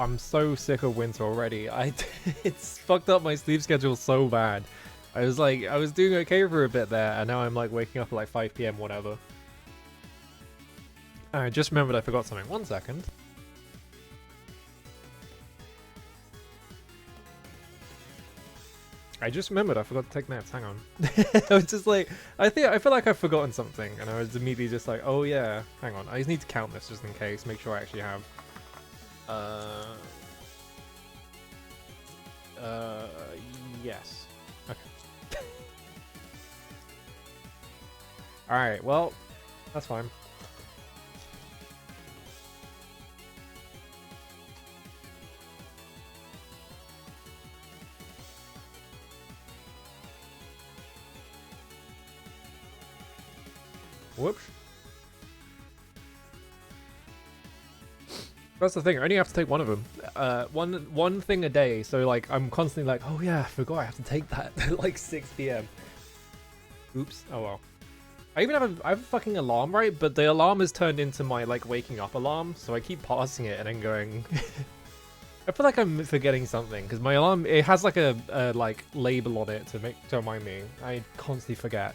I'm so sick of winter already. It's fucked up my sleep schedule so bad. I was doing okay for a bit there, and now I'm like waking up at like 5 p.m. whatever. I just remembered I forgot something. 1 second. I just remembered I forgot to take naps. Hang on. I was just like, I feel like I've forgotten something, and I was immediately just like, oh yeah, hang on. I just need to count this just in case, make sure I actually have. Yes. Okay. All right. Well, that's fine. Whoops. That's the thing. I only have to take one of them. One thing a day. So like, I'm constantly like, oh yeah, I forgot I have to take that at like 6 p.m. Oops. Oh well. I have a fucking alarm, right? But the alarm is turned into my like waking up alarm. So I keep passing it and then going. I feel like I'm forgetting something because my alarm, it has like a like label on it to remind me. I constantly forget.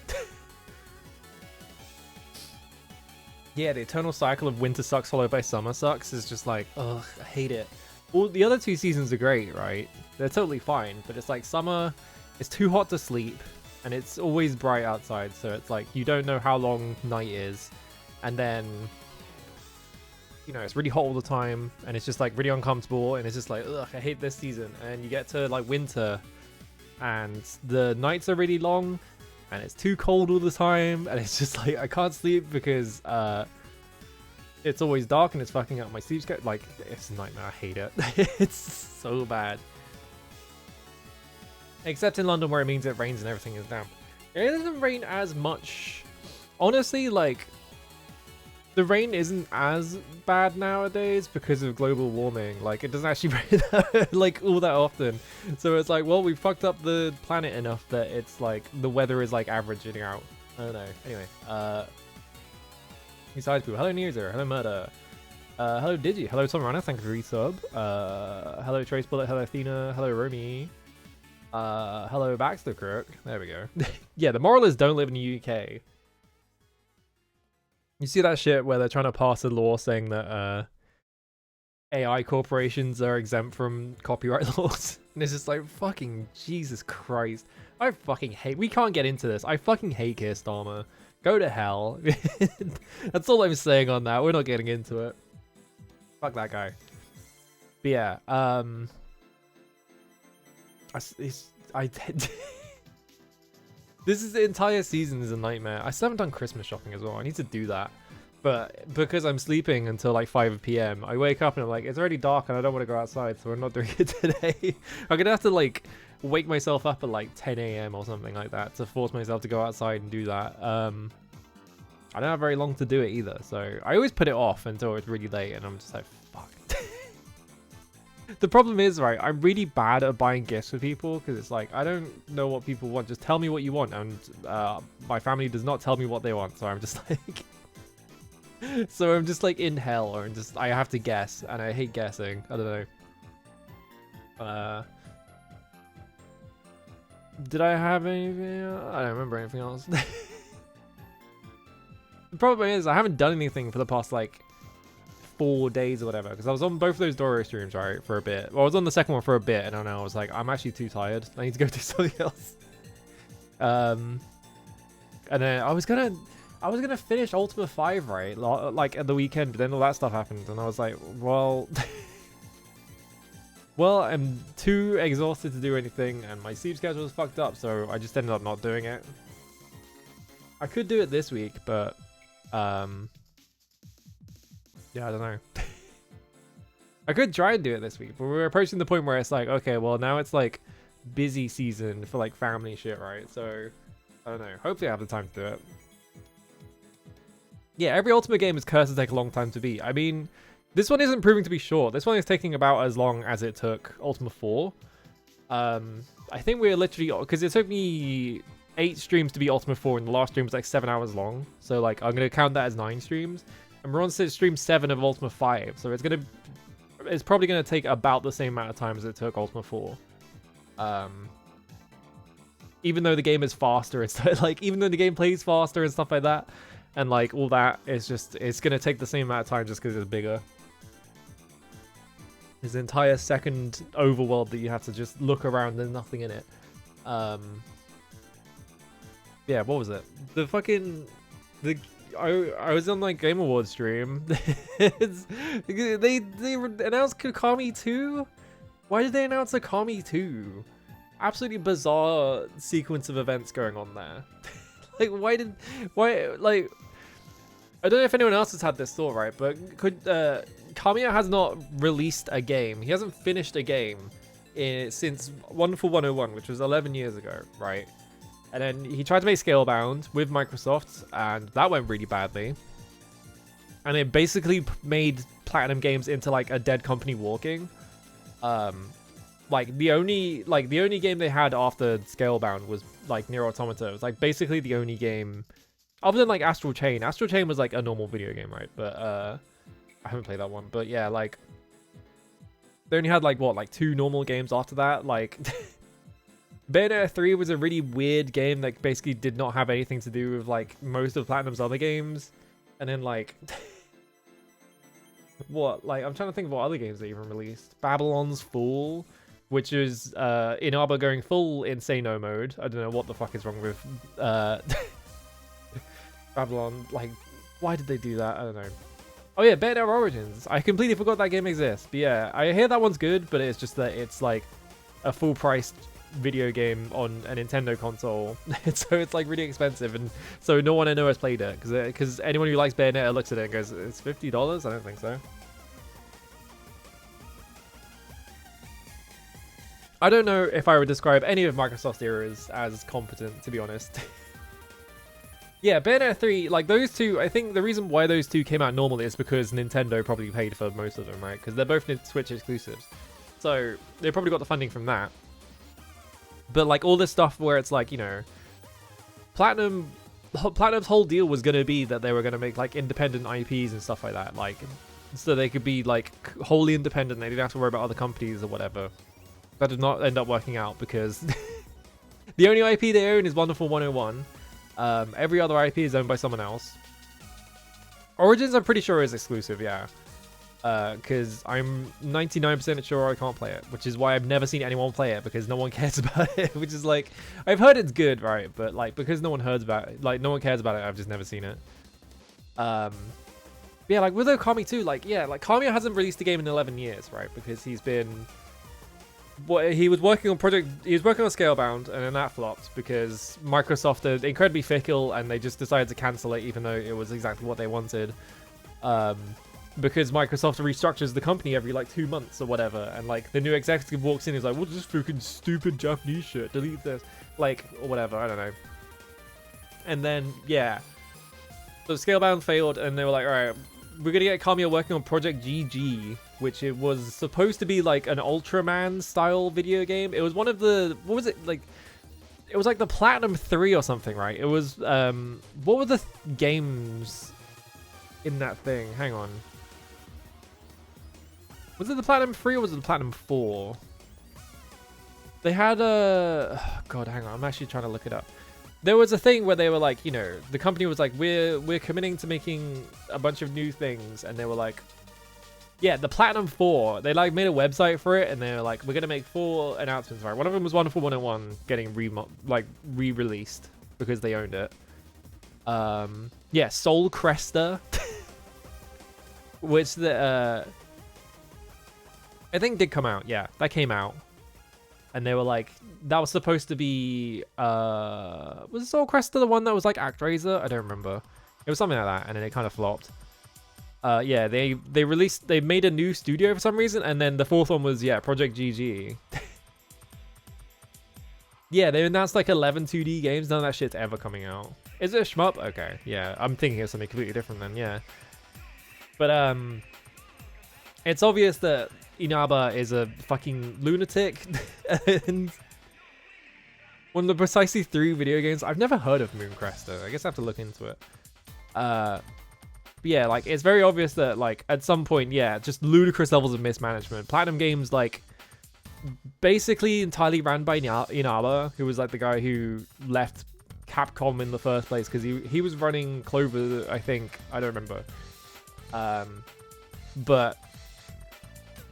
Yeah, the eternal cycle of winter sucks followed by summer sucks is just like, ugh, I hate it. Well, the other two seasons are great, right? They're totally fine, but it's like summer, it's too hot to sleep, and it's always bright outside, so it's like you don't know how long night is, and then, you know, it's really hot all the time, and it's just like really uncomfortable, and it's just like, ugh, I hate this season. And you get to like winter, and the nights are really long, and it's too cold all the time, and it's just like I can't sleep because it's always dark and it's fucking up my sleep schedule. Like, it's a nightmare. I hate it. It's so bad. Except in London where it means it rains and everything is damp. It doesn't rain as much. Honestly, like, the rain isn't as bad nowadays because of global warming. Like, it doesn't actually rain like all that often. So it's like, well, we fucked up the planet enough that it's like the weather is like averaging out. I don't know. Anyway, besides people, hello Nearzer, hello Murder, hello Digi, hello Tom Runner, thank you for resub. Hello Trace Bullet, hello Athena, hello Romy, hello Baxter Crook. There we go. Yeah, the moral is don't live in the UK. You see that shit where they're trying to pass a law saying that AI corporations are exempt from copyright laws? And it's just like, fucking Jesus Christ. I fucking hate... We can't get into this. I fucking hate Keir Starmer. Go to hell. That's all I'm saying on that. We're not getting into it. Fuck that guy. But yeah, This is the entire season is a nightmare. I still haven't done Christmas shopping as well. I need to do that. But because I'm sleeping until like 5 p.m, I wake up and I'm like, it's already dark and I don't want to go outside, so I'm not doing it today. I'm gonna have to like wake myself up at like 10 a.m. or something like that to force myself to go outside and do that. I don't have very long to do it either, so I always put it off until it's really late and I'm just like, fuck. The problem is, right, I'm really bad at buying gifts for people because it's like, I don't know what people want. Just tell me what you want. And my family does not tell me what they want. So I'm just like, so I'm just like in hell, or just, I have to guess and I hate guessing. I don't know. Did I have anything? I don't remember anything else. The problem is I haven't done anything for the past like 4 days or whatever, because I was on both of those Doro streams, right, for a bit. Well, I was on the second one for a bit, and then I was like, I'm actually too tired. I need to go do something else. And then I was gonna finish Ultima 5, right, like at the weekend, but then all that stuff happened, and I was like, well, well, I'm too exhausted to do anything, and my sleep schedule is fucked up, so I just ended up not doing it. I could do it this week, but yeah, I don't know. I could try and do it this week, but we're approaching the point where it's like, okay, well, now it's like busy season for like family shit, right? So I don't know. Hopefully I have the time to do it. Yeah, every Ultimate game is cursed to take a long time to beat. I mean, this one isn't proving to be short. This one is taking about as long as it took Ultima 4. I think we're literally, because it took me 8 streams to beat Ultima 4, and the last stream was like 7 hours long. So like, I'm going to count that as 9 streams. And we're on stream 7 of Ultima 5, so it's going to it's probably going to take about the same amount of time as it took Ultima 4. Even though the game is faster, it's like, even though the game plays faster and stuff like that, and like all that, it's going to take the same amount of time just because it's bigger. There's an entire second overworld that you have to just look around, there's nothing in it. Yeah, what was it? I was on like Game Awards stream. they announced Kokami 2? Why did they announce Kokami 2? Absolutely bizarre sequence of events going on there. Like, like, I don't know if anyone else has had this thought, right? But Kamiya has not released a game. He hasn't finished a game since Wonderful 101, which was 11 years ago, right? And then he tried to make Scalebound with Microsoft, and that went really badly. And it basically made Platinum Games into like a dead company walking. Like the only game they had after Scalebound was like Nier Automata. It was like basically the only game other than like Astral Chain. Astral Chain was like a normal video game, right? But I haven't played that one. But yeah, like they only had like what, like 2 normal games after that. Like Bayonetta 3 was a really weird game that basically did not have anything to do with like most of Platinum's other games. And then like what, like I'm trying to think of what other games they even released. Babylon's Fall, which is Inaba going full Insano mode. I don't know what the fuck is wrong with Babylon. Like, why did they do that? I don't know. Oh yeah, Bayonetta Origins. I completely forgot that game exists. But yeah, I hear that one's good, but it's just that it's like a full-priced video game on a Nintendo console. So it's like really expensive, and so no one I know has played it, because anyone who likes Bayonetta looks at it and goes, it's $50? I don't think so. I don't know if I would describe any of Microsoft's eras as competent, to be honest. Yeah, Bayonetta 3, like those two, I think the reason why those two came out normally is because Nintendo probably paid for most of them, right? Because they're both Switch exclusives. So they probably got the funding from that. But like all this stuff where it's like, you know, Platinum's whole deal was going to be that they were going to make like independent IPs and stuff like that. Like, so they could be like wholly independent. They didn't have to worry about other companies or whatever. That did not end up working out because the only IP they own is Wonderful 101. Every other IP is owned by someone else. Origins, I'm pretty sure, is exclusive, yeah. Because I'm 99% sure I can't play it, which is why I've never seen anyone play it, because no one cares about it. Which is like, I've heard it's good, right? But like, because no one heard about it, like no one cares about it, I've just never seen it. Yeah, like with Okami too, like yeah, like Kamiya hasn't released a game in 11 years, right? Because he was working on Scalebound, and then that flopped because Microsoft are incredibly fickle, and they just decided to cancel it, even though it was exactly what they wanted. Because Microsoft restructures the company every like 2 months or whatever, and like the new executive walks in and is like, "What's this freaking stupid Japanese shit? Delete this," like, or whatever. I don't know. And then yeah, so Scalebound failed, and they were like, "All right, we're gonna get Kamiya working on Project GG." Which it was supposed to be like an Ultraman style video game. It was one of the, what was it, like, it was like the Platinum 3 or something, right? It was, what were the games in that thing? Hang on. Was it the Platinum 3 or was it the Platinum 4? They had a, oh God, hang on, I'm actually trying to look it up. There was a thing where they were like, you know, the company was like, we're committing to making a bunch of new things, and they were like, yeah, the Platinum 4, they like made a website for it, and they were like, we're gonna make 4 announcements, right? One of them was Wonderful 101 getting re-released because they owned it. Yeah, Soul Cresta, which I think did come out. Yeah, that came out, and they were like, that was supposed to be was Soul Cresta the one that was like ActRaiser? I don't remember. It was something like that, and then it kind of flopped. Yeah, they made a new studio for some reason, and then the 4th one was, yeah, Project GG. Yeah, they announced like 11 2D games, none of that shit's ever coming out. Is it a shmup? Okay, yeah, I'm thinking of something completely different then, yeah. But, it's obvious that Inaba is a fucking lunatic, and one of the precisely 3 video games, I've never heard of Mooncrester, I guess I have to look into it. But yeah, like it's very obvious that like at some point, yeah, just ludicrous levels of mismanagement. Platinum Games like basically entirely ran by Inaba, who was like the guy who left Capcom in the first place because he was running Clover, I think. I don't remember. But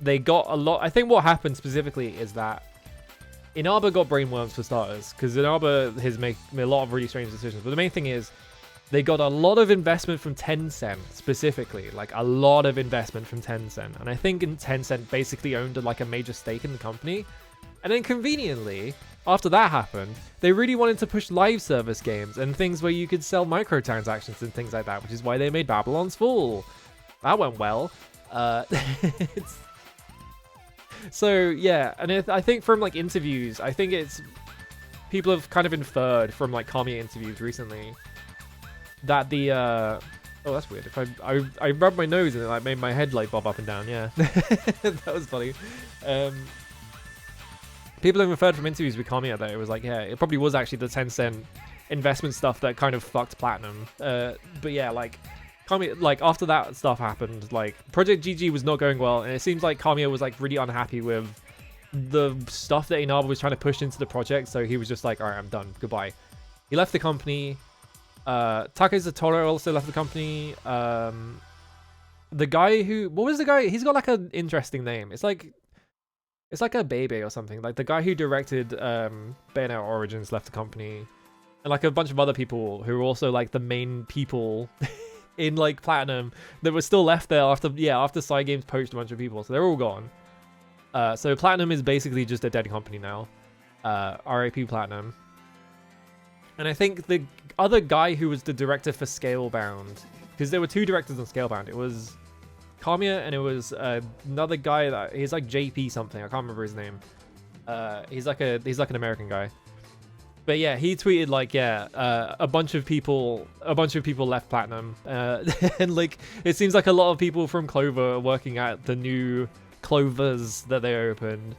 they got a lot. I think what happened specifically is that Inaba got brainworms for starters, because Inaba has made a lot of really strange decisions. But the main thing is they got a lot of investment from Tencent specifically, like a lot of investment from Tencent. And I think Tencent basically owned like a major stake in the company. And then conveniently, after that happened, they really wanted to push live service games and things where you could sell microtransactions and things like that, which is why they made Babylon's Fall. That went well. So yeah, and I think from like interviews, I think it's people have kind of inferred from like Kamiya interviews recently that the oh, that's weird. If I rubbed my nose and it like made my head like bob up and down. Yeah, that was funny. People have inferred from interviews with Kamiya that it was like, yeah, it probably was actually the Tencent investment stuff that kind of fucked Platinum. But yeah, like Kamiya, like after that stuff happened, like Project GG was not going well, and it seems like Kamiya was like really unhappy with the stuff that Inaba was trying to push into the project, so he was just like, all right, I'm done, goodbye. He left the company. Takezu Toro also left the company. The guy who, what was the guy? He's got like an interesting name. It's like a baby or something. Like the guy who directed Bayonetta Origins left the company, and like a bunch of other people who were also like the main people in like Platinum that were still left there after Side Games poached a bunch of people, so they're all gone. So Platinum is basically just a dead company now. RIP Platinum. And I think the other guy who was the director for Scalebound, because there were two directors on Scalebound, it was Kamiya and it was another guy that he's like JP something, I can't remember his name. He's like an American guy. But yeah, he tweeted like, yeah, a bunch of people left Platinum, and like it seems like a lot of people from Clover are working at the new Clovers that they opened,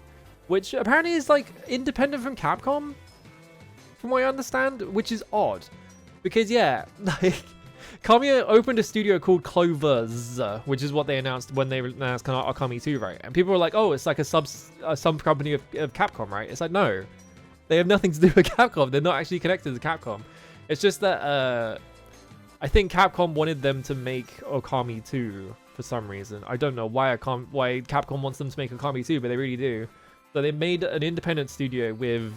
which apparently is like independent from Capcom, from what I understand, which is odd, because yeah, like Kamiya opened a studio called Clovers, which is what they announced when they announced Okami 2, right? And people were like, oh, it's like a sub company of Capcom, right? It's like, no. They have nothing to do with Capcom. They're not actually connected to Capcom. It's just that I think Capcom wanted them to make Okami 2 for some reason. I don't know why Capcom wants them to make Okami 2, but they really do. So they made an independent studio with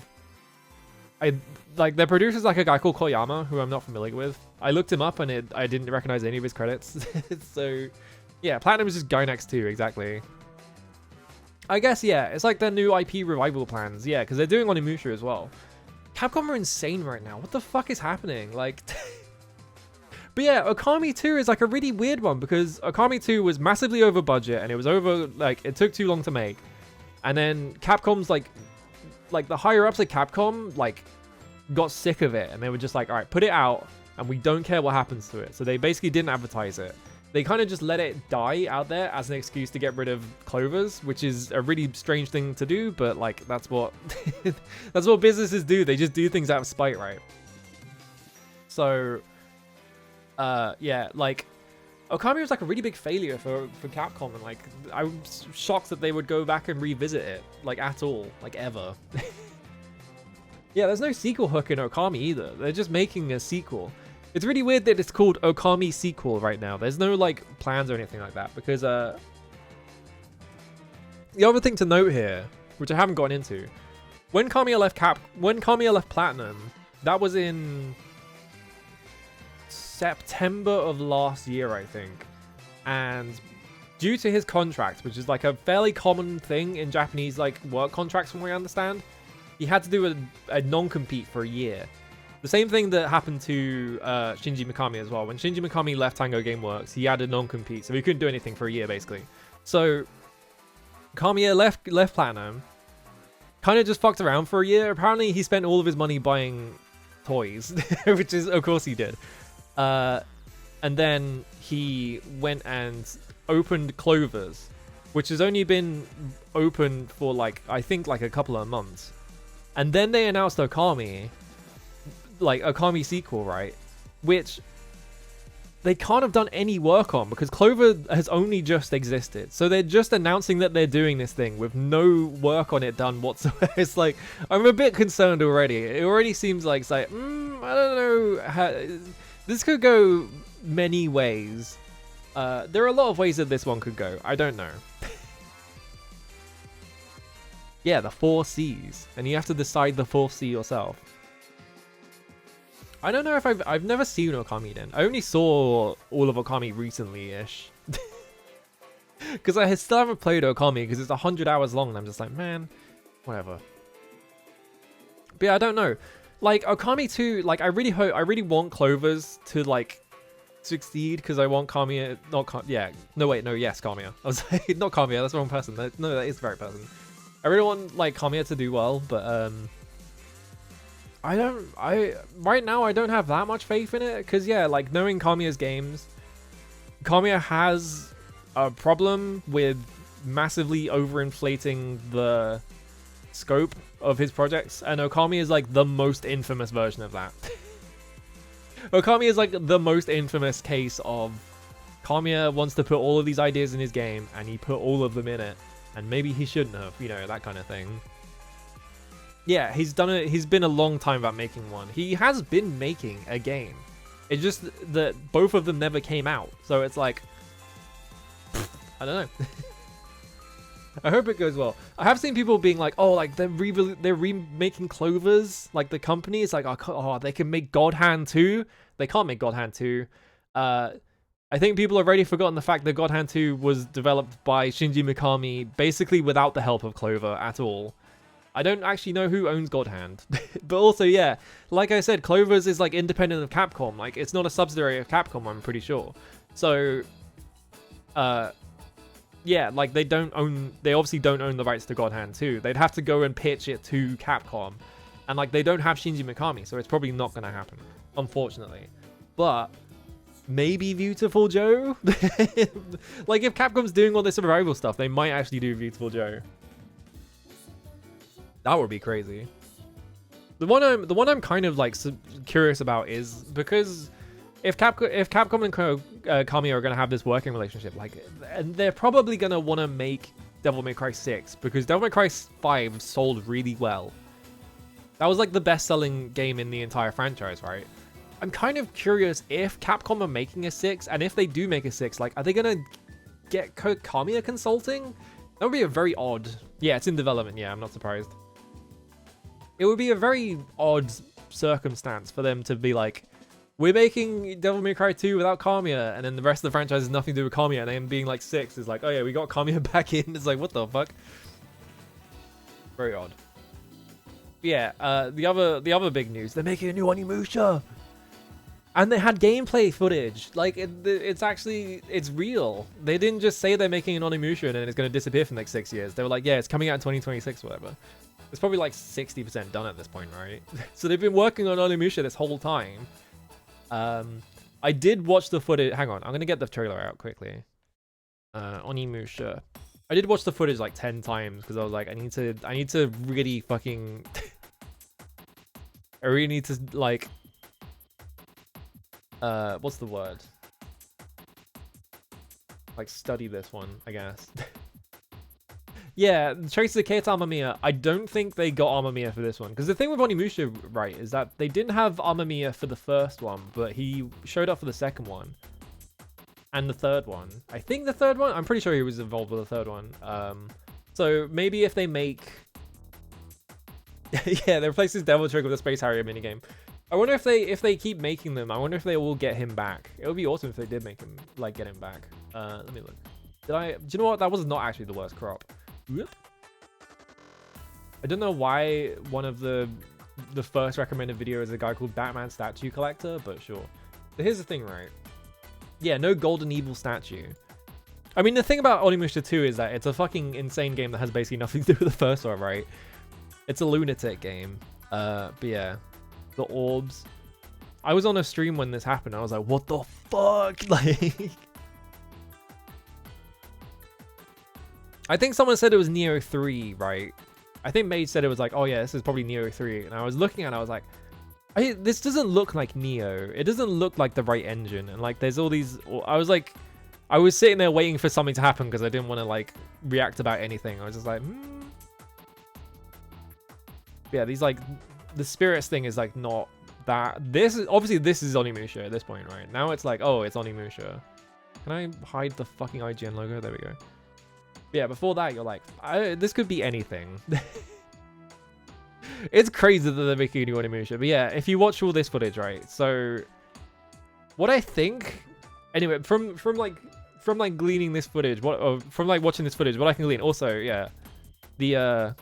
their producer's like a guy called Koyama, who I'm not familiar with. I looked him up and I didn't recognize any of his credits. So yeah, Platinum is just Gainax 2, exactly. I guess, yeah, it's like their new IP revival plans. Yeah, because they're doing Onimusha as well. Capcom are insane right now. What the fuck is happening? Like, but yeah, Okami 2 is like a really weird one, because Okami 2 was massively over budget and it was over, like, it took too long to make. And then Capcom's like the higher ups at Capcom, like, got sick of it and they were just like, all right, put it out and we don't care what happens to it. So they basically didn't advertise it. They kind of just let it die out there as an excuse to get rid of Clovers, which is a really strange thing to do, but like that's what that's what businesses do. They just do things out of spite, right? So yeah, like Okami was like a really big failure for Capcom, and like I was shocked that they would go back and revisit it, like at all, like ever. Yeah, there's no sequel hook in Okami either. They're just making a sequel. It's really weird that it's called Okami Sequel right now. There's no like plans or anything like that, because the other thing to note here, which I haven't gotten into, when Kamiya left Platinum, that was in September of last year, I think. And due to his contract, which is like a fairly common thing in Japanese like work contracts from what I understand, he had to do a non-compete for a year. The same thing that happened to Shinji Mikami as well. When Shinji Mikami left Tango Gameworks, he had a non-compete, so he couldn't do anything for a year, basically. So Kamiya left Platinum, kind of just fucked around for a year. Apparently, he spent all of his money buying toys, which is, of course, he did. And then he went and opened Clovers, which has only been open for like, I think like a couple of months. And then they announced Okami, like Okami Sequel, right? Which they can't have done any work on, because Clover has only just existed. So they're just announcing that they're doing this thing with no work on it done whatsoever. It's like, I'm a bit concerned already. It already seems like it's like, I don't know how this could go many ways. There are a lot of ways that this one could go. I don't know. Yeah, the 4 C's, and you have to decide the 4th C yourself. I don't know if I've never seen Okami then. I only saw all of Okami recently-ish. Because I still haven't played Okami because it's 100 hours long and I'm just like, man, whatever. But yeah, I don't know. Like, Okami 2, like, I really want Clovers to, like, succeed because I want Kamiya, yes, Kamiya. I was like, not Kamiya, that's the wrong person. No, that is the right person. I really want, like, Kamiya to do well, but, right now I don't have that much faith in it, because yeah, like, knowing Kamiya's games, Kamiya has a problem with massively overinflating the scope of his projects, and Okami is like the most infamous version of that. Okami is like the most infamous case of Kamiya wants to put all of these ideas in his game, and he put all of them in it, and maybe he shouldn't have, you know, that kind of thing. Yeah, he's been a long time about making one. He has been making a game. It's just that both of them never came out. So it's like, I don't know. I hope it goes well. I have seen people being like, oh, like they're remaking Clovers, like the company. It's like, oh, they can make God Hand 2. They can't make God Hand 2. I think people have already forgotten the fact that God Hand 2 was developed by Shinji Mikami, basically without the help of Clover at all. I don't actually know who owns God Hand. But also, yeah, like I said, Clovers is like independent of Capcom. Like, it's not a subsidiary of Capcom, I'm pretty sure. So, yeah, like they obviously don't own the rights to God Hand 2. They'd have to go and pitch it to Capcom. And like, they don't have Shinji Mikami, so it's probably not going to happen, unfortunately. But maybe Beautiful Joe? Like, if Capcom's doing all this survival stuff, they might actually do Beautiful Joe. That would be crazy. The one I'm kind of like curious about is because if Capcom and Kamiya are gonna have this working relationship, like, and they're probably gonna want to make Devil May Cry 6 because Devil May Cry 5 sold really well. That was like the best-selling game in the entire franchise, right? I'm kind of curious if Capcom are making a 6, and if they do make a 6, like, are they gonna get Kamiya consulting? That would be a very odd. Yeah, it's in development. Yeah, I'm not surprised. It would be a very odd circumstance for them to be like, we're making Devil May Cry 2 without Kamiya, and then the rest of the franchise has nothing to do with Kamiya, and then being like 6 is like, oh yeah, we got Kamiya back in. It's like, what the fuck? Very odd. Yeah, the other big news, they're making a new Onimusha! And they had gameplay footage. Like, it's real. They didn't just say they're making an Onimusha and then it's going to disappear for the next 6 years. They were like, yeah, it's coming out in 2026 or whatever. It's probably like 60% done at this point, right? So they've been working on Onimusha this whole time. I did watch the footage. Hang on, I'm going to get the trailer out quickly. Onimusha. I did watch the footage like 10 times because I was like, I need to really fucking... I really need to, like... what's the word? Like, study this one, I guess. Yeah, Traces of Keita Amamiya. I don't think they got Amamiya for this one. Because the thing with Onimusha, right, is that they didn't have Amamiya for the first one, but he showed up for the second one. And the third one. I think the third one? I'm pretty sure he was involved with the third one. So maybe if they make... yeah, they replace his Devil Trick with a Space Harrier minigame. I wonder if they keep making them. I wonder if they will get him back. It would be awesome if they did make him, like, get him back. Let me look. Do you know what? That was not actually the worst crop. Whoop. I don't know why one of the first recommended video is a guy called Batman Statue Collector, but sure. But here's the thing, right? Yeah, no Golden Evil statue. I mean, the thing about Onimusha 2 is that it's a fucking insane game that has basically nothing to do with the first one, right? It's a lunatic game. But yeah. The orbs. I was on a stream when this happened. I was like, what the fuck? Like... I think someone said it was Neo 3, right? I think Mage said it was like, oh yeah, this is probably Neo 3. And I was looking at it, I was like, This doesn't look like Neo. It doesn't look like the right engine. And like, there's all these. I was sitting there waiting for something to happen because I didn't want to like react about anything. I was just like, yeah, these like the spirits thing is like not that. This is obviously this is Onimusha at this point, right? Now it's like, oh, it's Onimusha. Can I hide the fucking IGN logo? There we go. Yeah, before that, you're like, this could be anything. It's crazy that they're making a new Onimusha. But yeah, if you watch all this footage, right? So, what I think, anyway, from gleaning this footage, from like watching this footage, what I can glean. Also, yeah, the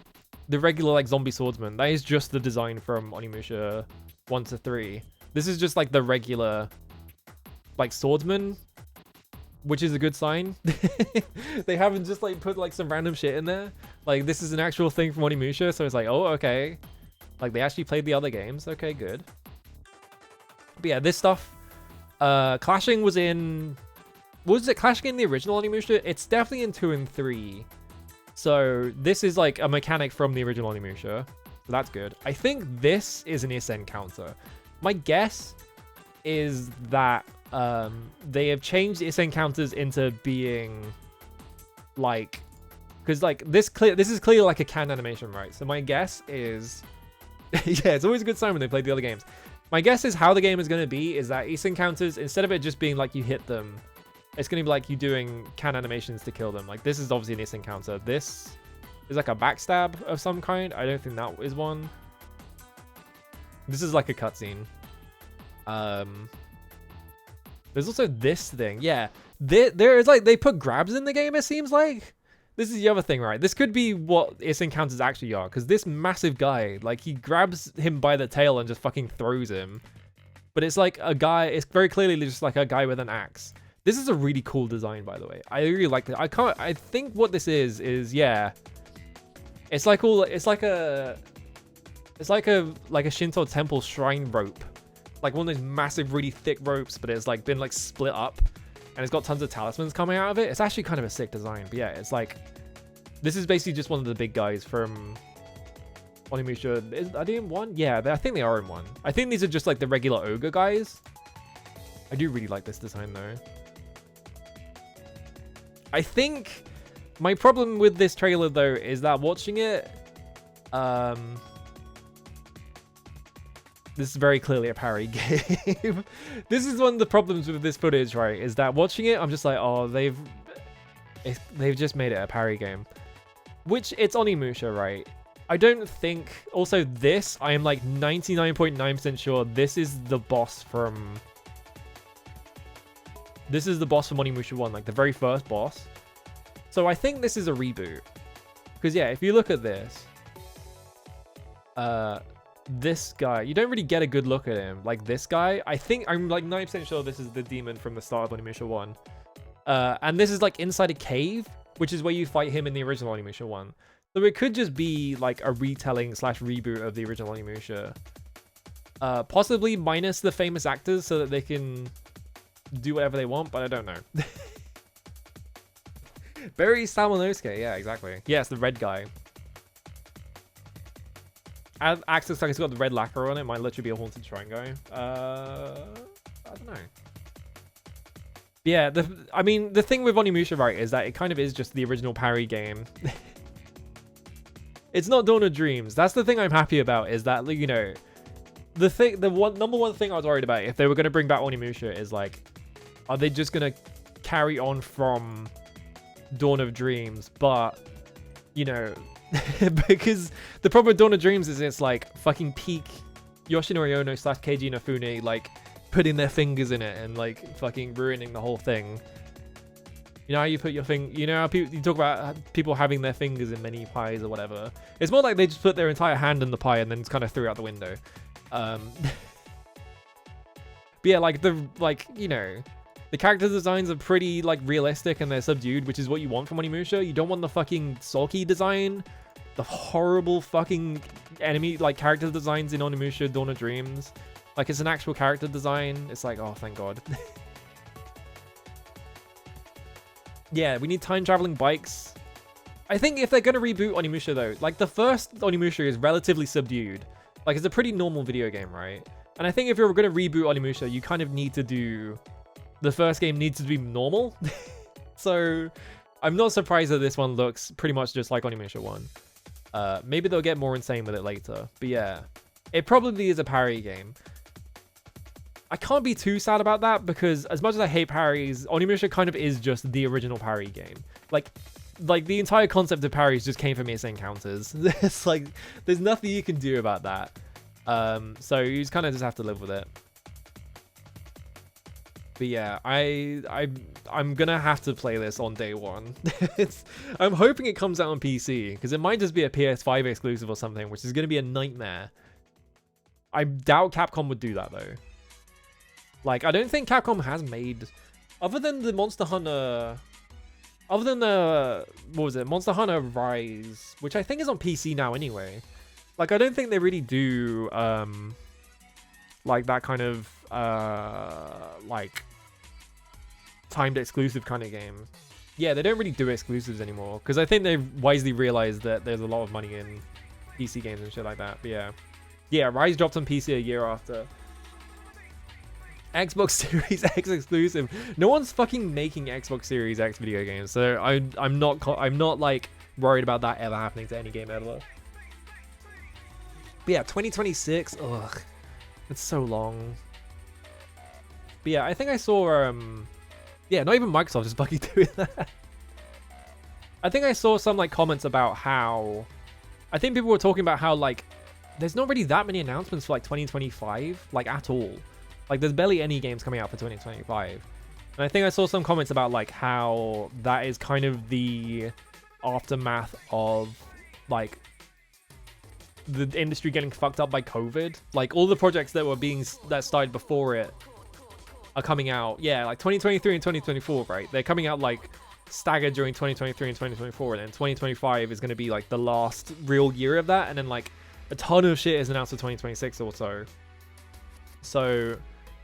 regular like zombie swordsman, that is just the design from Onimusha 1 to 3. This is just like the regular like swordsman, which is a good sign. They haven't just like put like some random shit in there. Like this is an actual thing from Onimusha, so it's like, oh, okay. Like they actually played the other games. Okay, good. But yeah, this stuff, clashing was in, was it clashing in the original Onimusha? It's definitely in 2 and 3. So this is like a mechanic from the original Onimusha. So that's good. I think this is an Isen counter. My guess is that they have changed its encounters into being like, because like this is clearly like a canned animation, right? So my guess is, yeah, it's always a good sign when they play the other games. My guess is how the game is going to be is that its encounters, instead of it just being like you hit them, it's going to be like you doing canned animations to kill them. Like this is obviously an its encounter. This is like a backstab of some kind. I don't think that is one. This is like a cutscene. There's also this thing. Yeah, there is like they put grabs in the game. It seems like this is the other thing, right? This could be what its encounters actually are, because this massive guy, like he grabs him by the tail and just fucking throws him. But it's like a guy. It's very clearly just like a guy with an axe. This is a really cool design, by the way. I really like it. I think what this is yeah. It's like a Shinto temple shrine rope. Like one of those massive, really thick ropes, but it's like been like split up and it's got tons of talismans coming out of it. It's actually kind of a sick design. But yeah, it's like, this is basically just one of the big guys from Onimusha. Are they in 1? Yeah, I think they are in 1. I think these are just like the regular ogre guys. I do really like this design though. I think my problem with this trailer though is that watching it, this is very clearly a parry game. This is one of the problems with this footage, right? Is that watching it, I'm just like, oh, they've just made it a parry game. Which, it's Onimusha, right? I don't think... Also, this, I am like 99.9% sure this is the boss from... This is the boss from Onimusha 1, like the very first boss. So I think this is a reboot. Because yeah, if you look at this... this guy, you don't really get a good look at him. Like this guy, I think I'm like 90% sure this is the demon from the start of Onimusha 1. And this is like inside a cave, which is where you fight him in the original Onimusha 1. So it could just be like a retelling / reboot of the original Onimusha. Possibly minus the famous actors so that they can do whatever they want, but I don't know. Barry Salmonosuke, yeah, exactly. Yeah, it's the red guy. Axe looks like it's got the red lacquer on it. Might literally be a haunted shrine guy. I don't know. Yeah, I mean, the thing with Onimusha, right, is that it kind of is just the original parry game. It's not Dawn of Dreams. That's the thing I'm happy about, is that, you know, number one thing I was worried about if they were going to bring back Onimusha is like, are they just going to carry on from Dawn of Dreams? But, you know, because the problem with Dawn of Dreams is it's like fucking peak Yoshinori Ono / Keiji Inafune, like putting their fingers in it and like fucking ruining the whole thing. You know how you put your you know how you talk about people having their fingers in many pies or whatever. It's more like they just put their entire hand in the pie and then just kind of threw it out the window. But yeah, you know, the character designs are pretty like realistic and they're subdued, which is what you want from Onimusha. You don't want the fucking sulky design, the horrible fucking enemy like character designs in Onimusha Dawn of Dreams. Like it's an actual character design. It's like, oh, thank God. Yeah, we need time traveling bikes. I think if they're gonna reboot Onimusha though, like the first Onimusha is relatively subdued. Like, it's a pretty normal video game, right? And I think if you're going to reboot Onimusha, you kind of need to do... The first game needs to be normal. So, I'm not surprised that this one looks pretty much just like Onimusha 1. Maybe they'll get more insane with it later. But yeah, it probably is a parry game. I can't be too sad about that because as much as I hate parries, Onimusha kind of is just the original parry game. Like the entire concept of parries just came from missing counters. It's like, there's nothing you can do about that. So you just kind of just have to live with it. But yeah, I'm gonna have to play this on day one. I'm hoping it comes out on PC because it might just be a PS5 exclusive or something, which is gonna be a nightmare. I doubt Capcom would do that though. Like, I don't think Capcom has made, other than the Monster Hunter, other than the, what was it, Monster Hunter Rise, which I think is on PC now anyway. Like, I don't think they really do, like, that kind of, like, timed exclusive kind of game. Yeah, they don't really do exclusives anymore, because I think they've wisely realized that there's a lot of money in PC games and shit like that, but yeah. Yeah, Rise dropped on PC a year after. Xbox Series X exclusive. No one's fucking making Xbox Series X video games, so I'm not like worried about that ever happening to any game ever. But yeah, 2026. Ugh, it's so long. But yeah, I think I saw yeah, not even Microsoft is fucking doing that. I think I saw some like comments about how, I think people were talking about how like there's not really that many announcements for like 2025, like at all. Like, there's barely any games coming out for 2025. And I think I saw some comments about, like, how that is kind of the aftermath of, like, the industry getting fucked up by COVID. Like, all the projects that started before it are coming out. Yeah, like, 2023 and 2024, right? They're coming out, like, staggered during 2023 and 2024. And then 2025 is going to be, like, the last real year of that. And then, like, a ton of shit is announced for 2026 or so. So...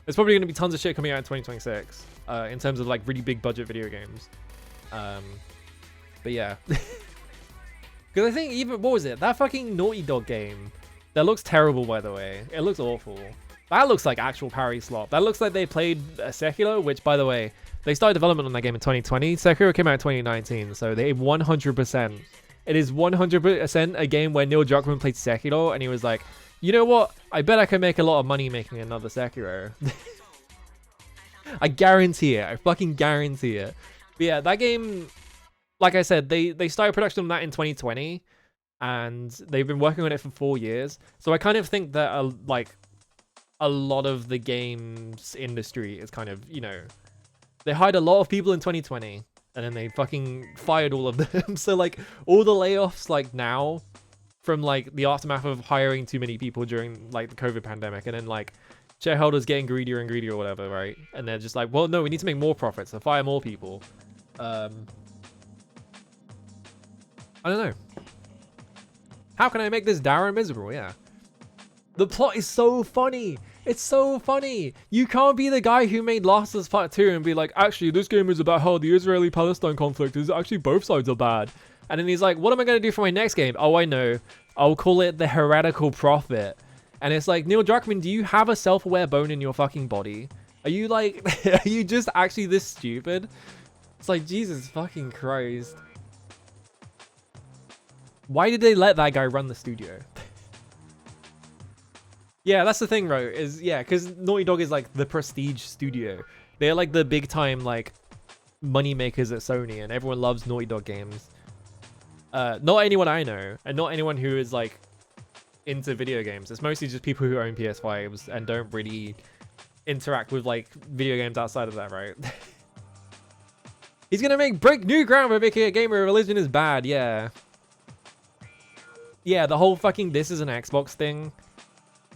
there's probably going to be tons of shit coming out in 2026 in terms of like really big budget video games. But yeah. Because I think even, what was it? That fucking Naughty Dog game. That looks terrible, by the way. It looks awful. That looks like actual parry slop. That looks like they played Sekiro, which by the way, they started development on that game in 2020. Sekiro came out in 2019, so they 100%. It is 100% a game where Neil Druckmann played Sekiro and he was like, you know what? I bet I can make a lot of money making another Sekiro. I guarantee it. I fucking guarantee it. But yeah, that game, like I said, they started production on that in 2020, and they've been working on it for 4 years. So I kind of think that like a lot of the games industry is kind of, you know, they hired a lot of people in 2020, and then they fucking fired all of them. So like all the layoffs like now, from like the aftermath of hiring too many people during like the COVID pandemic, and then like shareholders getting greedier and greedier or whatever, right? And they're just like, well, no, we need to make more profits, so fire more people. I don't know. How can I make this Darren miserable? Yeah. The plot is so funny. It's so funny. You can't be the guy who made Last of Us Part 2 and be like, actually, this game is about how the Israeli-Palestine conflict is actually both sides are bad. And then he's like, what am I going to do for my next game? Oh, I know. I'll call it The Heretical Prophet. And it's like, Neil Druckmann, do you have a self-aware bone in your fucking body? Are you like, are you just actually this stupid? It's like, Jesus fucking Christ. Why did they let that guy run the studio? Yeah, that's the thing, bro. Is yeah, because Naughty Dog is like the prestige studio. They're like the big time like money makers at Sony, and everyone loves Naughty Dog games. Not anyone I know, and not anyone who is like into video games. It's mostly just people who own PS5s and don't really interact with like video games outside of that, right? He's gonna break new ground by making a game where religion is bad. Yeah. Yeah, the whole fucking this is an Xbox thing,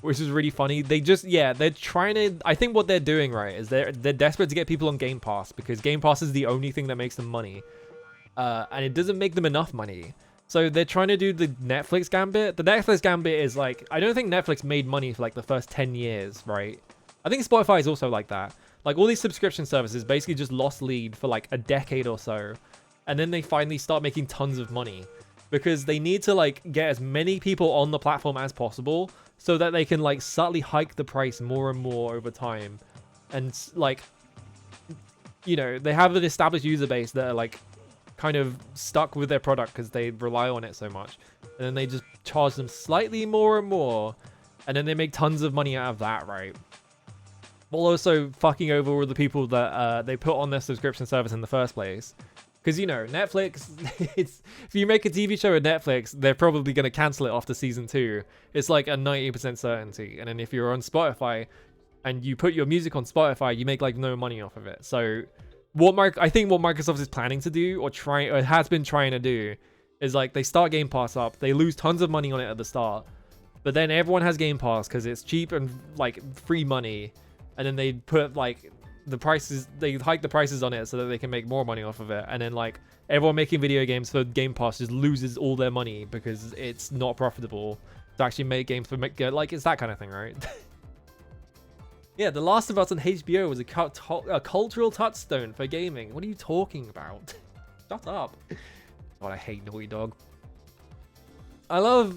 which is really funny. They just, yeah, they're trying to, I think what they're doing, right, is they're desperate to get people on Game Pass, because Game Pass is the only thing that makes them money. And it doesn't make them enough money. So they're trying to do the Netflix gambit. The Netflix gambit is like, I don't think Netflix made money for like the first 10 years, right? I think Spotify is also like that. Like all these subscription services basically just lost lead for like a decade or so. And then they finally start making tons of money, because they need to like get as many people on the platform as possible so that they can like subtly hike the price more and more over time. And like, you know, they have an established user base that are like kind of stuck with their product because they rely on it so much. And then they just charge them slightly more and more. And then they make tons of money out of that, right? While also fucking over all the people that they put on their subscription service in the first place. Because, you know, Netflix, it's if you make a TV show at Netflix, they're probably going to cancel it after season 2. It's like a 90% certainty. And then if you're on Spotify and you put your music on Spotify, you make like no money off of it. So I think what Microsoft is planning to do, or has been trying to do, is like they start Game Pass up. They lose tons of money on it at the start. But then everyone has Game Pass because it's cheap and like free money. And then they put like the prices, they hike the prices on it so that they can make more money off of it. And then like everyone making video games for Game Pass just loses all their money because it's not profitable to actually make games for like it's that kind of thing, right? Yeah, The Last of Us on HBO was a cultural touchstone for gaming. What are you talking about? Shut up. God, I hate Naughty Dog. I love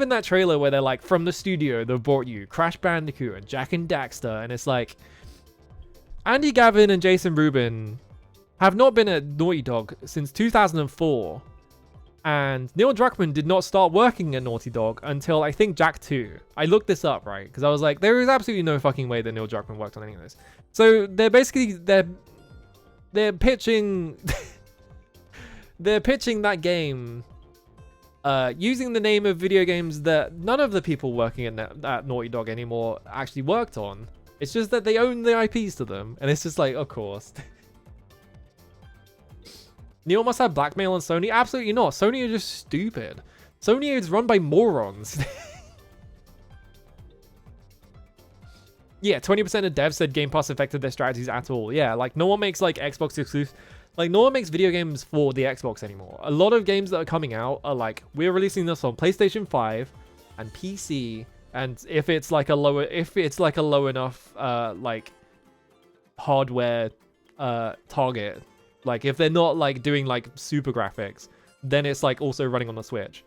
in that trailer where they're like, from the studio they've brought you Crash Bandicoot and Jak and Daxter, and it's like Andy Gavin and Jason Rubin have not been at Naughty Dog since 2004, and Neil Druckmann did not start working at Naughty Dog until I think Jak 2. I looked this up, right? Because I was like, there is absolutely no fucking way that Neil Druckmann worked on any of this. So they're basically they're pitching they're pitching that game using the name of video games that none of the people working at Naughty Dog anymore actually worked on. It's just that they own the IPs to them, and it's just like, of course. Neil must have blackmail on Sony? Absolutely not. Sony are just stupid. Sony is run by morons. Yeah, 20% of devs said Game Pass affected their strategies at all. Yeah, like no one makes like Xbox exclusive. Like no one makes video games for the Xbox anymore. A lot of games that are coming out are like, we're releasing this on PlayStation 5 and PC. And if it's like a low enough like hardware target, like if they're not like doing like super graphics, then it's like also running on the Switch.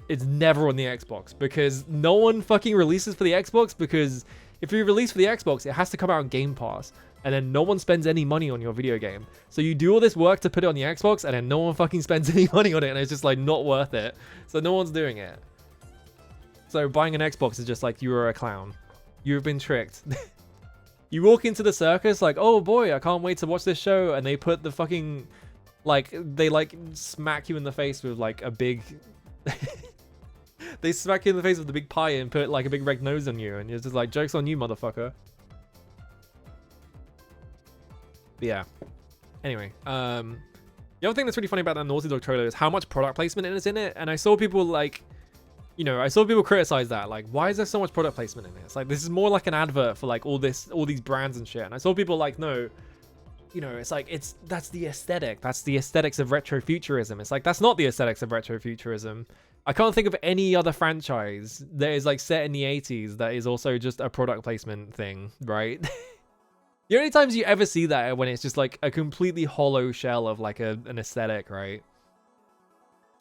It's never on the Xbox because no one fucking releases for the Xbox, because if you release for the Xbox, it has to come out on Game Pass, and then no one spends any money on your video game. So you do all this work to put it on the Xbox, and then no one fucking spends any money on it, and it's just like not worth it. So no one's doing it. So buying an Xbox is just like, you are a clown. You've been tricked. You walk into the circus like, oh boy, I can't wait to watch this show. And they put the fucking, like, they like smack you in the face with like a big, they smack you in the face with a big pie and put like a big red nose on you. And you're just like, joke's on you, motherfucker. But yeah. Anyway, the other thing that's really funny about that Naughty Dog trailer is how much product placement is in it. And I saw people like, you know, I saw people criticize that. Like, why is there so much product placement in it? It's like, this is more like an advert for like all these brands and shit. And I saw people like, no, you know, it's like, that's the aesthetic. That's the aesthetics of retrofuturism. It's like, that's not the aesthetics of retrofuturism. I can't think of any other franchise that is like set in the 80s that is also just a product placement thing, right? The only times you ever see that are when it's just like a completely hollow shell of like an aesthetic, right?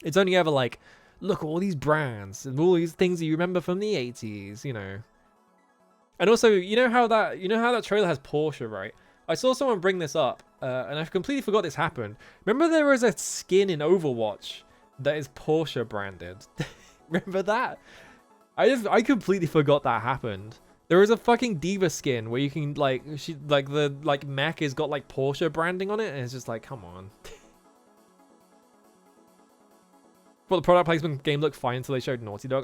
It's only ever like, look, all these brands and all these things that you remember from the 80s, you know. And also, you know how that trailer has Porsche, right? I saw someone bring this up, and I completely forgot this happened. Remember there was a skin in Overwatch that is Porsche branded? Remember that? I completely forgot that happened. There is a fucking diva skin where you can like, the mech has got like Porsche branding on it, and it's just like, come on. Well, the product placement game looked fine until they showed Naughty Dog.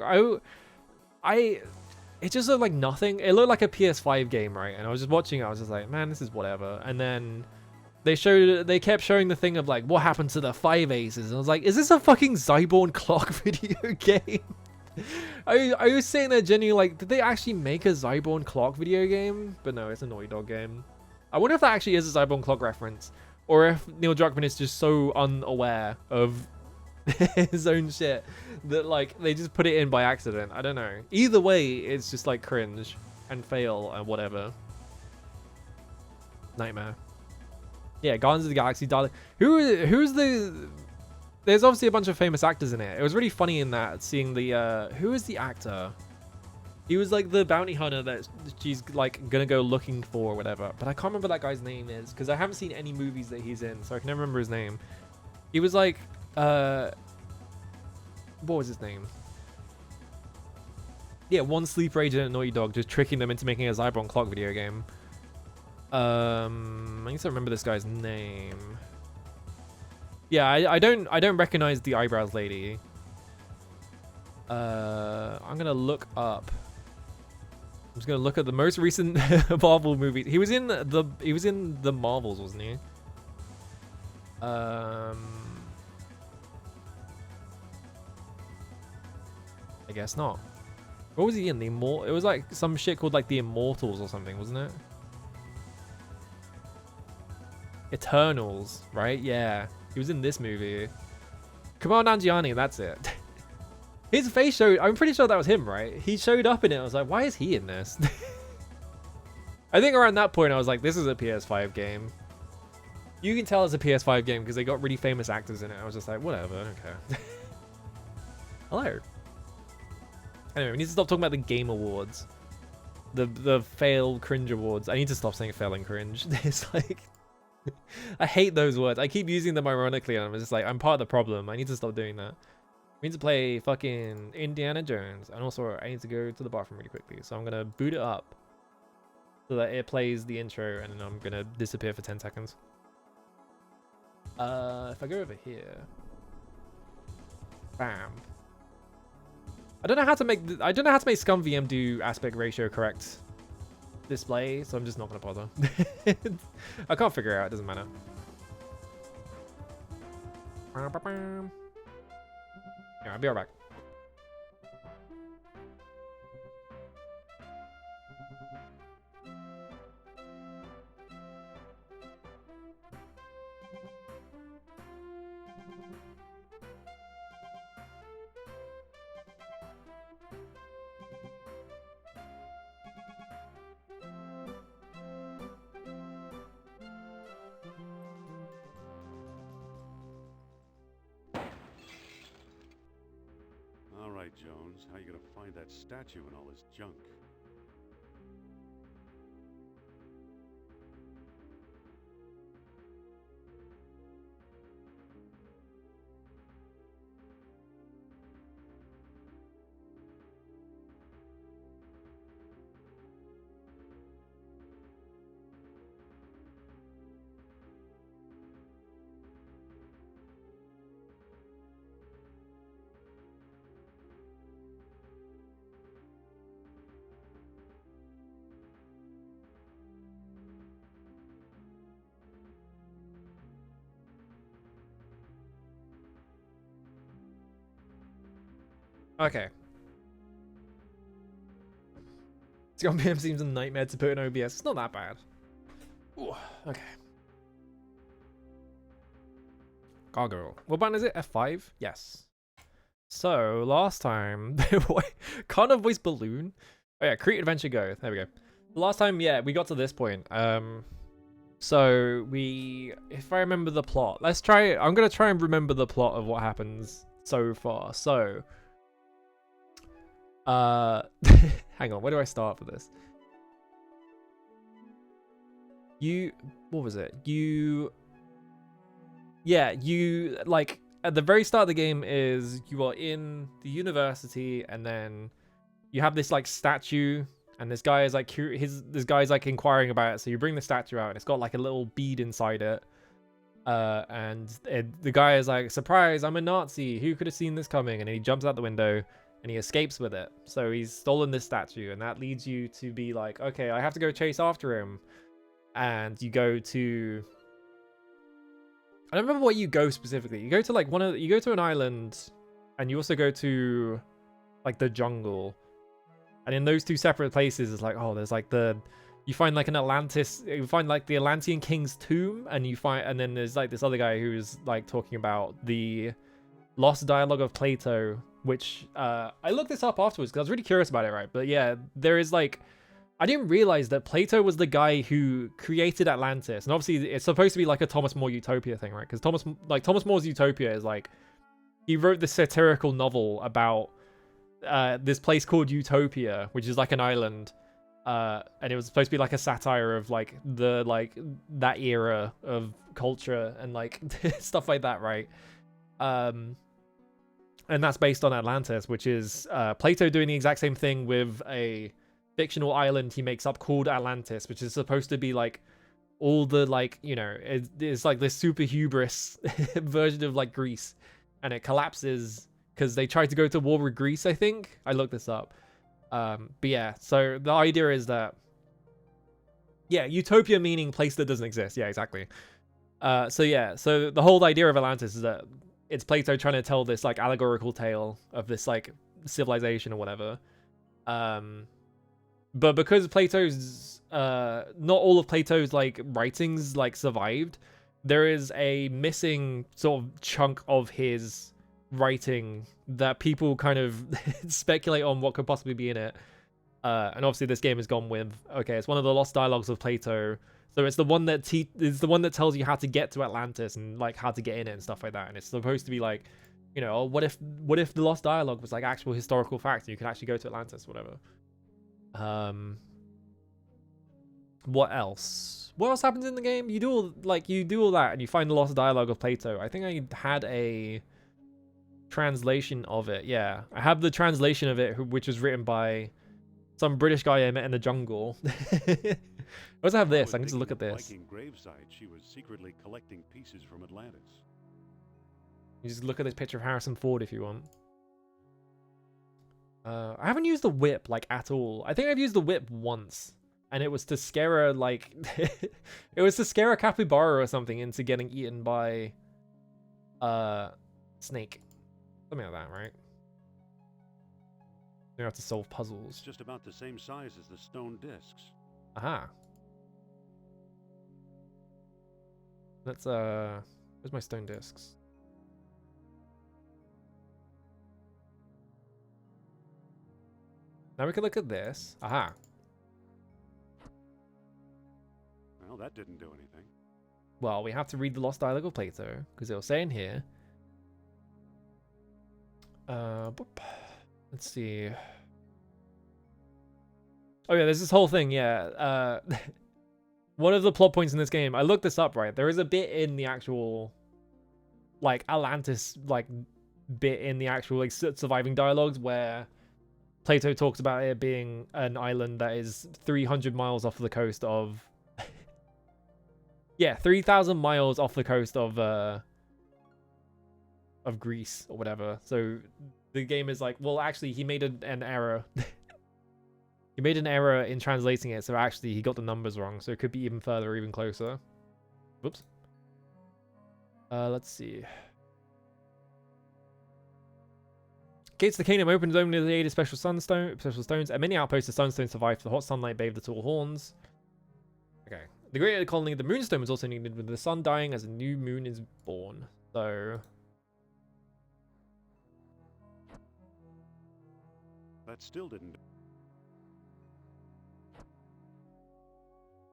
It just looked like nothing. It looked like a PS5 game, right? And I was just watching it. I was just like, man, this is whatever. And then they kept showing the thing of like, what happened to the 5 aces? And I was like, is this a fucking Zyborn clock video game? I was sitting there genuinely like, did they actually make a Zyborn clock video game? But no, it's a Naughty Dog game. I wonder if that actually is a Zyborn clock reference, or if Neil Druckmann is just so unaware of his own shit that like they just put it in by accident. I don't know. Either way, it's just like cringe and fail and whatever. Nightmare. Yeah, Guardians of the Galaxy darling. Who's the... There's obviously a bunch of famous actors in it. It was really funny in that, seeing the who is the actor? He was like the bounty hunter that she's like gonna go looking for or whatever. But I can't remember that guy's name is because I haven't seen any movies that he's in, so I can never remember his name. He was like, what was his name? Yeah, one sleeper agent at Naughty Dog, just tricking them into making a Zyberon Clock video game. I need to remember this guy's name. Yeah, I don't recognize the eyebrows lady. I'm gonna look up. I'm just gonna look at the most recent Marvel movies. He was in the Marvels, wasn't he? I guess not. What was he in? It was like some shit called like The Immortals or something, wasn't it? Eternals, right? Yeah. He was in this movie. Kamal Nanjiani, that's it. His face showed, I'm pretty sure that was him, right? He showed up in it. I was like, why is he in this? I think around that point, I was like, this is a PS5 game. You can tell it's a PS5 game because they got really famous actors in it. I was just like, whatever, I don't care. Hello. Anyway, we need to stop talking about the Game Awards. The fail cringe awards. I need to stop saying fail and cringe. It's like... I hate those words. I keep using them ironically and I'm just like, I'm part of the problem. I need to stop doing that. We need to play fucking Indiana Jones. And also, I need to go to the bathroom really quickly. So I'm going to boot it up so that it plays the intro and then I'm going to disappear for 10 seconds. If I go over here. Bam. I don't know how to make Scum VM do aspect ratio correct display, so I'm just not going to bother. I can't figure it out. It doesn't matter. Yeah, I'll be right back. Jones, how you gonna find that statue and all this junk? Okay. Scum VM seems a nightmare to put in OBS. It's not that bad. Ooh, okay. Gargoyle. What button is it? F5? Yes. So, last time... Can't I voice balloon? Oh yeah, create adventure go. There we go. Last time, yeah, we got to this point. So, if I remember the plot... Let's try... I'm going to try and remember the plot of what happens so far. So... hang on, where do I start for this? What was it? Like at the very start of the game is you are in the university and then you have this like statue and this guy is like this guy's like inquiring about it, so you bring the statue out and it's got like a little bead inside it. The guy is like, surprise, I'm a Nazi, who could have seen this coming? And he jumps out the window and he escapes with it. So he's stolen this statue, and that leads you to be like, okay, I have to go chase after him. And you go to... I don't remember what you go specifically. You go to like you go to an island, and you also go to like the jungle. And in those two separate places, it's like, oh, there's like you find like an Atlantis, you find like the Atlantean king's tomb, and then there's like this other guy who's like talking about the lost dialogue of Plato, which I looked this up afterwards because I was really curious about it, right? But yeah, there is like, I didn't realize that Plato was the guy who created Atlantis, and obviously it's supposed to be like a Thomas More Utopia thing, right? Because Thomas More's Utopia is like, he wrote this satirical novel about this place called Utopia, which is like an island. And it was supposed to be like a satire of like that era of culture and like stuff like that, right? And that's based on Atlantis, which is Plato doing the exact same thing with a fictional island he makes up called Atlantis, which is supposed to be like all the like, you know, it's like this super hubris version of like Greece, and it collapses because they tried to go to war with Greece, I think. I looked this up. But yeah, so the idea is that, yeah, Utopia meaning place that doesn't exist. Yeah, exactly. So yeah, so the whole idea of Atlantis is that it's Plato trying to tell this like allegorical tale of this like civilization or whatever. But because Plato's not all of Plato's like writings like survived, there is a missing sort of chunk of his writing that people kind of speculate on what could possibly be in it. And obviously this game has gone with, okay, it's one of the lost dialogues of Plato. So it's the one that is the one that tells you how to get to Atlantis and like how to get in it and stuff like that. And it's supposed to be like, you know, oh, what if the lost dialogue was like actual historical fact and you could actually go to Atlantis, whatever. What else? What else happens in the game? You do all that and you find the lost dialogue of Plato. I think I had a translation of it. Yeah, I have the translation of it, which was written by some British guy I met in the jungle. I also have this. I can just look at this. Gravesite, she was secretly collecting pieces from Atlantis. You just look at this picture of Harrison Ford if you want. I haven't used the whip like at all. I think I've used the whip once, and it was to scare a like it was to scare a capybara or something into getting eaten by snake. Something like that, right? You have to solve puzzles. It's just about the same size as the stone discs. Aha. Let's where's my stone discs? Now we can look at this. Aha. Well, that didn't do anything. Well, we have to read the Lost Dialogue of Plato, because it'll say in here. Let's see. Oh yeah, there's this whole thing, yeah. One of the plot points in this game, I looked this up, right? There is a bit in the actual, like, Atlantis, like, bit in the actual, like, surviving dialogues where Plato talks about it being an island that is 300 miles off the coast of... yeah, 3,000 miles off the coast of Greece or whatever. So the game is like, well, actually, he made an error. He made an error in translating it, so actually he got the numbers wrong. So it could be even further, or even closer. Whoops. Let's see. Gates of the Kingdom opened only with the aid of special stones. At many outposts, the sunstone survived. The hot sunlight bathed the tall horns. Okay. The greater colony, the moonstone was also needed with the sun dying as a new moon is born. So... that still didn't...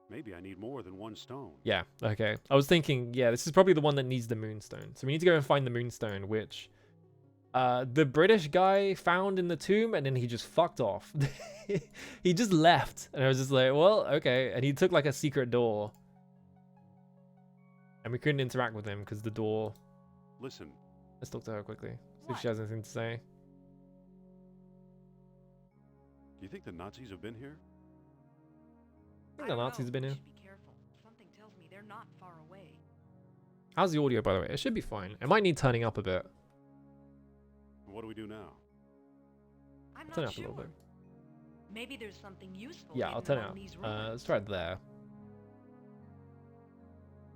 maybe I need more than one stone. yeah, okay. I was thinking, yeah, this is probably the one that needs the moonstone. So we need to go and find the moonstone, which... the British guy found in the tomb, and then he just fucked off. He just left, and I was just like, well, okay. And he took like a secret door, and we couldn't interact with him because the door... listen. Let's talk to her quickly, see if she has anything to say. Do you think the Nazis have been here? I think the Nazis have been here. Be careful. Something tells me they're not far away. How's the audio, by the way? It should be fine. It might need turning up a bit. What do we do now? I'm Turn it not up a sure. little bit. Maybe there's something useful. Yeah, I'll hidden turn it among up. these ruins. Let's try it there.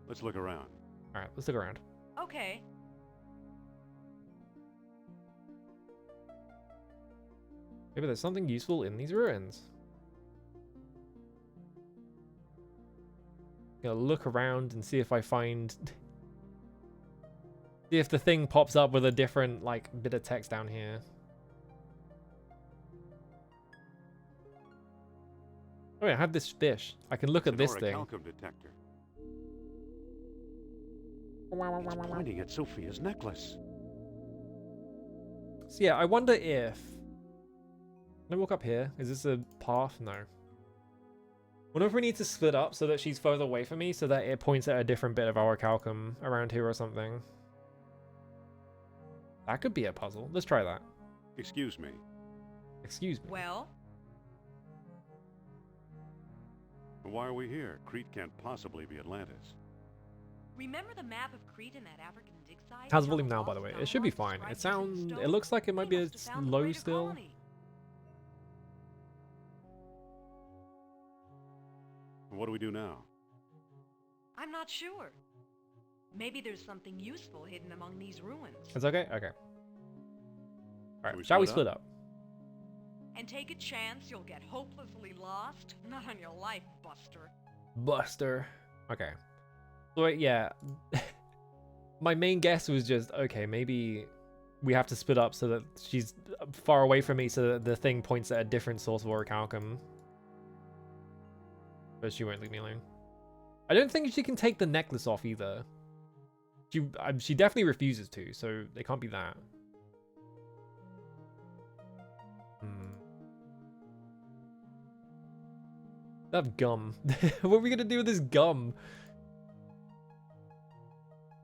Let's look around. Alright, let's look around. Okay. Maybe there's something useful in these ruins. Gonna look around and see if I find... see if the thing pops up with a different, like, bit of text down here. Oh yeah, I have this fish. I can look at this thing. Detector. It's pointing at Sophia's necklace. So yeah, I wonder if Can I walk up here? Is this a path? No. Wonder if we need to split up so that she's further away from me so that it points at a different bit of our calcum around here or something. That could be a puzzle. Let's try that. Excuse me. Excuse me. Well, Why are we here? Crete can't possibly be Atlantis. remember the map of Crete in that African dig site? How's How volume the now, by the lost way? It should be found fine. It inscribed in sounds. It stone? looks like it might be They a must have found the low greater still. colony. What do we do now? I'm not sure. Maybe there's something useful hidden among these ruins. It's okay. Okay. All we right. Shall we split split up? And take a chance you'll get hopelessly lost? Not on your life, Buster. Buster. Okay. So wait, yeah. My main guess was just okay. Maybe we have to split up so that she's far away from me, so that the thing points at a different source of orichalcum. But she won't leave me alone. I don't think she can take the necklace off either. She definitely refuses to, so it can't be that. That gum. What are we gonna do with this gum?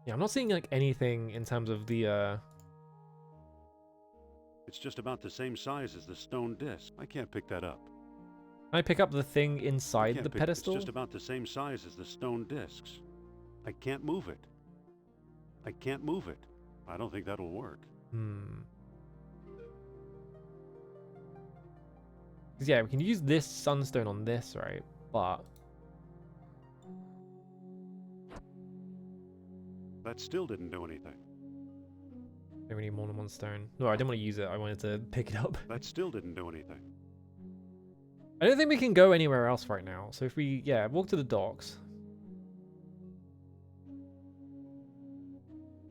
Yeah, I'm not seeing like anything in terms of the It's just about the same size as the stone disc. I can't pick that up. Can I pick up the thing I inside can't the pick- pedestal? It's just about the same size as the stone discs. I can't move it. I can't move it. I don't think that'll work. Hmm. 'Cause yeah, we can use this sunstone on this, right? But That still didn't do anything. maybe we need more than one stone. No, I didn't want to use it. I wanted to pick it up. That still didn't do anything. I don't think we can go anywhere else right now. So if we, yeah, walk to the docks.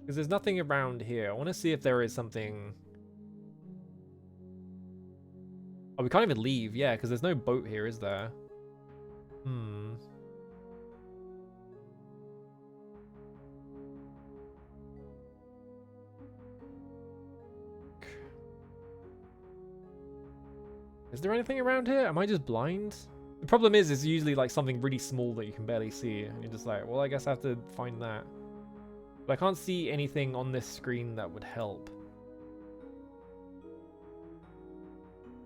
Because there's nothing around here. I want to see if there is something. Oh, we can't even leave. Yeah, because there's no boat here, is there? Hmm. Is there anything around here? Am I just blind? The problem is, it's usually like something really small that you can barely see. And you're just like, well, I guess I have to find that. But I can't see anything on this screen that would help.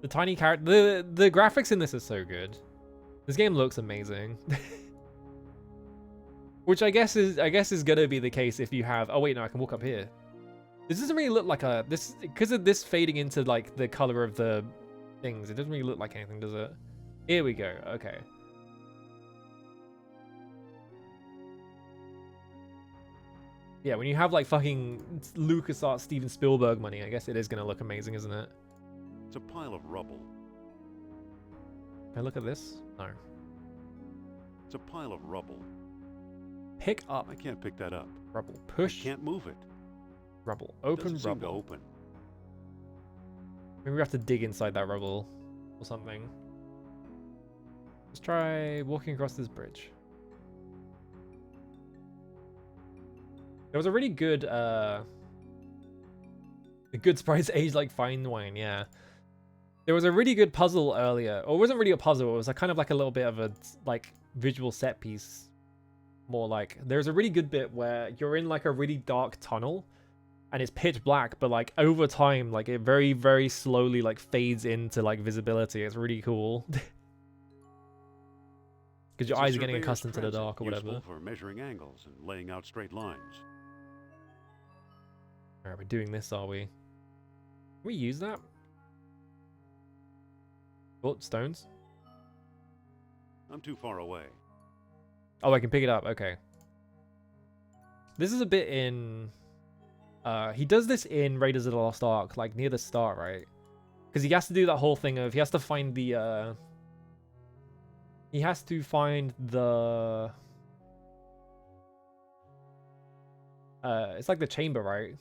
The tiny character, the graphics in this are so good. This game looks amazing. Which I guess is gonna be the case if you have. Oh wait, no, I can walk up here. This doesn't really look like a because of this fading into like the color of the things. It doesn't really look like anything, does it? Here we go. Okay. Yeah, when you have like fucking LucasArts, Steven Spielberg money, I guess it is gonna look amazing, isn't it? It's a pile of rubble. Can I look at this? No. It's a pile of rubble. Pick up I can't pick that up. rubble. I Push can't move it. rubble. It Open doesn't seem to rubble. open. Maybe we have to dig inside that rubble or something. Let's try walking across this bridge. There was a really good the good sprites age like fine wine, yeah. There was a really good puzzle earlier. Or it wasn't really a puzzle, it was kind of like a little bit of a like visual set piece. More like there's a really good bit where you're in like a really dark tunnel and it's pitch black, but like over time, like it very, very slowly like fades into like visibility. It's really cool. Because your It's a eyes are getting surveyor's accustomed to the transit, dark or whatever. useful for measuring angles and laying out straight lines. Alright, we're doing this, are we? Can we use that? Oh, stones. I'm too far away. Oh, I can pick it up. Okay. This is a bit in... he does this in Raiders of the Lost Ark, like near the start, right? Because he has to do that whole thing of... He has to find the... He has to find the... It's like the chamber, right?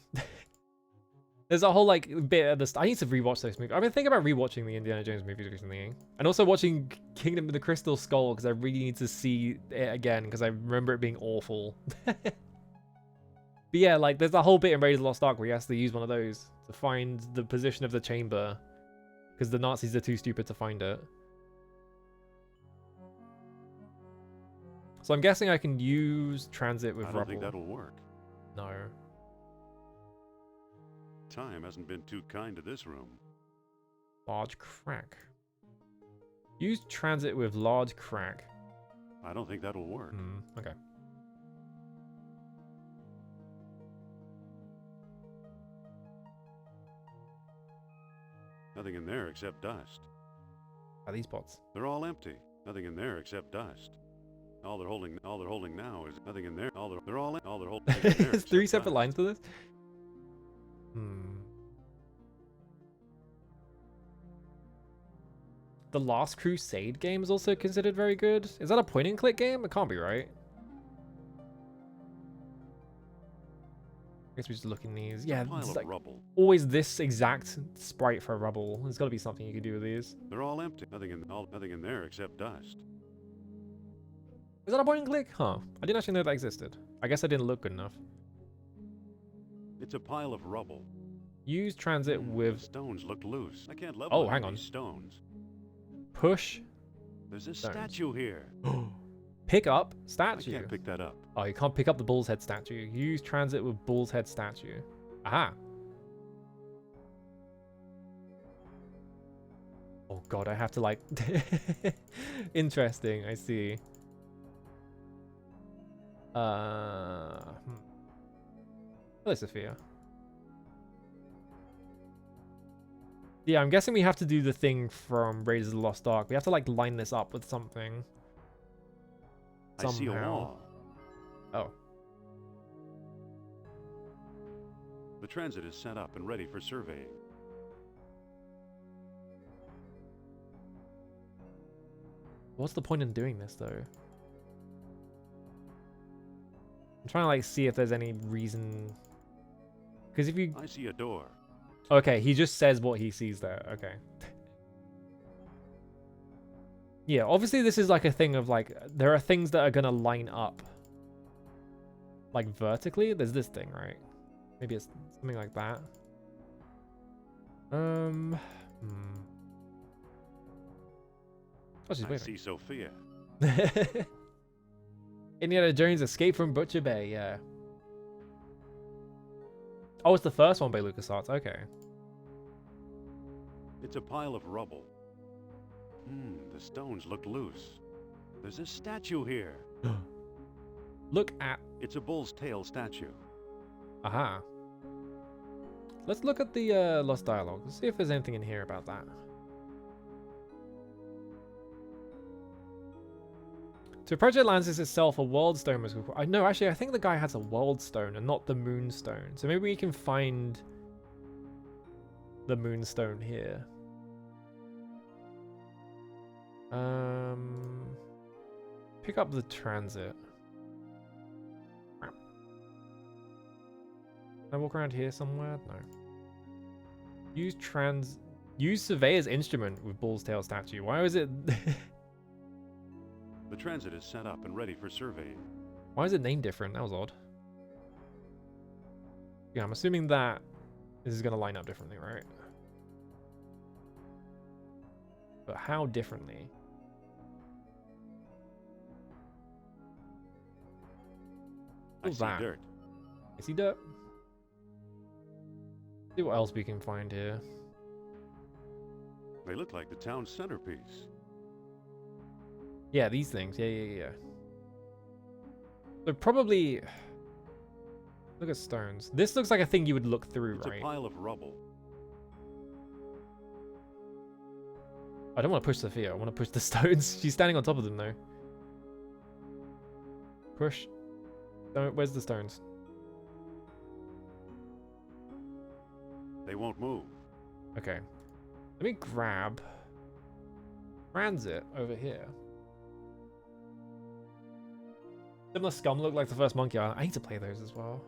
There's a whole like bit at the start. I need to rewatch those movies. I've been thinking about rewatching the Indiana Jones movies recently, and also watching Kingdom of the Crystal Skull because I really need to see it again because I remember it being awful. But yeah, like there's a whole bit in Raiders of the Lost Ark where he has to use one of those to find the position of the chamber, because the Nazis are too stupid to find it. So I'm guessing I can use transit with I don't rubble. think that'll work. No. Time hasn't been too kind to this room. Large crack. Use transit with large crack. I don't think that'll work. Okay. Nothing in there except dust. Are these pots? They're all empty. Nothing in there except dust. All they're holding now is nothing in there. They're all holding. There's 3 separate lines to this. The Last Crusade game is also considered very good. Is that a point and click game? It can't be, right? I guess we just look in these. Yeah, it's like rubble. always this exact sprite for rubble. There's got to be something you can do with these. They're all empty. Nothing in there except dust. Is that a point and click? Huh. I didn't actually know that existed. I guess I didn't look good enough. It's a pile of rubble. Use transit The with stones look loose. I can't level hang on. these stones. push. There's a Stones. statue here. Pick up I statue. can't pick that up. Oh, you can't pick up the bull's head statue. Use transit with bull's head statue. Aha. Oh god, I have to like... Interesting, I see. Hello, Sophia. Yeah, I'm guessing we have to do the thing from Raiders of the Lost Ark. We have to like line this up with something. I see a wall. Oh. The transit is set up and ready for surveying. What's the point in doing this though? I'm trying to like see if there's any reason. Because if you... I see a door. Okay, he just says what he sees there. Okay. Yeah, obviously this is like a thing of like, there are things that are going to line up. Like vertically. There's this thing, right? Maybe it's something like that. Oh, she's I waving. see Sophia. Indiana Jones Escape from Butcher Bay, yeah. Oh, it's the first one by LucasArts, okay. It's a pile of rubble. The stones look loose. There's a statue here. Look at... It's a bull's tail statue. Aha. Let's look at the Lost Dialogue. Let's see if there's anything in here about that. To approach Atlantis itself, a world stone was required. No, actually, I think the guy has a world stone and not the moon stone. So maybe we can find the moon stone here. Pick up the transit. Can I walk around here somewhere? No. Use surveyor's instrument with bull's tail statue. Why was it... The transit is set up and ready for surveying. Why is it named different? That was odd. Yeah, I'm assuming that this is going to line up differently, right? But how differently? I What's see that? dirt. I see dirt. See what else we can find here. They look like the town's centerpiece. Yeah, these things. Yeah. So probably... Look at stones. This looks like a thing you would look through, It's right? a pile of rubble. I don't want to push Sophia. I want to push the stones. She's standing on top of them, though. Push. Where's the stones? They won't move. Okay. Let me grab transit over here. Similar scum look like the first Monkey Island. I need to play those as well.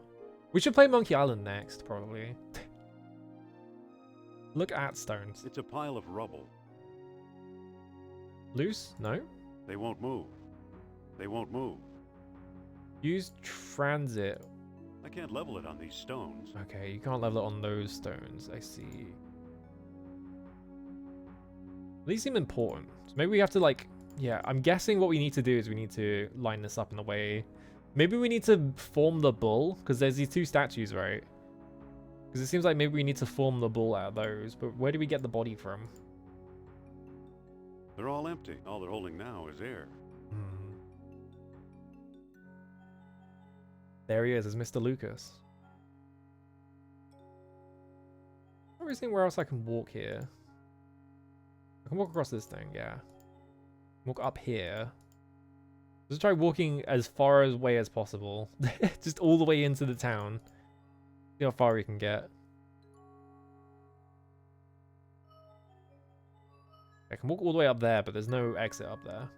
We should play Monkey Island next, probably. Look at stones. It's a pile of rubble. Loose? No. They won't move. They won't move. Use transit. I can't level it on these stones. Okay, you can't level it on those stones. I see. These seem important. So maybe we have to like, yeah, I'm guessing what we need to do is we need to line this up in a way. Maybe we need to form the bull, because there's these two statues, right? Because it seems like maybe we need to form the bull out of those, but where do we get the body from? They're all empty. All they're holding now is air. There he is Mr. Lucas. I'm seeing where else I can walk here. I can walk across this thing, yeah. Walk up here. Just try walking as far away as possible. Just all the way into the town. See how far we can get. I can walk all the way up there, but there's no exit up there.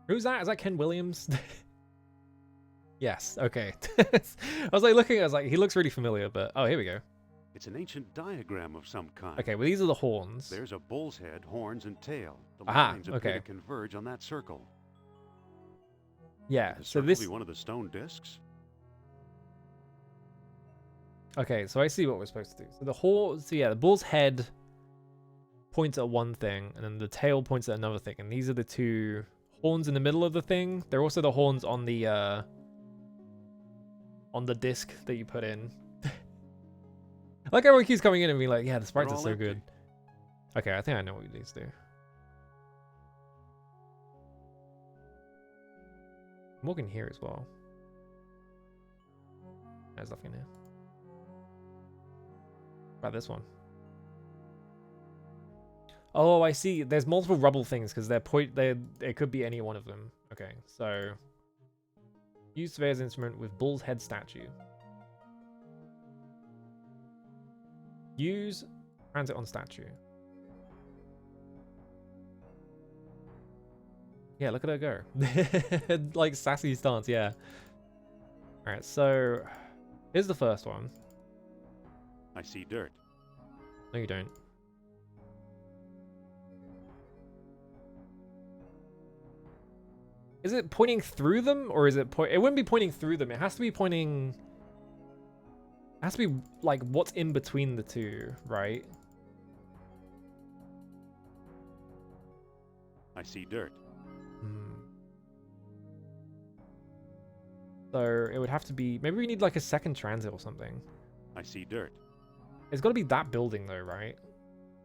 Who's that? Is that Ken Williams? Yes, okay. I was like looking, I was like, he looks really familiar, but oh, here we go. It's an ancient diagram of some kind. Okay, well these are the horns. There's a bull's head, horns, and tail. The Aha, lines appear okay. to converge on that circle. Yeah, Could the so circle this... be one of the stone discs? Okay, so I see what we're supposed to do. So the horns, so yeah, the bull's head points at one thing, and then the tail points at another thing, and these are the two horns in the middle of the thing. They're also the horns on the disc that you put in. I like everyone keeps coming in and being like, yeah, the sprites are so good. Okay, I think I know what these do. I'm walking here as well. There's nothing here. What about this one? Oh, I see. There's multiple rubble things because it could be any one of them. Okay, so use surveyor's instrument with bull's head statue. Use transit on statue. Yeah, look at her go. Like sassy stance, yeah. Alright, so here's the first one. I see dirt. No, you don't. Is it pointing through them, or is it it wouldn't be pointing through them. It has to be pointing... It has to be, like, what's in between the two, right? I see dirt. So it would have to be... Maybe we need, like, a second transit or something. I see dirt. It's got to be that building, though, right?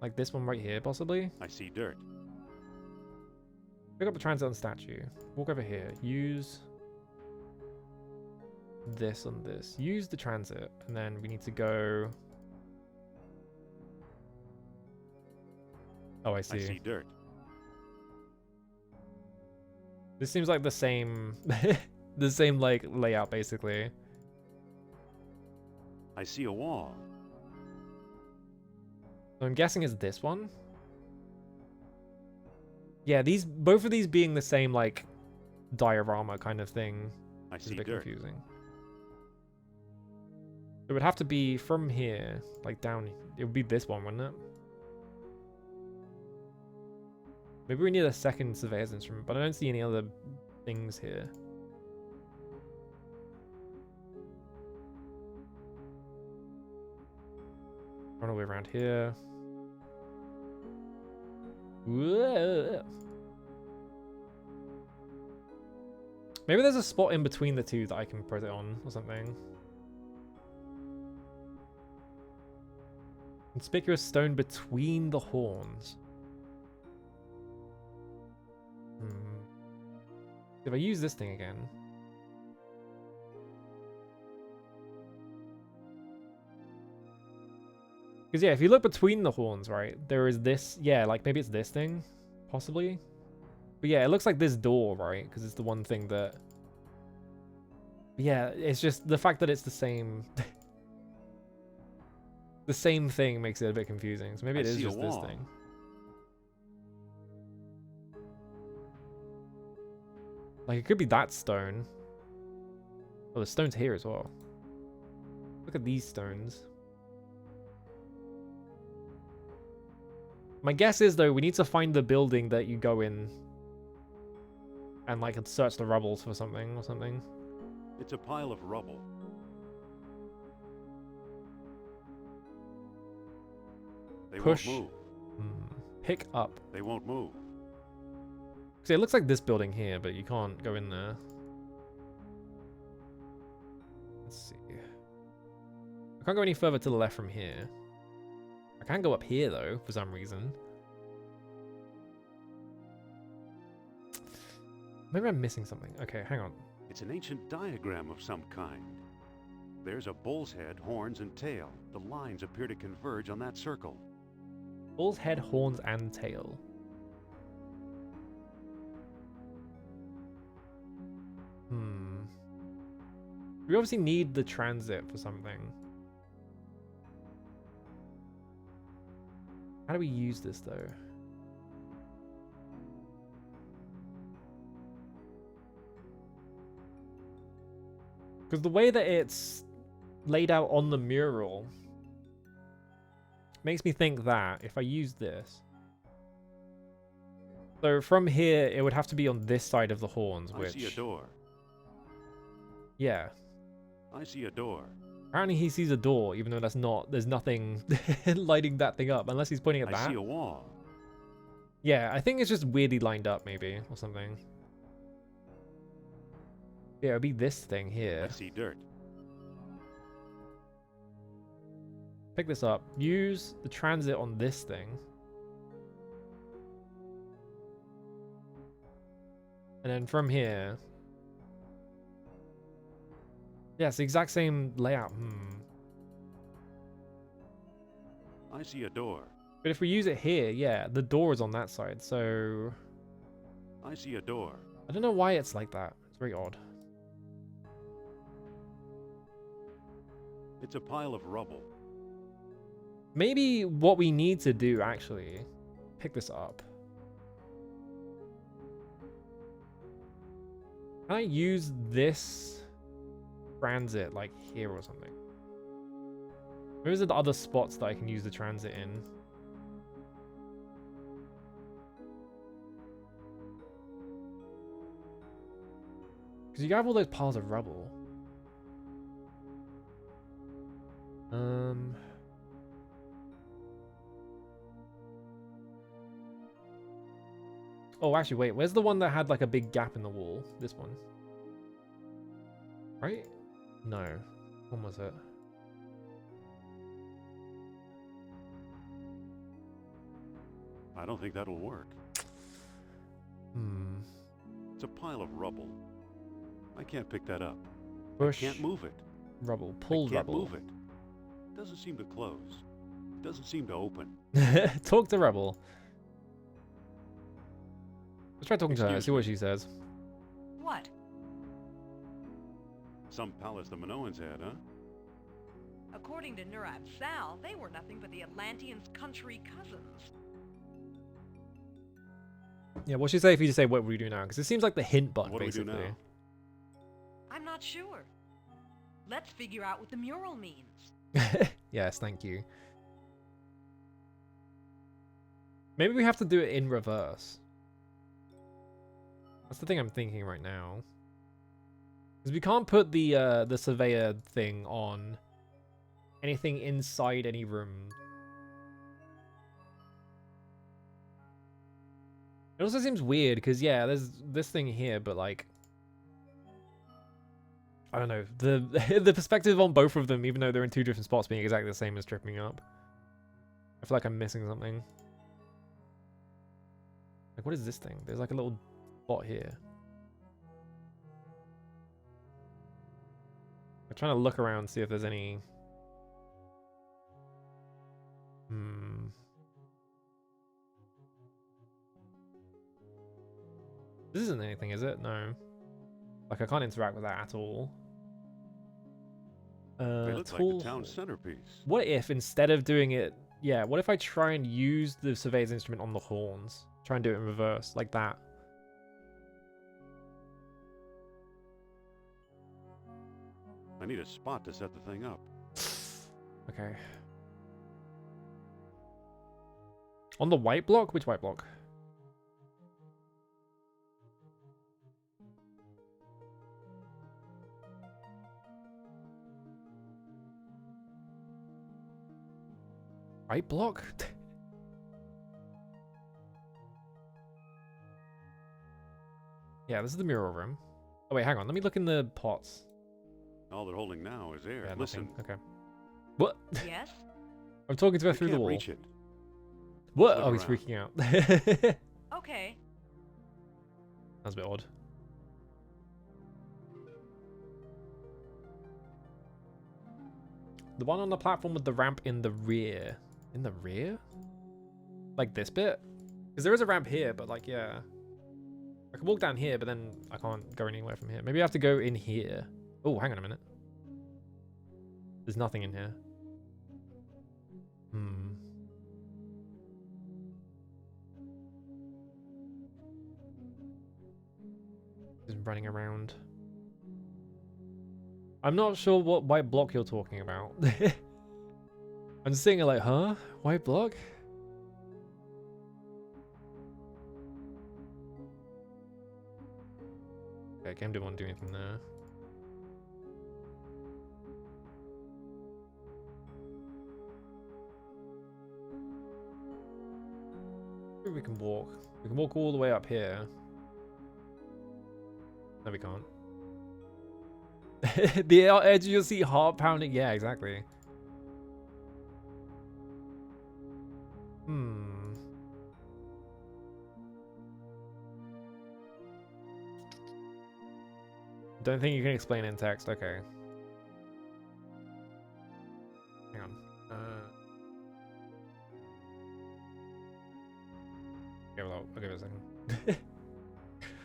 Like this one right here, possibly? I see dirt. Pick up the transit on statue. Walk over here. Use this on this. Use the transit. And then we need to go... Oh, I see. I see dirt. This seems like the same... the same, like, layout, basically. I see a wall. So I'm guessing it's this one. Yeah, both of these being the same, like, diorama kind of thing is a bit confusing. It would have to be from here, like down. It would be this one, wouldn't it? Maybe we need a second surveyor's instrument, but I don't see any other things here. Run all the way around here. Whoa. Maybe there's a spot in between the two that I can put it on or something. Conspicuous stone between the horns. If I use this thing again. Because yeah, if you look between the horns, right, there is this, yeah, like maybe it's this thing, possibly. But yeah, it looks like this door, right, because it's the one thing that... Yeah, it's just the fact that it's the same... the same thing makes it a bit confusing, so maybe it is just this thing. Like, it could be that stone. Oh, the stone's here as well. Look at these stones. My guess is, though, we need to find the building that you go in and, like, search the rubble for something or something. It's a pile of rubble. They Push. won't move. Pick up. They won't move. See, it looks like this building here, but you can't go in there. Let's see. I can't go any further to the left from here. I can go up here, though, for some reason. Maybe I'm missing something. Okay, hang on. It's an ancient diagram of some kind. There's a bull's head, horns, and tail. The lines appear to converge on that circle. Bull's head, horns, and tail. We obviously need the transit for something. How do we use this, though? Because the way that it's laid out on the mural makes me think that if I use this... So from here, it would have to be on this side of the horns, which... I see a door. Yeah. I see a door. Apparently he sees a door, even though that's not... There's nothing lighting that thing up, unless he's pointing at that. I see a wall. Yeah, I think it's just weirdly lined up, maybe, or something. Yeah, it'd be this thing here. I see dirt. Pick this up. Use the transit on this thing. And then from here... Yeah, it's the exact same layout. I see a door. But if we use it here, yeah, the door is on that side, so... I see a door. I don't know why it's like that. It's very odd. It's a pile of rubble. Maybe what we need to do, actually... Pick this up. Can I use this transit, like, here or something? Maybe there's other spots that I can use the transit in. Because you have all those piles of rubble. Oh, actually, wait. Where's the one that had, like, a big gap in the wall? This one. Right? No. When was it? I don't think that'll work. It's a pile of rubble. I can't pick that up. Push. I can't move it. Rubble. Pull I can't rubble. move it. It doesn't seem to close. It doesn't seem to open. Talk to Rebel. Let's try talking to her, Excuse see what she says. What? Some palace the Minoans had, huh? According to Nurab Sal, they were nothing but the Atlanteans' country cousins. Yeah, what should you say if you just say, what would we do now? Because it seems like the hint button, What do we do basically. now? I'm not sure. Let's figure out what the mural means. Yes, thank you. Maybe we have to do it in reverse. That's the thing I'm thinking right now. Because we can't put the surveyor thing on anything inside any room. It also seems weird because, yeah, there's this thing here, but like, I don't know, the perspective on both of them, even though they're in two different spots, being exactly the same as tripping up. I feel like I'm missing something. Like, what is this thing? There's like a little spot here. I'm trying to look around, see if there's any. This isn't anything, is it? No. Like, I can't interact with that at all. They look like the town centerpiece. What if, instead of doing it... Yeah, what if I try and use the surveyor's instrument on the horns? Try and do it in reverse, like that. I need a spot to set the thing up. Okay. On the white block? Which white block? White block? Yeah, this is the mural room. Oh wait, hang on. Let me look in the pots. All they're holding now is air. Yeah, Listen, nothing. Okay. What? Yes? I'm talking to her I through the can't wall. reach it. What? Look Oh, he's around. freaking out. Okay. That's a bit odd. The one on the platform with the ramp in the rear. In the rear? Like this bit? Because there is a ramp here, but like, yeah. I can walk down here, but then I can't go anywhere from here. Maybe I have to go in here. Oh, hang on a minute. There's nothing in here. Hmm. Just running around. I'm not sure what white block you're talking about. I'm just sitting here like, huh? White block? Okay, game didn't want to do anything there. Maybe we can walk. We can walk all the way up here. No, we can't. The edge, you'll see heart pounding. Yeah, exactly. Hmm. Don't think you can explain in text. Okay. Hang on. I'll give it a second.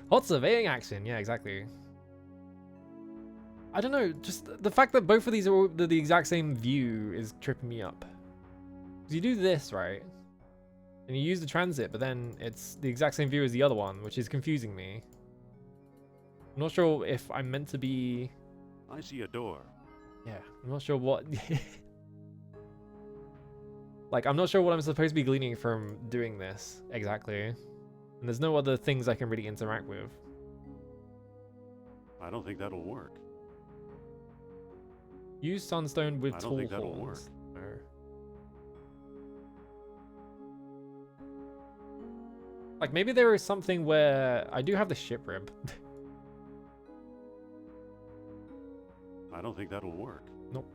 Hot surveying action. Yeah, exactly. I don't know. Just the fact that both of these are all the exact same view is tripping me up. Because you do this, right? And you use the transit, but then it's the exact same view as the other one, which is confusing me. I'm not sure if I'm meant to be... I see a door. Yeah, I'm not sure what... Like, I'm not sure what I'm supposed to be gleaning from doing this, exactly. And there's no other things I can really interact with. I don't think that'll work. Use sunstone with I tall don't think that'll horns. No. Like, maybe there is something where... I do have the ship rib. I don't think that'll work. Nope.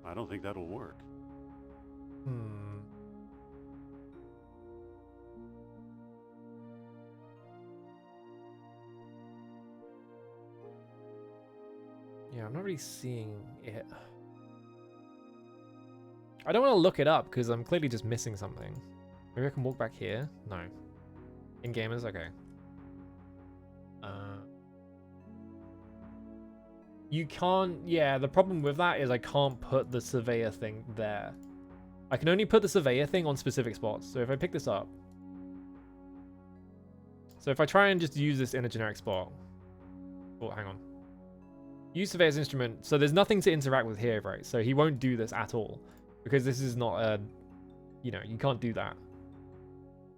I don't think that'll work. Hmm. Yeah, I'm not really seeing it. I don't want to look it up because I'm clearly just missing something. Maybe I can walk back here? No. In gamers? Okay. You can't... Yeah, the problem with that is I can't put the surveyor thing there. I can only put the surveyor thing on specific spots. So if I pick this up... So if I try and just use this in a generic spot... Oh, hang on. Use surveyor's instrument. So there's nothing to interact with here, right? So he won't do this at all. Because this is not a... You know, you can't do that.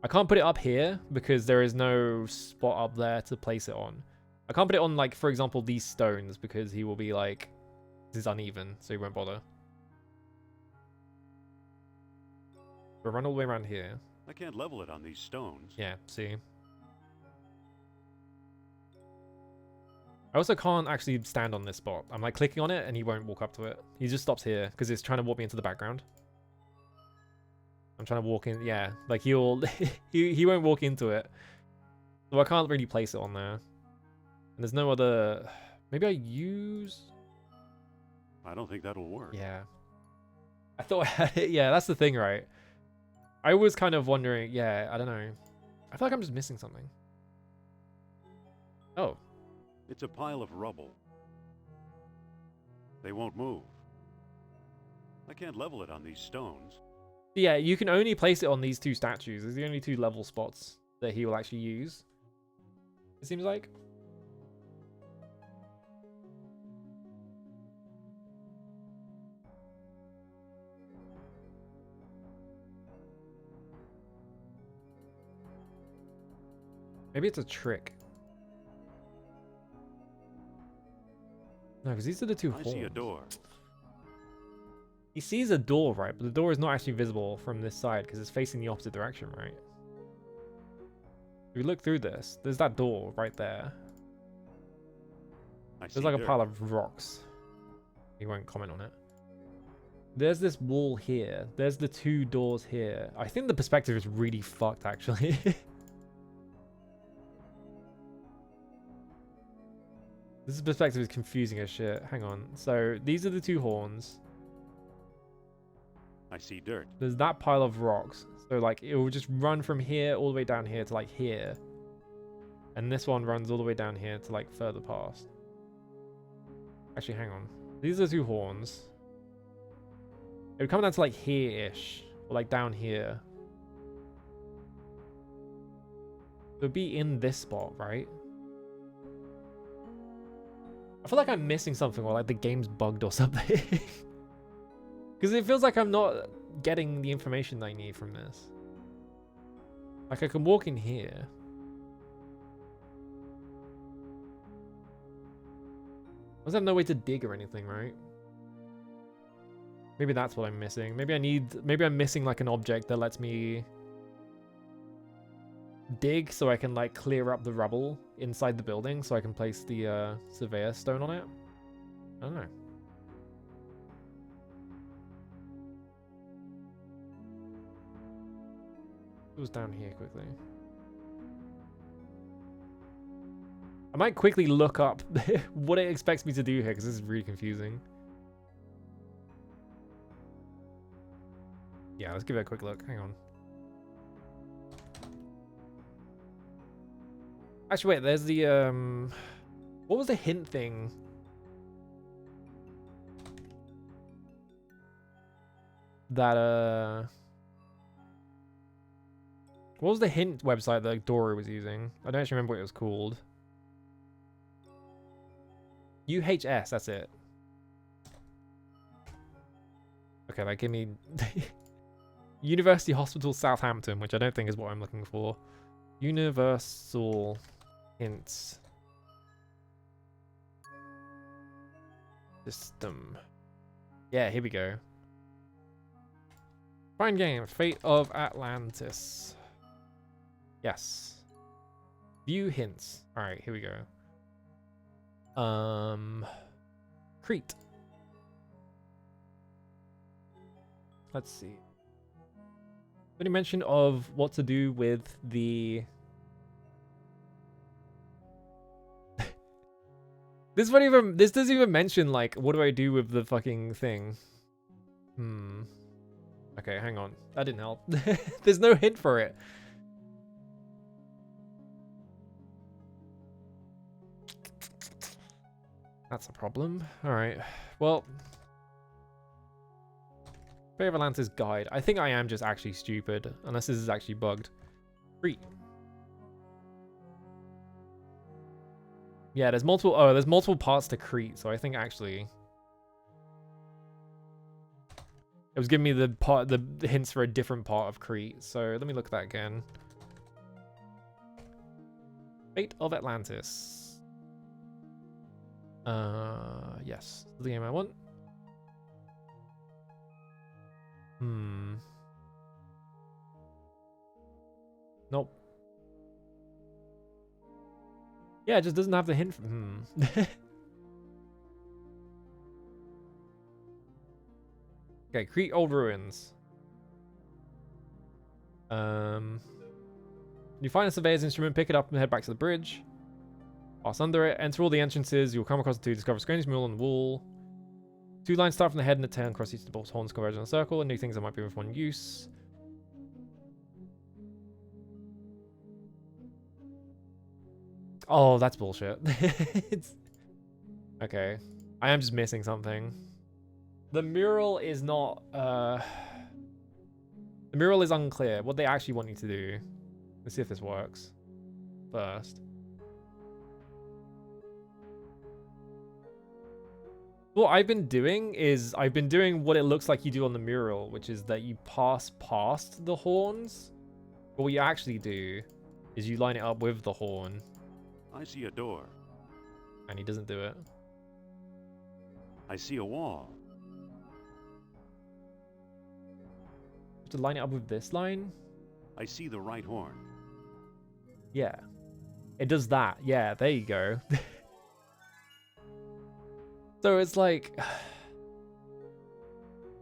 I can't put it up here because there is no spot up there to place it on. I can't put it on, like, for example, these stones because he will be like, this is uneven, so he won't bother. We'll run all the way around here. I can't level it on these stones. Yeah, see? I also can't actually stand on this spot. I'm like clicking on it and he won't walk up to it. He just stops here because it's trying to walk me into the background. I'm trying to walk in, yeah, like he'll, he won't walk into it. So I can't really place it on there. And there's no other, maybe I use... I don't think that'll work. Yeah. I thought I had it, yeah, that's the thing, right? I was kind of wondering, yeah, I don't know. I feel like I'm just missing something. Oh. It's a pile of rubble. They won't move. I can't level it on these stones. Yeah, you can only place it on these two statues. There's the only two level spots that he will actually use. It seems like. Maybe it's a trick. No, because these are the two I holes. see a door. He sees a door, right? But the door is not actually visible from this side because it's facing the opposite direction, right? If we look through this, there's that door right there. I see There's like a dirt. pile of rocks. He won't comment on it. There's this wall here. There's the 2 doors here. I think the perspective is really fucked, actually. This perspective is confusing as shit. Hang on. So these are the 2 horns. I see dirt. There's that pile of rocks. So like it will just run from here all the way down here to like here. And this one runs all the way down here to like further past. Actually, hang on. These are the 2 horns. It would come down to like here-ish. Or like down here. It would be in this spot, right? I feel like I'm missing something, or like the game's bugged or something. Because it feels like I'm not getting the information I need from this. Like I can walk in here. I also have no way to dig or anything, right? Maybe that's what I'm missing. Maybe I'm missing like an object that lets me dig so I can like clear up the rubble inside the building so I can place the surveyor stone on it. I don't know. It was down here quickly. I might quickly look up what it expects me to do here because this is really confusing. Yeah, let's give it a quick look. Hang on. Actually, wait, there's the, what was the hint thing? That, what was the hint website that Dora was using? I don't actually remember what it was called. UHS, that's it. Okay, like, give me... University Hospital Southampton, which I don't think is what I'm looking for. Universal hints. System. Yeah, here we go. Fine game. Fate of Atlantis. Yes. View hints. Alright, here we go. Crete. Let's see. Any mention of what to do with the... This doesn't even mention, like, what do I do with the fucking thing? Okay, hang on. That didn't help. There's no hint for it. That's a problem. Alright. Well... Fate of Atlantis guide. I think I am just actually stupid, unless this is actually bugged. Crete. Yeah, there's multiple parts to Crete, so I think actually it was giving me the hints for a different part of Crete. So let me look at that again. Fate of Atlantis. Yes, the game I want. Nope. Yeah, it just doesn't have the hint from... Okay, Crete Old Ruins. You find a surveyor's instrument, pick it up and head back to the bridge. Pass under it, enter all the entrances, you'll come across the 2, discover a strange mural on the wall. 2 lines start from the head and the tail and cross each of the bolt's horns converge in a circle, and new things that might be with one use. Oh, that's bullshit. Okay. I am just missing something. The mural is not, the mural is unclear. What they actually want you to do. Let's see if this works. First. What I've been doing is, I've been doing what it looks like you do on the mural, which is that you pass past the horns. But what you actually do is you line it up with the horn. I see a door. And he doesn't do it. I see a wall. To line it up with this line? I see the right horn. Yeah. It does that. Yeah, there you go. So it's like...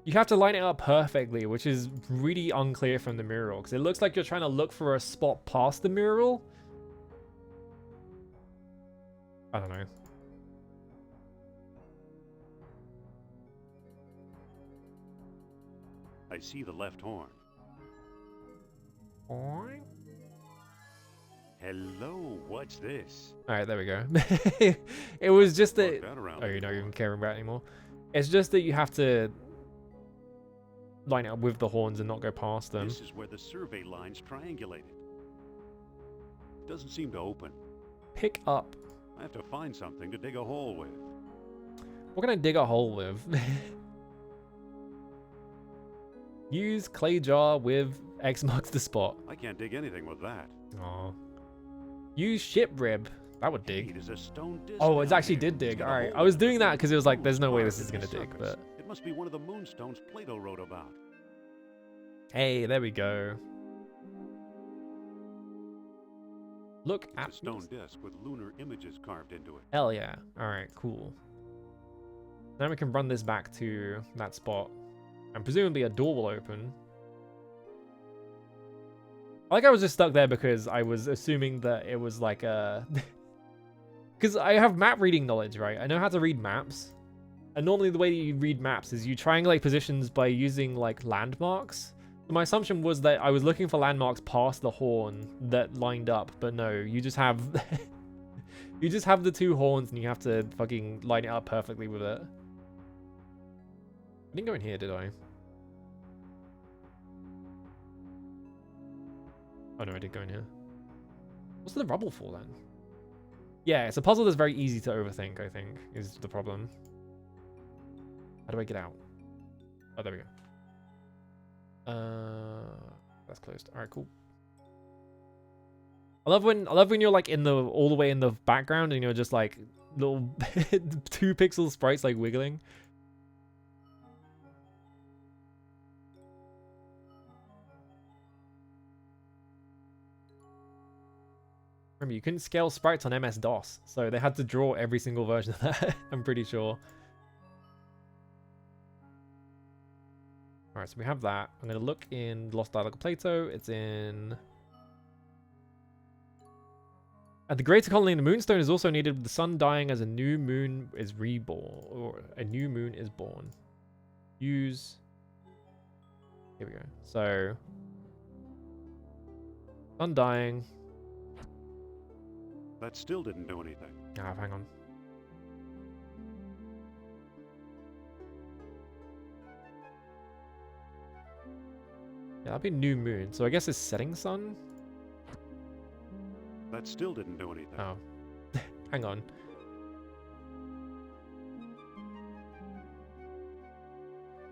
You have to line it up perfectly, which is really unclear from the mural. Because it looks like you're trying to look for a spot past the mural. I don't know. I see the left horn. Alright, Hello, what's this? there we go. It was just that... Walk that around Oh, you're the not even horn. caring about it anymore. It's just that you have to line it up with the horns and not go past them. This is where the survey line's triangulated. Doesn't seem to open. Pick up. I have to find something to dig a hole with. What can I dig a hole with? Use clay jar with X marks the spot. I can't dig anything with that. Aw. Use ship rib. That would Hey, dig. there's a stone disc Oh, it down actually here. did It's dig. got a Alright, hole I was in it. doing that because it was like, there's no way Carved this is in going to the dig, surface. but... It must be one of the moonstones Plato wrote about. Hey, there we go. Look It's at a stone disc with lunar images carved into it. Hell yeah. Alright, cool. Now we can run this back to that spot. And presumably a door will open. I like I was just stuck there because I was assuming that it was like a... Because I have map reading knowledge, right? I know how to read maps. And normally the way that you read maps is you triangulate positions by using like landmarks. So my assumption was that I was looking for landmarks past the horn that lined up, but no, you just have... you just have the two horns and you have to fucking line it up perfectly with it. I didn't go in here, did I? Oh no, I did go in here. What's the rubble for then? Yeah, it's a puzzle that's very easy to overthink, I think, is the problem. How do I get out? Oh, there we go. That's closed. Alright, cool. I love when you're like in the all the way in the background and you're just like little 2 pixel sprites like wiggling. Remember, you couldn't scale sprites on MS-DOS, so they had to draw every single version of that, I'm pretty sure. Alright, so we have that. I'm going to look in Lost Dialogue of Plato. It's in... At the greater colony, the moonstone is also needed with the sun dying as a new moon is reborn. Or a new moon is born. Use... Here we go. So... Sun dying... That still didn't do anything. Ah, hang on. Yeah, that'd be new moon. So I guess it's setting sun? That still didn't do anything. Oh. Hang on.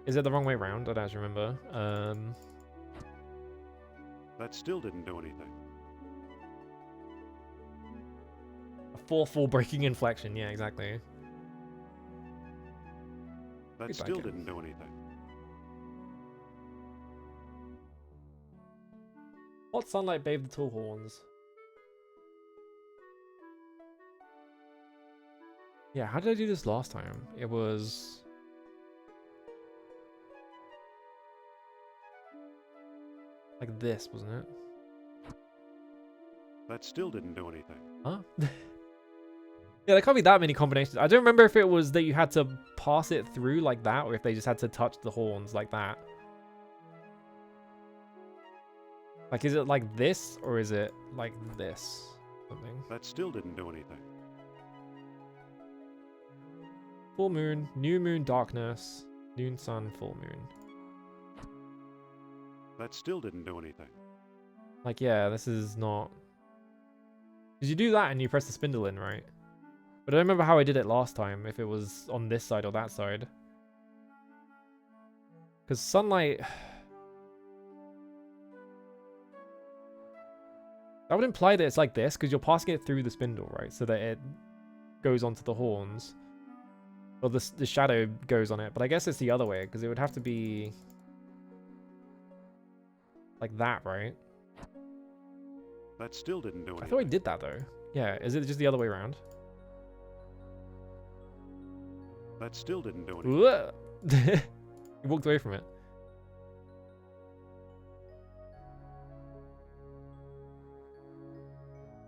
Is it the wrong way around? I don't actually remember. That still didn't do anything. A 4/4 breaking inflection. Yeah, exactly. That Get back still in. didn't do anything. Hot sunlight bathed the tall horns. Yeah, how did I do this last time? It was... like this, wasn't it? That still didn't do anything. Huh? Yeah, there can't be that many combinations. I don't remember if it was that you had to pass it through like that, or if they just had to touch the horns like that. Like, is it like this, or is it like this? Something. That still didn't do anything. Full moon, new moon, darkness, noon, sun, full moon. That still didn't do anything. Like, yeah, this is not... Because you do that and you press the spindle in, right? But I don't remember how I did it last time, if it was on this side or that side. Because sunlight... That would imply that it's like this, because you're passing it through the spindle, right? So that it goes onto the horns. Or the shadow goes on it. But I guess it's the other way, because it would have to be... like that, right? That still didn't do anything. I thought I did that though. Yeah, is it just the other way around? That still didn't do anything. Whoa. He walked away from it.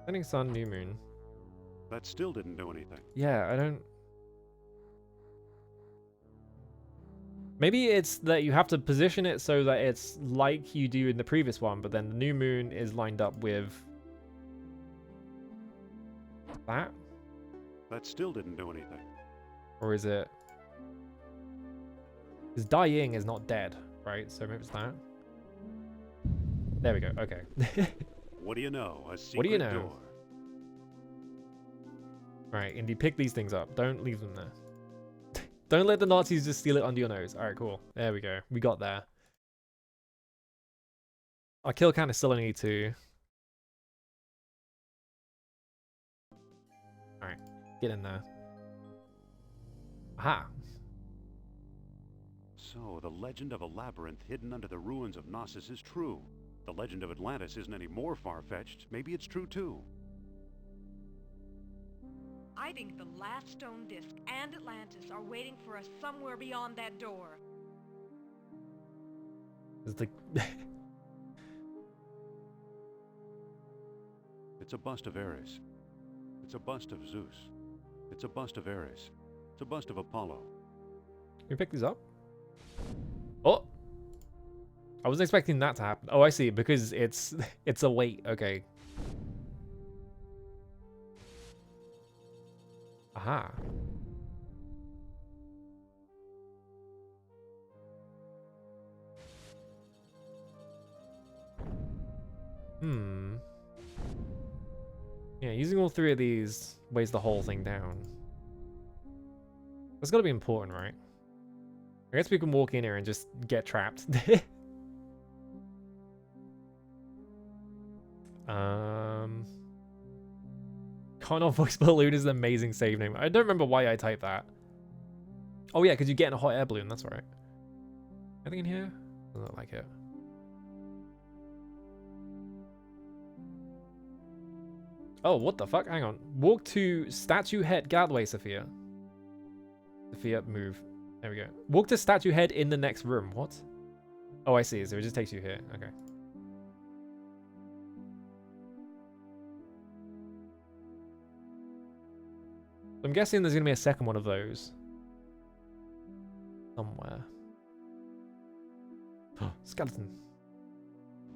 Setting sun, new moon. That still didn't do anything. Yeah, I don't... Maybe it's that you have to position it so that it's like you do in the previous one, but then the new moon is lined up with... that? That still didn't do anything. Or is it... Because Dai Ying is not dead, right? So maybe it's that. There we go, okay. What do you know? A secret What do you know? door. Alright, Indy, pick these things up. Don't leave them there. Don't let the Nazis just steal it under your nose. Alright, cool. There we go. We got there. Our kill count is still only 2. Alright, get in there. Aha! So, the legend of a labyrinth hidden under the ruins of Knossos is true. The legend of Atlantis isn't any more far-fetched. Maybe it's true too. I think the last stone disc and Atlantis are waiting for us somewhere beyond that door. It's the... It's a bust of Ares. It's a bust of Zeus. It's a bust of Ares. It's a bust of Apollo. Can you pick these up? Oh! I wasn't expecting that to happen. Oh, I see. Because it's a weight. Okay. Aha. Yeah, using all 3 of these weighs the whole thing down. That's gotta be important, right? I guess we can walk in here and just get trapped. Connor Voice Balloon is an amazing save name. I don't remember why I typed that. Oh yeah, because you get in a hot air balloon, that's right. Anything in here? Doesn't look like it. Oh, what the fuck? Hang on. Walk to Statue Head Gateway, Sophia. Sophia, move. There we go. Walk to Statue Head in the next room. What? Oh, I see. So it just takes you here. Okay. I'm guessing there's going to be a second one of those. Somewhere. Skeleton.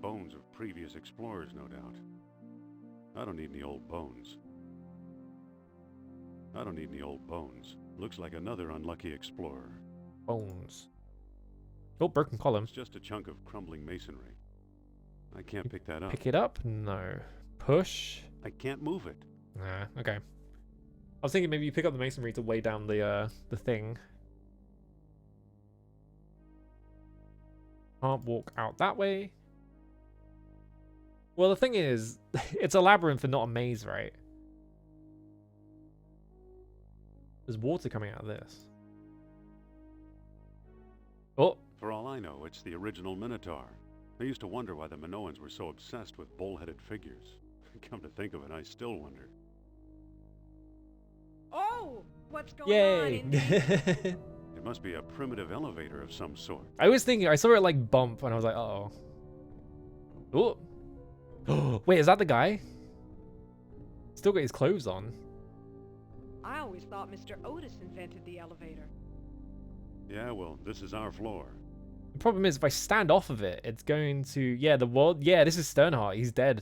Bones of previous explorers, no doubt. I don't need any old bones. I don't need any old bones. Looks like another unlucky explorer. Bones. Oh, broken column. It's just a chunk of crumbling masonry. I can't pick that up. Pick it up? No. Push? I can't move it. Nah, okay. I was thinking maybe you pick up the masonry to weigh down the thing. Can't walk out that way. Well, the thing is, it's a labyrinth and not a maze, right? There's water coming out of this. Oh! For all I know, it's the original Minotaur. I used to wonder why the Minoans were so obsessed with bull-headed figures. Come to think of it, I still wonder. Oh! What's going on, Yay! Indy? It must be a primitive elevator of some sort. I was thinking, I saw it like bump and I was like, uh-oh. Oh! Wait, is that the guy? Still got his clothes on. I always thought Mr. Otis invented the elevator. Yeah, well, this is our floor. The problem is, if I stand off of it, it's going to... Yeah, the world... Yeah, this is Sternheart. He's dead.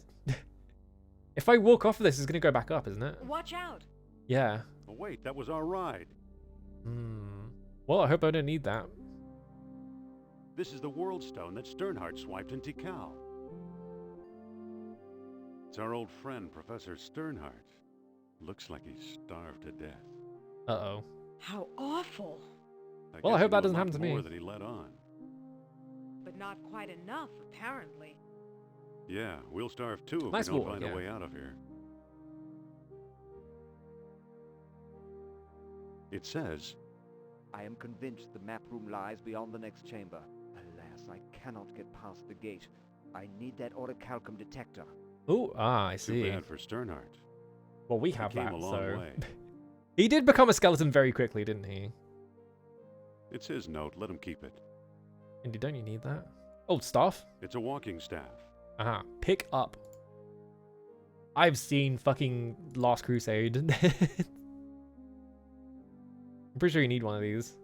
If I walk off of this, it's going to go back up, isn't it? Watch out! Yeah. Oh, wait, that was our ride. Well, I hope I don't need that. This is the world stone that Sternhart swiped in Tikal. It's our old friend, Professor Sternhart. Looks like he's starved to death. Uh-oh. How awful! Well, I guess hope he that knew a doesn't lot happen to me. more than he let on. But not quite enough, apparently. Yeah, we'll starve too if Nice we don't wall, find yeah. a way out of here. It says, I am convinced the map room lies beyond the next chamber. Alas, I cannot get past the gate. I need that orichalcum detector. Oh, I Too see. bad for Sternhardt. Well, we He have came that, a long so... way. He did become a skeleton very quickly, didn't he? It's his note. Let him keep it. Indeed, don't you need that? Oh, staff? It's a walking staff. Uh-huh. Pick up. I've seen fucking Last Crusade. I'm pretty sure you need one of these.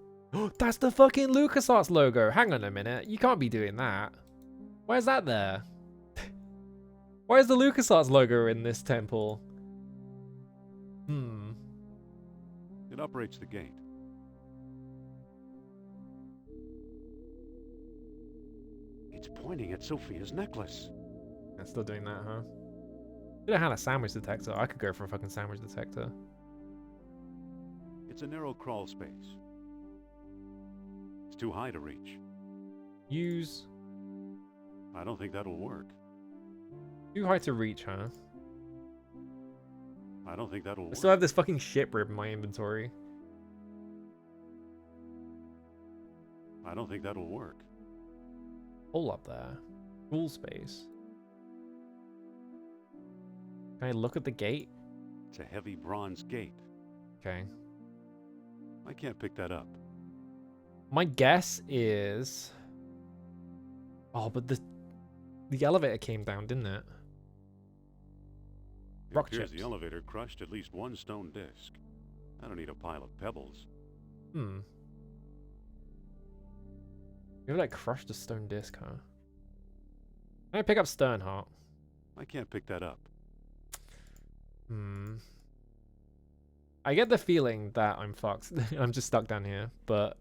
That's the fucking LucasArts logo. Hang on a minute. You can't be doing that. Why is that there? Why is the LucasArts logo in this temple? Hmm. It operates the gate. It's pointing at Sophia's necklace. I'm still doing that, huh? Should have had a sandwich detector. I could go for a fucking sandwich detector. It's a narrow crawl space. It's too high to reach. Use. I don't think that'll work. Too high to reach, huh? I don't think that'll I work. still have this fucking ship rib in my inventory. I don't think that'll work. Hole up there. Cool space. Can I look at the gate? It's a heavy bronze gate. Okay. I can't pick that up. My guess is... Oh, but the elevator came down, didn't it? It Rock appears chips. the elevator crushed at least one stone disc. I don't need a pile of pebbles. Hmm. Maybe like crushed a stone disc, huh? Can I pick up Sternhardt? I can't pick that up. Hmm. I get the feeling that I'm fucked. I'm just stuck down here, but...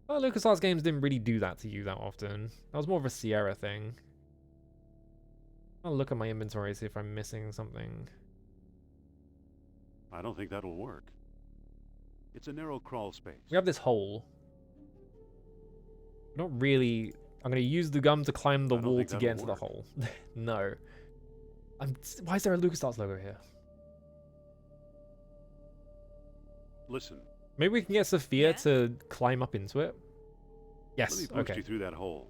Well, LucasArts games didn't really do that to you that often. That was more of a Sierra thing. I'll look at my inventory, see if I'm missing something. I don't think that'll work. It's a narrow crawl space. We have this hole. Not really... I'm going to use the gum to climb the I don't wall think to get that'll into the work. hole. No. Why is there a LucasArts logo here? Listen, Maybe we can get Sophia Yeah? to climb up into it? let me Yes, push okay. you through that hole.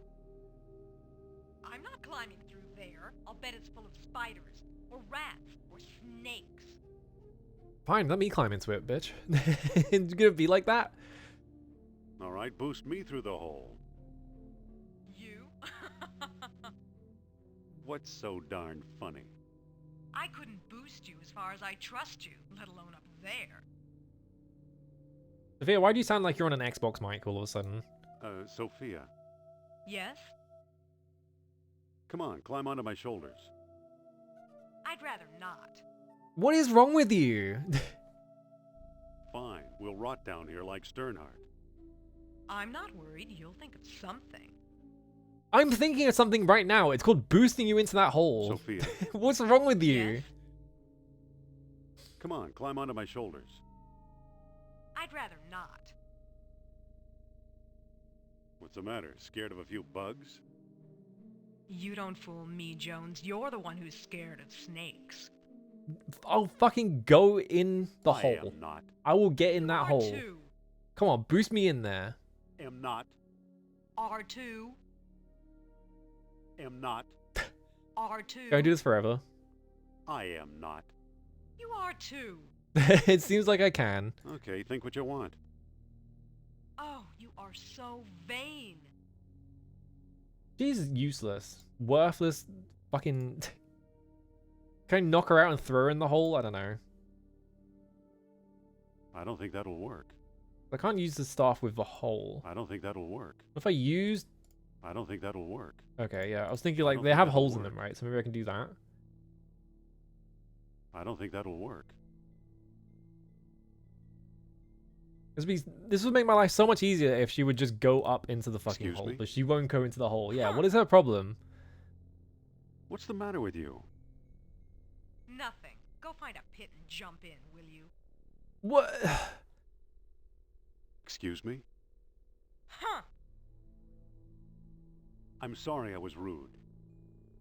I'm not climbing through there. I'll bet it's full of spiders, or rats, or snakes. Fine, let me climb into it, bitch. It's gonna be like that? All right, boost me through the hole. You? What's so darn funny? I couldn't boost you as far as I trust you, let alone up there. Sophia, why do you sound like you're on an Xbox mic all of a sudden? Sophia, Yes? come on, climb onto my shoulders. I'd rather not. What is wrong with you? Fine, we'll rot down here like Sternhardt. I'm not worried. You'll think of something. I'm thinking of something right now. It's called boosting you into that hole. Sophia, What's wrong with you? Yes? come on, climb onto my shoulders. I'd rather not. What's the matter, scared of a few bugs? You don't fool me, Jones. You're the one who's scared of snakes. I'll fucking go in the I hole. am not. I will get in that hole. R2. Come on, boost me in there. Am not. R2. Am not. R2. Can I do this forever? I am not. You are too. It seems like I can. Okay, think what you want. Oh, you are so vain. She's useless. Worthless. Fucking... Can I knock her out and throw her in the hole? I don't know. I don't think that'll work. I can't use the staff with the hole. I don't think that'll work. If I used... I don't think that'll work. Okay, yeah. I was thinking I like don't they think have that'll holes in work. them, right? So maybe I can do that. I don't think that'll work. This would make my life so much easier if she would just go up into the fucking Excuse hole, me? but she won't go into the hole. Yeah, Huh. what is her problem? What's the matter with you? Nothing. Go find a pit and jump in, will you? What? Excuse me? Huh. I'm sorry I was rude.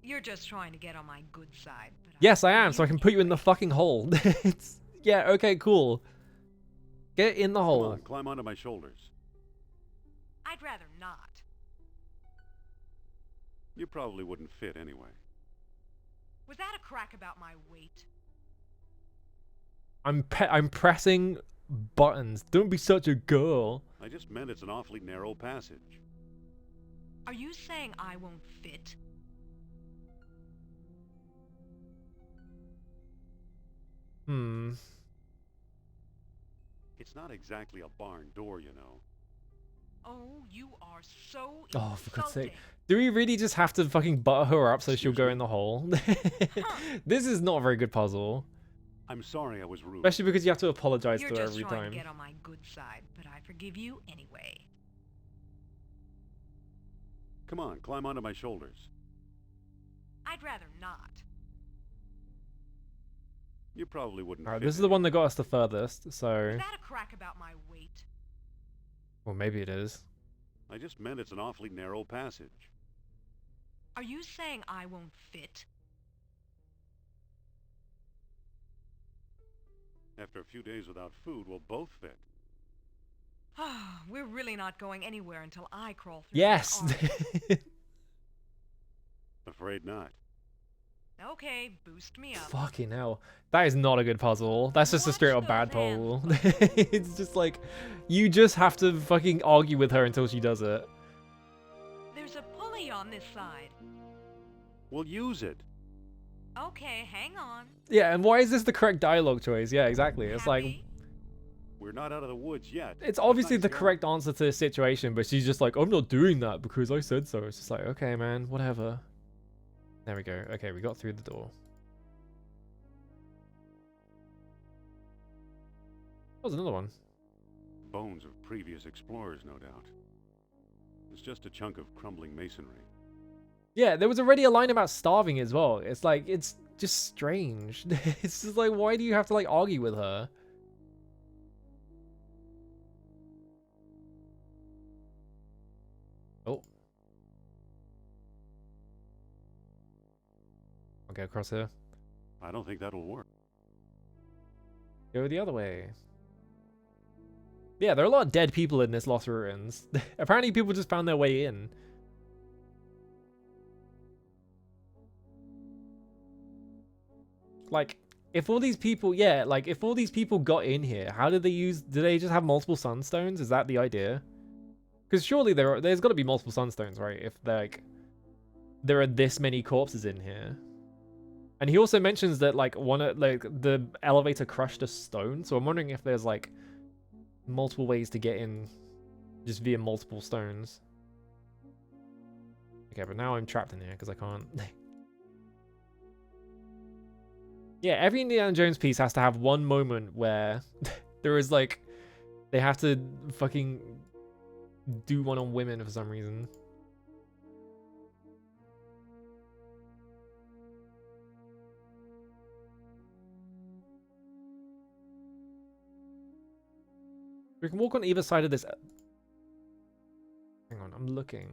You're just trying to get on my good side. But Yes, I am, so I can put you in the fucking hole. It's... Yeah, okay, cool. Get in the Come hole. on, climb onto my shoulders. I'd rather not. You probably wouldn't fit anyway. Was that a crack about my weight? I'm pressing buttons. Don't be such a girl. I just meant it's an awfully narrow passage. Are you saying I won't fit? Hmm. It's not exactly a barn door, you know. Oh, you are so Oh, for God's sake. insulting. Do we really just have to fucking butter her up so she'll Excuse go me? in the hole? Huh. This is not a very good puzzle. I'm sorry I was rude. Especially because you have to apologize You're to her just every trying time. to get on my good side, but I forgive you anyway. Come on, climb onto my shoulders. I'd rather not. You probably wouldn't Alright, fit this is the in. one that got us the furthest, so... Was that a crack about my weight? Well, maybe it is. I just meant it's an awfully narrow passage. Are you saying I won't fit? After a few days without food, we'll both fit. We're really not going anywhere until I crawl through. Yes! that arm. Afraid not. Okay, boost me up. Fucking hell. That is not a good puzzle. That's just a Watch straight up those bad hands. puzzle. It's just like, you just have to fucking argue with her until she does it. There's a pulley on this side. We'll use it. Okay, hang on. Yeah, and why is this the correct dialogue choice? Yeah, exactly. It's like, Happy? We're not out of the woods yet. it's obviously nice the going. correct answer to the situation, but she's just like, I'm not doing that because I said so. It's just like, okay, man, whatever. There we go. Okay, we got through the door. That was another one. Bones of previous explorers, no doubt. It's just a chunk of crumbling masonry. Yeah, there was already a line about starving as well. It's like, it's just strange. It's just like, why do you have to like argue with her? Oh. I'll go across here. I don't think that'll work. Go the other way. Yeah, there are a lot of dead people in this Lost Ruins. Apparently people just found their way in. Like, if all these people, yeah, like, if all these people got in here, how did they use, do they just have multiple sunstones? Is that the idea? Because surely there's got to be multiple sunstones, right? If, like, there are this many corpses in here. And he also mentions that, like, the elevator crushed a stone, so I'm wondering if there's, like, multiple ways to get in just via multiple stones. Okay, but now I'm trapped in here because I can't... Yeah, every Indiana Jones piece has to have one moment where there is, like, they have to fucking do one on women for some reason. We can walk on either side of this. Hang on, I'm looking.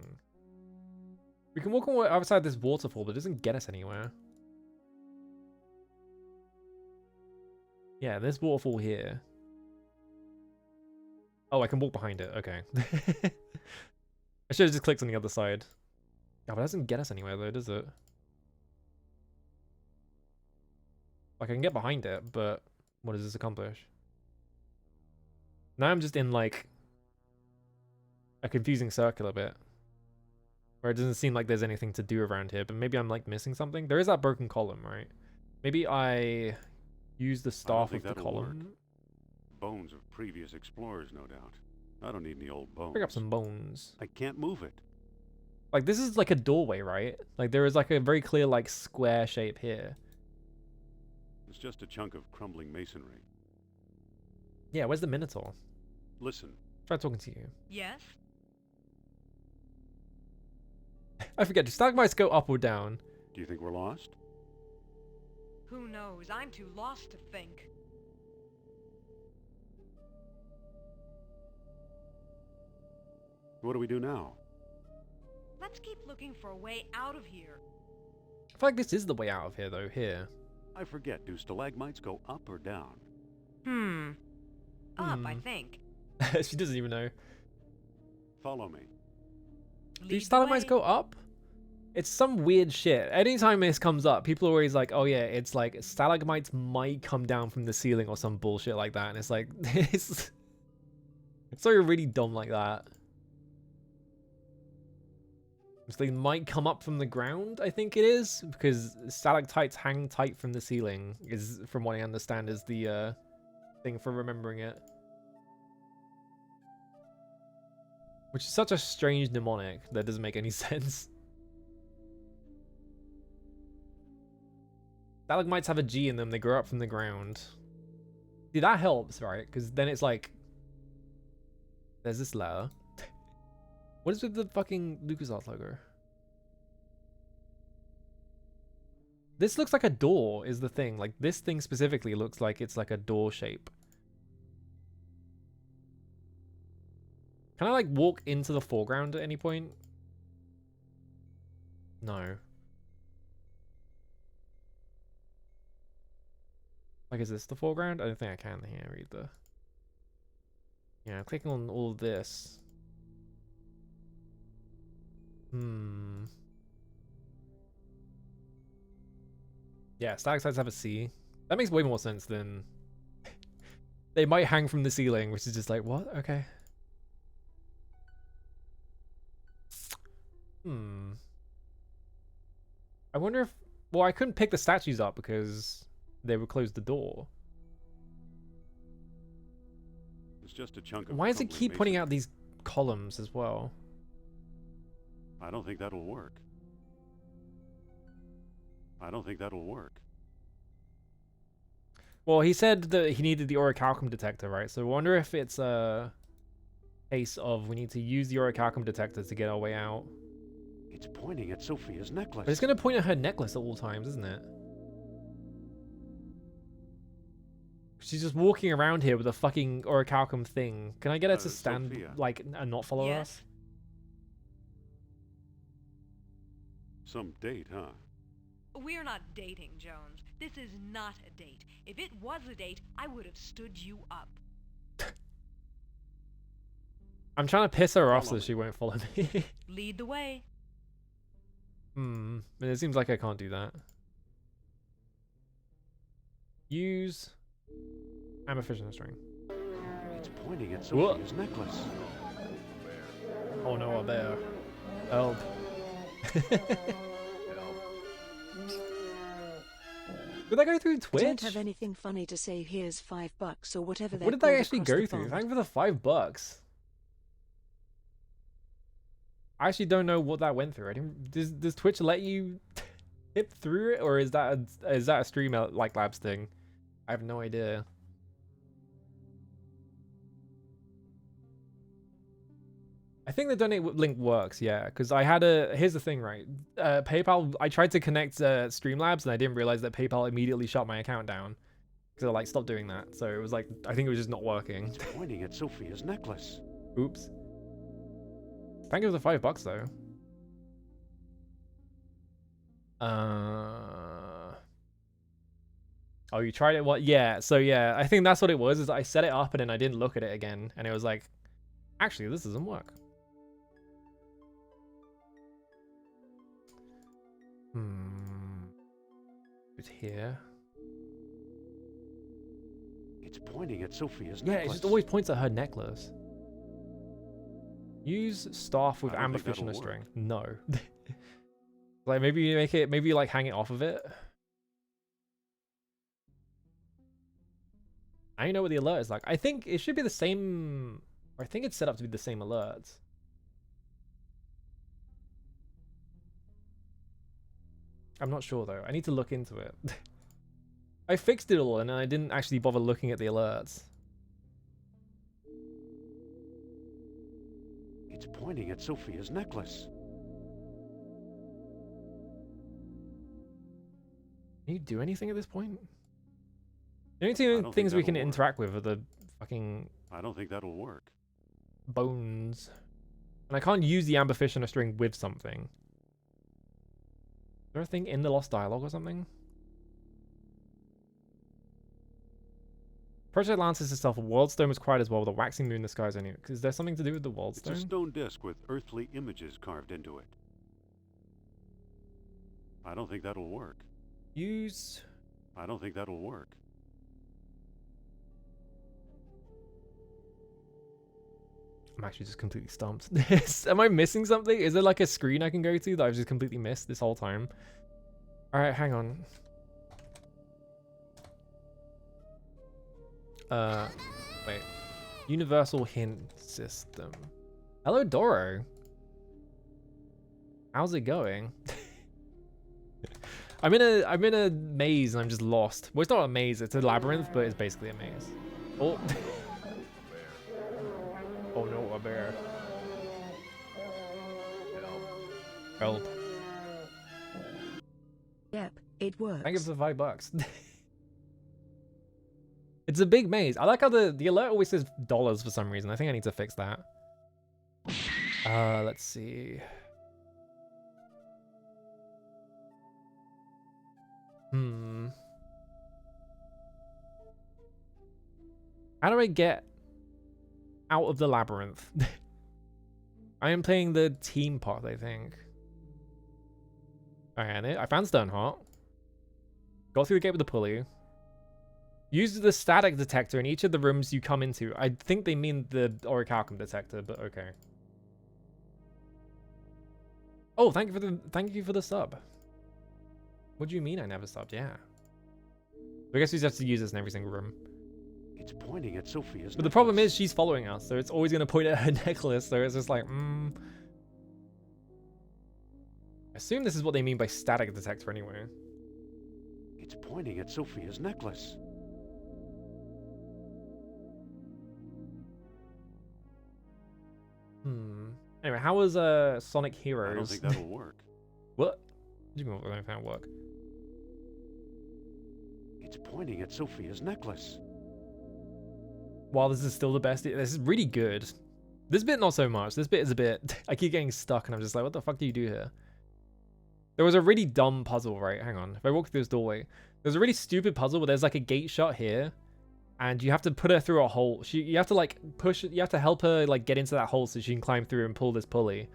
We can walk on the other side of this waterfall, but it doesn't get us anywhere. Yeah, this waterfall here. Oh, I can walk behind it. Okay. I should have just clicked on the other side. Oh, but it doesn't get us anywhere though, does it? Like, I can get behind it, but what does this accomplish? Now I'm just in, like, a confusing circular bit. Where it doesn't seem like there's anything to do around here, but maybe I'm, like, missing something. There is that broken column, right? Maybe I use the staff think of the that'll work. column. Bones of previous explorers, no doubt. I don't need any old bones. Pick up some bones. I can't move it. Like, this is like a doorway, right? Like, there is, like, a very clear, like, square shape here. It's just a chunk of crumbling masonry. Yeah, where's the Minotaur? Listen, Try talking to you. Yes? I forget, do stalagmites go up or down? do you think we're lost? Who knows? I'm too lost to think. What do we do now? Let's keep looking for a way out of here. I feel like this is the way out of here, though, here. I forget, do stalagmites go up or down? Up, I Hmm. think. She doesn't even know. Follow me. Do Lead the stalagmites way. go up? It's some weird shit. Anytime this comes up, people are always like, oh yeah, it's like stalagmites might come down from the ceiling or some bullshit like that. And it's like, it's something really dumb like that. So they might come up from the ground, I think it is, because stalactites hang tight from the ceiling, is, from what I understand, is the thing for remembering it. Which is such a strange mnemonic that doesn't make any sense. Stalagmites have a G in them, they grow up from the ground. See, that helps, right? Because then it's like, there's this letter. What is with the fucking LucasArts logo? This looks like a door, is the thing. Like, this thing specifically looks like it's like a door shape. Can I, like, walk into the foreground at any point? No. Like, is this the foreground? I don't think I can here either. Yeah, I'm clicking on all this. Yeah, stalactites have a C. That makes way more sense than they might hang from the ceiling, which is just like, what? Okay. I wonder if... Well, I couldn't pick the statues up because they would close the door. It's just a chunk of Why does it crumbling keep pointing masonry. out these columns as well? I don't think that'll work. I don't think that'll work. Well, he said that he needed the orichalcum detector, right? So I wonder if it's a case of we need to use the orichalcum detector to get our way out. It's pointing at Sophia's necklace. But it's going to point at her necklace at all times, isn't it? She's just walking around here with a fucking orichalcum thing. Can I get her to stand, Sophia. like, and not follow Yes? us? Some date, huh? We're not dating, Jones. This is not a date. If it was a date, I would have stood you up. I'm trying to piss her off so Follow that she won't follow me. Lead the way. And it seems like I can't do that. Use amberfish and string. It's pointing at What? Sophia's necklace. Oh no, a bear. Help. Did that go through Twitch? Don't have anything funny to say. Here's $5 or whatever. What did that actually go through? Thank you for the $5. I actually don't know what that went through. I didn't. Does Twitch let you tip through it, or is that a stream like labs thing? I have no idea. I think the donate link works, yeah, because I had a... Here's the thing, right? PayPal, I tried to connect Streamlabs, and I didn't realize that PayPal immediately shut my account down. So they're like, stop doing that. So it was like, I think it was just not working. It's pointing at Sophia's necklace. Oops. Thank you for the $5 though. Oh, you tried it? What? Yeah, so yeah, I think that's what it was, is I set it up and then I didn't look at it again, and it was like, actually, this doesn't work. It's here. It's pointing at Sophia's Yeah, necklace. it just always points at her necklace. Use staff with I don't think amberfish and a that'll string. work. No. Like maybe you make it, maybe you like hang it off of it. I don't know what the alert is like. I think it should be the same, or I think it's set up to be the same alerts. I'm not sure though. I need to look into it. I fixed it all and I didn't actually bother looking at the alerts. It's pointing at Sophia's necklace. Can you do anything at this point? The only I two don't think things we can that'll work. interact with are the fucking I don't think that'll work. bones. And I can't use the amberfish and a string with something. Is there a thing in the Lost Dialogue or something? Project Atlantis itself, a world stone was quiet as well, with a waxing moon in the skies only. Is there something to do with the world It's a stone? stone disc with earthly images carved into it. I don't think that'll work. Use... I don't think that'll work. I'm actually just completely stumped. Am I missing something? Is there like a screen I can go to that I've just completely missed this whole time? Alright, hang on. Wait. Universal hint system. Hello, Doro. How's it going? I'm in a maze and I'm just lost. Well, it's not a maze, it's a labyrinth, but it's basically a maze. Oh. Oh no, a bear. Help. Yep, it works. Thank you for the $5. It's a big maze. I like how the alert always says dollars for some reason. I think I need to fix that. Let's see. How do I get out of the labyrinth? I am playing the team part, I think. Alright, I found Stoneheart. Got through the gate with the pulley. Use the static detector in each of the rooms you come into. I think they mean the orichalcum detector, but okay. Oh, thank you for the sub. What do you mean I never subbed? Yeah. I guess we just have to use this in every single room. It's pointing at Sophia's But the problem is she's following us, so it's always going to point at her necklace, so it's just like, I assume this is what they mean by static detector anyway. It's pointing at Sophia's necklace. Anyway, how was Sonic Heroes? I don't think that'll work. What? You mean what that'll work? It's pointing at Sophia's necklace. While this is still the best, this is really good. This bit not so much. This bit is a bit. I keep getting stuck, and I'm just like, what the fuck do you do here? There was a really dumb puzzle, right? Hang on. If I walk through this doorway, there's a really stupid puzzle where there's like a gate shut here, and you have to put her through a hole. You have to like push. You have to help her like get into that hole so she can climb through and pull this pulley,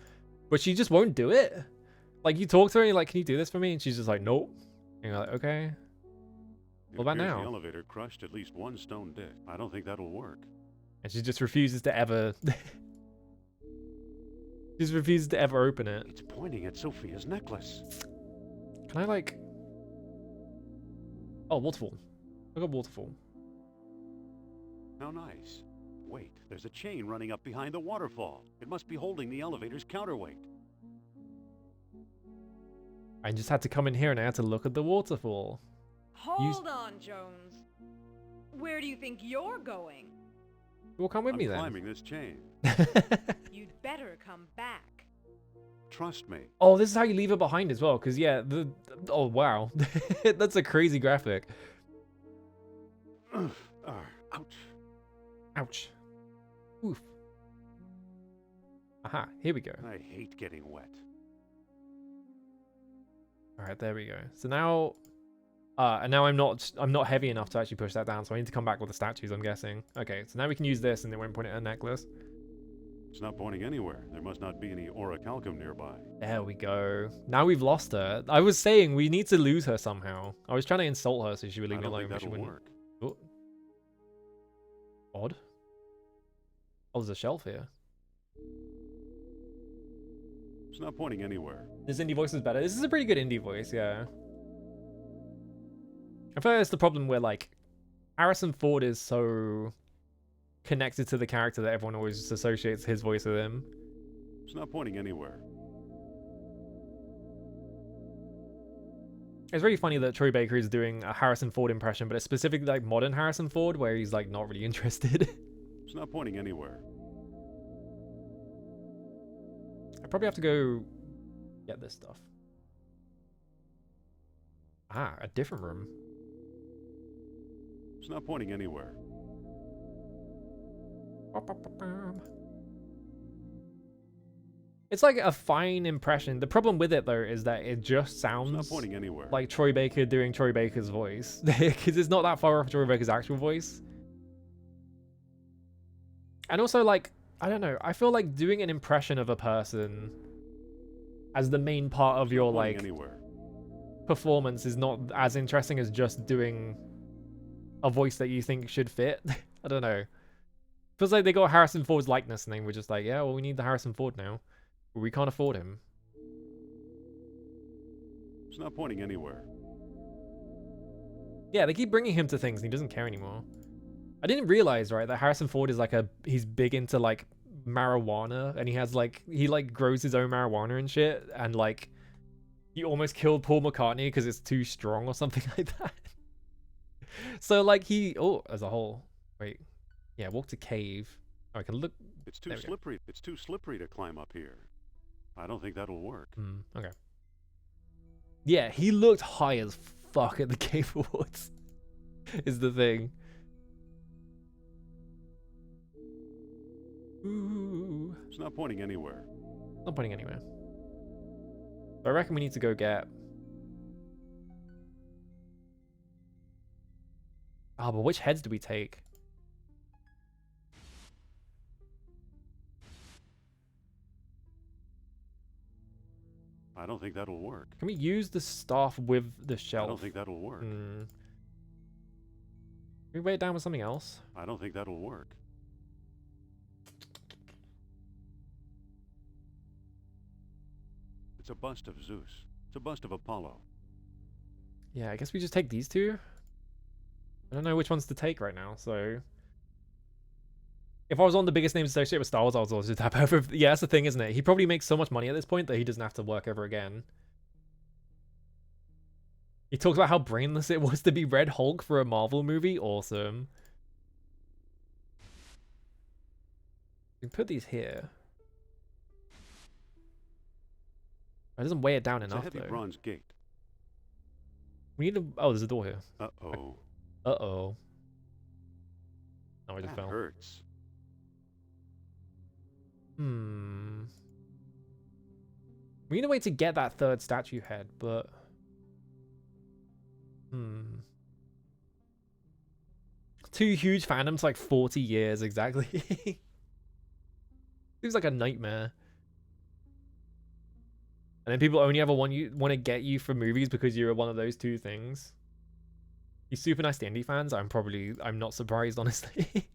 but she just won't do it. Like you talk to her and you're like, "Can you do this for me?" And she's just like, "Nope." And you're like, "Okay." What about now? The elevator crushed at least one stone disc. I don't think that'll work. And she just refuses to ever. She just refuses to ever open it. It's pointing at Sophia's necklace. Can I like? Oh, waterfall. Look at waterfall. How nice. Wait, there's a chain running up behind the waterfall. It must be holding the elevator's counterweight. I just had to come in here and I had to look at the waterfall. Hold on, Jones. Where do you think you're going? Well, come with I'm me then. climbing this chain. You'd better come back. Trust me. Oh, this is how you leave it behind as well, because yeah, oh wow, that's a crazy graphic. Ouch. Ouch. Oof. Aha, here we go. I hate getting wet. All right, there we go. So now, and now I'm not heavy enough to actually push that down, so I need to come back with the statues, I'm guessing. Okay, so now we can use this, and it won't point at a necklace. It's not pointing anywhere. There must not be any orichalcum nearby. There we go. Now we've lost her. I was saying we need to lose her somehow. I was trying to insult her so she would leave me alone, but she that'll wouldn't. work. Oh. Odd. Oh, there's a shelf here. It's not pointing anywhere. This indie voice is better. This is a pretty good indie voice, yeah. I feel like that's the problem where, like, Harrison Ford is so connected to the character that everyone always just associates his voice with him. It's not pointing anywhere. It's really funny that Troy Baker is doing a Harrison Ford impression, but it's specifically like modern Harrison Ford, where he's like not really interested. It's not pointing anywhere. I probably have to go get this stuff. Ah, a different room. It's not pointing anywhere. It's like a fine impression. The problem with it though is that it just sounds It's not pointing anywhere. like Troy Baker doing Troy Baker's voice, because it's not that far off Troy Baker's actual voice. And also, like, I don't know, I feel like doing an impression of a person as the main part of your like anywhere. performance is not as interesting as just doing a voice that you think should fit. I don't know. Feels like they got Harrison Ford's likeness and they were just like, yeah, well, we need the Harrison Ford now. But we can't afford him. It's not pointing anywhere. Yeah, they keep bringing him to things and he doesn't care anymore. I didn't realize, right, that Harrison Ford is like he's big into like marijuana and he has like, he like grows his own marijuana and shit. And like, he almost killed Paul McCartney because it's too strong or something like that. So like oh, as a whole, wait. Yeah, walk to cave. Oh, I can look. It's too slippery. It's too slippery to climb up here. I don't think that'll work. Okay. Yeah, he looked high as fuck at the Cave Awards. Is the thing. Ooh. It's not pointing anywhere. Not pointing anywhere. But I reckon we need to go get. Oh, but which heads do we take? I don't think that'll work. Can we use the staff with the shelf? I don't think that'll work. Can we weigh it down with something else? I don't think that'll work. It's a bust of Zeus. It's a bust of Apollo. Yeah, I guess we just take these two. I don't know which ones to take right now, so... If I was on the biggest names associated with Star Wars, I was always just tap over. Yeah, that's the thing, isn't it? He probably makes so much money at this point that he doesn't have to work ever again. He talks about how brainless it was to be Red Hulk for a Marvel movie. Awesome. We can put these here. It doesn't weigh it down It's enough, a heavy though. bronze gate. We need to... Oh, there's a door here. Uh-oh. Uh-oh. Oh, I just That fell. hurts. We need a way to get that third statue head, but... Two huge fandoms, like 40 years exactly. Seems like a nightmare. And then people only ever want to get you for movies because you're one of those two things. He's super nice to indie fans. I'm not surprised, honestly.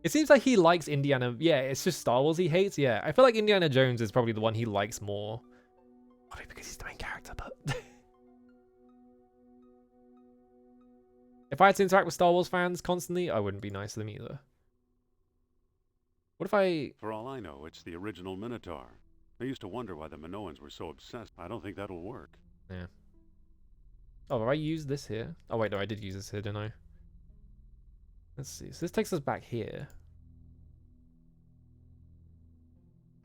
It seems like he likes Indiana. Yeah, it's just Star Wars he hates. Yeah, I feel like Indiana Jones is probably the one he likes more. Probably because he's the main character, but... If I had to interact with Star Wars fans constantly, I wouldn't be nice to them either. What if I... For all I know, it's the original Minotaur. I used to wonder why the Minoans were so obsessed. I don't think that'll work. Yeah. Oh, have I used this here? Oh, wait, no, I did use this here, didn't I? Let's see. So this takes us back here.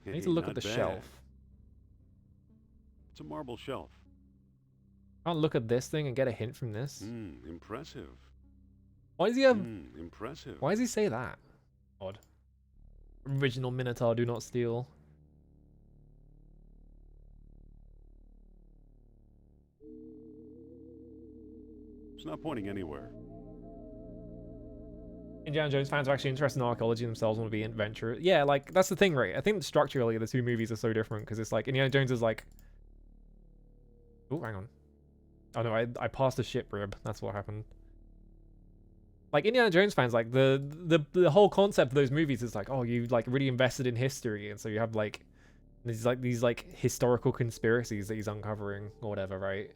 I need to look at Not the bad. shelf. It's a marble shelf. Can't look at this thing and get a hint from this. Impressive. Why does he have... Impressive. Why does he say that? Odd. Original Minotaur, do not steal. It's not pointing anywhere. Indiana Jones fans are actually interested in archaeology themselves, want to be adventurous. Yeah, like, that's the thing, right? I think structurally the two movies are so different, because it's like, Indiana Jones is like... Oh, hang on. Oh no, I passed a ship rib. That's what happened. Like, Indiana Jones fans, like, the whole concept of those movies is like, oh, you like really invested in history, and so you have like these historical conspiracies that he's uncovering or whatever, right?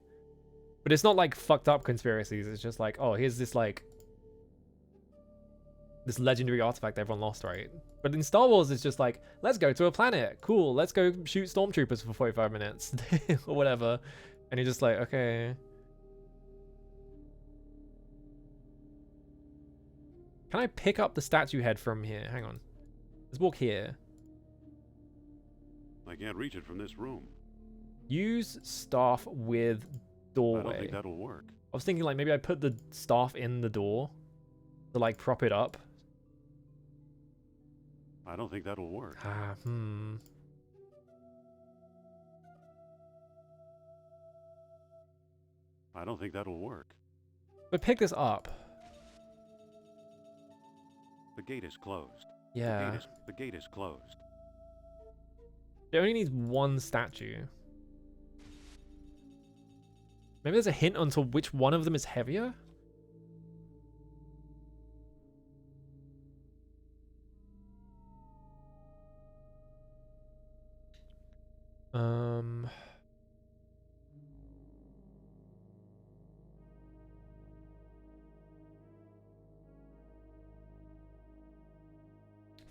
But it's not like fucked up conspiracies. It's just like, oh, here's this like this legendary artifact everyone lost, right? But in Star Wars, it's just like, let's go to a planet. Cool, let's go shoot stormtroopers for 45 minutes or whatever. And you're just like, okay. Can I pick up the statue head from here? Hang on. Let's walk here. I can't reach it from this room. Use staff with I don't doorway. think that'll work. I was thinking like maybe I put the staff in the door to like prop it up. I don't think that'll work. I don't think that'll work. But pick this up. The gate is closed. Yeah. The gate is closed. It only needs one statue. Maybe there's a hint onto which one of them is heavier?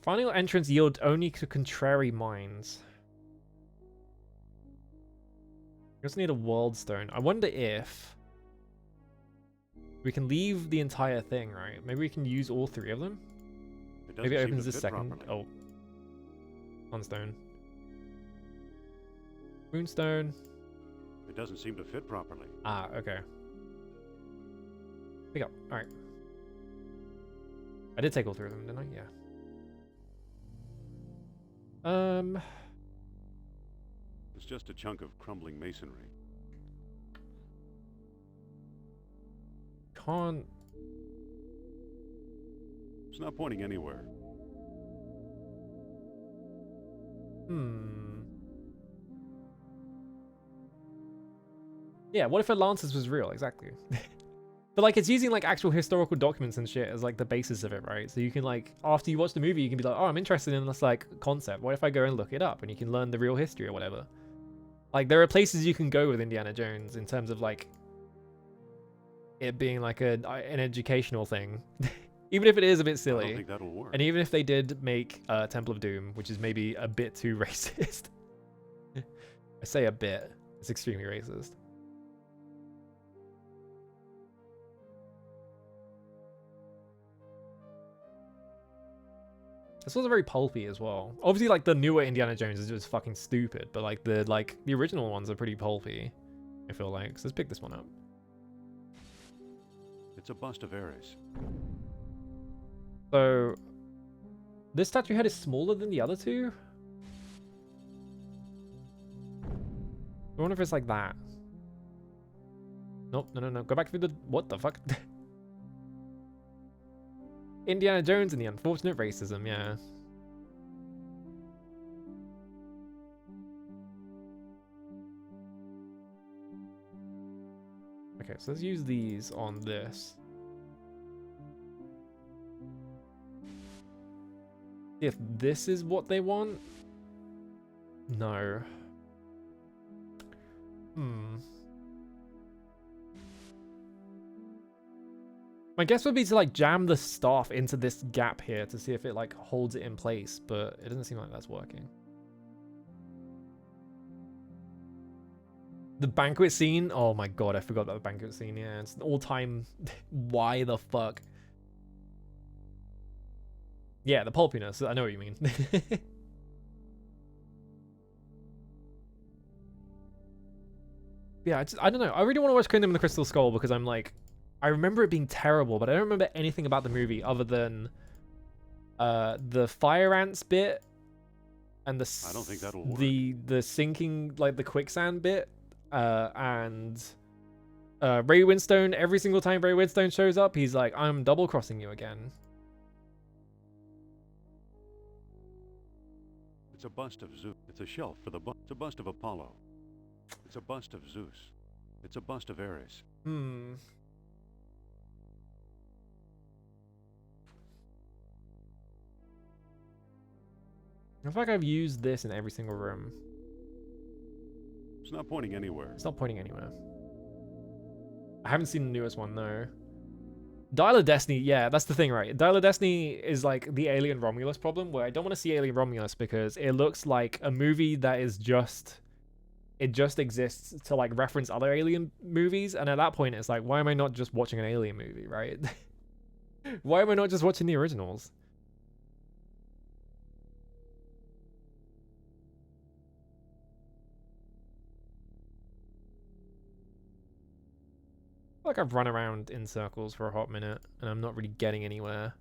Final entrance yield only to contrary minds. We also need a world stone. I wonder if we can leave the entire thing, right? Maybe we can use all 3 of them. Maybe it opens this second. Properly. Oh. On stone. Moonstone. It doesn't seem to fit properly. Ah, okay. Pick up. Alright. I did take all 3 of them, didn't I? Yeah. It's just a chunk of crumbling masonry. Can't. It's not pointing anywhere. Yeah, what if Atlantis was real? Exactly. But like it's using like actual historical documents and shit as like the basis of it, right? So you can like after you watch the movie you can be like, oh, I'm interested in this like concept. What if I go and look it up and you can learn the real history or whatever? Like there are places you can go with Indiana Jones in terms of like it being like an educational thing. Even if it is a bit I silly. don't think that'll work. And even if they did make Temple of Doom, which is maybe a bit too racist. I say a bit. It's extremely racist. This was very pulpy as well. Obviously, like the newer Indiana Jones is just fucking stupid, but like the original ones are pretty pulpy. I feel like. So let's pick this one up. It's a bust of Ares. So this statue head is smaller than the other 2. I wonder if it's like that. Nope, no. Go back through the... What the fuck? Indiana Jones and the unfortunate racism, yeah. Okay, so let's use these on this. If this is what they want? No. My guess would be to like jam the staff into this gap here to see if it like holds it in place, but it doesn't seem like that's working. The banquet scene? Oh my god, I forgot about the banquet scene. Yeah, it's an all-time why the fuck. Yeah, the pulpiness. I know what you mean. Yeah, I don't know. I really want to watch Kingdom of the Crystal Skull because I'm like, I remember it being terrible, but I don't remember anything about the movie other than the fire ants bit and I don't think that'll work. the sinking, like the quicksand bit, and Ray Winstone. Every single time Ray Winstone shows up, he's like, "I'm double crossing you again." It's a bust of Zeus. It's a shelf for the bust. It's a bust of Apollo. It's a bust of Zeus. It's a bust of Ares. I feel like I've used this in every single room. It's not pointing anywhere. It's not pointing anywhere. I haven't seen the newest one, though. Dial of Destiny, yeah, that's the thing, right? Dial of Destiny is like the Alien Romulus problem, where I don't want to see Alien Romulus because it looks like a movie that is just... It just exists to like reference other Alien movies, and at that point it's like, why am I not just watching an Alien movie, right? Why am I not just watching the originals? I feel like I've run around in circles for a hot minute, and I'm not really getting anywhere.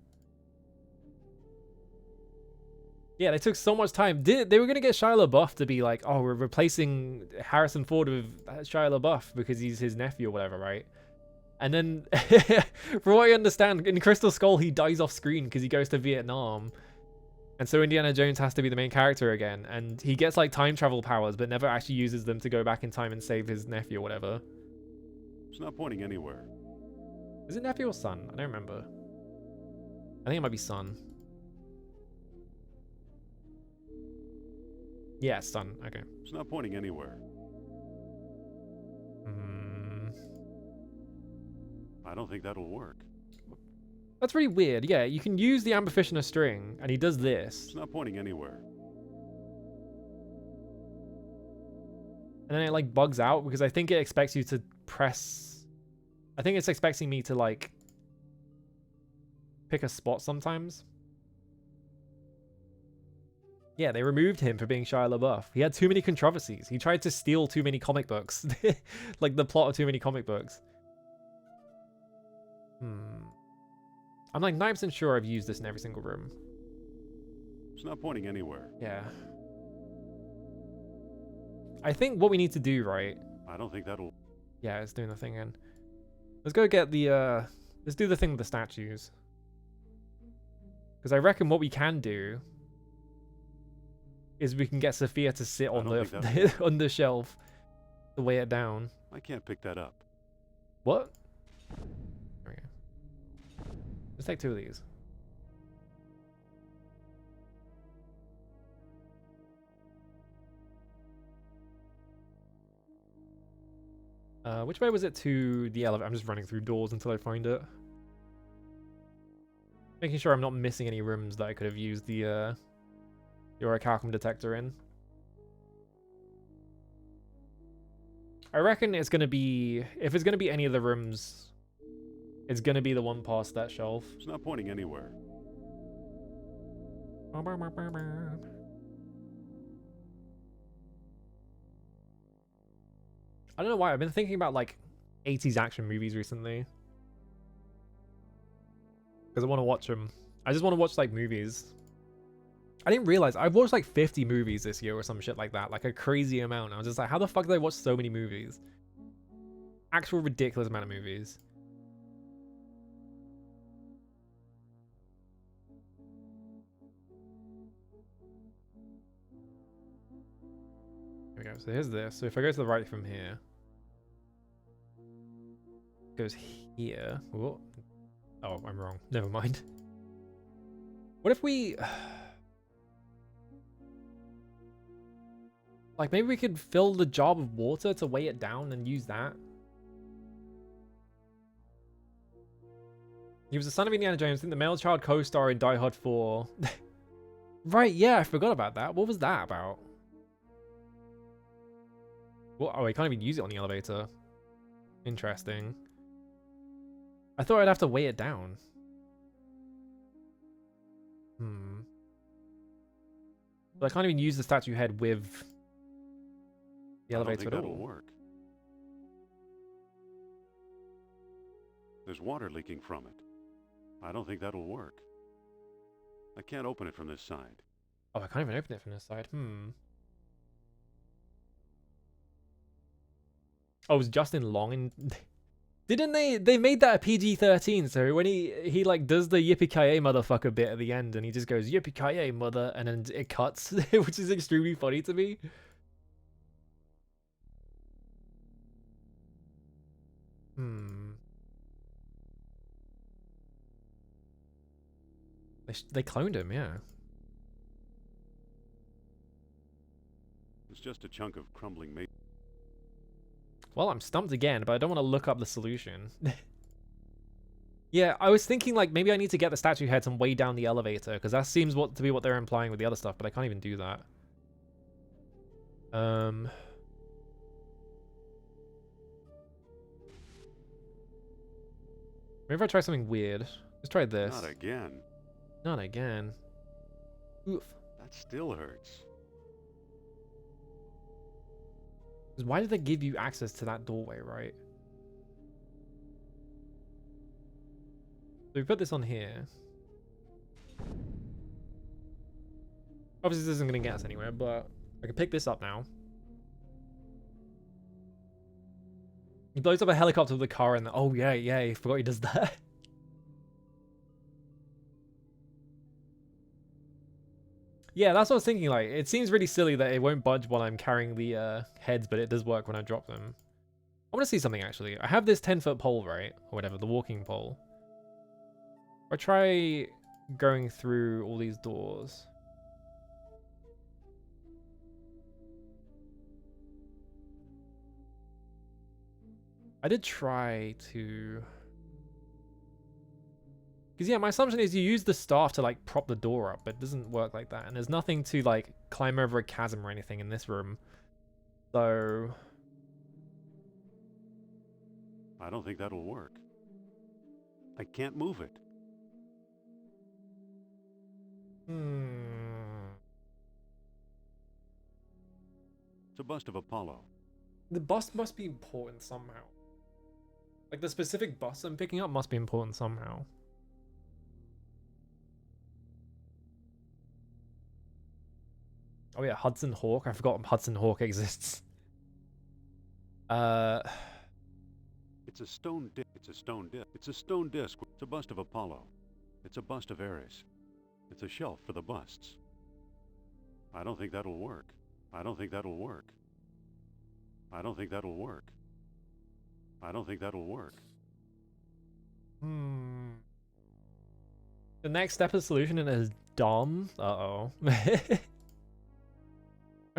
Yeah, they took so much time. They were going to get Shia LaBeouf to be like, oh, we're replacing Harrison Ford with Shia LaBeouf because he's his nephew or whatever, right? And then, from what I understand, in Crystal Skull, he dies off screen because he goes to Vietnam. And so Indiana Jones has to be the main character again. And he gets like time travel powers, but never actually uses them to go back in time and save his nephew or whatever. It's not pointing anywhere. Is it nephew or son? I don't remember. I think it might be son. Yeah, son. Okay. It's not pointing anywhere. I don't think that'll work. That's really weird. Yeah, you can use the amberfish in a string, and he does this. It's not pointing anywhere. And then it like bugs out because I think it expects you to press. I think it's expecting me to like pick a spot sometimes. Yeah, they removed him for being Shia LaBeouf. He had too many controversies. He tried to steal too many comic books. Like the plot of too many comic books. I'm like 9% sure I've used this in every single room. It's not pointing anywhere. Yeah. I think what we need to do, right? I don't think that'll... Yeah, it's doing the thing again. Let's go get the, let's do the thing with the statues. Because I reckon what we can do is we can get Sophia to sit on the on the shelf to weigh it down. I can't pick that up. What? There we go. Let's take 2 of these. Which way was it to the elevator? I'm just running through doors until I find it. Making sure I'm not missing any rooms that I could have used the orichalcum detector in. I reckon it's going to be... If it's going to be any of the rooms, it's going to be the one past that shelf. It's not pointing anywhere. I don't know why. I've been thinking about like 80s action movies recently. Because I want to watch them. I just want to watch like movies. I didn't realize I've watched like 50 movies this year or some shit like that. Like a crazy amount. I was just like, how the fuck did I watch so many movies? Actual ridiculous amount of movies. There we go. So here's this. So if I go to the right from here, it goes here. Whoa. Oh, I'm wrong. Never mind. What if we... Like, maybe we could fill the jar with water to weigh it down and use that. He was the son of Indiana Jones. I think the male child co-star in Die Hard 4. Right, yeah, I forgot about that. What was that about? What? Oh, I can't even use it on the elevator. Interesting. I thought I'd have to weigh it down. But I can't even use the statue head with the elevator at all. That'll work. There's water leaking from it. I don't think that'll work. I can't open it from this side. Oh, I can't even open it from this side. Oh, it was Justin Long in... Didn't they made that a PG-13, so when he like does the yippee-ki-yay motherfucker bit at the end and he just goes yippee-ki-yay mother and then it cuts, which is extremely funny to me. They cloned him, yeah. It's just a chunk of crumbling meat. Well, I'm stumped again, but I don't want to look up the solution. Yeah, I was thinking like maybe I need to get the statue heads and weigh down the elevator because that seems to be what they're implying with the other stuff, but I can't even do that. Maybe if I try something weird. Let's try this. Not again. Not again. Oof. That still hurts. Because why did they give you access to that doorway, right? So we put this on here. Obviously this isn't going to get us anywhere, but I can pick this up now. He blows up a helicopter with a car and oh yeah, I forgot he does that. Yeah, that's what I was thinking, like, it seems really silly that it won't budge while I'm carrying the heads, but it does work when I drop them. I want to see something actually. I have this 10-foot pole, right? Or whatever, the walking pole. I try going through all these doors. I did try to... Because yeah, my assumption is you use the staff to like prop the door up, but it doesn't work like that. And there's nothing to like climb over a chasm or anything in this room. So... I don't think that'll work. I can't move it. It's a bust of Apollo. The bust must be important somehow. Like the specific bust I'm picking up must be important somehow. Oh yeah, Hudson Hawk. I forgot Hudson Hawk exists. It's a stone disc. It's a stone disc. It's a stone disc. It's a bust of Apollo. It's a bust of Ares. It's a shelf for the busts. I don't think that'll work. I don't think that'll work. I don't think that'll work. I don't think that'll work. The next step of the solution is dumb. Uh-oh. I'm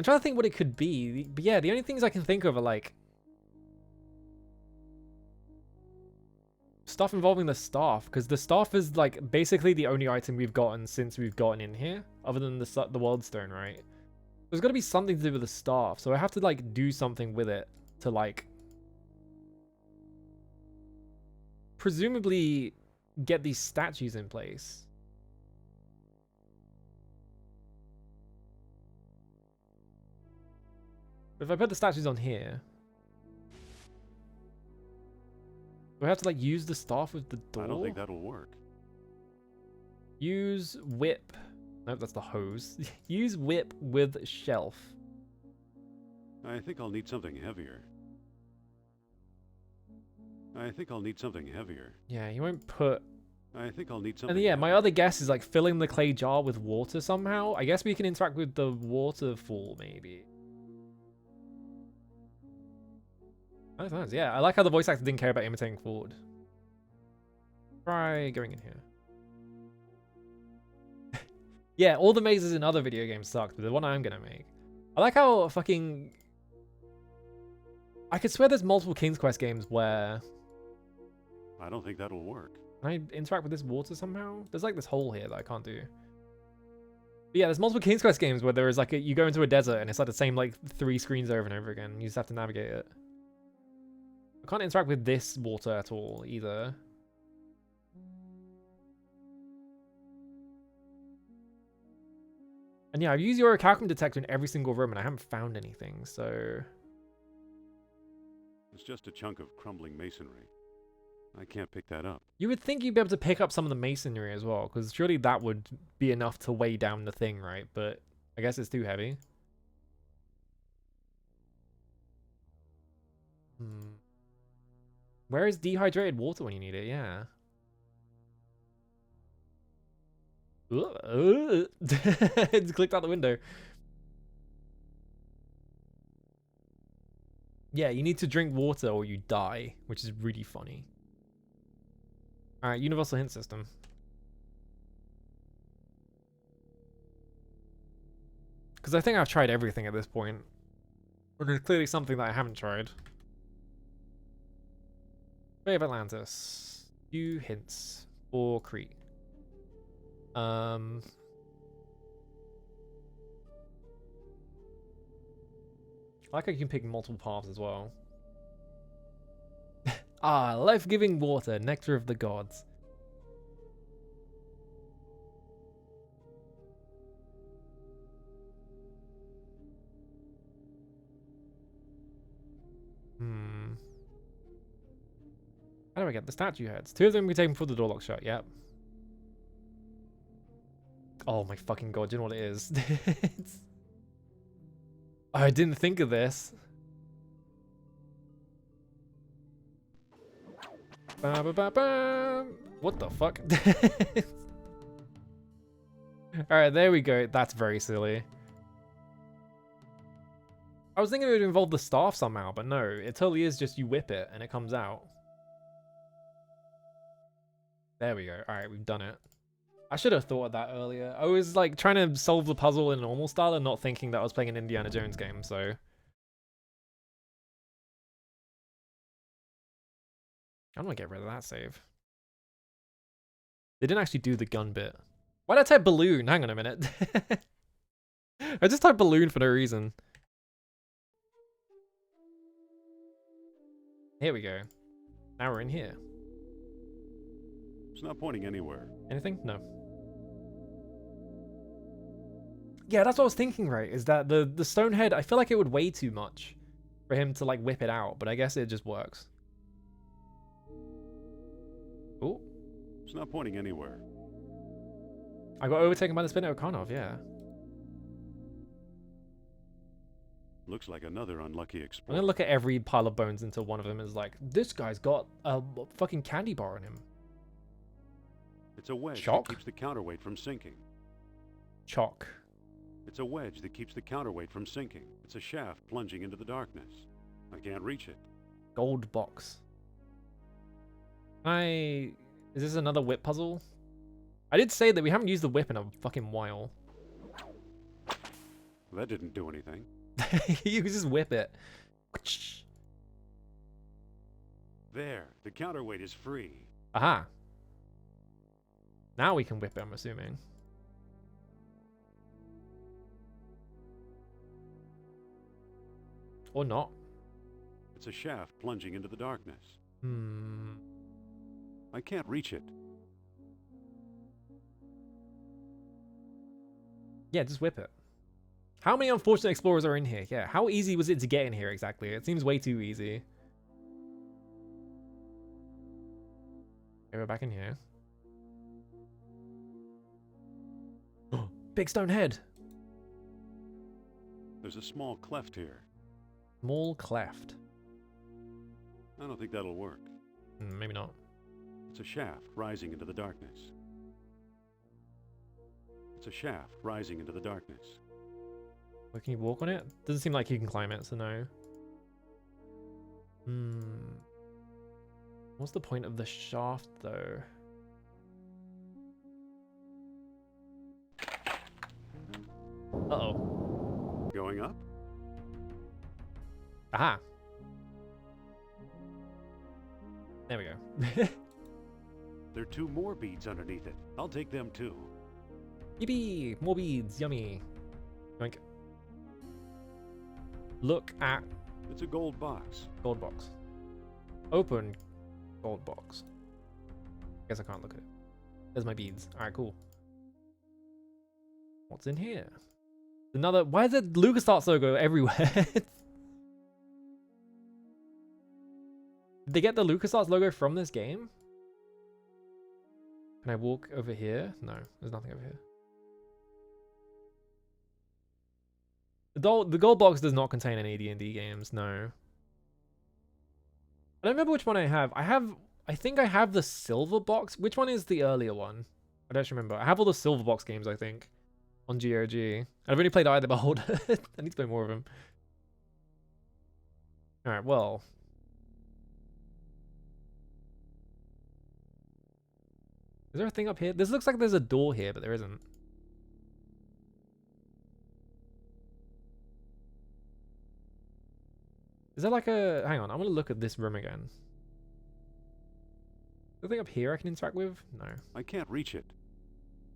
trying to think what it could be. But yeah, the only things I can think of are like stuff involving the staff, because the staff is like basically the only item we've gotten since we've gotten in here, other than the world stone, right? There's got to be something to do with the staff, so I have to like do something with it to like presumably get these statues in place. But if I put the statues on here, do I have to like use the staff with the door? I don't think that'll work. Use whip. Nope, that's the hose. Use whip with shelf. I think I'll need something heavier. I think I'll need something heavier. Yeah, you won't put... I think I'll need something And yeah, heavier. my other guess is like filling the clay jar with water somehow. I guess we can interact with the waterfall, maybe. Oh, nice. Yeah, I like how the voice actor didn't care about imitating Ford. Try going in here. Yeah, all the mazes in other video games sucked, but the one I'm gonna make. I like how fucking... I could swear there's multiple King's Quest games where... I don't think that'll work. Can I interact with this water somehow? There's like this hole here that I can't do. But yeah, there's multiple King's Quest games where there is like you go into a desert and it's like the same like 3 screens over and over again. You just have to navigate it. I can't interact with this water at all either. And yeah, I've used your calculum detector in every single room and I haven't found anything, so... It's just a chunk of crumbling masonry. I can't pick that up. You would think you'd be able to pick up some of the masonry as well, because surely that would be enough to weigh down the thing, right? But I guess it's too heavy. Where is dehydrated water when you need it? Yeah. It's clicked out the window. Yeah, you need to drink water or you die, which is really funny. Alright, universal hint system. Because I think I've tried everything at this point. But there's clearly something that I haven't tried. Bay of Atlantis. Few hints for Crete. I like how you can pick multiple paths as well. Ah, life-giving water, nectar of the gods. How do I get the statue heads? 2 of them can be taken before the door locks shut, yep. Oh my fucking god, do you know what it is? I didn't think of this. Ba -ba -ba -ba. What the fuck? Alright, there we go. That's very silly. I was thinking it would involve the staff somehow, but no, it totally is just you whip it and it comes out. There we go. Alright, we've done it. I should have thought of that earlier. I was like trying to solve the puzzle in normal style and not thinking that I was playing an Indiana Jones game, so. I'm gonna get rid of that save. They didn't actually do the gun bit. Why did I type balloon? Hang on a minute. I just typed balloon for no reason. Here we go. Now we're in here. It's not pointing anywhere. Anything? No. Yeah, that's what I was thinking, right? Is that the stone head, I feel like it would weigh too much for him to like whip it out, but I guess it just works. Oh. It's not pointing anywhere. I got overtaken by the spinner Okanov, yeah. Looks like another unlucky I'm explorer. gonna look at every pile of bones until one of them is like, this guy's got a fucking candy bar on him. It's a wedge Chalk? that keeps the counterweight from sinking. Chalk. It's a wedge that keeps the counterweight from sinking. It's a shaft plunging into the darkness. I can't reach it. Gold box. Is this another whip puzzle? I did say that we haven't used the whip in a fucking while. That didn't do anything. You can just whip it. There, the counterweight is free. Aha. Now we can whip it, I'm assuming. Or not. It's a shaft plunging into the darkness. Hmm. I can't reach it. Yeah, just whip it. How many unfortunate explorers are in here? Yeah, how easy was it to get in here exactly? It seems way too easy. Okay, we're back in here. Big stone head. There's a small cleft here. Small cleft. I don't think that'll work. Maybe not. It's a shaft rising into the darkness. It's a shaft rising into the darkness. Wait, can you walk on it? Doesn't seem like you can climb it, so no. What's the point of the shaft, though? Uh-oh. Going up? Aha. There we go. There are 2 more beads underneath it. I'll take them too. Yippee! More beads. Yummy. Yoink. Look at It's a gold box. gold box. Open gold box. Guess I can't look at it. There's my beads. Alright, cool. What's in here? Another... Why is it LucasArts logo everywhere? Did they get the LucasArts logo from this game? Can I walk over here? No, there's nothing over here. The gold box does not contain any D&D games, no. I don't remember which one I have. I think I have the silver box. Which one is the earlier one? I don't remember. I have all the silver box games, I think, on GOG. I've only played Eye of the Beholder. I need to play more of them. Alright, well. Is there a thing up here? This looks like there's a door here, but there isn't. Is there like a... Hang on, I'm going to look at this room again. Is there anything up here I can interact with? No. I can't reach it.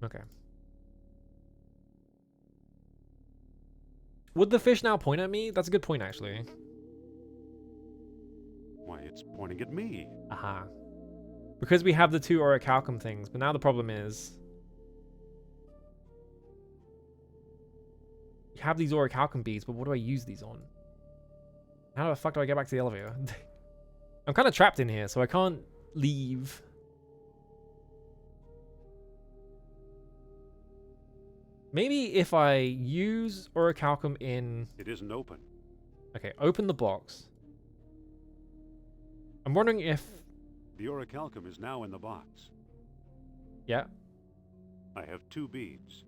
Okay. Would the fish now point at me? That's a good point, actually. Why, it's pointing at me. Aha. Because we have the 2 orichalcum things, but now the problem is... We have these orichalcum beads, but what do I use these on? How the fuck do I get back to the elevator? I'm kind of trapped in here, so I can't leave. Maybe if I use orichalcum in... It isn't open. Okay, open the box. I'm wondering if... The orichalcum is now in the box. Yeah. I have 2 beads.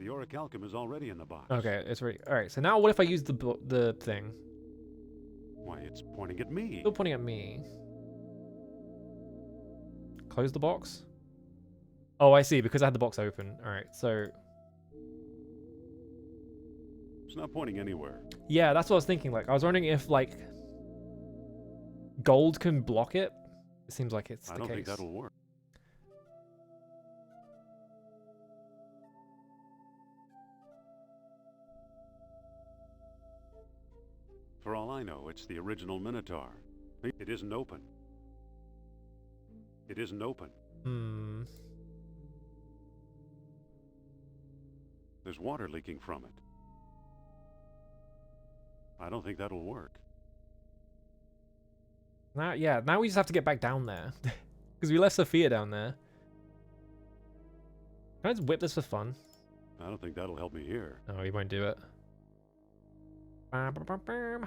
The orichalcum is already in the box. Okay, it's ready. All right. So now, what if I use the thing? Why, it's pointing at me. Still pointing at me. Close the box. Oh, I see. Because I had the box open. All right. So It's not pointing anywhere. yeah, that's what I was thinking. Like, I was wondering if like gold can block it. It seems like it's I the don't case. think that'll work. For all I know, it's the original Minotaur. It isn't open. It isn't open. Hmm. There's water leaking from it. I don't think that'll work. Now, yeah. Now we just have to get back down there because we left Sophia down there. Can I just whip this for fun? I don't think that'll help me here. No, he won't do it. Bam.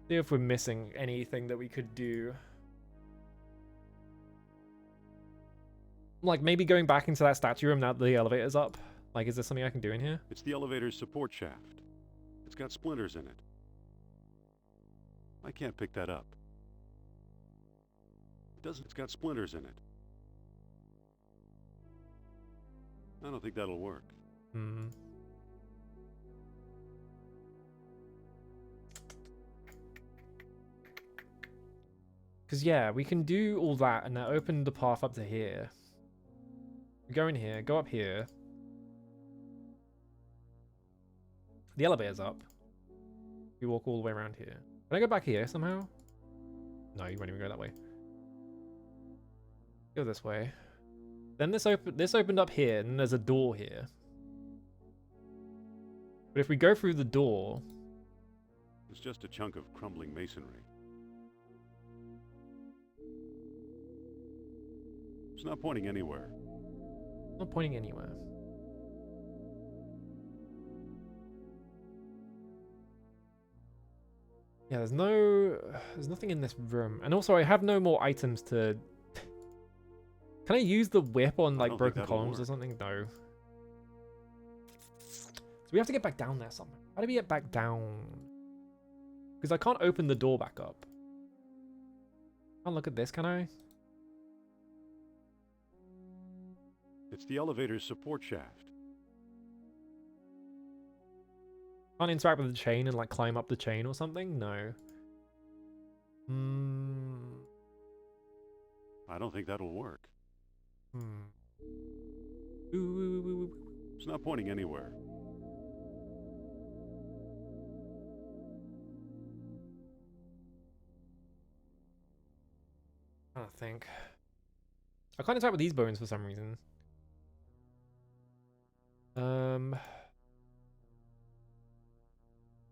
See if we're missing anything that we could do. Like maybe going back into that statue room now that the elevator's up. Like, is there something I can do in here? It's the elevator's support shaft. It's got splinters in it. I can't pick that up. It doesn't. It's got splinters in it. I don't think that'll work. Hmm. Because, yeah, we can do all that and then open the path up to here. We go in here, go up here. The elevator's up. We walk all the way around here. Can I go back here somehow? No, you won't even go that way. Go this way. Then this opened up here, and there's a door here. But if we go through the door... It's just a chunk of crumbling masonry. It's not pointing anywhere. Not pointing anywhere. Yeah, there's nothing in this room. And also I have no more items to... Can I use the whip on like don't think broken that'll columns or work. something? No. So we have to get back down there somehow. How do we get back down? Because I can't open the door back up. Can't look at this, can I? It's the elevator's support shaft. Can't interact with the chain and like climb up the chain or something? No. I don't think that'll work. Ooh. It's not pointing anywhere. I don't think. I can't interact with these bones for some reason.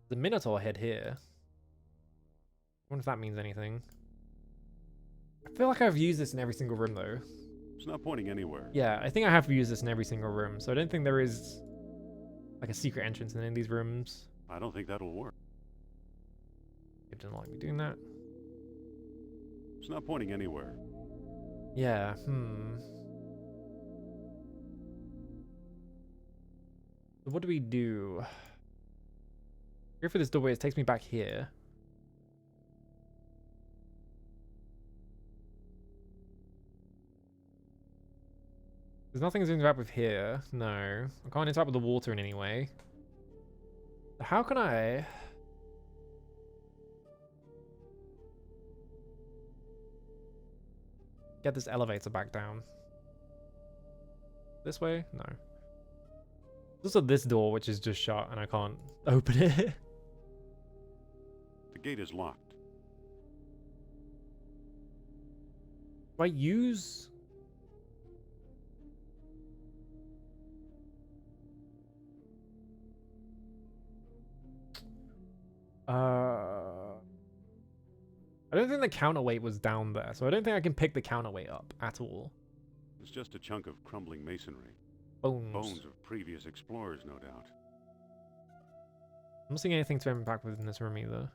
The Minotaur head here. I wonder if that means anything. I feel like I've used this in every single room though. It's not pointing anywhere. Yeah, I think I have used this in every single room, so I don't think there is like a secret entrance in any of these rooms. I don't think that'll work. It didn't like me doing that. It's not pointing anywhere. Yeah, So what do we do? Go for this doorway, it takes me back here. There's nothing to interact with here. No. I can't interact with the water in any way. How can I... get this elevator back down? This way? No. There's also this door, which is just shut, and I can't open it. The gate is locked. Do I use... I don't think the counterweight was down there, so I don't think I can pick the counterweight up at all. It's just a chunk of crumbling masonry. Bones. Bones of previous explorers, no doubt. I'm not seeing anything to impact with in this room either.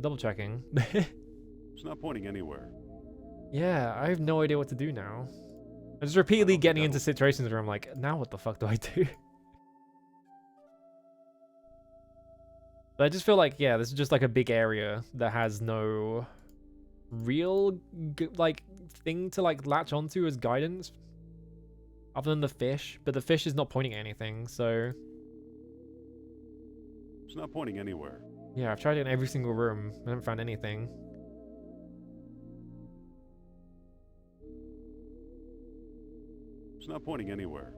Double checking. It's not pointing anywhere. Yeah, I have no idea what to do now. I'm just repeatedly think getting that'll- into situations where I'm like, now what the fuck do I do? But I just feel like, yeah, this is just like a big area that has no real like thing to like latch onto as guidance other than the fish, but the fish is not pointing at anything, so It's not pointing anywhere. yeah, I've tried it in every single room. I haven't found anything. It's not pointing anywhere.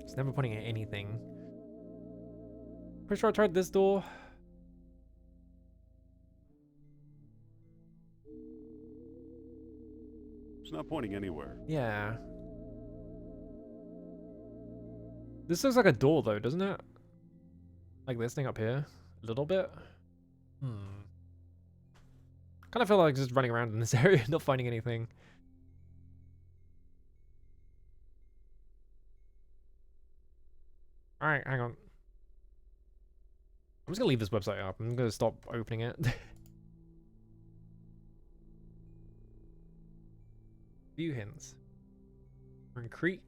It's never pointing at anything. Pretty sure I tried this door. It's not pointing anywhere. Yeah. This looks like a door though, doesn't it? Like this thing up here. A little bit. Kind of feel like just running around in this area, not finding anything. Alright, hang on. I'm just gonna leave this website up. I'm gonna stop opening it. View hints. We're in Crete.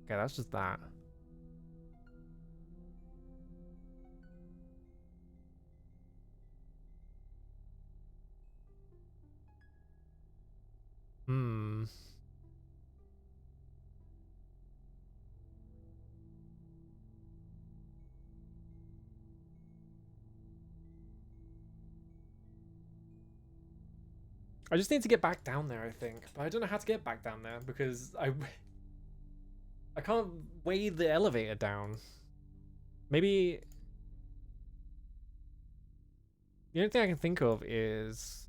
Okay, that's just that. I just need to get back down there, I think. But I don't know how to get back down there because I can't weigh the elevator down. Maybe the only thing I can think of is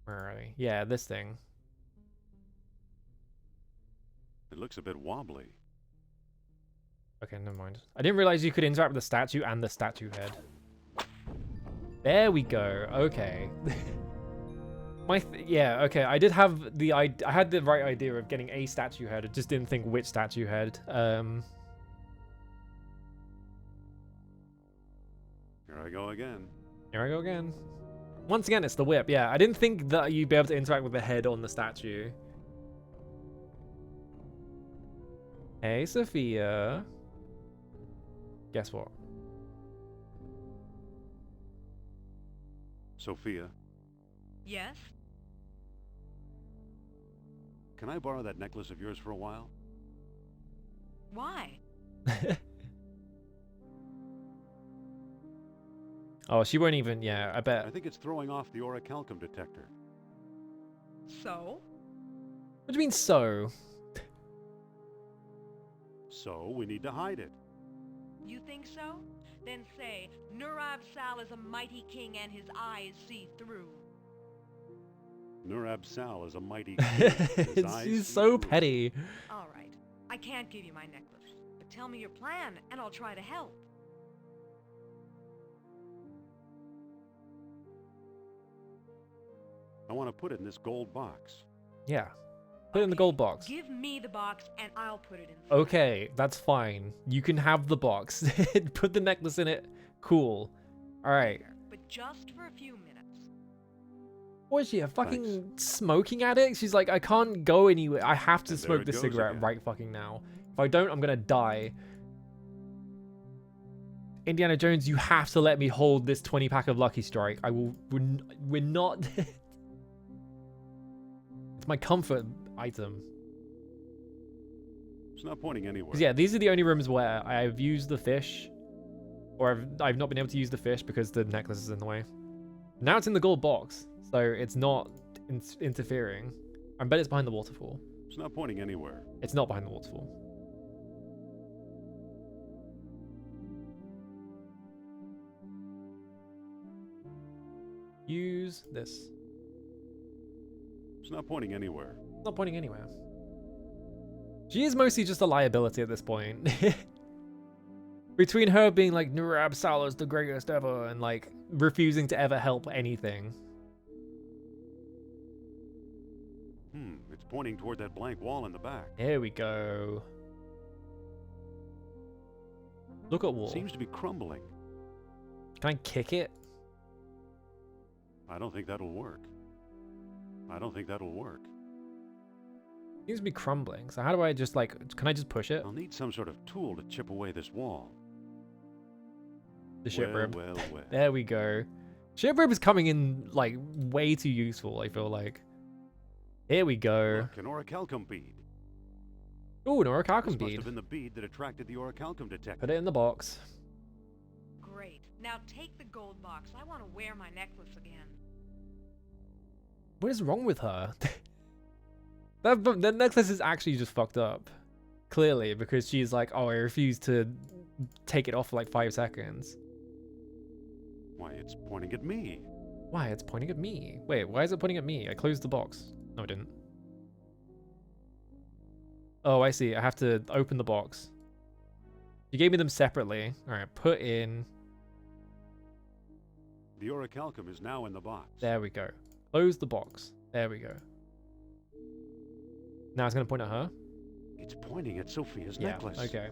where are they? Yeah, this thing. It looks a bit wobbly. Okay, never mind. I didn't realize you could interact with the statue and the statue head. There we go. Okay. Yeah, okay. I did have the I had the right idea of getting a statue head. I just didn't think which statue head. Here I go again. Here I go again. Once again, it's the whip. Yeah, I didn't think that you'd be able to interact with the head on the statue. Hey, Sophia. Guess what? Sophia, Yes? can I borrow that necklace of yours for a while? Why? Oh, she won't even. Yeah, I I bet. think it's throwing off the orichalcum detector. So? What do you mean so? So we need to hide it. You think so? Then say, Nurab Sal is a mighty king and his eyes see through. Nurab Sal is a mighty king. His eyes She's see so through. petty. All right. I can't give you my necklace, but tell me your plan and I'll try to help. I want to put it in this gold box. Yeah. Put it in the gold box. Give me the box and I'll put it in. Okay, that's fine. You can have the box. Put the necklace in it. Cool. Alright. But just for a few minutes. What is she, a fucking smoking addict? She's like, I can't go anywhere. I have to And there smoke it this goes cigarette again. right fucking now. If I don't, I'm gonna die. Indiana Jones, you have to let me hold this 20 pack of Lucky Strike. I will. We're not. It's my comfort item. It's not pointing anywhere. 'Cause yeah, these are the only rooms where I've used the fish, or I've not been able to use the fish because the necklace is in the way. Now it's in the gold box, so it's not interfering. I bet it's behind the waterfall. It's not pointing anywhere. It's not behind the waterfall. Use this. It's not pointing anywhere. It's not pointing anywhere. She is mostly just a liability at this point. Between her being like Nurab Sala's the greatest ever and like refusing to ever help anything. It's pointing toward that blank wall in the back. Here we go. Look at wall. Seems to be crumbling. Can I kick it? I don't think that'll work. I don't think that'll work. Seems to be crumbling. So how do I just like, can I just push it? I'll need some sort of tool to chip away this wall. The ship rib. Well. There we go. Ship rib is coming in like way too useful, I feel like. Here we go. Look, an orichalcum bead. Ooh, an orichalcum This must bead. have been the bead that attracted the orichalcum detector. Put it in the box. Great. Now take the gold box. I want to wear my necklace again. What is wrong with her? That necklace is actually just fucked up. Clearly, because she's like, oh, I refuse to take it off for like 5 seconds. Why, it's pointing at me. Why? It's pointing at me. Wait, why is it pointing at me? I closed the box. No, I didn't. Oh, I see. I have to open the box. You gave me them separately. Alright, put in. The orichalcum is now in the box. There we go. Close the box. There we go. Now it's going to point at her? It's pointing at Sophia's Yeah, necklace. okay.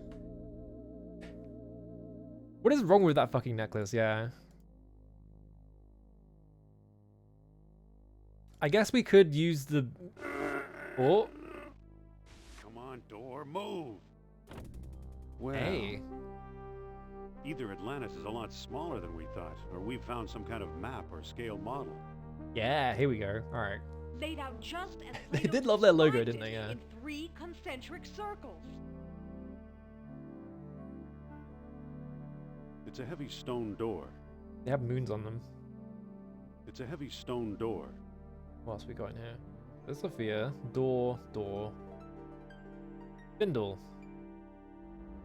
What is wrong with that fucking necklace? Yeah. I guess we could use the... Oh. Come on, door, move. Well, Hey. either Atlantis is a lot smaller than we thought, or we've found some kind of map or scale model. Yeah, here we go. Alright. Laid out just as They Plato did love their logo, described didn't they? it, Yeah. In 3 concentric circles. It's a heavy stone door. They have moons on them. It's a heavy stone door. What else we got in here? There's Sophia. Door. Spindle.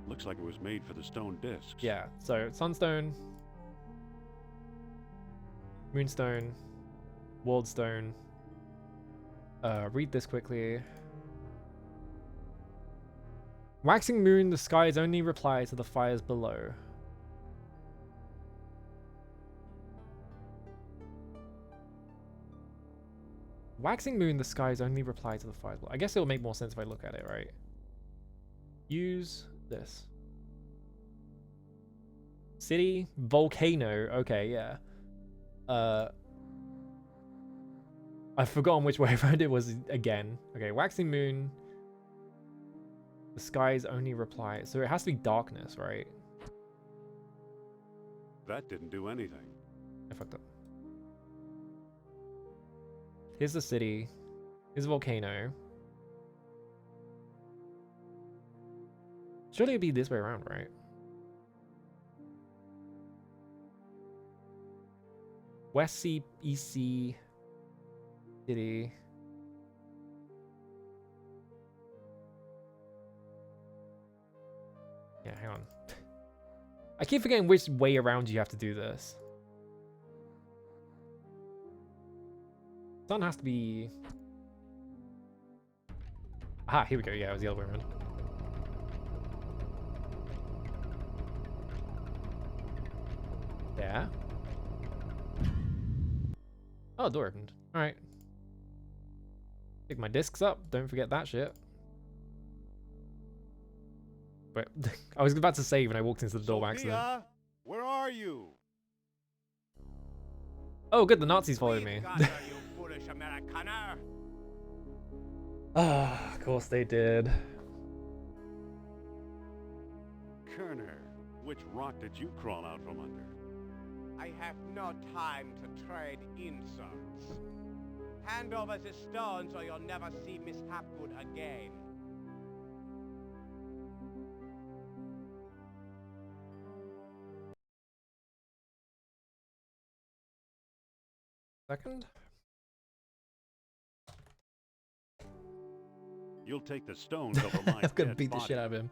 Looks like it was made for the stone discs. Yeah, so Sunstone. Moonstone. Wardstone. Read this quickly. Waxing moon, the skies only reply to the fires below. Waxing moon, the skies only reply to the fires below. I guess it'll make more sense if I look at it, right? Use this. City, volcano. Okay, yeah. I've forgotten which way around it was again. Okay, waxing moon. The skies only reply. So it has to be darkness, right? That didn't do anything. I fucked up. Here's the city. Here's a volcano. Surely it'd be this way around, right? West Sea, East Sea, city. Yeah, hang on. I keep forgetting which way around you have to do this. Sun has to be... Ah, here we go. Yeah, it was the other way around. Yeah. Oh, door opened. Alright. Pick my discs up. Don't forget that shit. Wait, I was about to save when I walked into the door by accident. Sophia, where are you? Oh, good. The Nazis followed me. You foolish Americaner. Ah, of course they did. Kerner, which rock did you crawl out from under? I have no time to trade insults. Hand over the stones or you'll never see Miss Hapgood again. Second? You'll take the stones over my I'm gonna dead beat the body. shit out of him.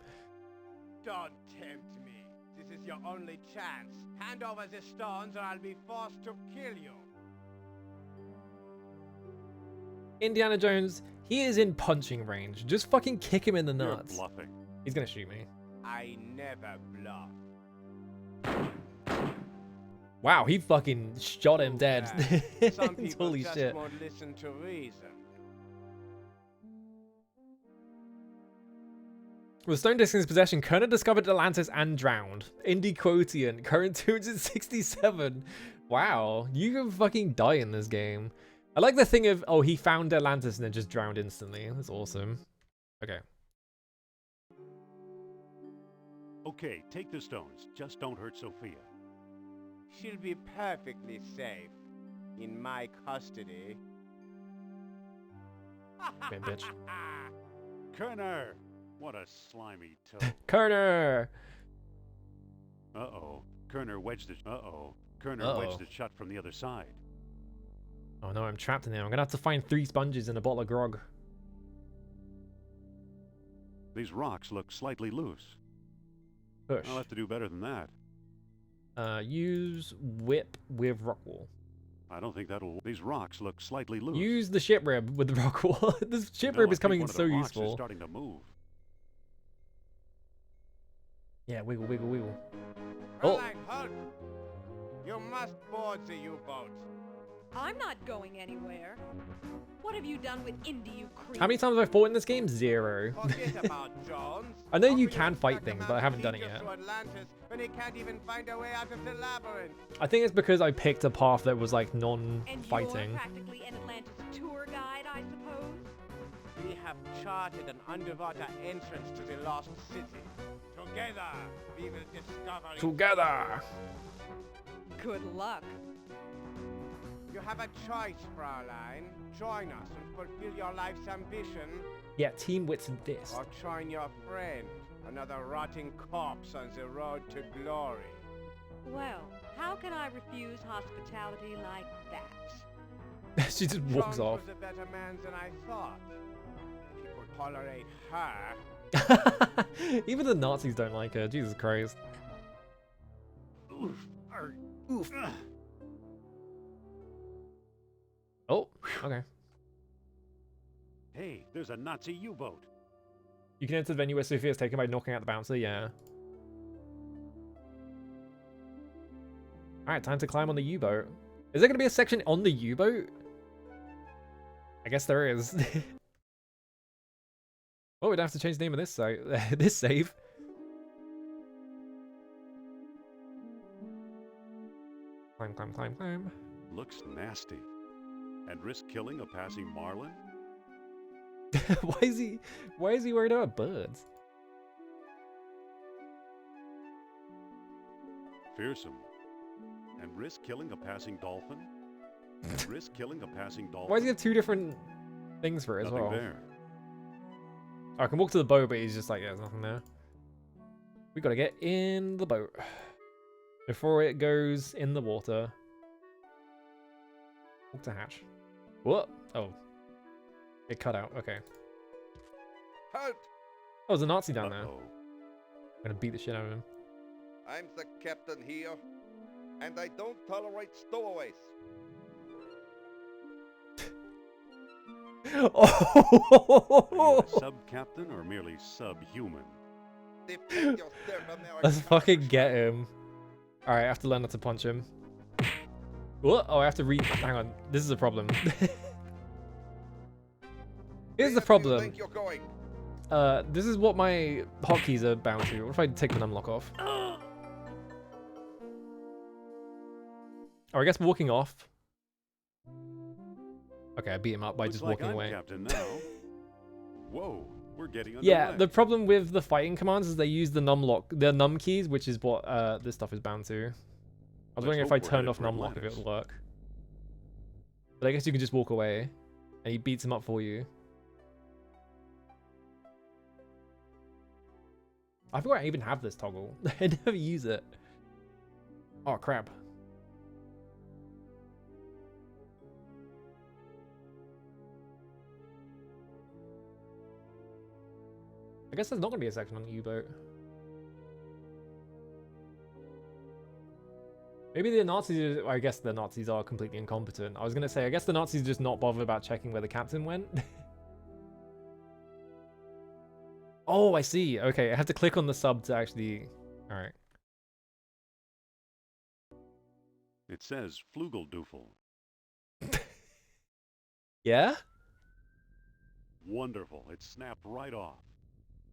Don't tempt me. This is your only chance. Hand over the stones or I'll be forced to kill you. Indiana Jones, he is in punching range. Just fucking kick him in the You're nuts. bluffing. He's gonna shoot me. I never bluff. Wow, he fucking shot him dead. Some people Holy just shit. won't listen to reason. With Stone Disc in his possession, Kerner discovered Atlantis and drowned. Indie quotient, current 267. Wow, you can fucking die in this game. I like the thing of, oh, he found Atlantis and then just drowned instantly. That's awesome. Okay. Okay, take the stones. Just don't hurt Sophia. She'll be perfectly safe in my custody. Man, bitch. Kerner! What a slimy toad. Kerner! Uh-oh. Kerner wedged it. Uh-oh. Kerner Uh-oh. wedged it shut from the other side. Oh no, I'm trapped in there. I'm gonna have to find 3 sponges and a bottle of grog. These rocks look slightly loose. Push. I'll have to do better than that. Use whip with rock wall. I don't think that'll... These rocks look slightly loose. Use the ship rib with the rock wall. This ship No, rib I is think coming in one of so the rocks is useful. starting to move. Yeah, wiggle, wiggle, wiggle. Well, Oh. like halt! You must board the U-boat. I'm not going anywhere. What have you done with Indy, you creep? How many times have I fought in this game? 0. Forget about Jones. I know How you can can fight expect a things, man but I to haven't done lead it us yet. to Atlantis when he can't even find a way out of the labyrinth. I think it's because I picked a path that was like And you're non-fighting. practically an Atlantis tour guide, I suppose? We have charted an underwater entrance to the lost city. Together, we will discover it. Together! Good luck. You have a choice, Fraulein. Join us and fulfill your life's ambition, Yeah, Team Wits and Disc. or join your friend, another rotting corpse on the road to glory. Well, how can I refuse hospitality like that? She just walks Jones off. was a better man than I thought. If he could tolerate her, Even the Nazis don't like her. Jesus Christ. Oof. Arr. Oof. Ugh. Oh, okay. Hey, there's a Nazi U-boat. You can enter the venue where Sophia is taken by knocking out the bouncer, yeah. Alright, time to climb on the U-boat. Is there going to be a section on the U-boat? I guess there is. Oh, we'd have to change the name of this site. This save. Climb, climb, climb, climb. Looks nasty. And risk killing a passing marlin? Why is he worried about birds? Fearsome. And risk killing a passing dolphin? And risk killing a passing dolphin? Why does he have 2 different things for it as Nothing well? there. Oh, I can walk to the boat, but he's just like, yeah, there's nothing there. We gotta get in the boat before it goes in the water. Walk to hatch. What? Oh. It cut out. Okay. Halt! Oh, there's a Nazi down there. Uh-oh. I'm gonna beat the shit out of him. I'm the captain here, and I don't tolerate stowaways. Are you Oh! a sub-captain or merely subhuman? Defend yourself, American. Let's fucking get him. Alright, I have to learn not to punch him. What? Oh, I have to read. Hang on. This is a problem. Here's the Where do you problem. think you're going? This is what my hotkeys are bound to. What if I take the numlock off? Or I guess walking off. Okay, I beat him up by Looks just like walking I'm away. captain now. Whoa, we're getting underway. Yeah, the problem with the fighting commands is they use the num keys, which is what this stuff is bound to. I was Let's wondering if hope I we're turned headed off for numlock if it Atlantis. would work. But I guess you can just walk away, and he beats him up for you. I forgot I even have this toggle. I never use it. Oh crap. I guess there's not going to be a section on the U-boat. Maybe the Nazis, I guess the Nazis are completely incompetent. I was going to say, I guess the Nazis just not bothered about checking where the captain went. Oh, I see. Okay, I have to click on the sub to actually... Alright. It says Flugeldoofel. Yeah? Wonderful. It snapped right off.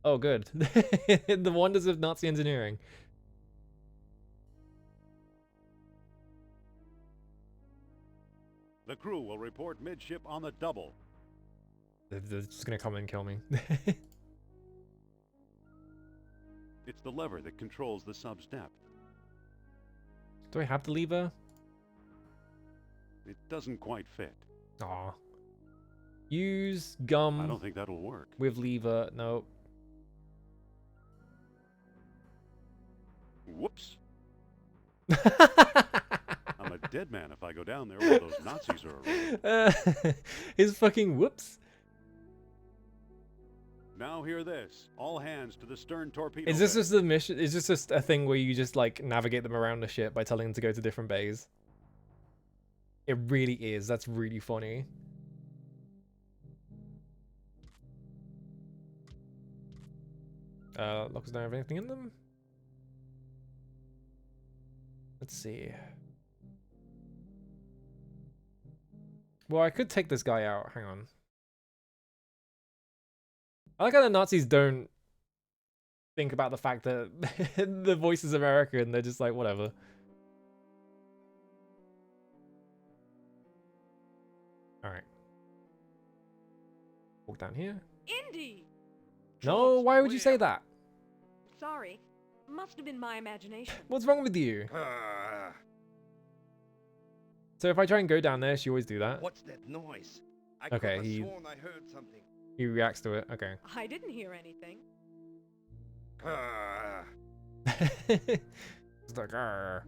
Oh, good. The wonders of Nazi engineering. The crew will report midship on the double. They're just gonna come and kill me. It's the lever that controls the sub's depth. Do I have the lever? It doesn't quite fit. Aw. Use I gum don't think that'll work. with lever. No. Whoops. I'm a dead man if I go down there while those Nazis are around. His fucking whoops. Now hear this. All hands to the stern torpedo. Is this bay. just the mission? Is this just a thing where you just like navigate them around the ship by telling them to go to different bays? It really is. That's really funny. Lockers don't have anything in them. Let's see. Well, I could take this guy out. Hang on. I like how the Nazis don't think about the fact that the voice is American. They're just like, whatever. Alright. Walk down here. Indy! No, why would you say that? Sorry. Must have been my imagination. What's wrong with you? So if I try and go down there, she always do that. What's that noise? I Okay, could have he- sworn I heard something. He reacts to it. Okay. I didn't hear anything. It's like, Arr.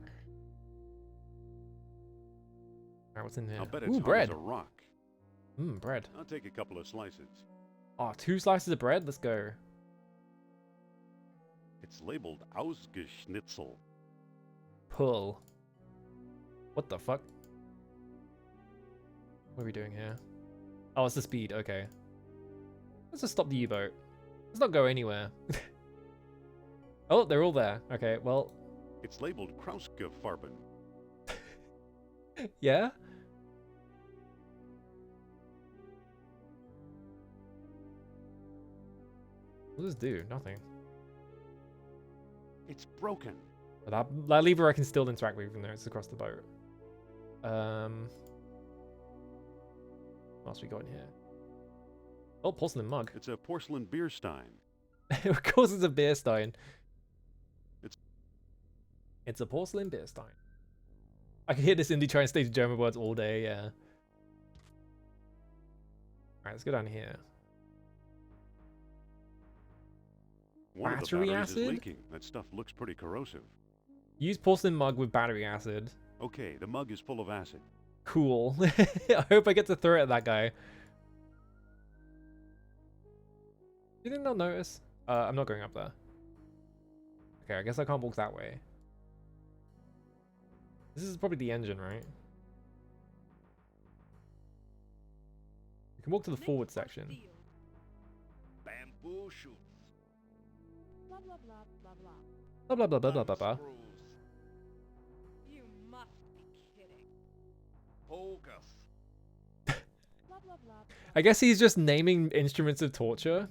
Alright, what's in here? I'll bet it's Ooh, hard bread. as a rock. Bread. I'll take a couple of slices. Oh, 2 slices of bread? Let's go. It's labeled Ausgeschnitzel. Pull. What the fuck? What are we doing here? Oh, it's the speed. Okay. Let's just stop the U-boat. Let's not go anywhere. Oh, they're all there. Okay, well, It's labeled Krausgefarben. yeah? What does this do? Nothing. It's broken. But that lever I can still interact with even though it's across the boat. What else we got in here? Oh, porcelain mug. It's a porcelain beer stein. Of course it's a beer stein. It's- It's a porcelain beer stein. I can hear this indie trying to stage German words all day, yeah. Alright, let's go down here. One of the Battery batteries acid? is leaking. That stuff looks pretty corrosive. Use porcelain mug with battery acid. Okay, the mug is full of acid. Cool. I hope I get to throw it at that guy. Do you think they'll notice? I'm not going up there. Okay, I guess I can't walk that way. This is probably the engine, right? You can walk to the Make forward for section. steel. Bamboo shoots. Blah blah blah blah blah. Blah blah blah blah blah blah blah. Unscrews. You must be kidding. Focus. Blah blah blah. I guess he's just naming instruments of torture.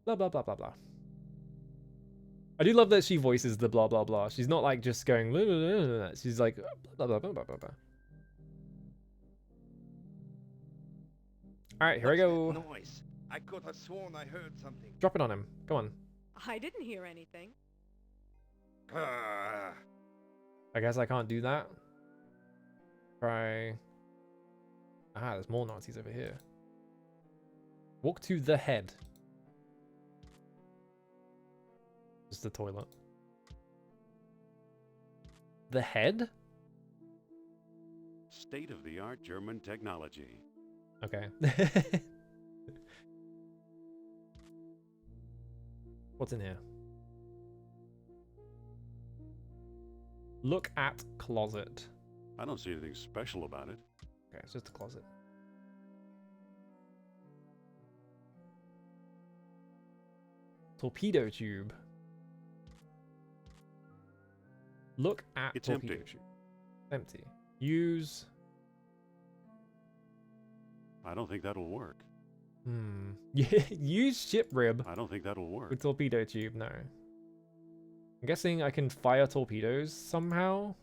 Blah blah blah blah blah. I do love that she voices the blah blah blah. She's not like just going blah, blah, blah, blah. She's like blah blah blah blah blah blah. Alright, here I What's that go. noise? I could have sworn I heard something. Drop it on him. Come on. I didn't hear anything. Ah. I guess I can't do that. Try. Ah, there's more Nazis over here. Walk to the head. Just the toilet. The head? State-of-the-art German technology. Okay. What's in here? Look at closet. I don't see anything special about it. Okay, it's just a closet. Torpedo tube. Look at It's torpedo empty. tube. Empty. Use. I don't think that'll work. Yeah, use ship rib I don't think that'll work. with torpedo tube. No. I'm guessing I can fire torpedoes somehow.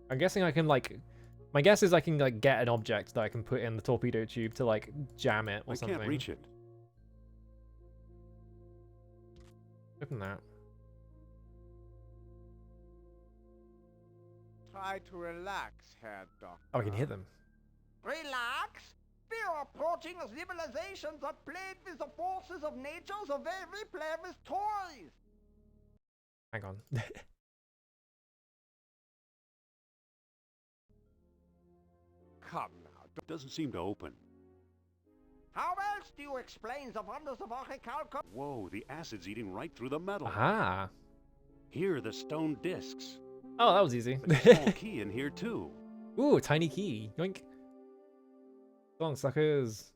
I'm guessing I can like. My guess is I can like get an object that I can put in the torpedo tube to like jam it or I something. can't reach it. Open that. Try to relax, Herr Doctor. Oh, I can hit them. Relax? We are approaching a civilization that played with the forces of nature the way we play with toys. Hang on. Come now. Doesn't seem to open. How else do you explain the wonders of agriculture? Whoa, the acid's eating right through the metal. Aha. Here are the stone discs. Oh, that was easy. There's a small key in here too. Ooh, tiny key. Yoink. Long suckers.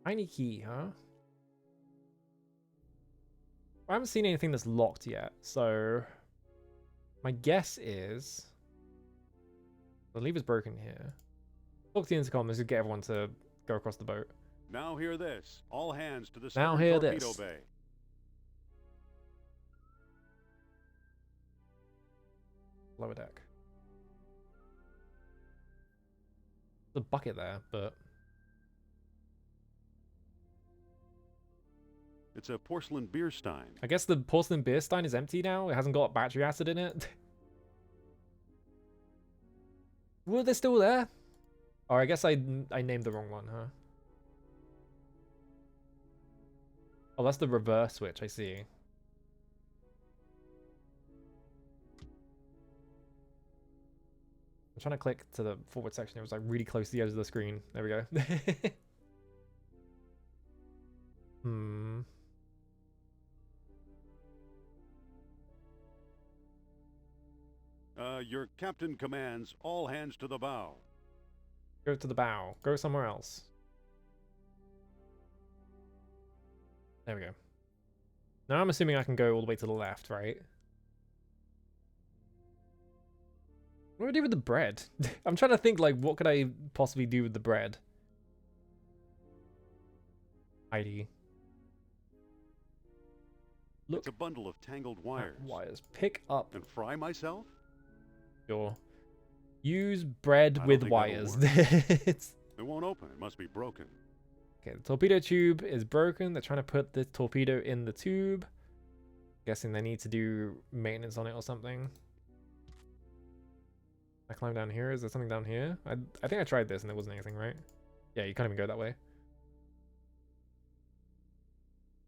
Tiny key, huh? I haven't seen anything that's locked yet, so my guess is the lever's broken here. Talk to the intercom. This is get everyone to go across the boat. Now hear this. All hands to the Now stern hear torpedo this. bay. Lower deck. There's a bucket there, but It's a porcelain beer stein. I guess the porcelain beer stein is empty now. It hasn't got battery acid in it. Were they still there? Or I guess I named the wrong one, huh? Oh, that's the reverse switch, I see. I'm trying to click to the forward section. It was like really close to the edge of the screen. There we go. Hmm. Your captain commands all hands to the bow. Go to the bow. Go somewhere else. There we go. Now I'm assuming I can go all the way to the left, right? What do I do with the bread? I'm trying to think, like, what could I possibly do with the bread? ID. Look. It's a bundle of tangled at wires. wires. Pick up And fry myself? your... Use bread I don't with think that'll wires. It won't open. It must be broken. Okay, the torpedo tube is broken. They're trying to put the torpedo in the tube. Guessing they need to do maintenance on it or something. I climb down here. Is there something down here? I think I tried this and there wasn't anything, right? Yeah, you can't even go that way.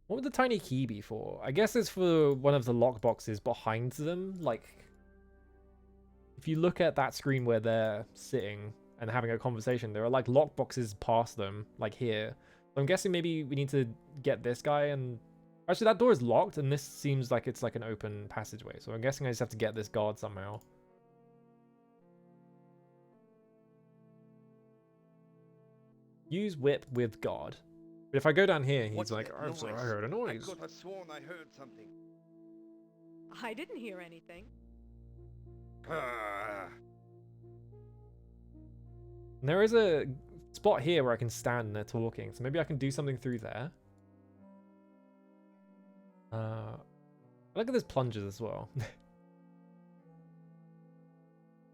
What would the tiny key be for? I guess it's for one of the lock boxes behind them. Like, if you look at that screen where they're sitting and having a conversation, there are like lock boxes past them, like here. So I'm guessing maybe we need to get this guy and... Actually, that door is locked and this seems like it's like an open passageway. So I'm guessing I just have to get this guard somehow. Use whip with guard. But if I go down here, he's What's like, that I'm sorry, I noise? heard a I noise. could have sworn I heard something. I didn't hear anything. Ah. And there is a spot here where I can stand and they're talking. So maybe I can do something through there. Look at this plungers as well.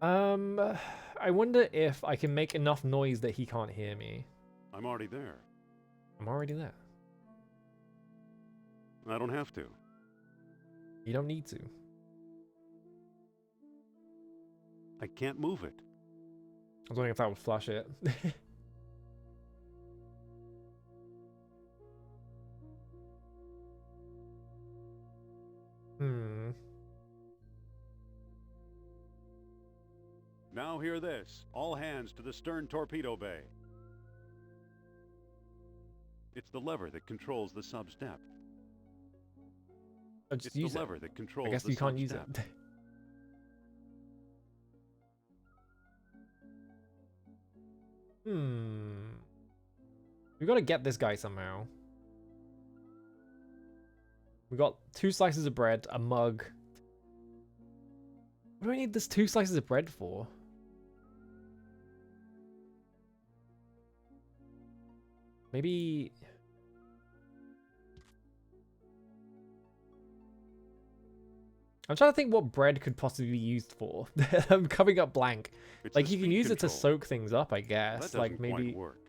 I wonder if I can make enough noise that he can't hear me. I'm already there. I'm already there. I don't have to. You don't need to. I can't move it. I was wondering if that would flush it. Now hear this. All hands to the stern torpedo bay. It's the lever that controls the sub's depth. I'll just It's use the it. lever that controls I guess the you can't sub's use depth. it. We've got to get this guy somehow. We got 2 slices of bread, a mug. What do I need this 2 slices of bread for? Maybe... I'm trying to think what bread could possibly be used for. I'm coming up blank. It's Like the you can speed use it to control. soak things up, I That guess. doesn't Like maybe... quite work.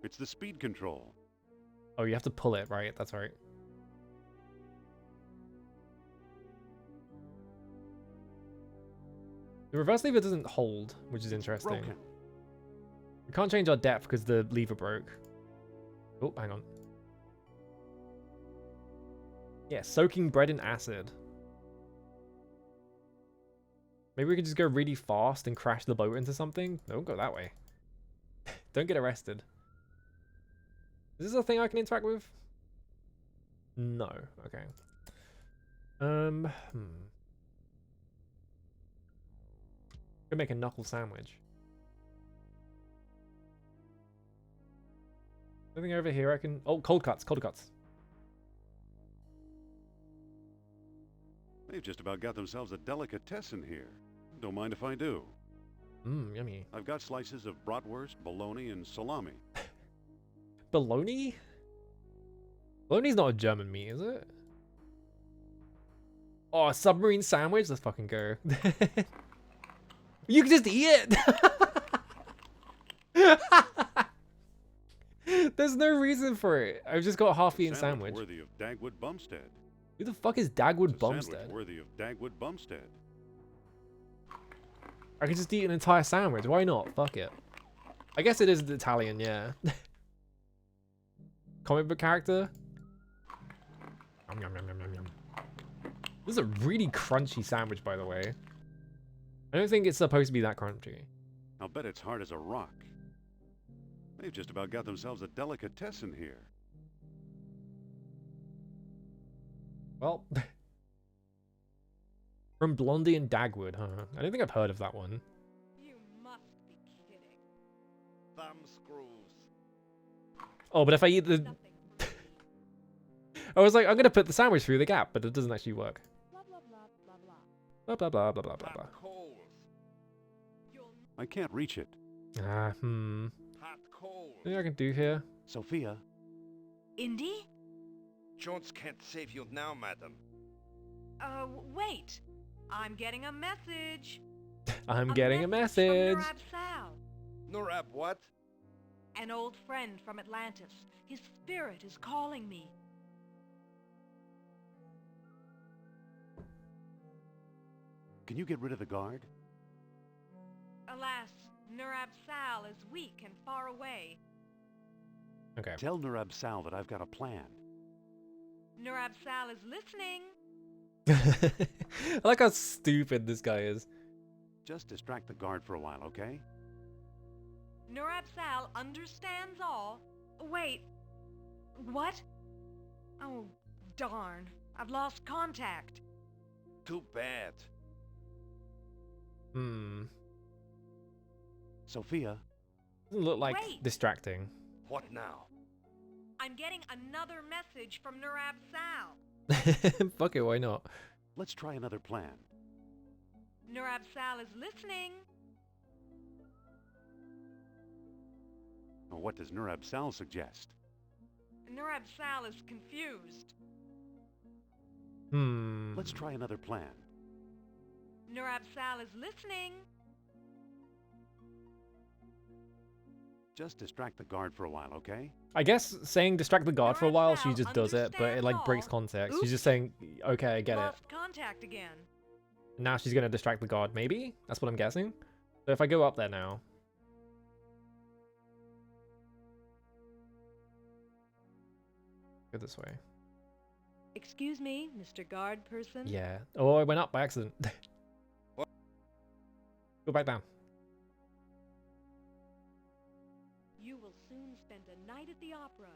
It's the speed control. Oh, you have to pull it, right? That's right. The reverse lever doesn't hold, which is interesting. Broken. We can't change our depth because the lever broke. Oh, hang on. Yeah, soaking bread in acid. Maybe we can just go really fast and crash the boat into something? Don't go that way. Don't get arrested. Is this a thing I can interact with? No. Okay. Could make a knuckle sandwich. Anything over here I can... Oh, cold cuts, cold cuts. They've just about got themselves a delicatessen here. Don't mind if I do. Mmm, yummy. I've got slices of bratwurst, bologna, and salami. Bologna? Bologna's not a German meat, is it? Oh, a submarine sandwich? Let's fucking go. You can just eat it! There's no reason for it. I've just got a half-eaten sandwich. Worthy of Dagwood Bumstead. Who the fuck is Dagwood It's a sandwich Bumstead? worthy of Dagwood Bumstead. I could just eat an entire sandwich. Why not? Fuck it. I guess it is Italian, yeah. Comic book character? Yum, yum, yum, yum, yum, yum. This is a really crunchy sandwich, by the way. I don't think it's supposed to be that crunchy. I'll bet it's hard as a rock. They've just about got themselves a delicatessen here. Well, from Blondie and Dagwood, huh? I don't think I've heard of that one. You must be kidding. Thumb screws. Oh, but if I eat the... Nothing. I was like, I'm going to put the sandwich through the gap, but it doesn't actually work. Blah blah blah blah blah. Blah, blah, blah, blah, blah, blah, blah. Hot coals. You'll I can't reach it. Hot coals. Anything I can do here? Sophia, Indy? Jones can't save you now, madam. Wait. I'm getting a message. I'm getting a message. From Nurab Sal, Nurab what? an old friend from Atlantis. His spirit is calling me. can you get rid of the guard? Alas, Nurab Sal is weak and far away. Okay. Tell Nurab Sal that I've got a plan. Nurab Sal is listening. I like how stupid this guy is. Just distract the guard for a while, okay? Nurab Sal understands all. Wait. What? Oh, darn. I've lost contact. Too bad. Sophia, Doesn't look like Wait. distracting. What now? I'm getting another message from Nurab Sal. Fuck it, why not? let's try another plan. Nurab Sal is listening. What does Nurab Sal suggest? Nurab Sal is confused. Let's try another plan. Nurab Sal is listening. Just distract the guard for a while, okay? I guess saying distract the guard for a while, she Nurab just Sal does it, but it like breaks understands all. context. She's just saying, okay, I get it. Lost contact again. Now she's gonna distract the guard, maybe? That's what I'm guessing. So if I go up there now... Go this way. Excuse me, Mr. Guard person? Yeah. Oh, I went up by accident. What? Go back down. You will soon spend a night at the opera.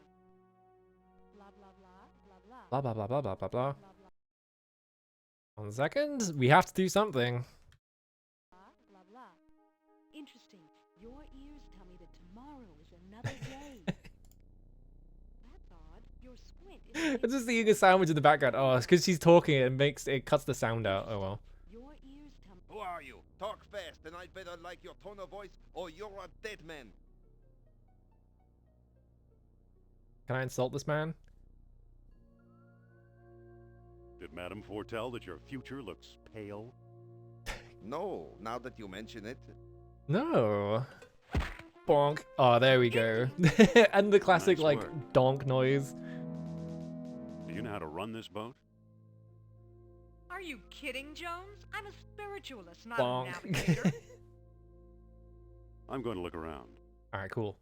Blah blah blah blah blah. Blah, blah, blah, blah, blah, blah, blah. Blah blah 1 second. We have to do something. blah blah blah. Interesting. Your ears tell me that tomorrow is another day. That's odd. Your squint I'm just eating a sandwich in the background. Oh, it's because she's talking. It cuts the sound out. Oh well. Your ears come. Who are you? Talk fast, and I'd better like your tone of voice, or you're a dead man. Can I insult this man? Did Madame foretell that your future looks pale? No, now that you mention it. No. Bonk. Oh, there we go. And the classic Nice like work. donk noise. Do you know how to run this boat? Are you kidding, Jones? I'm a spiritualist, not Bonk. a navigator. I'm going to look around. All right, cool.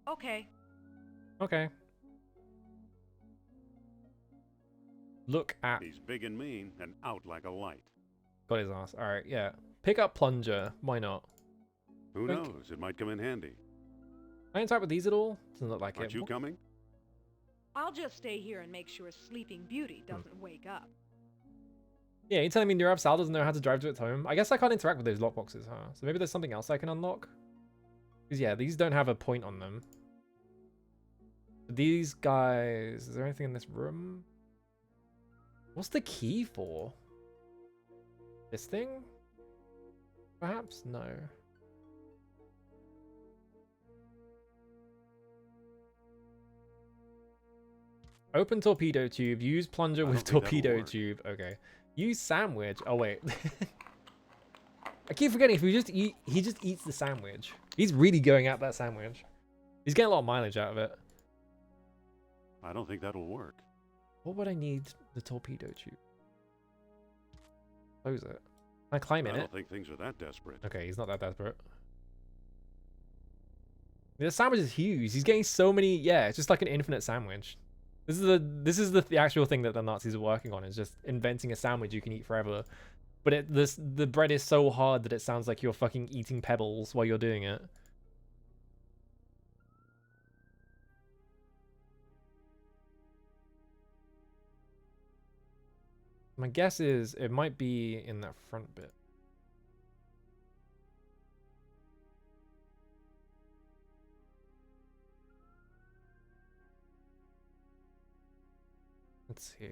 Okay. Okay. Look at. He's big and mean and out like a light. Got his ass. All right, yeah. Pick up plunger. Why not? Who Think- knows? It might come in handy. Can I interact with these at all? Doesn't look like Aren't it. you coming? I'll just stay here and make sure Sleeping Beauty doesn't wake up. Yeah, you're telling me Nirav Sal doesn't know how to drive to its home? I guess I can't interact with those lockboxes, huh? So maybe there's something else I can unlock? Because yeah, these don't have a point on them. These guys... Is there anything in this room? What's the key for? This thing? Perhaps? No. Open torpedo tube. Use plunger I with don't think that'll torpedo work. tube. Okay. Use sandwich. Oh wait. I keep forgetting if we just eat, he just eats the sandwich. He's really going at that sandwich. He's getting a lot of mileage out of it. I don't think that'll work. What would I need the torpedo tube? Close it. Can I climb I in don't it? think things are that desperate. Okay, he's not that desperate. The sandwich is huge. He's getting so many. Yeah, it's just like an infinite sandwich. This is the actual thing that the Nazis are working on. Is just inventing a sandwich you can eat forever. But the bread is so hard that it sounds like you're fucking eating pebbles while you're doing it. My guess is it might be in that front bit. Let's see.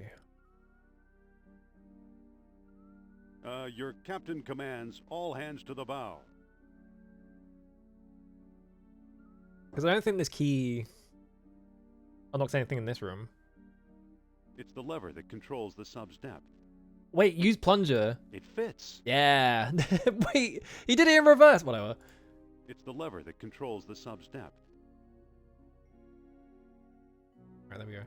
Your captain commands all hands to the bow. Because I don't think this key unlocks anything in this room. It's the lever that controls the sub's depth. Wait, use plunger. It fits. Yeah. Wait, he did it in reverse. Whatever. It's the lever that controls the sub's depth. Alright, there we go.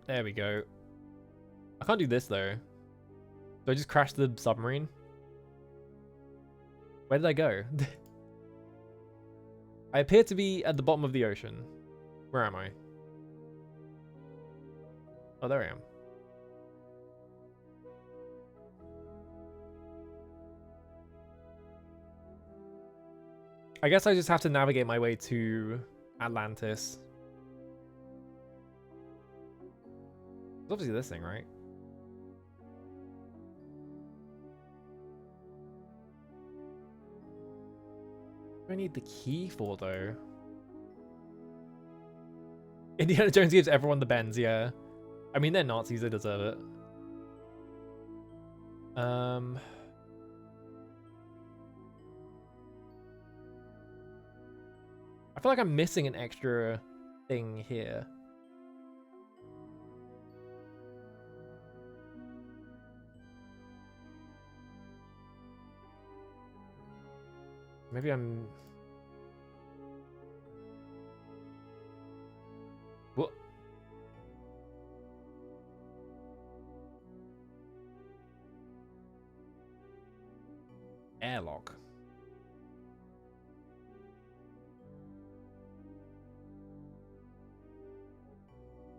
There we go. I can't do this though. Do I just crash the submarine? Where did I go? I appear to be at the bottom of the ocean. Where am I? Oh, there I am. I guess I just have to navigate my way to Atlantis. It's obviously this thing, right? What do I need the key for, though? Indiana Jones gives everyone the bends, yeah. I mean, they're Nazis, they deserve it. I feel like I'm missing an extra thing here. Maybe I'm... What? Airlock.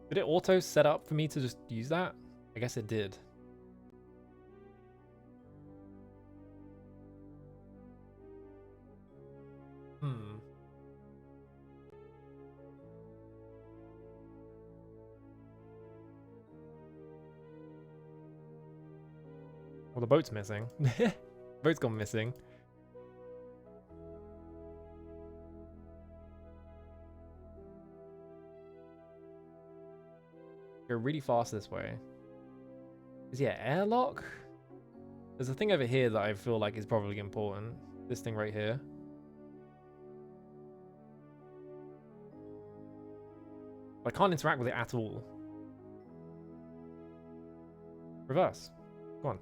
Did it auto set up for me to just use that? I guess it did. Well, the boat's missing. Boat's gone missing. Go really fast this way. Is yeah, airlock? There's a thing over here that I feel like is probably important. This thing right here. I can't interact with it at all. Reverse. Go on.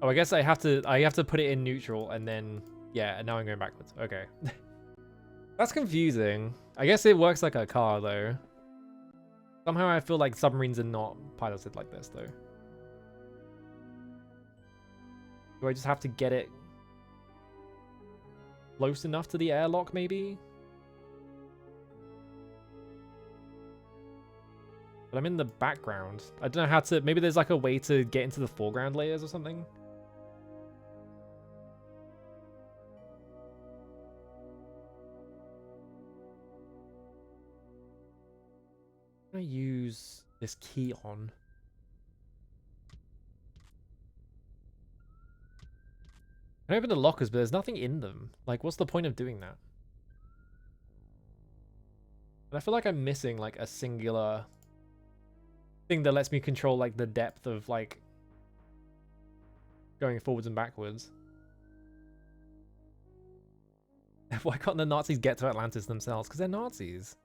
Oh, I guess I have to put it in neutral and then yeah, and now I'm going backwards. Okay. That's confusing. I guess it works like a car though. Somehow I feel like submarines are not piloted like this though. Do I just have to get it close enough to the airlock maybe? But I'm in the background. I don't know how to... Maybe there's like a way to get into the foreground layers or something? I'm gonna use this key on. I open the lockers, but there's nothing in them. Like, what's the point of doing that? And I feel like I'm missing like a singular thing that lets me control like the depth of like going forwards and backwards. Why can't the Nazis get to Atlantis themselves? Because they're Nazis.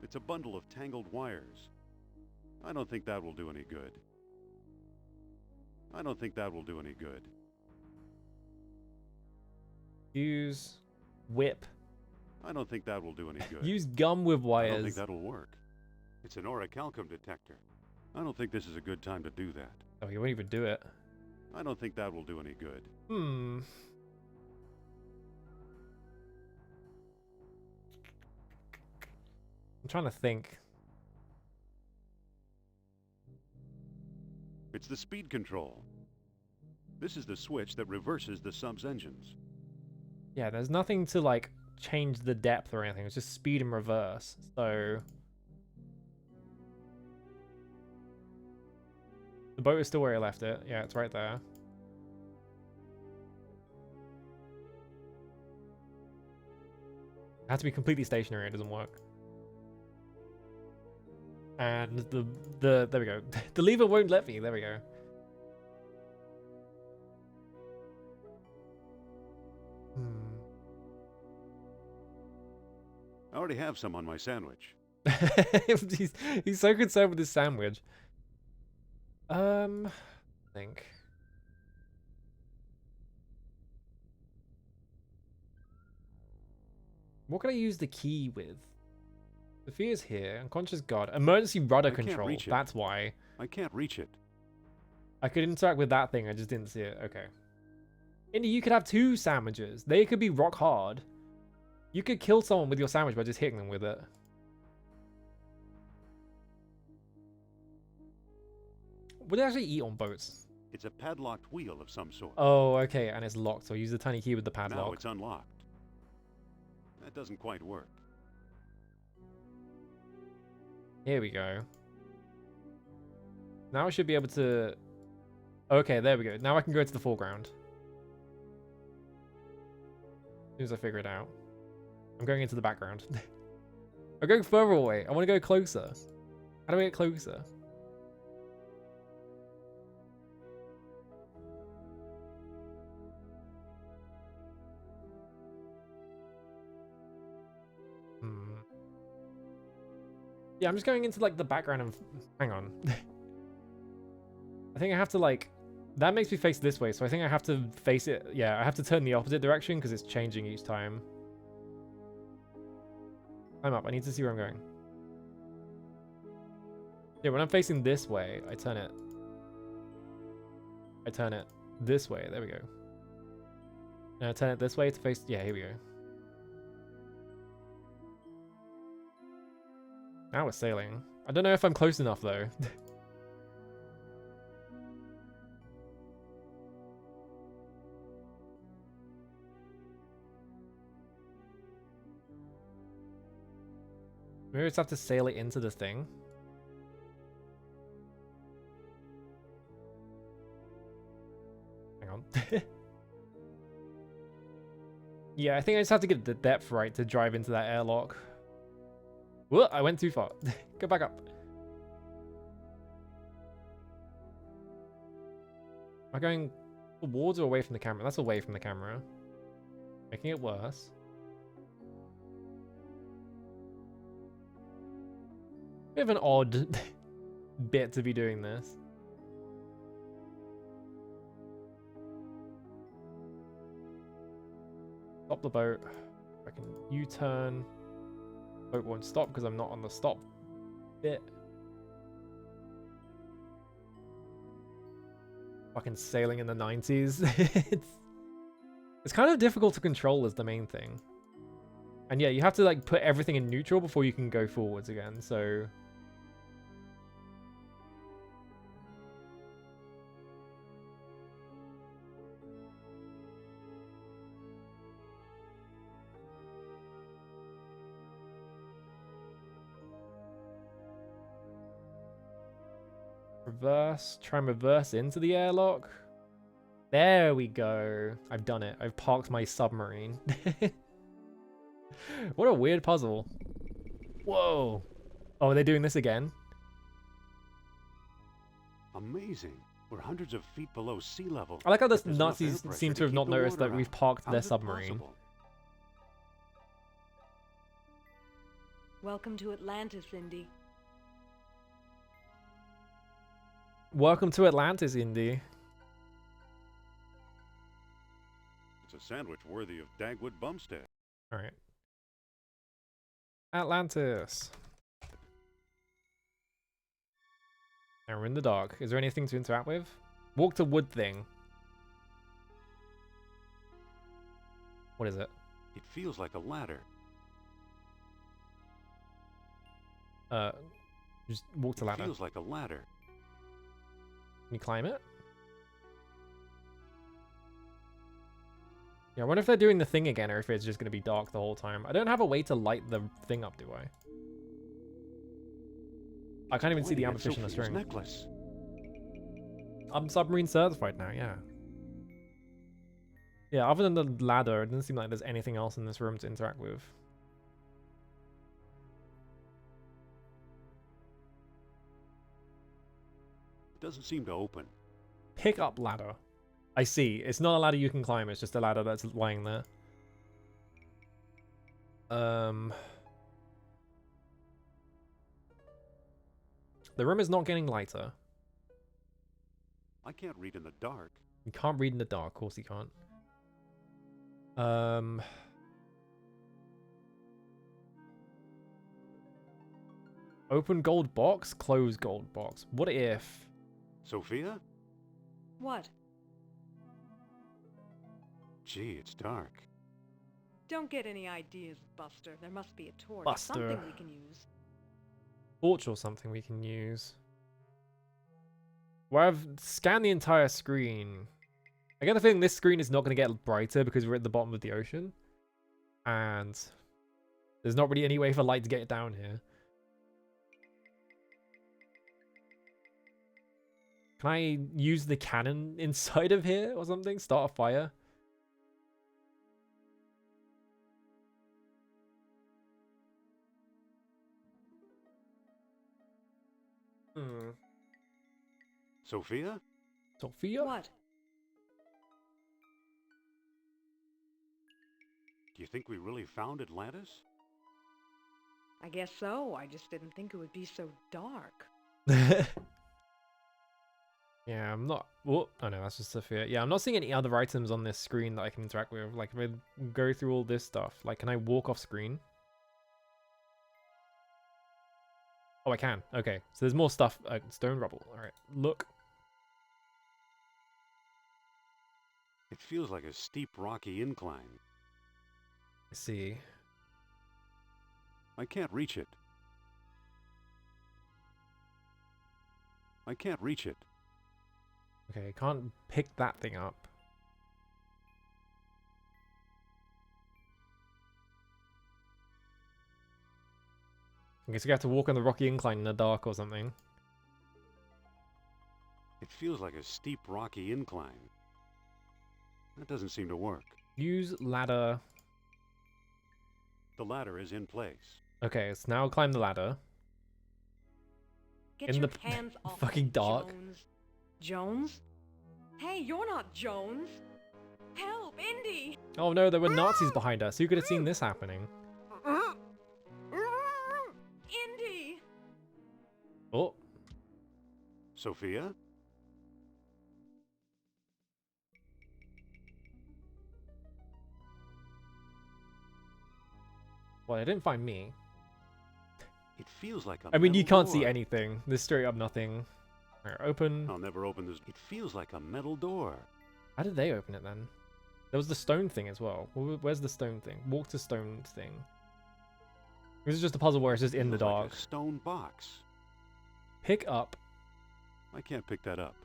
It's a bundle of tangled wires. I don't think that will do any good. I don't think that will do any good. Use whip. I don't think that will do any good. Use gum with I wires. don't think that'll work. It's an orichalcum detector. I don't think this is a good time to do that. Oh, you won't even do it. I don't think that will do any good. Hmm. I'm trying to think. It's the speed control. This is the switch that reverses the sub's engines. Yeah, there's nothing to like change the depth or anything. It's just speed and reverse. So the boat is still where I left it. Yeah, it's right there. It has to be completely stationary. It doesn't work. And there we go. The lever won't let me. There we go. I already have some on my sandwich. he's so concerned with his sandwich. I think. What can I use the key with? Sophia's here. Unconscious god. Emergency rudder control. Reach it. That's why. I can't reach it. I could interact with that thing. I just didn't see it. Okay. Indy, you could have 2 sandwiches. They could be rock hard. You could kill someone with your sandwich by just hitting them with it. Would they actually eat on boats? It's a padlocked wheel of some sort. Oh, okay. And it's locked. So I use the tiny key with the padlock. Now it's unlocked. That doesn't quite work. Here we go. Now I should be able to... Okay, there we go. Now I can go to the foreground. As soon as I figure it out. I'm going into the background. I'm going further away. I want to go closer. How do I get closer? Yeah, I'm just going into like the background of... Hang on. I think I have to like... That makes me face this way, so I think I have to face it... Yeah, I have to turn the opposite direction because it's changing each time. I'm up. I need to see where I'm going. Yeah, when I'm facing this way, I turn it. I turn it this way. There we go. Now I turn it this way to face... Yeah, here we go. Now we're sailing. I don't know if I'm close enough, though. Maybe we just have to sail it into the thing. Hang on. Yeah, I think I just have to get the depth right to drive into that airlock. Whoa, I went too far. Go back up. Am I going towards or away from the camera? That's away from the camera. Making it worse. Bit of an odd bit to be doing this. Stop the boat. I can U-turn. Boat won't stop because I'm not on the stop bit. Fucking sailing in the 90s. it's kind of difficult to control is the main thing. And yeah, you have to like put everything in neutral before you can go forwards again, so... Reverse, try and reverse into the airlock. There we go. I've done it. I've parked my submarine. What a weird puzzle. Whoa. Oh, are they doing this again? Amazing. We're hundreds of feet below sea level. I like how the But there's enough Nazis air pressure seem to have keep not the noticed water that we've out. parked How their is it submarine. possible? Welcome to Atlantis, Indy. Welcome to Atlantis, Indy. It's a sandwich worthy of Dagwood Bumstead. Alright. Atlantis. And we're in the dark. Is there anything to interact with? Walk to wood thing. What is it? It feels like a ladder. Just walk to ladder. It feels like a ladder. Can you climb it? Yeah, I wonder if they're doing the thing again or if it's just going to be dark the whole time. I don't have a way to light the thing up, do I? I can't even see the Pointing at amberfish on the Sophia's string. necklace. I'm submarine certified now, yeah. Yeah, other than the ladder, it doesn't seem like there's anything else in this room to interact with. It doesn't seem to open. Pick up ladder. I see. It's not a ladder you can climb, it's just a ladder that's lying there. The room is not getting lighter. I can't read in the dark. You can't read in the dark, of course you can't. Open gold box, close gold box. What if... Sophia? What? Gee, it's dark. Don't get any ideas, Buster. There must be a torch. Buster. Something we can use. Torch or something we can use. Well, I've scanned the entire screen. I get the feeling this screen is not going to get brighter because we're at the bottom of the ocean. And there's not really any way for light to get it down here. Can I use the cannon inside of here or something? Start a fire? Sophia? Sophia? What? Do you think we really found Atlantis? I guess so. I just didn't think it would be so dark. Yeah, I'm not... Oh no, that's just Sophia. Yeah, I'm not seeing any other items on this screen that I can interact with. Like, if I go through all this stuff, like, can I walk off screen? Oh, I can. Okay, so there's more stuff. Stone rubble. Alright, look. It feels like a steep, rocky incline. I see. I can't reach it. I can't reach it. Okay, I can't pick that thing up. I guess you have to walk on the rocky incline in the dark or something. It feels like a steep, rocky incline. That doesn't seem to work. Use ladder The ladder is in place. Okay, so now climb the ladder. Get In your the hands off fucking me, dark. Jones. Jones? Hey, you're not Jones. Help, Indy! Oh no, there were Nazis behind us. Who could have seen this happening? Indy! Oh, Sophia? well, they didn't find me. It feels like a I mean, you metal can't see door. anything. There's straight up nothing. Alright, open. I'll never open this. It feels like a metal door. How did they open it then? There was the stone thing as well. Where's the stone thing? Walk to stone thing. This is just a puzzle where it's just in the Feels like dark. a stone box. Pick up. I can't pick that up.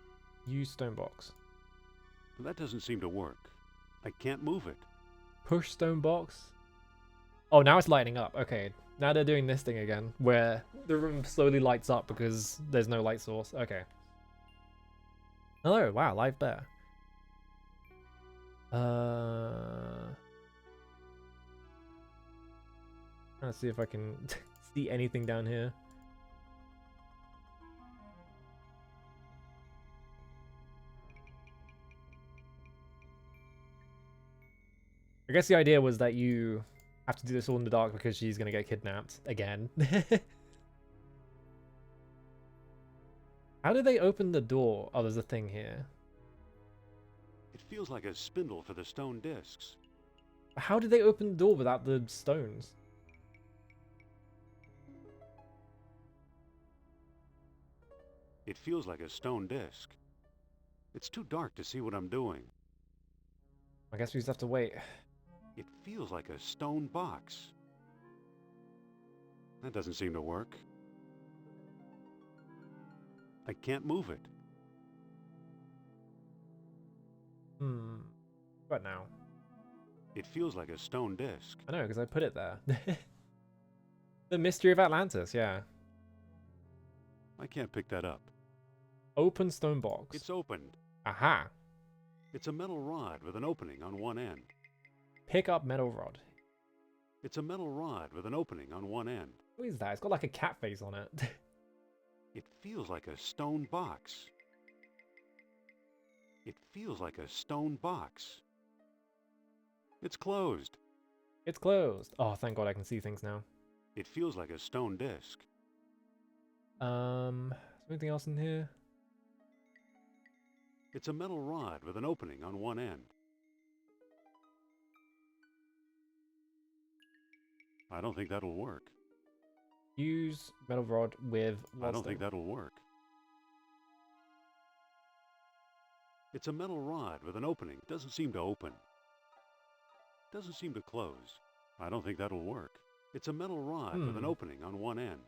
Use stone box. That doesn't seem to work. I can't move it. Push stone box. Oh, now it's lighting up. Okay. Now they're doing this thing again, where the room slowly lights up because there's no light source. Okay. Hello. Wow, live bear. Trying to see if I can see anything down here. I guess the idea was that you have to do this all in the dark because she's gonna get kidnapped again. How do they open the door? Oh, there's a thing here. It feels like a spindle for the stone discs. How did they open the door without the stones? It feels like a stone disc. It's too dark to see what I'm doing. I guess we just have to wait. It feels like a stone box. That doesn't seem to work. I can't move it. What now? It feels like a stone disc. I know, because I put it there. The Mystery of Atlantis, yeah. I can't pick that up. Open stone box. It's opened. Aha. It's a metal rod with an opening on one end. Pick up metal rod. It's a metal rod with an opening on one end. What is that? It's got like a cat face on it. It feels like a stone box. It feels like a stone box. It's closed. It's closed. Oh, thank God I can see things now. It feels like a stone disc. Is there anything else in here? It's a metal rod with an opening on one end. I don't think that'll work. Use metal rod with I don't lodestone. think that'll work. It's a metal rod with an opening. It doesn't seem to open. It doesn't seem to close. I don't think that'll work. It's a metal rod with an opening on one end.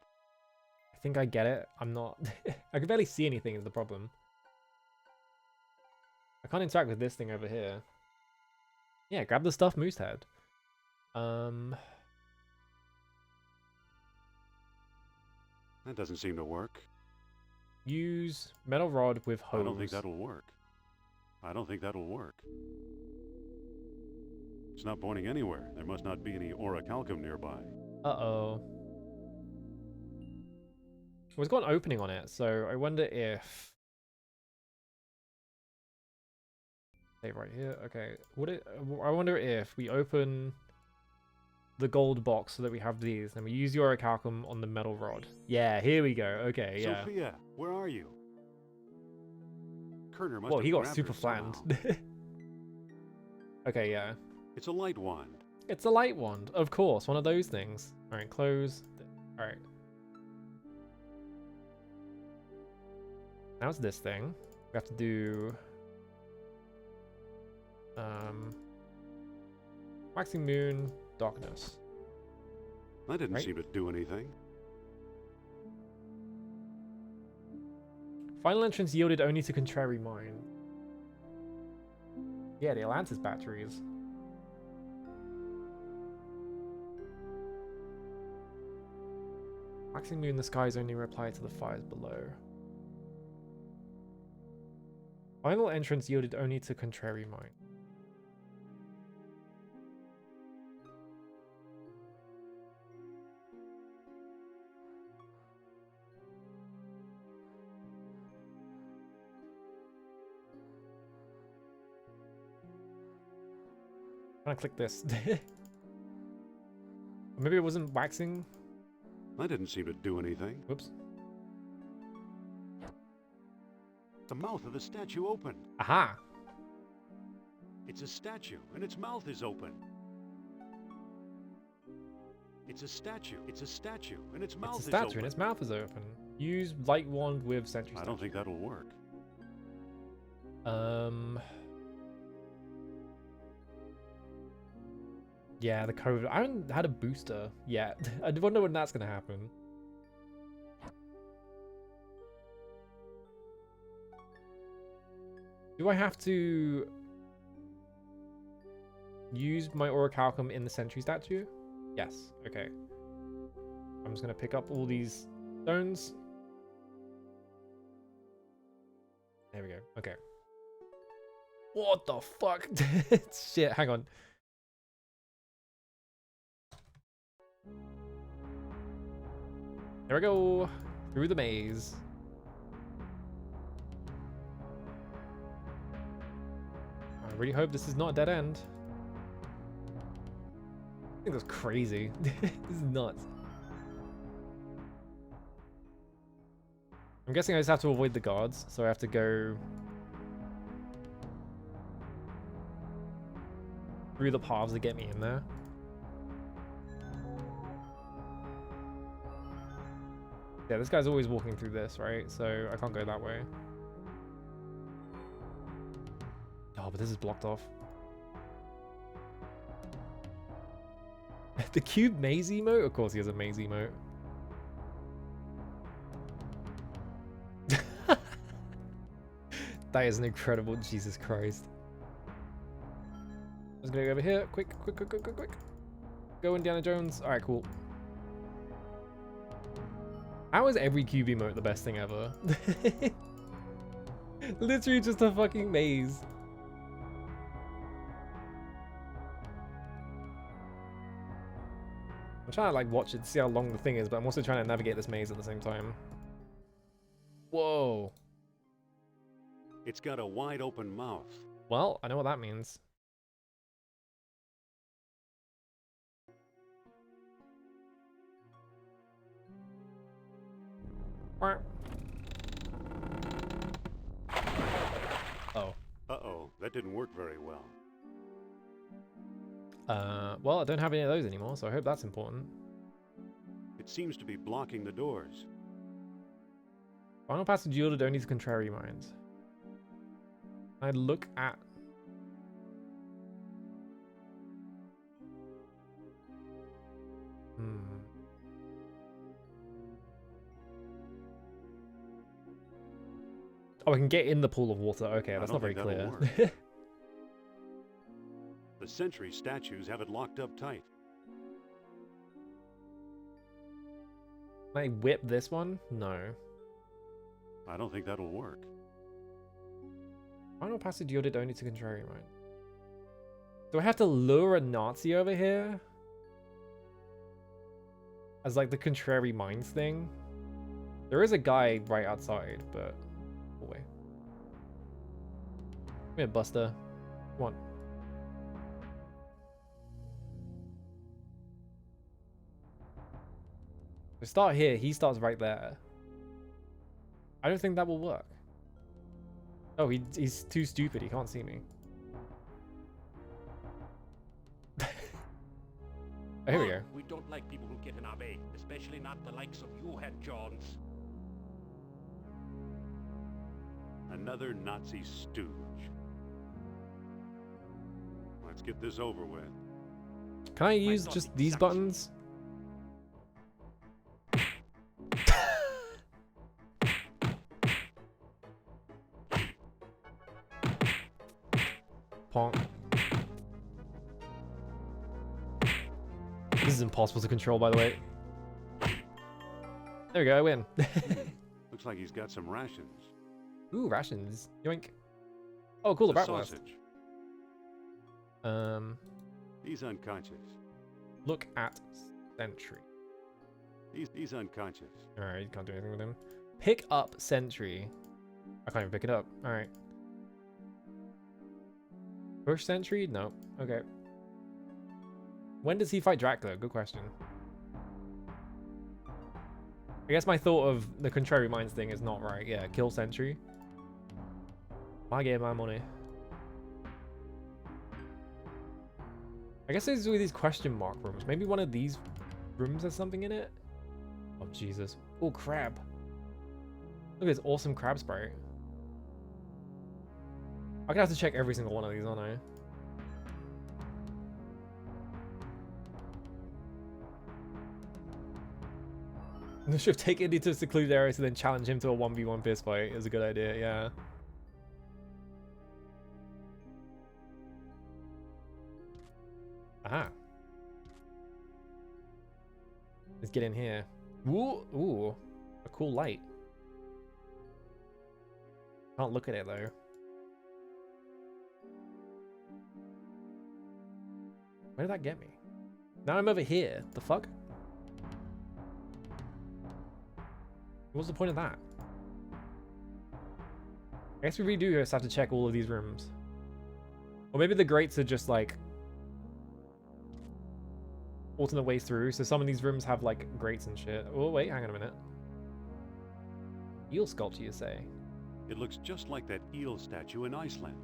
I think I get it. I'm not... I can barely see anything is the problem. I can't interact with this thing over here. Yeah, grab the stuffed moose head. That doesn't seem to work. Use metal rod with hose. I don't think that'll work. I don't think that'll work. It's not pointing anywhere. There must not be any orichalcum nearby. Uh-oh. Well, it's got an opening on it, so I wonder if... Save right here. Okay. I wonder if we open the gold box so that we have these, and we use the orichalcum on the metal rod. Yeah, here we go. Okay, yeah. Sophia, where are you? Kerner must Well, have he got grabbed super her flattened. somehow. Okay, yeah. It's a light wand. It's a light wand, of course. One of those things. All right, close. All right. Now it's this thing. We have to do waxing moon, darkness. That didn't Right. seem to do anything. Final entrance yielded only to contrary mind. Yeah, the Atlantis batteries. Waxing moon, the skies only reply to the fires below. Final entrance yielded only to contrary mind. Trying to click this. Maybe it wasn't waxing. That didn't seem to do anything. Whoops. The mouth of the statue opened. Aha! It's a statue, and its mouth is open. It's a statue. It's a statue, and its mouth It's is a statue open. and its mouth is open. Use light wand with sentry I statue. don't think that'll work. Yeah, the code. I haven't had a booster yet. I wonder when that's gonna happen. Do I have to use my orichalcum in the sentry statue? Yes. Okay. I'm just gonna pick up all these stones. There we go. Okay. What the fuck? Shit, hang on. There we go. Through the maze. I really hope this is not a dead end. I think that's crazy. This is nuts. I'm guessing I just have to avoid the guards, so I have to go through the paths that get me in there. Yeah, this guy's always walking through this, right? So I can't go that way. Oh, but this is blocked off. The cube maze emote? Of course he has a maze emote. That is an incredible, Jesus Christ. I'm just gonna go over here. Quick. Go Indiana Jones. Alright, cool. How is every cube emote the best thing ever? Literally just a fucking maze. I'm trying to like watch it to see how long the thing is, but I'm also trying to navigate this maze at the same time. Whoa. It's got a wide open mouth. Well, I know what that means. Oh. Uh-oh, that didn't work very well. Well, I don't have any of those anymore, so I hope that's important. It seems to be blocking the doors. Final passage yielded only to contrary minds. I look at... Oh, I can get in the pool of water. Okay, that's not very clear. The sentry statues have it locked up tight. Can I whip this one? No. I don't think that'll work. Final passage yielded only to contrary mind. Do I have to lure a Nazi over here? As like the contrary minds thing? There is a guy right outside, but... Oh wait. Come here, Buster. Come on. We start here, he starts right there. I don't think that will work. Oh, he's too stupid, he can't see me. Oh, here we go. We don't like people who get in our way, especially not the likes of you, Head Jones. Another Nazi stooge. Let's get this over with. Can I use just these buttons? Ponk. This is impossible to control, by the way. There we go, I win. Looks like he's got some rations. Ooh, rations. Yoink. Oh, cool, the The bratwurst. sausage. He's He's unconscious. look at sentry. He's unconscious. Alright, you can't do anything with him. Pick up sentry. I can't even pick it up. Alright. Push sentry? No. Okay. When does he fight Dracula? Good question. I guess my thought of the contrary minds thing is not right. Yeah, kill Sentry. My game, my money. I guess there's all these question mark rooms. Maybe one of these rooms has something in it. Oh, Jesus. Oh, crab. Look at this awesome crab sprite. I'm gonna have to check every single one of these, aren't I? I should take Indy to a secluded area to then challenge him to a 1v1 fist fight. Is a good idea, yeah. Aha. Let's get in here. Ooh, ooh. A cool light. Can't look at it though. Where did that get me? Now I'm over here. The fuck? What's the point of that? I guess we really do just have to check all of these rooms. Or maybe the grates are just like alternate ways through. So some of these rooms have like grates and shit. Oh wait, hang on a minute. Eel sculpture, you say? It looks just like that eel statue in Iceland.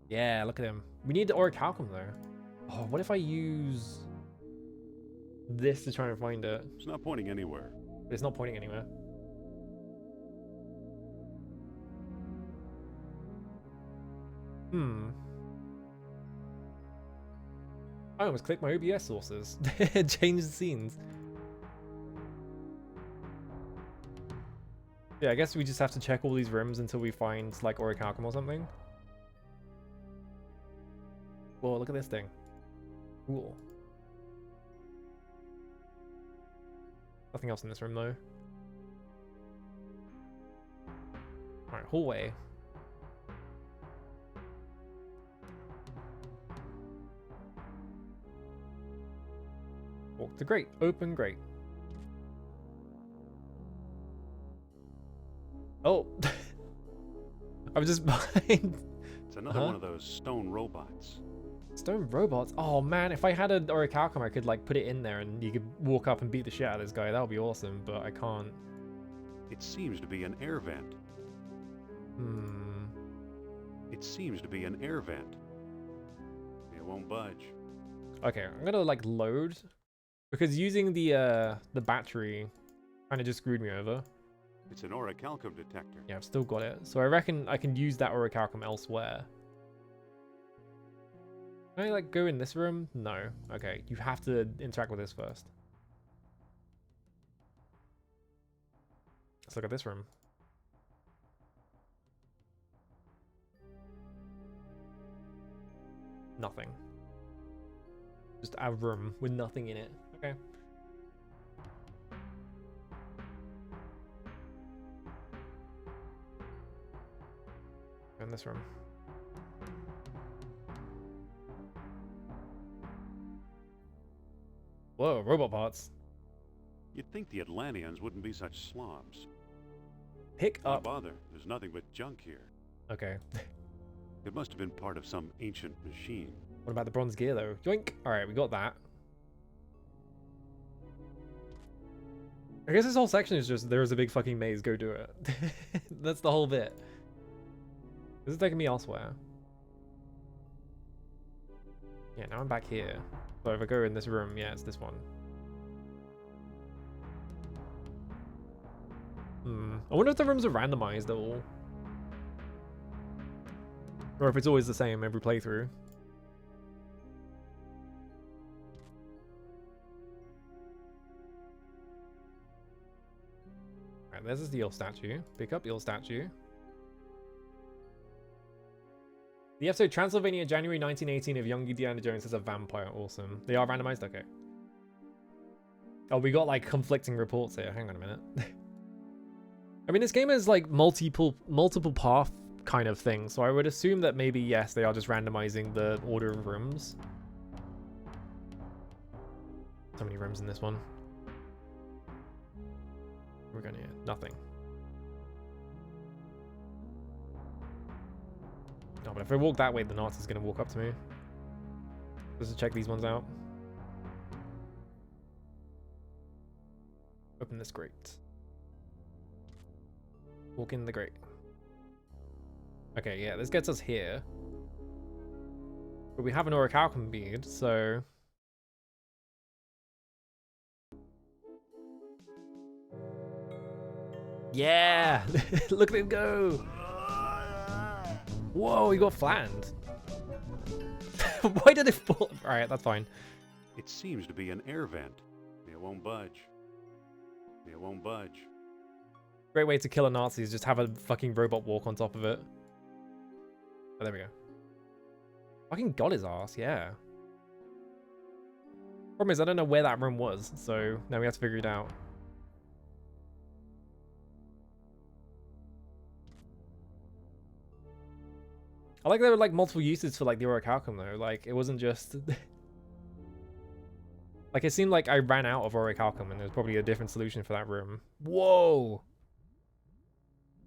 Yeah, look at him. We need the orichalcum though. Oh, what if I use this to try and find it? It's not pointing anywhere. But it's not pointing anywhere. I almost clicked my OBS sources. Change the scenes. Yeah, I guess we just have to check all these rooms until we find like orichalcum or something. Whoa, look at this thing. Cool. Nothing else in this room though. Alright, hallway. Walk to grate. Open grate. Oh! I was just behind. It's another one of those stone robots. Stone robots? Oh man, if I had an orichalcum, I could like put it in there and you could walk up and beat the shit out of this guy. That would be awesome, but I can't. It seems to be an air vent. It seems to be an air vent. It won't budge. Okay, I'm gonna like load because using the battery kind of just screwed me over. It's an orichalcum detector. Yeah, I've still got it. So I reckon I can use that orichalcum elsewhere. Can I like go in this room? No. Okay, you have to interact with this first. Let's look at this room. Nothing. Just a room with nothing in it. Okay. In this room. Whoa, robot parts. You'd think the Atlanteans wouldn't be such slobs. Pick Why up. bother? There's nothing but junk here. Okay. It must have been part of some ancient machine. What about the bronze gear though? Yoink! Alright, we got that. I guess this whole section is just there's a big fucking maze, go do it. That's the whole bit. This is taking me elsewhere. Yeah, now I'm back here. So if I go in this room, yeah, it's this one. I wonder if the rooms are randomized at all. Or if it's always the same every playthrough. Alright, there's the eel statue. Pick up eel statue. The episode Transylvania, January 1918 of Young Indiana Jones as a vampire. Awesome. They are randomized? Okay. Oh, we got like conflicting reports here. Hang on a minute. I mean, this game is like multiple path kind of thing, so I would assume that maybe, yes, they are just randomizing the order of rooms. So many rooms in this one. We're going here. Nothing. No, but if I walk that way, the Nazi's gonna walk up to me. Just to check these ones out. Open this grate. Walk in the grate. Okay, yeah, this gets us here. But we have an orichalcum bead, so... Yeah! Look at him go! Whoa, he got flattened. Why did it fall? Alright, that's fine. It seems to be an air vent. It won't budge. It won't budge. Great way to kill a Nazi is just have a fucking robot walk on top of it. Oh, there we go. Fucking got his ass, yeah. Problem is, I don't know where that room was, so now we have to figure it out. I like there were like multiple uses for like the orichalcum though. Like it wasn't just like it seemed like I ran out of orichalcum and there's probably a different solution for that room. Whoa!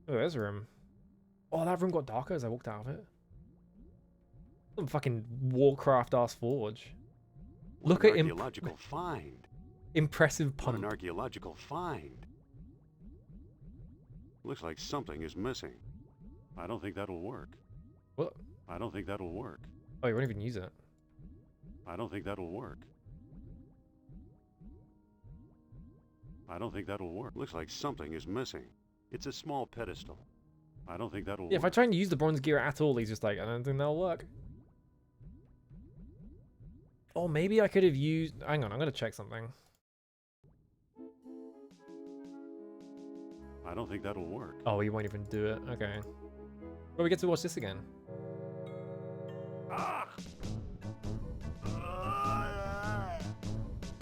Oh, there's a room. Oh, that room got darker as I walked out of it. Some fucking Warcraft ass forge. Look at archaeological find. Impressive What an pun. archaeological find. Looks like something is missing. I don't think that'll work. What? I don't think that'll work. Oh, you won't even use it. I don't think that'll work. I don't think that'll work. Looks like something is missing. It's a small pedestal. I don't think that'll Yeah, if I work. try and use the bronze gear at all, he's just like, I don't think that'll work. Oh, maybe I could have used... Hang on, I'm going to check something. I don't think that'll work. Oh, you won't even do it. Okay. Well, we get to watch this again.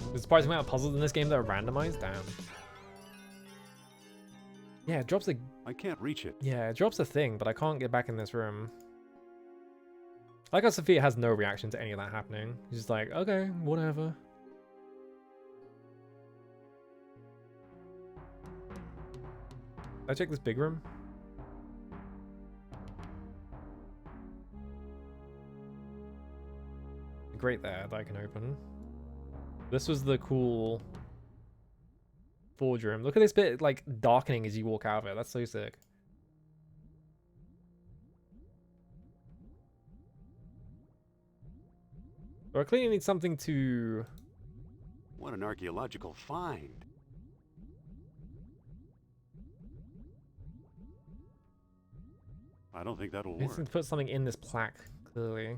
There's surprising amount of puzzles in this game that are randomized. Damn. Yeah, it drops a... I can't reach it. Yeah, it drops a thing, but I can't get back in this room. I like how Sophia has no reaction to any of that happening. She's just like, okay, whatever. Did I check this big room? Great there that I can open. This was the cool forge room. Look at this bit like darkening as you walk out of it. That's so sick. So I clearly need something to... What an archaeological find. I don't think that'll I need work. to put something in this plaque, clearly.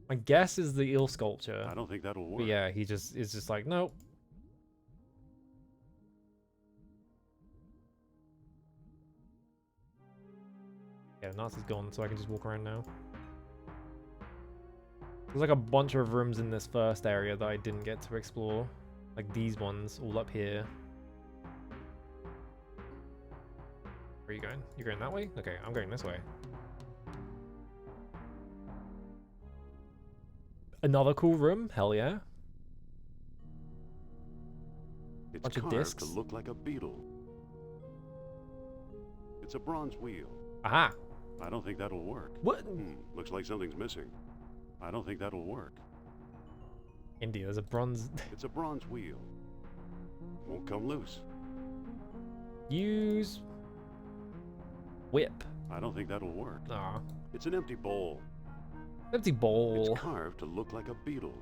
My guess is the eel sculpture. I don't think that'll work. But yeah, he just is just like, nope. Yeah, the Nazi's gone, so I can just walk around now. There's like a bunch of rooms in this first area that I didn't get to explore. Like these ones, all up here. Where are you going? You're going that way? Okay, I'm going this way. Another cool room? Hell yeah. It's Bunch of carved discs. to look like a beetle. It's a bronze wheel. Aha! I don't think that'll work. What? Looks like something's missing. I don't think that'll work. Indy, there's a bronze... It's a bronze wheel. Won't come loose. Use... Whip. I don't think that'll work. Aw. It's an empty bowl. Empty bowl. It's carved to look like a beetle.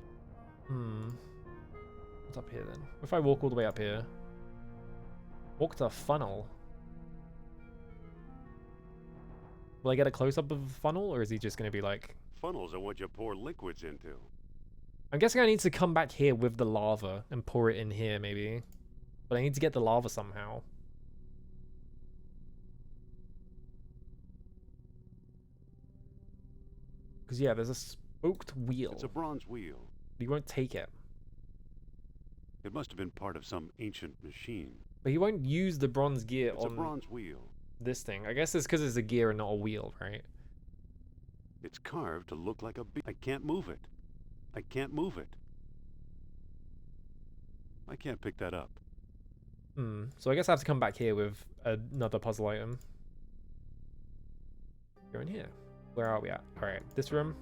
What's up here then? What if I walk all the way up here? Walk to a funnel. Will I get a close-up of a funnel, or is he just going to be like... Funnels are what you pour liquids into. I'm guessing I need to come back here with the lava and pour it in here, maybe. But I need to get the lava somehow. Because, yeah, there's a spoked wheel. It's a bronze wheel. But he won't take it. It must have been part of some ancient machine. But he won't use the bronze gear It's a on bronze wheel. this thing. I guess it's because it's a gear and not a wheel, right? It's carved to look like a beetle. I can't move it. I can't move it. I can't pick that up. So I guess I have to come back here with another puzzle item. Go in here. Where are we at? All right, this room.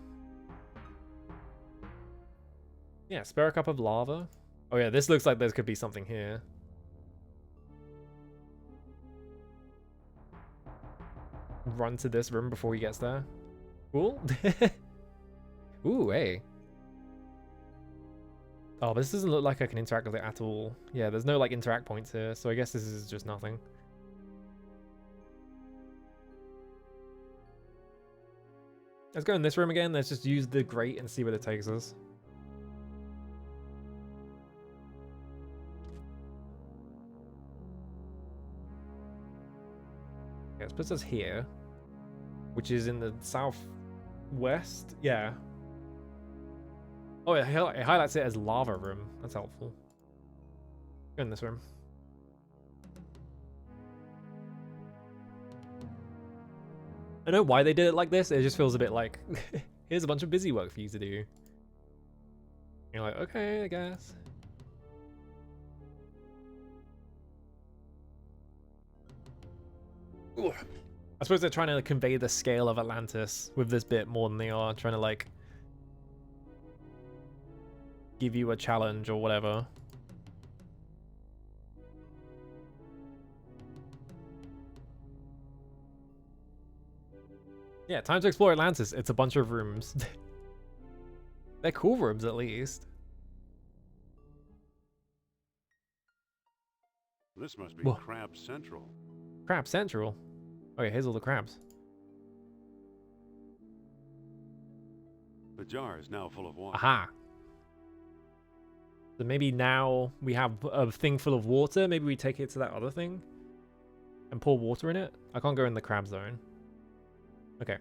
Yeah, spare a cup of lava. Oh yeah, this looks like there could be something here. Run to this room before he gets there. Cool. Ooh, hey. Oh, but this doesn't look like I can interact with it at all. Yeah, there's no like interact points here, so I guess this is just nothing. Let's go in this room again. Let's just use the grate and see where it takes us. Okay, it puts us here, which is in the southwest. Yeah. Oh, it highlights it as lava room. That's helpful. Go in this room. I know why they did it like this. It just feels a bit like, here's a bunch of busy work for you to do. You're like, okay, I guess. Ooh. I suppose they're trying to convey the scale of Atlantis with this bit more than they are trying to like give you a challenge or whatever. Yeah, time to explore Atlantis. It's a bunch of rooms. They're cool rooms at least. This must be Whoa. Crab Central. Crab Central. Okay, here's all the crabs. The jar is now full of water. Aha. So maybe now we have a thing full of water. Maybe we take it to that other thing and pour water in it. I can't go in the crab zone. Okay.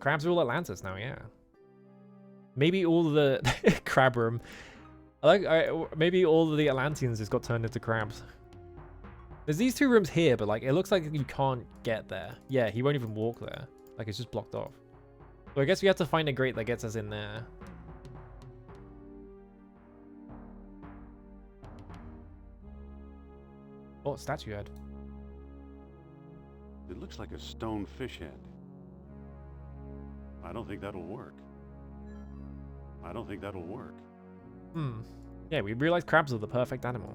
Crabs are all Atlantis now, yeah. Maybe all the crab room. Maybe all of the Atlanteans just got turned into crabs. There's these two rooms here, but like it looks like you can't get there. Yeah, he won't even walk there. Like it's just blocked off. So I guess we have to find a grate that gets us in there. Oh, statue head. It looks like a stone fish head. I don't think that'll work. I don't think that'll work. Hmm. Yeah, we realized crabs are the perfect animal.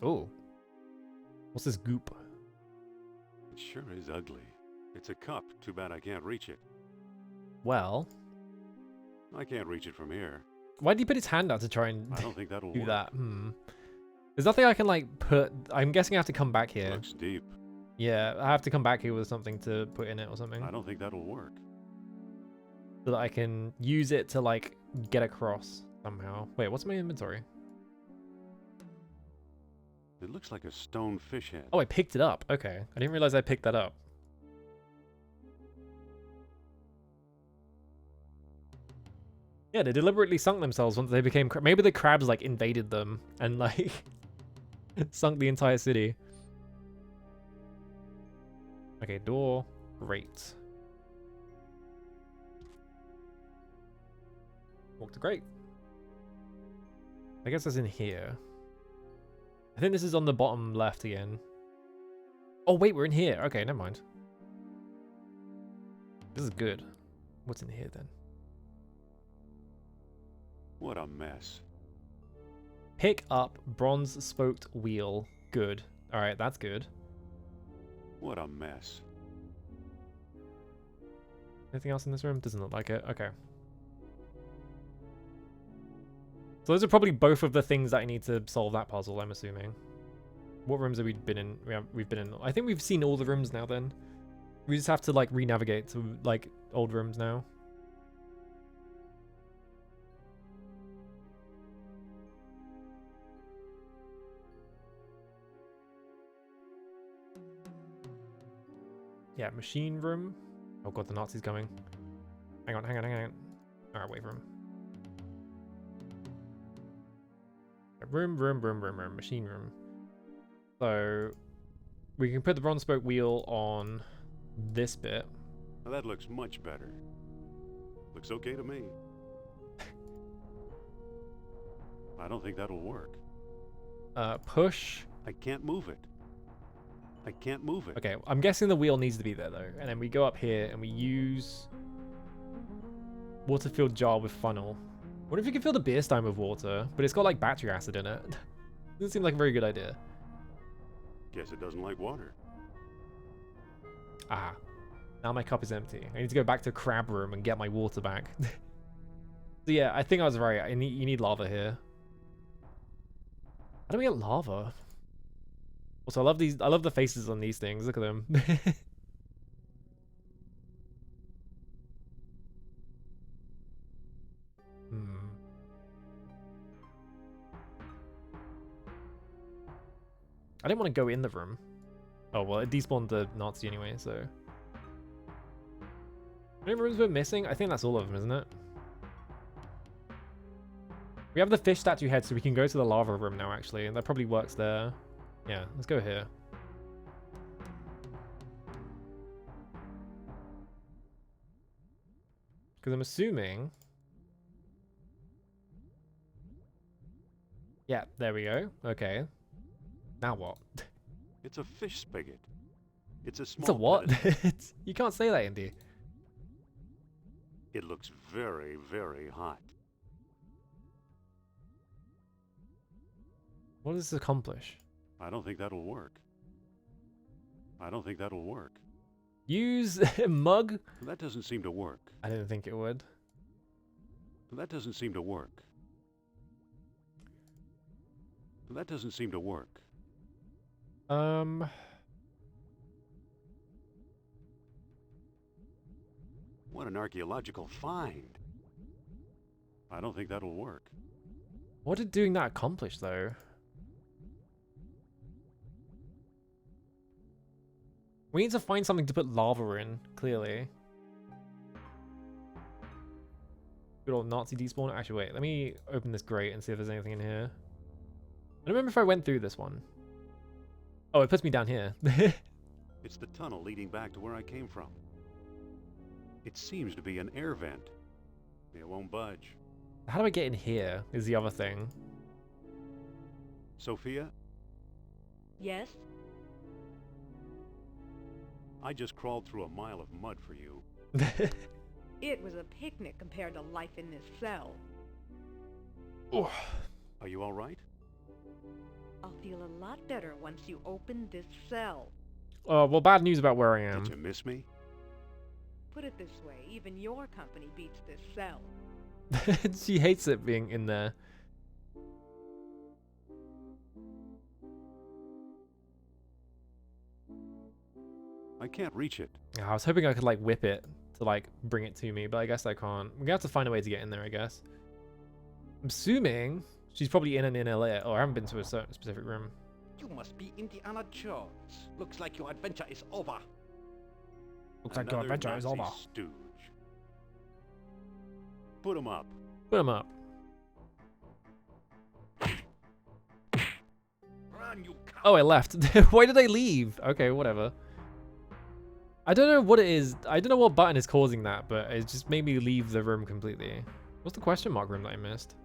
Oh. What's this goop? It sure is ugly. It's a cup. Too bad I can't reach it. Well, I can't reach it from here. why did he put his hand out to try and I don't think that'll do work. that? There's nothing I can like put. I'm guessing I have to come back here. Looks deep. Yeah, I have to come back here with something to put in it or something. I don't think that'll work. So that I can use it to like get across somehow. Wait, what's my inventory? It looks like a stone fish head. Oh, I picked it up. Okay. I didn't realize I picked that up. Yeah, they deliberately sunk themselves once they became maybe the crabs like invaded them and like sunk the entire city. Okay, door. Great. Walk to great. I guess that's in here. I think this is on the bottom left again. Oh wait, we're in here. Okay, never mind. This is good. What's in here then? What a mess. Pick up bronze spoked wheel. Good. Alright, that's good. What a mess. Anything else in this room? Doesn't look like it. Okay. So those are probably both of the things that I need to solve that puzzle, I'm assuming. What rooms have we been in? We've been in... I think we've seen all the rooms now then. We just have to like re-navigate to like old rooms now. Yeah, machine room. Oh god, the Nazi's coming. Hang on. Alright, wait for him. Room. Machine room. So, we can put the bronze spoke wheel on this bit. Now that looks much better. Looks okay to me. I don't think that'll work. Push. I can't move it. I can't move it. Okay, I'm guessing the wheel needs to be there though. And then we go up here and we use water-filled jar with funnel. What if you can fill the beer stein with water, but it's got like battery acid in it? Doesn't seem like a very good idea. Guess it doesn't like water. Ah, now my cup is empty. I need to go back to crab room and get my water back. So yeah, I think I was right. You need lava here. How do we get lava? Also, I love these. I love the faces on these things. Look at them. I didn't want to go in the room. Oh well, it despawned the Nazi anyway. So, how many rooms we're missing? I think that's all of them, isn't it? We have the fish statue head, so we can go to the lava room now. Actually, and that probably works there. Yeah, let's go here. Because I'm assuming... Yeah, there we go. Okay. Now what? It's a fish spigot. It's a small. It's a what? pedestal. You can't say that, Indy. It looks very, very hot. What does this accomplish? I don't think that'll work. I don't think that'll work. Use mug? That doesn't seem to work. I didn't think it would. That doesn't seem to work. That doesn't seem to work. What an archaeological find. I don't think that'll work. What did doing that accomplish, though? We need to find something to put lava in, clearly. Good old Nazi despawn. Actually, wait, let me open this grate and see if there's anything in here. I don't remember if I went through this one. Oh, it puts me down here. It's the tunnel leading back to where I came from. It seems to be an air vent. It won't budge. How do I get in here is the other thing. Sophia, Yes? I just crawled through a mile of mud for you. It was a picnic compared to life in this cell. Are you all right? I'll feel a lot better once you open this cell. Oh, well, bad news about where I am. Did you miss me? Put it this way, even your company beats this cell. She hates it being in there. I can't reach it. I was hoping I could like whip it to like bring it to me, but I guess I can't. We're gonna have to find a way to get in there, I guess. I'm assuming she's probably in an inner layer. Oh, I haven't been to a certain specific room. You must be Indiana Jones. Looks like your adventure is over. Looks like your Another adventure is Nazi over. stooge. Put him up. Put him up. Run, you cow. Oh, I left. Why did I leave? Okay, whatever. I don't know what it is. I don't know what button is causing that, but it just made me leave the room completely. What's the question mark room that I missed?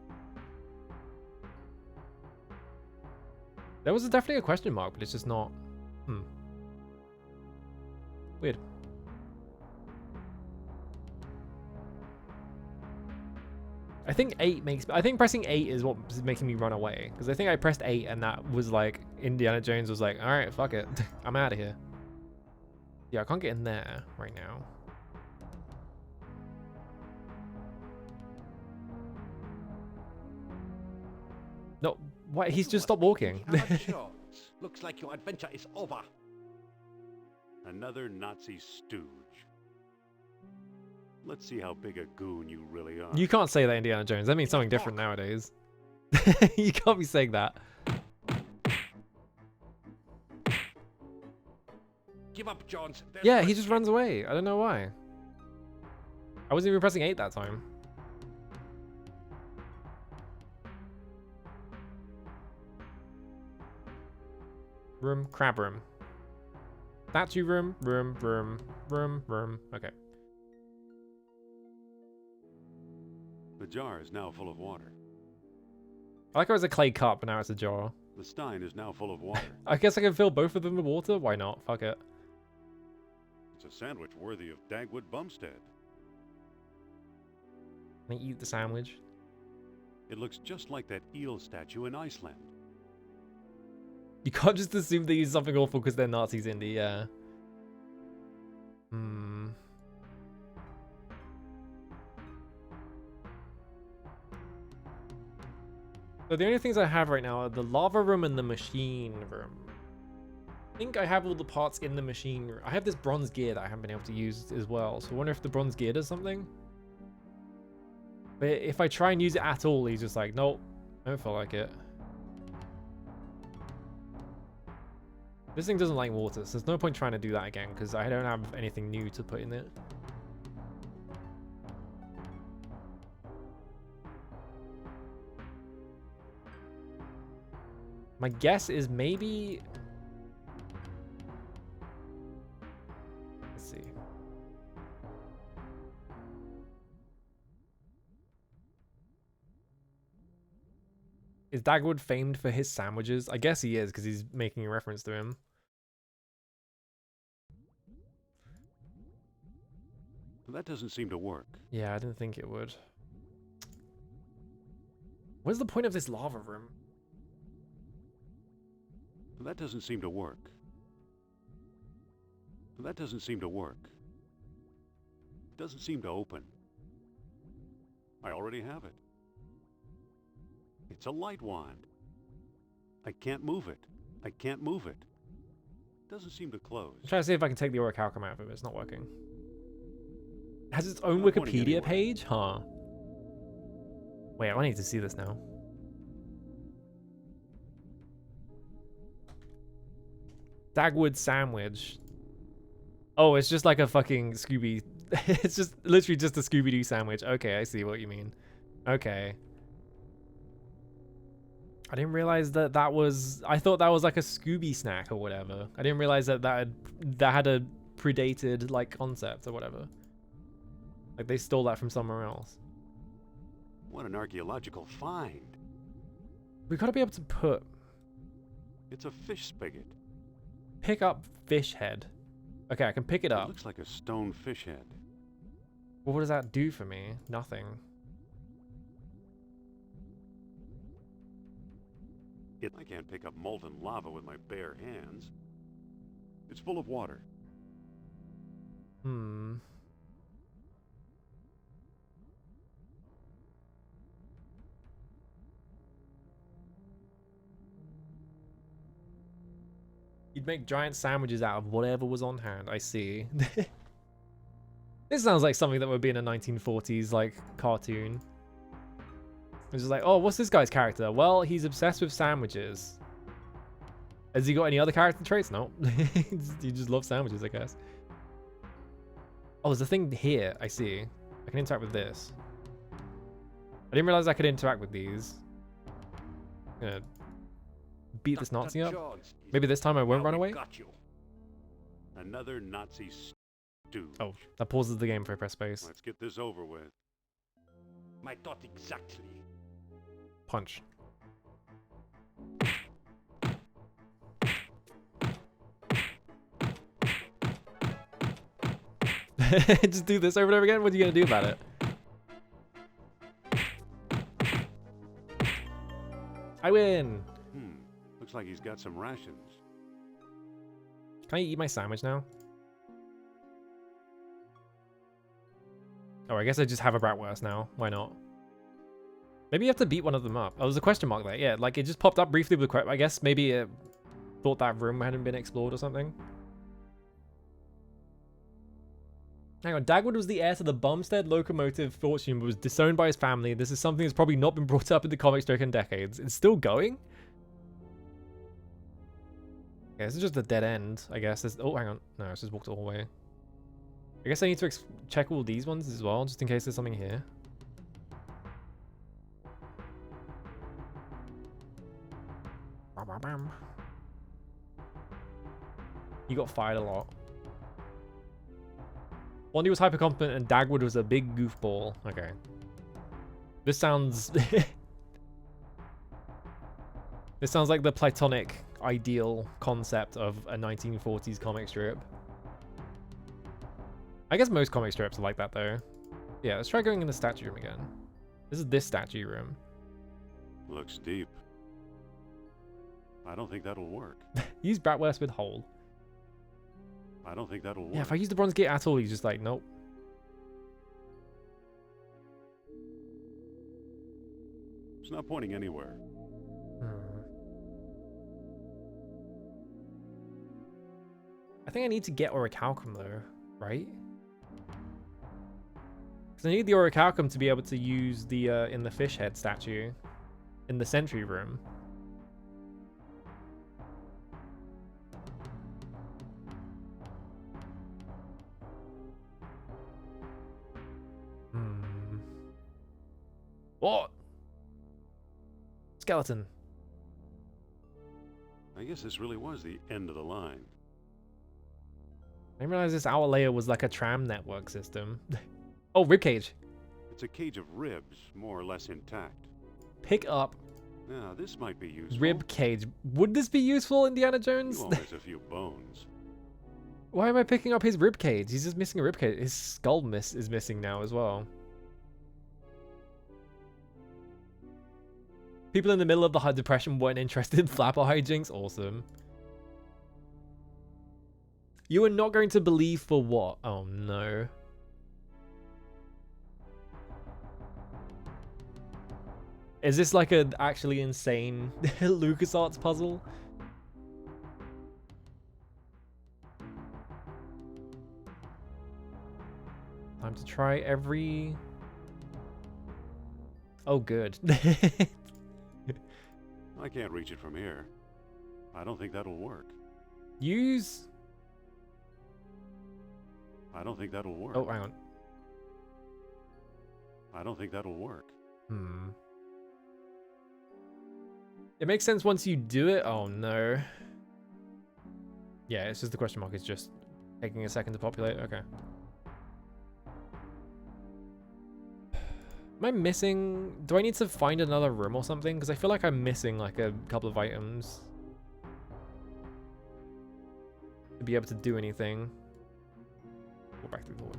There was definitely a question mark, but it's just not. Weird. I think 8 makes. I think pressing 8 is what is making me run away. Because I think I pressed 8 and that was like Indiana Jones was like, alright, fuck it. I'm out of here. Yeah, I can't get in there right now. No, why? He's just stopped walking. Indiana Jones. Looks like your adventure is over. Another Nazi stooge. Let's see how big a goon you really are. You can't say that, Indiana Jones. That means something different nowadays. You can't be saying that. Give up, Jones. There's Yeah, no he just escape. runs away. I don't know why. I wasn't even pressing 8 that time. Room, crab room. Statue room, room. Okay. The jar is now full of water. I like how it's a clay cup, but now it's a jar. The stein is now full of water. I guess I can fill both of them with water. Why not? Fuck it. It's a sandwich worthy of Dagwood Bumstead. Can I eat the sandwich? It looks just like that eel statue in Iceland. You can't just assume they use something awful because they're Nazis, Indy. Yeah. Hmm. So the only things I have right now are the lava room and the machine room. I think I have all the parts in the machine room. I have this bronze gear that I haven't been able to use as well. So I wonder if the bronze gear does something. But if I try and use it at all, he's just like, nope, I don't feel like it. This thing doesn't like water, so there's no point trying to do that again because I don't have anything new to put in it. My guess is maybe... Let's see. Is Dagwood famed for his sandwiches? I guess he is because he's making a reference to him. That doesn't seem to work. Yeah, I didn't think it would. What's the point of this lava room? That doesn't seem to work. That doesn't seem to work. It doesn't seem to open. I already have it. It's a light wand. I can't move it. I can't move it. It doesn't seem to close. I'm trying to see if I can take the orichalcum out of it, but it's not working. It has its own Not pointing Wikipedia anywhere. page? Huh. Wait, I need to see this now. Dagwood sandwich. Oh, it's just like a fucking Scooby. It's just literally just a Scooby-Doo sandwich. Okay, I see what you mean. Okay. I didn't realize that that was... I thought that was like a Scooby snack or whatever. I didn't realize that that had a predated like concept or whatever. Like they stole that from somewhere else. What an archaeological find. We gotta be able to put... It's a fish spigot. Pick up fish head. Okay, I can pick it It up. looks like a stone fish head. Well, what does that do for me? Nothing. I can't pick up molten lava with my bare hands. It's full of water. Hmm. You'd make giant sandwiches out of whatever was on hand. I see. This sounds like something that would be in a 1940s like cartoon. It's just like, oh, what's this guy's character? Well, he's obsessed with sandwiches. Has he got any other character traits? No. He just loves sandwiches, I guess. Oh, there's a thing here. I see. I can interact with this. I didn't realize I could interact with these. I'm gonna beat this Nazi up. Maybe this time I won't run away? Got you. Another Nazi stew. Oh, that pauses the game if I press space. Let's get this over with. My thought exactly. Punch. Just do this over and over again? What are you going to do about it? I win! Looks like he's got some rations. Can I eat my sandwich now? Oh, I guess I just have a bratwurst now. Why not? Maybe you have to beat one of them up. Oh, there's a question mark there. Yeah, like it just popped up briefly with a question. I guess maybe it thought that room hadn't been explored or something. Hang on, Dagwood was the heir to the Bumstead locomotive fortune but was disowned by his family. This is something that's probably not been brought up in the comic strip in decades. It's still going? Yeah, this is just a dead end, I guess. Oh, hang on. No, it's just walked all the way. I guess I need to check all these ones as well, just in case there's something here. You got fired a lot. Bondi was hyper competent and Dagwood was a big goofball. Okay. This sounds... This sounds like the platonic ideal concept of a 1940s comic strip. I guess most comic strips are like that though. Yeah, let's try going in the statue room again. This is this statue room. Looks deep. I don't think that'll work. Use Bratwurst with hole. I don't think that'll work. Yeah, if I use the bronze gate at all, he's just like, nope. It's not pointing anywhere. I think I need to get Orichalcum though, right? Because I need the Orichalcum to be able to use the in the fish head statue in the sentry room. What? Skeleton. I guess this really was the end of the line. I didn't realize this hour layer was like a tram network system. Oh, ribcage. It's a cage of ribs, more or less intact. Pick up Now, this might be useful. ribcage. Would this be useful, Indiana Jones? You always a few bones. Why am I picking up his ribcage? He's just missing a ribcage. His skull is missing now as well. People in the middle of the Hard Depression weren't interested in flapper hijinks. Awesome. You are not going to believe for what? Oh no. Is this like an actually insane LucasArts puzzle? Time to try every... Oh, good. I can't reach it from here. I don't think that'll work. Use... I don't think that'll work. Oh, hang on. I don't think that'll work. It makes sense once you do it. Oh, no. Yeah, it's just the question mark is just taking a second to populate. Okay. Am I missing... Do I need to find another room or something? Because I feel like I'm missing like a couple of items to be able to do anything. Go back through the hallway.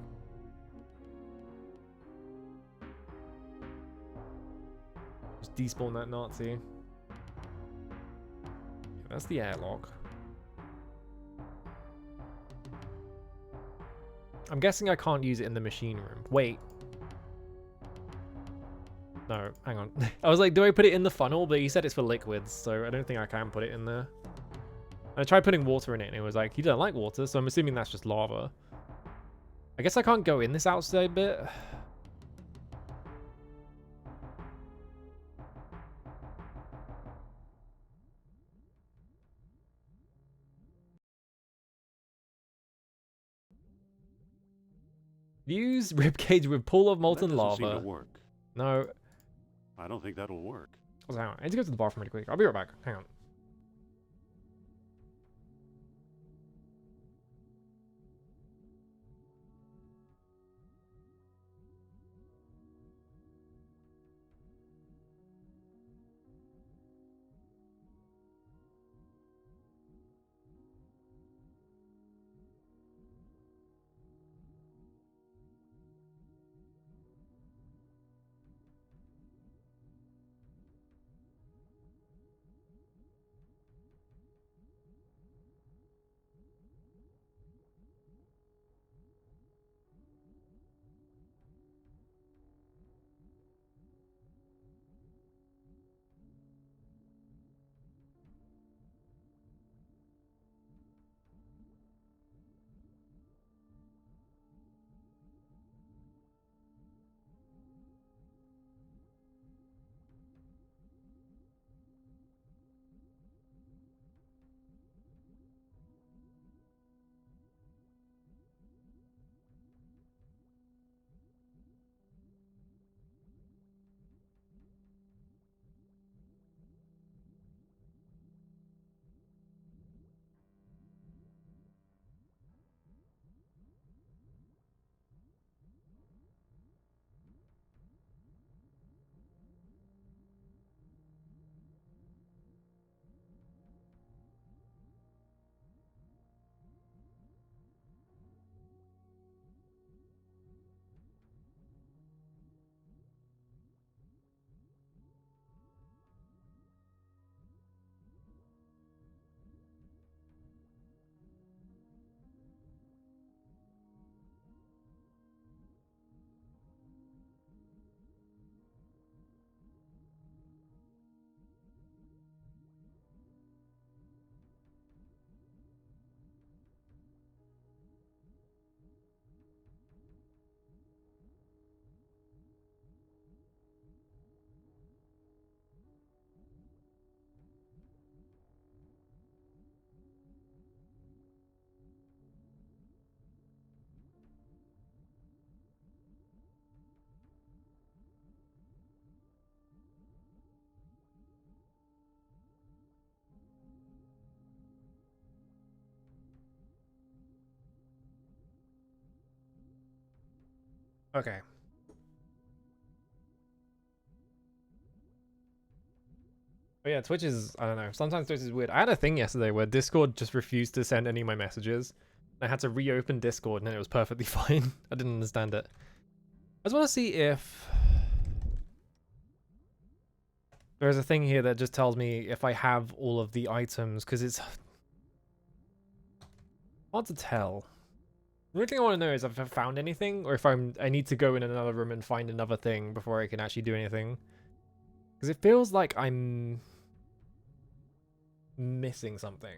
Just despawn that Nazi. Yeah, that's the airlock. I'm guessing I can't use it in the machine room. Wait. No, hang on. I was like, do I put it in the funnel? But he said it's for liquids, so I don't think I can put it in there. I tried putting water in it, and it was like, you don't like water, so I'm assuming that's just lava. I guess I can't go in this outside bit. Use ribcage with pool of molten That doesn't seem lava. to work. No. I don't think that'll work. Hang on. I need to go to the bathroom really quick. I'll be right back. Hang on. Okay. But yeah, Twitch is, I don't know, sometimes Twitch is weird. I had a thing yesterday where Discord just refused to send any of my messages. I had to reopen Discord and then it was perfectly fine. I didn't understand it. I just want to see if there's a thing here that just tells me if I have all of the items, because it's hard to tell. The only thing I want to know is if I've found anything, or if I need to go in another room and find another thing before I can actually do anything. Because it feels like I'm missing something.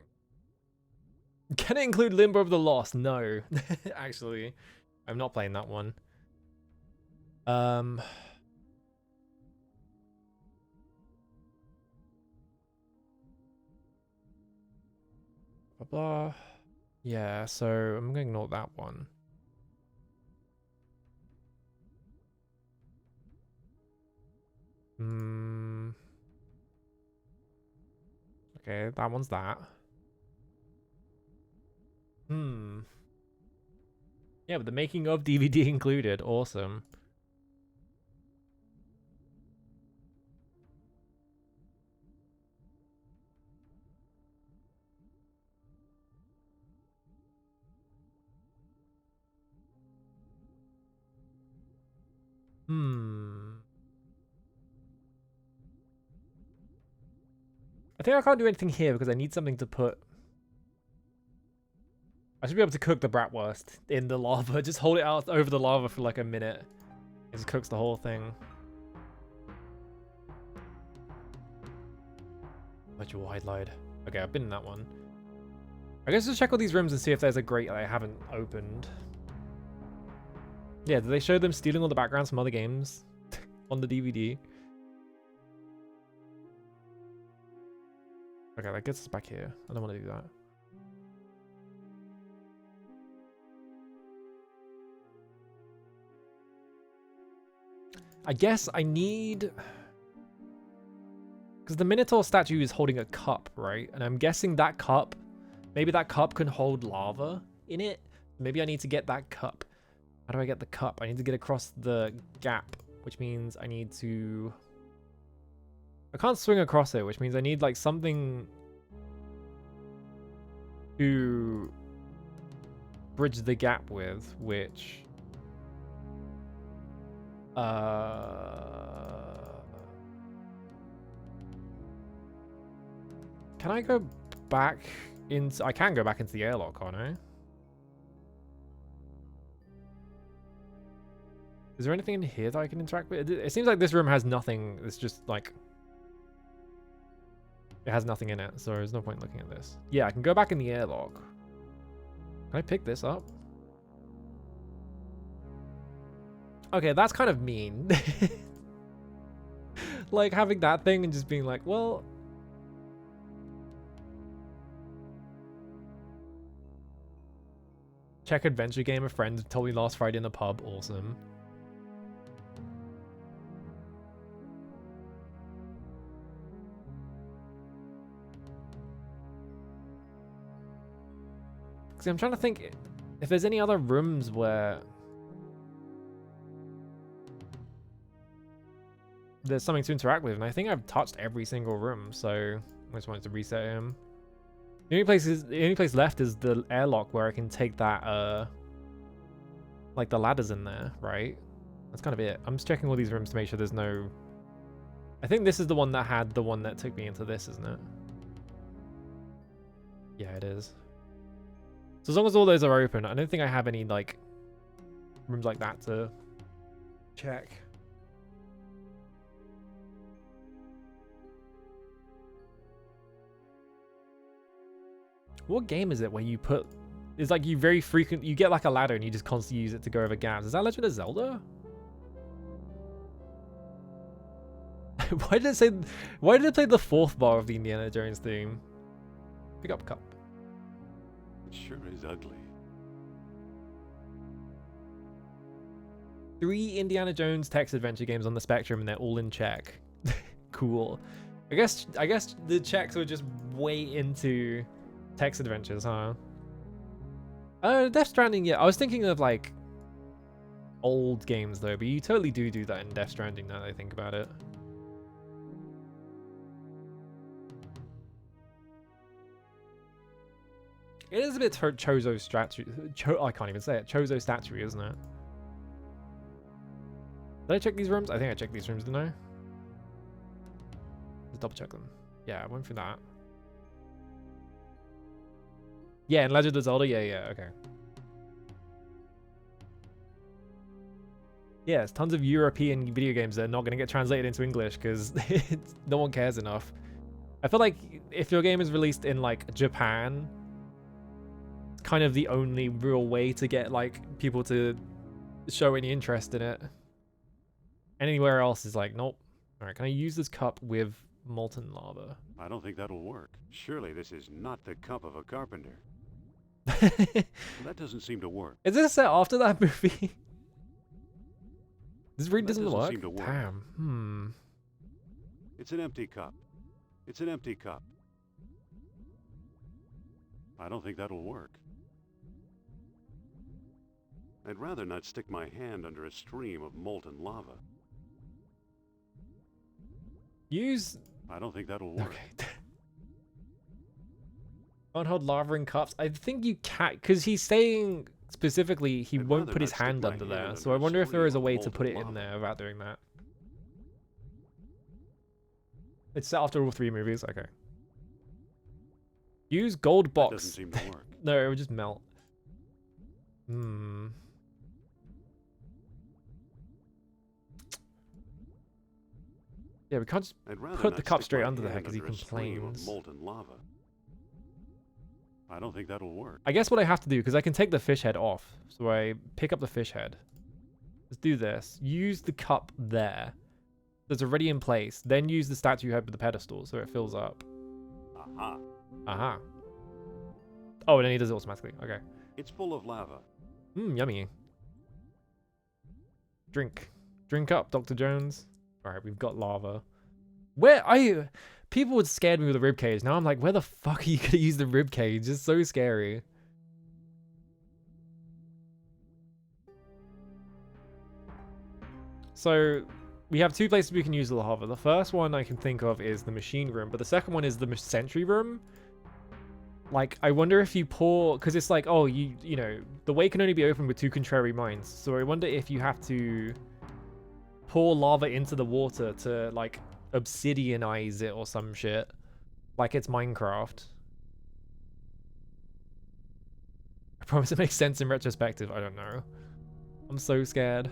Can it include Limbo of the Lost? No. Actually, I'm not playing that one. Blah, blah. Yeah, so I'm gonna ignore that one. Okay, that one's that. Yeah, but the making of DVD included. Awesome. I think I can't do anything here because I need something to put. I should be able to cook the bratwurst in the lava. Just hold it out over the lava for like a minute. It just cooks the whole thing. Virtual highlight. Okay, I've been in that one. I guess just check all these rooms and see if there's a grate that I haven't opened. Yeah, do they show them stealing all the backgrounds from other games on the DVD? Okay, that gets us back here. I don't want to do that. I guess I need... Because the Minotaur statue is holding a cup, right? And I'm guessing that cup... Maybe that cup can hold lava in it? Maybe I need to get that cup. How do I get the cup? I need to get across the gap, which means I need to... I can't swing across it, which means I need like something to bridge the gap with, which can I go back into... I can go back into the airlock, can't I? Is there anything in here that I can interact with? It seems like this room has nothing. It's just like... It has nothing in it, so there's no point looking at this. Yeah, I can go back in the airlock. Can I pick this up? Okay, that's kind of mean. Like, having that thing and just being like, well... Check adventure game, a friend told me last Friday in the pub. Awesome. See, I'm trying to think if there's any other rooms where there's something to interact with, and I think I've touched every single room, so I just wanted to reset him. The only place left is the airlock where I can take that like the ladders in there, right? That's kind of it. I'm just checking all these rooms to make sure there's no... I think this is the one that had the one that took me into this, isn't it? Yeah, it is. So as long as all those are open, I don't think I have any, like, rooms like that to check. What game is it where you put... It's like you very frequent... You get, like, a ladder and you just constantly use it to go over gaps. Is that Legend of Zelda? Why did it say... Why did it play the fourth bar of the Indiana Jones theme? Pick up cup. It sure is ugly. 3 Indiana Jones text adventure games on the Spectrum, and they're all in Czech. Cool. I guess the Czechs were just way into text adventures, huh? Death Stranding, yeah. I was thinking of like old games though, but you totally do that in Death Stranding now that I think about it. It is a bit Chozo statue. I can't even say it. Chozo statue, isn't it? Did I check these rooms? I think I checked these rooms, didn't I? Let's double check them. Yeah, I went through that. Yeah, in Legend of Zelda, yeah, okay. Yeah, there's tons of European video games that are not going to get translated into English because no one cares enough. I feel like if your game is released in like Japan, it's kind of the only real way to get like people to show any interest in it. Anywhere else is like, nope. All right, can I use this cup with molten lava? I don't think that'll work. Surely this is not the cup of a carpenter. That doesn't seem to work. Is this set after that movie? This really That doesn't doesn't work? seem to work. Damn. It's an empty cup. It's an empty cup. I don't think that'll work. I'd rather not stick my hand under a stream of molten lava. Use... I don't think that'll work. Okay. Can't hold lava in cups. I think you can, because he's saying specifically he I'd won't rather put his not stick hand my under hand there. under So I a wonder if there is a stream way of to put it molten in lava. there without doing that. It's set after all 3 movies. Okay. Use gold That box. doesn't seem to work. No, it would just melt. Hmm. Yeah, we can't just I'd rather put not the cup stick straight my under there hand because he under a stream of complains. molten lava. I don't think that'll work. I guess what I have to do, because I can take the fish head off. So I pick up the fish head. Let's do this. Use the cup there. That's already in place. Then use the statue head with the pedestal so it fills up. Aha. Aha. Oh, and then he does it automatically. Okay. It's full of lava. Yummy. Drink. Drink up, Dr. Jones. Alright, we've got lava. People would scare me with a rib cage. Now I'm like, where the fuck are you gonna use the rib cage? It's so scary. So we have 2 places we can use the lava. The first one I can think of is the machine room, but the second one is the sentry room. Like, I wonder if you pour, because it's like, oh, you know, the way can only be opened with 2 contrary minds. So I wonder if you have to pour lava into the water to like obsidianize it or some shit, like it's Minecraft. I promise it makes sense in retrospective. I don't know. I'm so scared.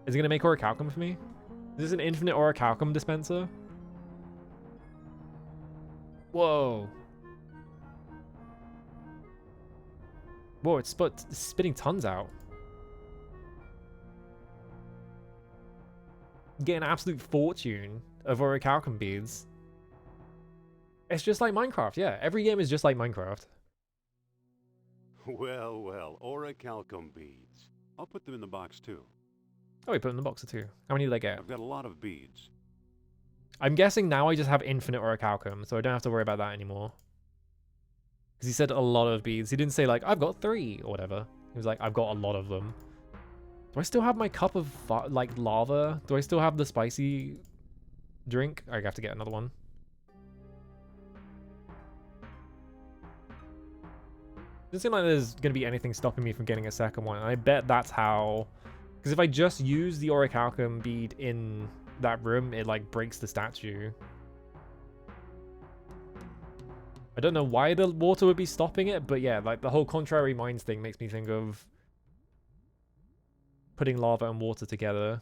Is it gonna make orichalcum for me? Is this an infinite orichalcum dispenser? Whoa. Whoa, it's spitting tons out. Getting an absolute fortune of orichalcum beads. It's just like Minecraft, yeah. Every game is just like Minecraft. Well, well, orichalcum beads. I'll put them in the box too. Oh, we put them in the box too. How many did I get? I've got a lot of beads. I'm guessing now I just have infinite orichalcum, so I don't have to worry about that anymore. Because he said a lot of beads. He didn't say like, I've got 3 or whatever. He was like, I've got a lot of them. Do I still have my cup of like lava? Do I still have the spicy drink? I have to get another one. Doesn't seem like there's going to be anything stopping me from getting a second one. And I bet that's how... Because if I just use the orichalcum bead in that room, it like breaks the statue. I don't know why the water would be stopping it, but yeah, like the whole contrary minds thing makes me think of putting lava and water together.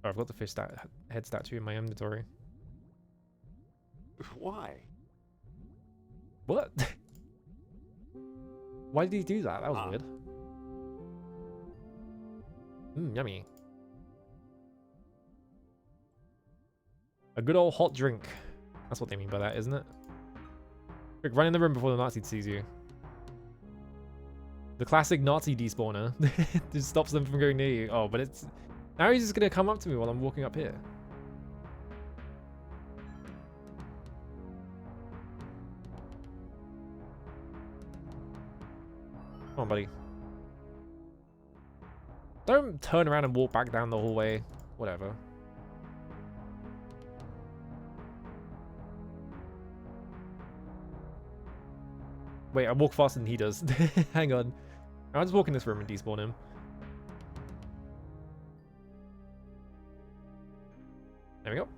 Oh, I've got the fish head statue in my inventory. Why? What? Why did he do that? That was weird. Yummy. A good old hot drink. That's what they mean by that, isn't it? Quick, run in the room before the Nazi sees you. The classic Nazi despawner. Just stops them from going near you. Oh, but it's Now he's just gonna come up to me while I'm walking up here. Come on, buddy. Don't turn around and walk back down the hallway. Whatever. Wait, I walk faster than he does. Hang on. I'll just walk in this room and despawn him. There we go.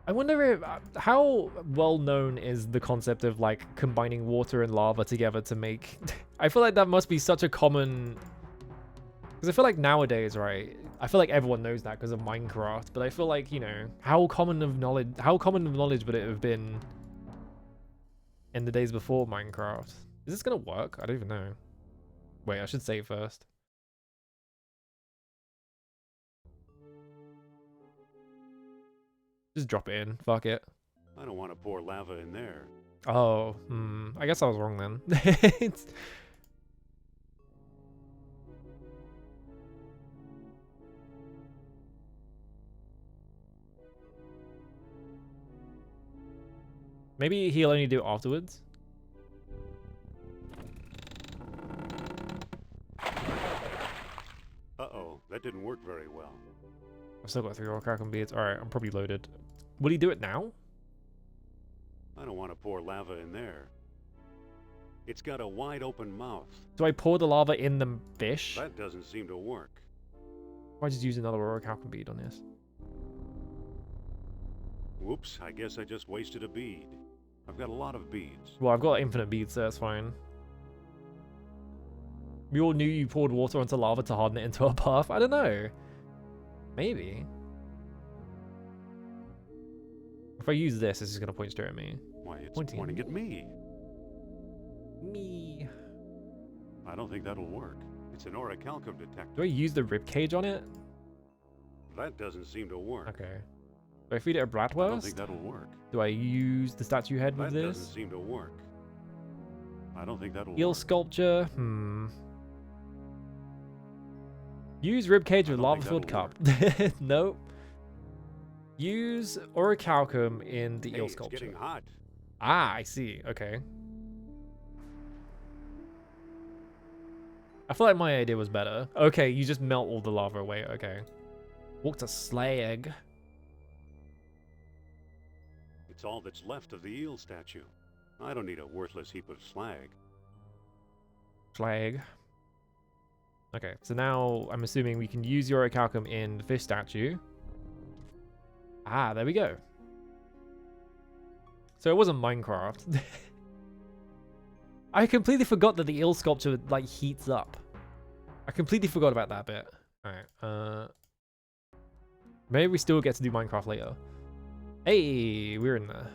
I wonder if how well known is the concept of like combining water and lava together to make. I feel like that must be such a common. Because I feel like nowadays, right? I feel like everyone knows that because of Minecraft. But I feel like, you know, how common of knowledge would it have been in the days before Minecraft? Is this gonna work? I don't even know. Wait, I should save first. Just drop it in. Fuck it. I don't want to pour lava in there. Oh, I guess I was wrong then. Maybe he'll only do it afterwards. Uh-oh, that didn't work very well. I've still got 3 rock crackle beads. Alright, I'm probably loaded. Will he do it now? I don't want to pour lava in there. It's got a wide open mouth. Do I pour the lava in the fish? That doesn't seem to work. Or I just use another rock crackle bead on this? Whoops, I guess I just wasted a bead. I've got a lot of beads. Well, I've got infinite beads, so that's fine. We all knew you poured water onto lava to harden it into a path. I don't know. Maybe. If I use this, it's just going to point straight at me. Why, it's Pointing pointing at me. Me. I don't think that'll work. It's an orichalcum detector. Do I use the rib cage on it? That doesn't seem to work. Okay. Do I feed it a I don't bratwurst? think that'll work. Do I use the statue head with That this? doesn't seem to work. I don't think that'll Eel work. sculpture? Use rib cage I with don't lava think filled that'll cup. Nope. Use orichalcum in the Hey, eel it's sculpture. getting hot. Ah, I see. Okay. I feel like my idea was better. Okay, you just melt all the lava away. Okay. Walk to slag. It's all that's left of the eel statue. I don't need a worthless heap of slag. Slag. Okay, so now I'm assuming we can use orichalcum in the fish statue. Ah, there we go. So it wasn't Minecraft. I completely forgot that the eel sculpture like heats up. I completely forgot about that bit. Alright, maybe we still get to do Minecraft later. Hey, we're in there.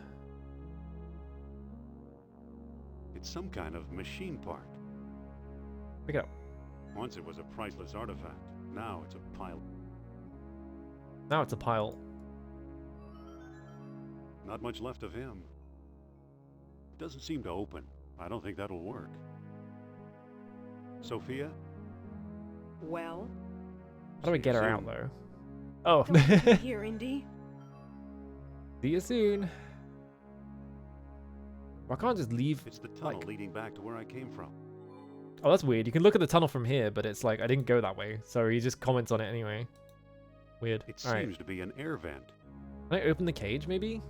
It's some kind of machine part. Pick it up. Once it was a priceless artifact. Now it's a pile. Now it's a pile. Not much left of him. Doesn't seem to open. I don't think that'll work. Sophia? Well, How do I See get you her out soon. though? Oh. don't be here, Indy. See you soon. I can't just leave. It's the tunnel Like- leading back to where I came from. Oh, that's weird. You can look at the tunnel from here, but it's like I didn't go that way, so he just comments on it anyway. Weird. It All right. seems to be an air vent. Can I open the cage, maybe?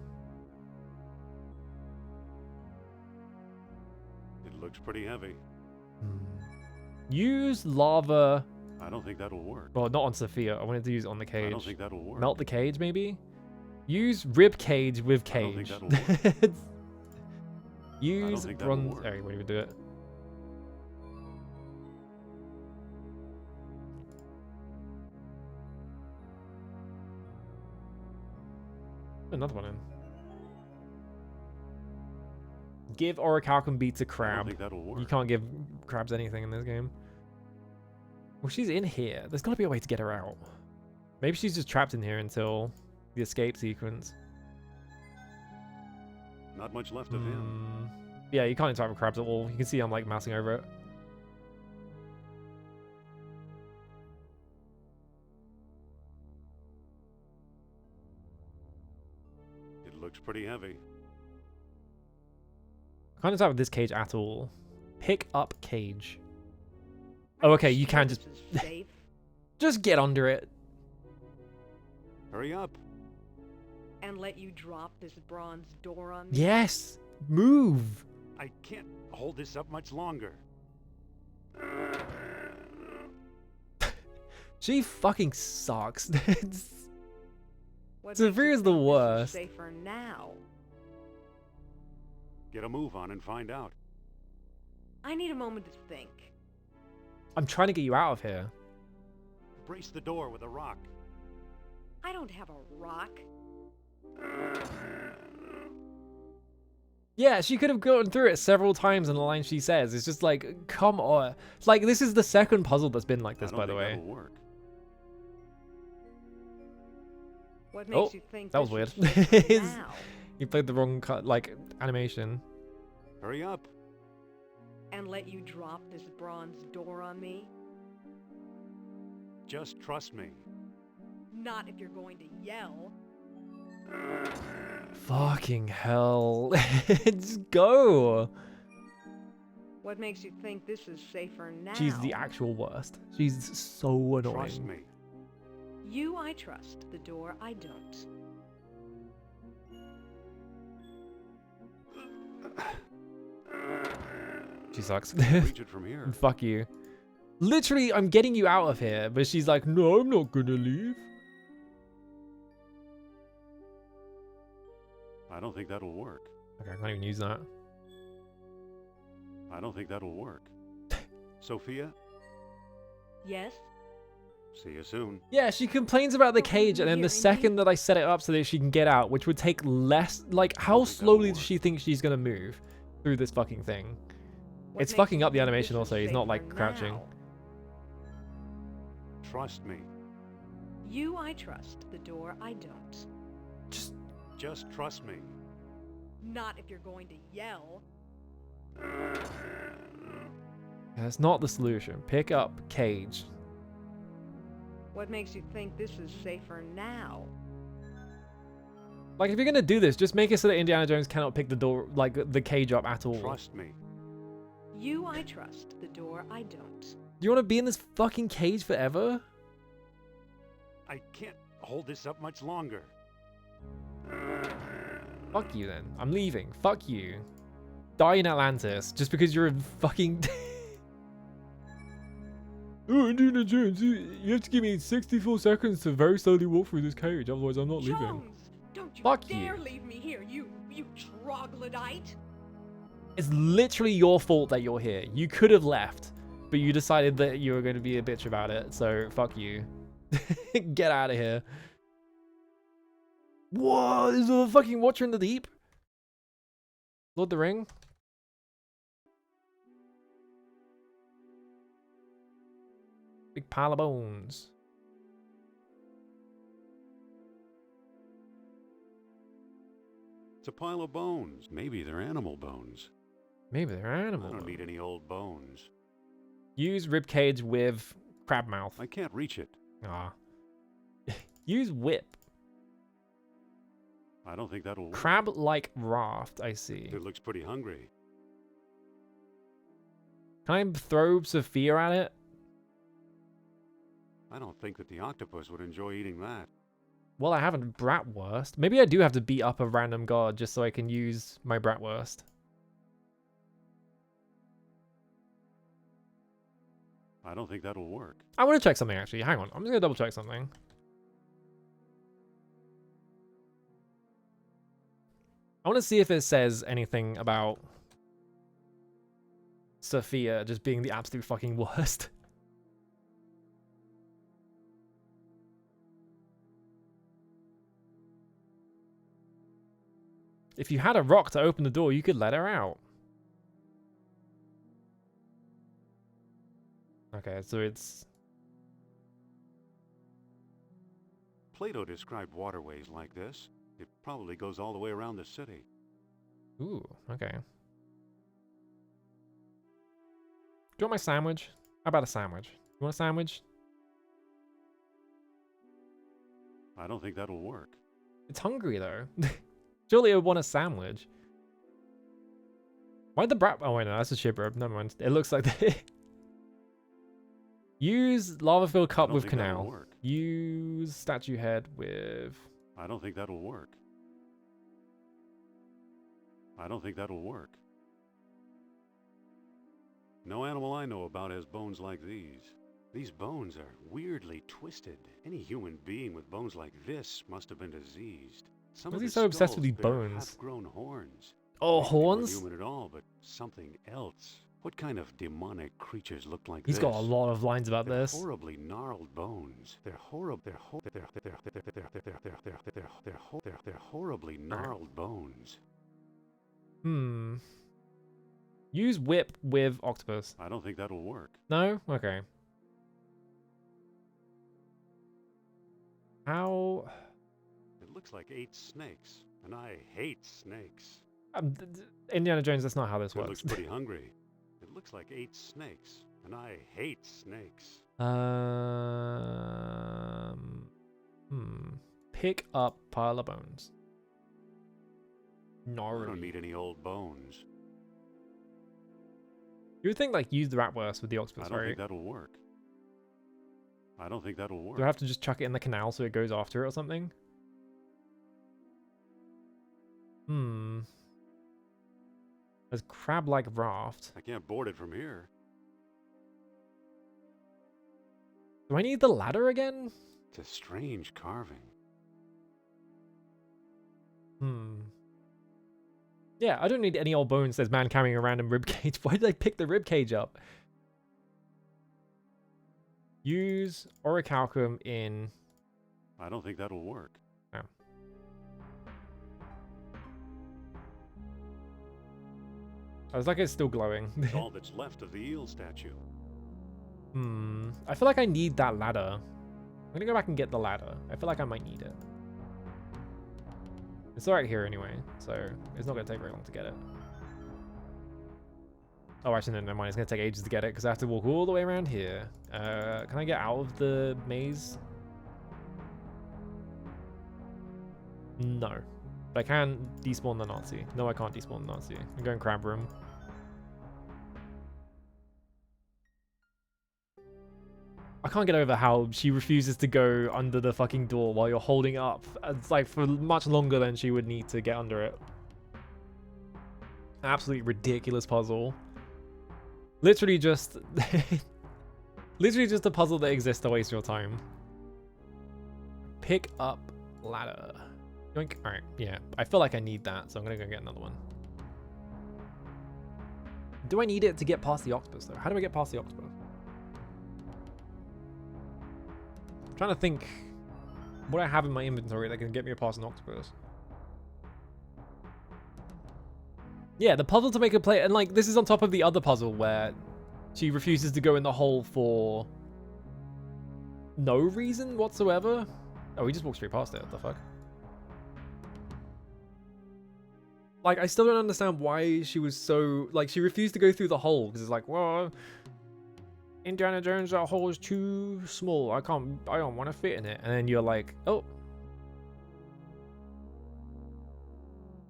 It looks pretty heavy. Use lava. I don't think that'll work. Well, not on Sophia. I wanted to use it on the I cage. don't think that'll work. Melt the cage, maybe? Use rib cage with I don't think cage. that'll Use think that'll bronze. work. Alright, wait, we do it. Another one in. Give orichalcum bead to I don't crab. think that'll work. You can't give crabs anything in this game. Well, she's in here. There's got to be a way to get her out. Maybe she's just trapped in here until the escape sequence. Not much left of him. Yeah, you can't interact with crabs at all. You can see I'm like mousing over it. pretty heavy. I can't decide with this cage at all. Pick up cage. Oh, okay, you can just... This is safe. Just get under it. Hurry up. And let you drop this bronze door on me? Yes! Move! I can't hold this up much longer. She fucking sucks. What Sophia's makes you the think this is worst. safer now? Get a move on and find out. I need a moment to think. I'm trying to get you out of here. Brace the door with a rock. I don't have a rock. Yeah, she could have gotten through it several times in the line she says. It's just like, come on. Like, this is the second puzzle that's been like this, by the way. That'll work. What Oh, makes you think that was this weird. is safer His- now? You played the wrong, like, animation. Hurry up. And let you drop this bronze door on me? Just trust me. Not if you're going to yell. Fucking hell. Just go. What makes you think this is safer now? She's the actual worst. She's so annoying. Trust me. You I trust, the door I don't. She sucks. Reach it from here. Fuck you. Literally, I'm getting you out of here, but she's like, no, I'm not gonna leave. I don't think that'll work. Okay, I can't even use that. I don't think that'll work. Sophia, Yes? see you soon. Yeah, she complains about the cage, and then the second that I set it up so that she can get out, which would take less... Like, how think that'll slowly does work. she think she's gonna move through this fucking thing? What It's makes fucking you up the think animation this also. is He's not, safer like, crouching. now? Trust me. You I trust, the door I don't. Just trust me. Not if you're going to yell. That's not the solution. Pick up cage. What makes you think this is safer now? Like, if you're gonna do this, just make it so that Indiana Jones cannot pick the door, like, the cage up at all. Trust me. You I trust, the door I don't. Do you want to be in this fucking cage forever? I can't hold this up much longer. Fuck you then. I'm leaving. Fuck you. Die in Atlantis just because you're a fucking... Oh, Indiana Jones, you have to give me 64 seconds to very slowly walk through this cage, otherwise I'm not leaving. Jones, don't you Fuck dare you. leave me here, you troglodyte! It's literally your fault that you're here. You could have left, but you decided that you were going to be a bitch about it, so fuck you. Get out of here. Whoa, there's a fucking Watcher in the Deep. Lord of the Ring. Big pile of bones. It's a pile of bones. Maybe they're animal bones. Maybe they're animal. I don't need any old bones. Use ribcage with crab mouth. I can't reach it. Ah. Use whip. I don't think that'll work. Crab-like raft, I see. It looks pretty hungry. Can I throw Sophia at it? I don't think that the octopus would enjoy eating that. Well, I haven't bratwurst. Maybe I do have to beat up a random god just so I can use my bratwurst. I don't think that'll work. I want to check something, actually. Hang on. I'm just going to double check something. I want to see if it says anything about Sophia just being the absolute fucking worst. If you had a rock to open the door, you could let her out. Okay, so it's... Plato described waterways like this. It probably goes all the way around the city. Ooh, okay. Do you want my sandwich? How about a sandwich? You want a sandwich? I don't think that'll work. It's hungry, though. Surely it would want a sandwich. Why'd the brat? Oh wait, no, that's a shipper. Never mind. It looks like they use lava-filled cup with canal. Use statue head with. I don't think that'll work. I don't think that'll work. No animal I know about has bones like these. These bones are weirdly twisted. Any human being with bones like this must have been diseased. Some Why is of he the so obsessed with skulls these bear bones? half-grown horns. Oh, Maybe they weren't horns? human at all, but something else. What kind of demonic creatures look like He's this? got a lot of lines about They're this. horribly gnarled bones. They're horribly gnarled bones. Hmm. Use whip with octopus. I don't think that'll work. No? Okay. How? It looks like 8 snakes, and I hate snakes. Indiana Jones, that's not how this It works. looks pretty hungry. It looks like 8 snakes, and I hate snakes. Pick up pile of bones. I Gnarly. don't need any old bones. You would think like use the ratwurst with the octopus, I don't right? think that'll work. I don't think that'll work. Do I have to just chuck it in the canal so it goes after it or something? There's crab-like raft. I can't board it from here. Do I need the ladder again? It's a strange carving. Yeah, I don't need any old bones. There's man carrying a random rib cage. Why did I pick the rib cage up? Use orichalcum in. I don't think that'll work. Oh. I was like, it's still glowing. It's all that's left of the eel statue. I feel like I need that ladder. I'm gonna go back and get the ladder. I feel like I might need it. It's right here anyway, so it's not gonna take very long to get it. Oh, actually, no, never mind. It's gonna take ages to get it because I have to walk all the way around here. Can I get out of the maze? No. But I can despawn the Nazi. No, I can't despawn the Nazi. I'm going crab room. I can't get over how she refuses to go under the fucking door while you're holding it up. It's like for much longer than she would need to get under it. Absolutely ridiculous puzzle. Literally just... literally just a puzzle that exists to waste your time. Pick up ladder. Yoink. Alright, yeah. I feel like I need that, so I'm gonna go get another one. Do I need it to get past the octopus, though? How do I get past the octopus? I'm trying to think what I have in my inventory that can get me past an octopus. Yeah, the puzzle to make a play, and like this is on top of the other puzzle where she refuses to go in the hole for no reason whatsoever. Oh, we just walked straight past it. What the fuck? Like, I still don't understand why she was so like she refused to go through the hole because it's like, well, Indiana Jones, that hole is too small. I don't want to fit in it. And then you're like, oh.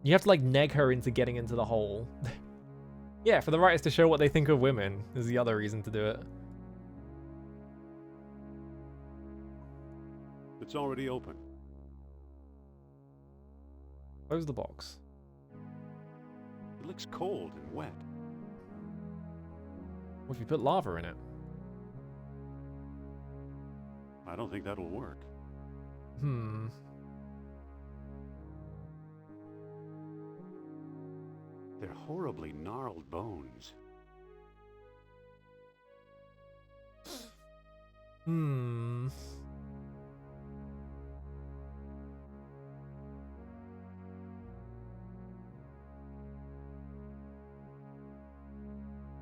You have to like neg her into getting into the hole. Yeah, for the writers to show what they think of women is the other reason to do it. It's already open. Close the box. It looks cold and wet. What if you put lava in it? I don't think that'll work. They're horribly gnarled bones.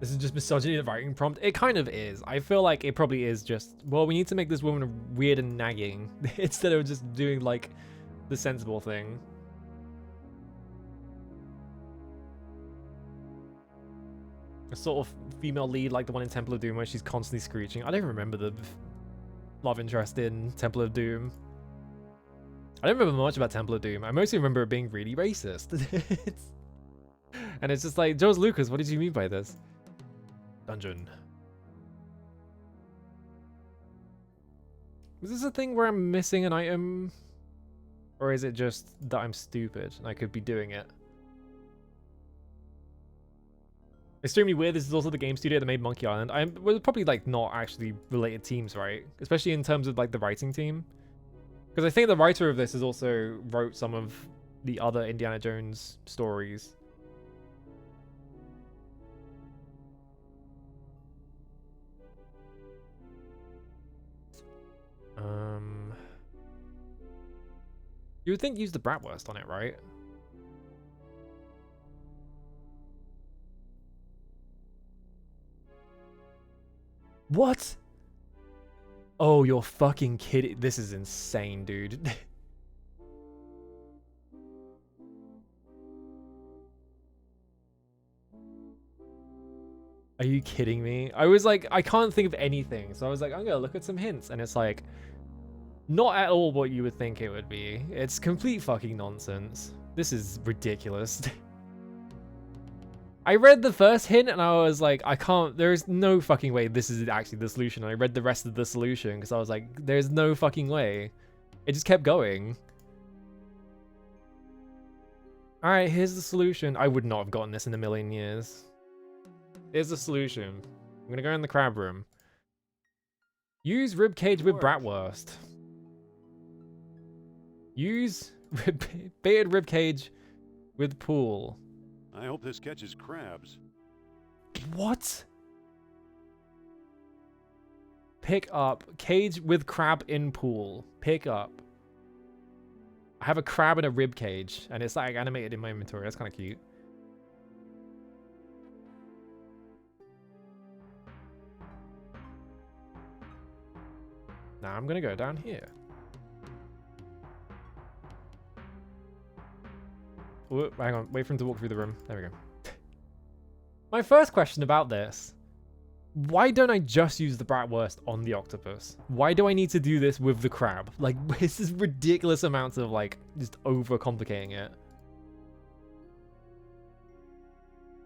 This is just misogyny of the writing prompt. It kind of is. I feel like it probably is just, well, we need to make this woman weird and nagging instead of just doing like the sensible thing. A sort of female lead like the one in Temple of Doom where she's constantly screeching. I don't remember the love interest in Temple of Doom. I don't remember much about Temple of Doom. I mostly remember it being really racist. And it's just like, George Lucas, what did you mean by this? Dungeon. Is this a thing where I'm missing an item? Or is it just that I'm stupid and I could be doing it? Extremely weird, this is also the game studio that made Monkey Island. We're probably like not actually related teams, right? Especially in terms of like the writing team. Because I think the writer of this has also wrote some of the other Indiana Jones stories. You would think use the bratwurst on it, right? What? Oh, you're fucking kidding. This is insane, dude. Are you kidding me? I was like, I can't think of anything. So I was like, I'm gonna look at some hints. And it's like, not at all what you would think it would be. It's complete fucking nonsense. This is ridiculous. I read the first hint and I was like, I can't, there's no fucking way this is actually the solution. And I read the rest of the solution because I was like, there's no fucking way. It just kept going. All right, here's the solution. I would not have gotten this in a million years. Here's the solution. I'm gonna go in the crab room. Use ribcage with bratwurst. Use baited ribcage with pool. I hope this catches crabs. What? Pick up. Cage with crab in pool. Pick up. I have a crab in a rib cage, and it's like animated in my inventory. That's kind of cute. Now I'm gonna go down here. Whoop, hang on, wait for him to walk through the room. There we go. My first question about this. Why don't I just use the bratwurst on the octopus? Why do I need to do this with the crab? Like, this is ridiculous amounts of, like, just overcomplicating it.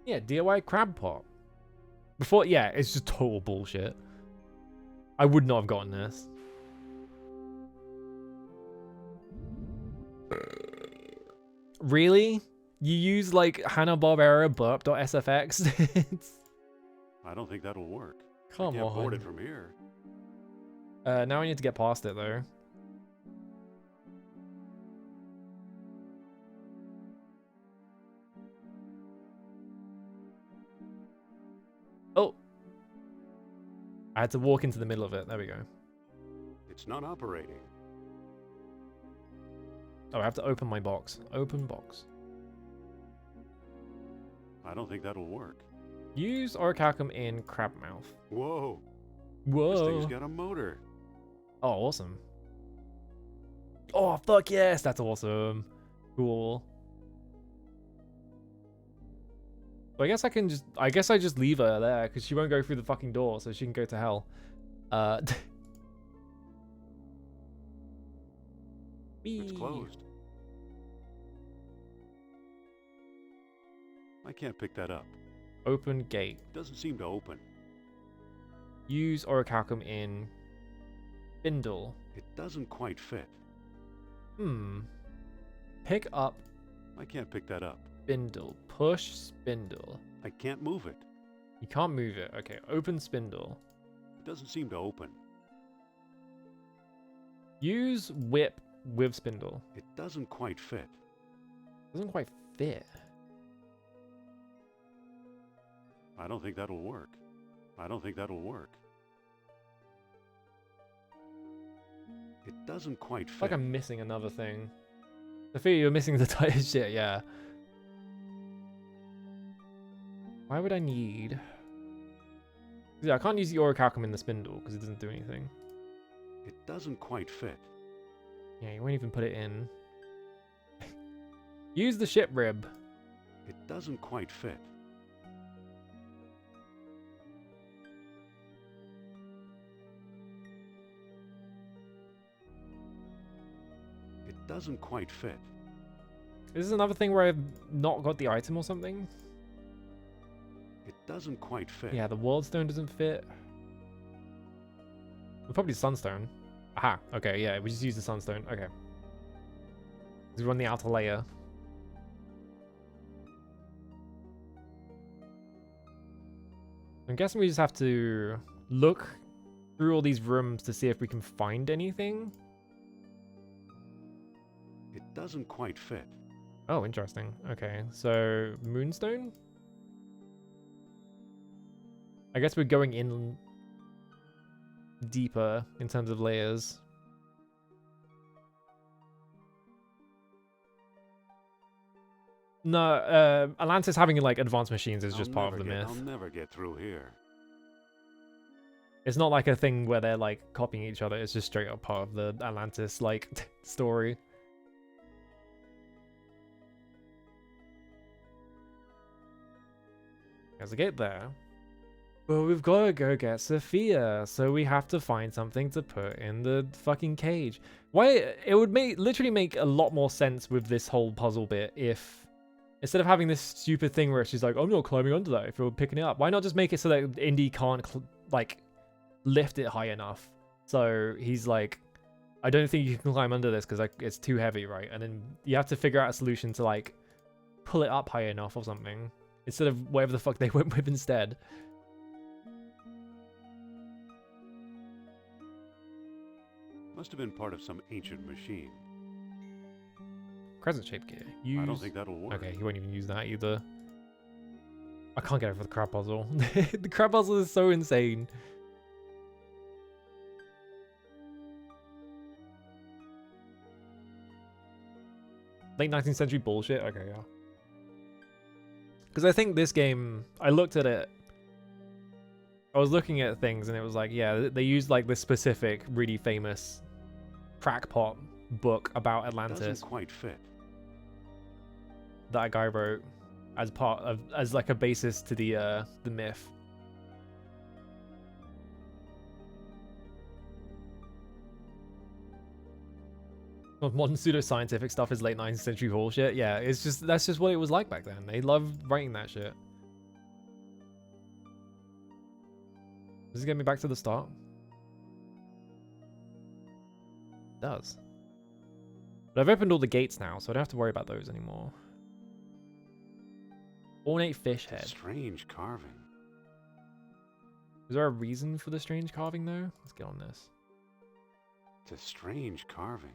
Yeah, DIY crab pot. Before, yeah, it's just total bullshit. I would not have gotten this. Really? You use like Hanna-Barbera burp.sfx? I don't think that'll work. Come I can't on. board it from here. Now I need to get past it though. Oh. I had to walk into the middle of it. There we go. It's not operating. Oh, I have to open my box. Open box. I don't think that'll work. Use orichalcum in crab mouth. Whoa. Whoa. This thing's got a motor. Oh, awesome. Oh, fuck yes. That's awesome. Cool. So I guess I just leave her there because she won't go through the fucking door, so she can go to hell. It's closed. I can't pick that up. Open gate. It doesn't seem to open. Use orichalcum in spindle. It doesn't quite fit. Pick up I can't pick that up. spindle. Push spindle. I can't move it. You can't move it. Okay, open spindle. It doesn't seem to open. Use whip with spindle. It doesn't quite fit. Doesn't quite fit. I don't think that'll work. I don't think that'll work. It doesn't quite fit. Like I'm missing another thing. Sophia, you're missing the tightest shit, yeah. Why would I need... Yeah, I can't use the orichalcum in the spindle because it doesn't do anything. It doesn't quite fit. Yeah, you won't even put it in. Use the ship rib. It doesn't quite fit. doesn't quite fit. Is this another thing where I've not got the item or something? It doesn't quite fit. Yeah, the world stone doesn't fit. Well, probably sunstone. Aha, okay, yeah, we just use the sunstone. Okay. We run the outer layer. I'm guessing we just have to look through all these rooms to see if we can find anything. It doesn't quite fit. Oh, interesting. Okay, so moonstone? I guess we're going in deeper in terms of layers. No, Atlantis having like advanced machines is just part of the myth. I'll never get through here. It's not like a thing where they're like copying each other. It's just straight up part of the Atlantis like story. There's a gate there. Well, we've got to go get Sophia, so we have to find something to put in the fucking cage. Why? It would literally make a lot more sense with this whole puzzle bit if, instead of having this stupid thing where she's like, I'm not climbing under that if you're picking it up. Why not just make it so that Indy can't, like, lift it high enough? So he's like, I don't think you can climb under this because it's too heavy, right? And then you have to figure out a solution to, like, pull it up high enough or something. Instead of whatever the fuck they went with instead. Must have been part of some ancient machine. Crescent-shaped gear. Use... I don't think that'll work. Okay, he won't even use that either. I can't get over the crab puzzle. The crab puzzle is so insane. Late 19th century bullshit? Okay, yeah. Because I think this game, I looked at it. I was looking at things and it was like, yeah, they used like this specific, really famous crackpot book about Atlantis. Doesn't quite fit. That guy wrote as part of, as like a basis to the myth. Modern pseudoscientific stuff is late 19th century bullshit. Yeah, it's just, that's just what it was like back then. They loved writing that shit. Does it get me back to the start? It does. But I've opened all the gates now, so I don't have to worry about those anymore. Ornate fish head. Strange carving. Is there a reason for the strange carving though? Let's get on this. It's a strange carving.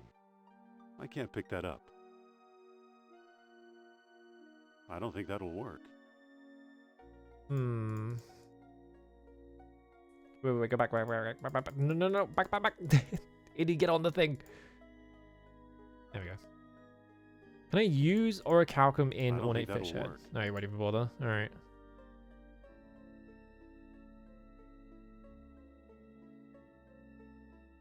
I can't pick that up. I don't think that'll work. Wait, go back. No, back. Iddy, get on the thing. There we go. Can I use orichalcum in ornate fish head? No, you won't even bother. Alright.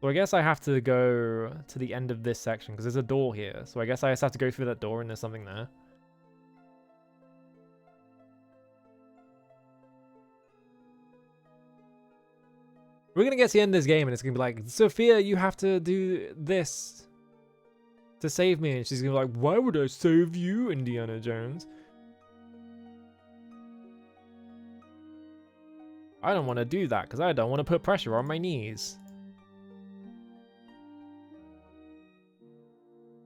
So I guess I have to go to the end of this section because there's a door here. So I guess I just have to go through that door and there's something there. We're going to get to the end of this game and it's going to be like, Sophia, you have to do this to save me. And she's going to be like, why would I save you, Indiana Jones? I don't want to do that because I don't want to put pressure on my knees.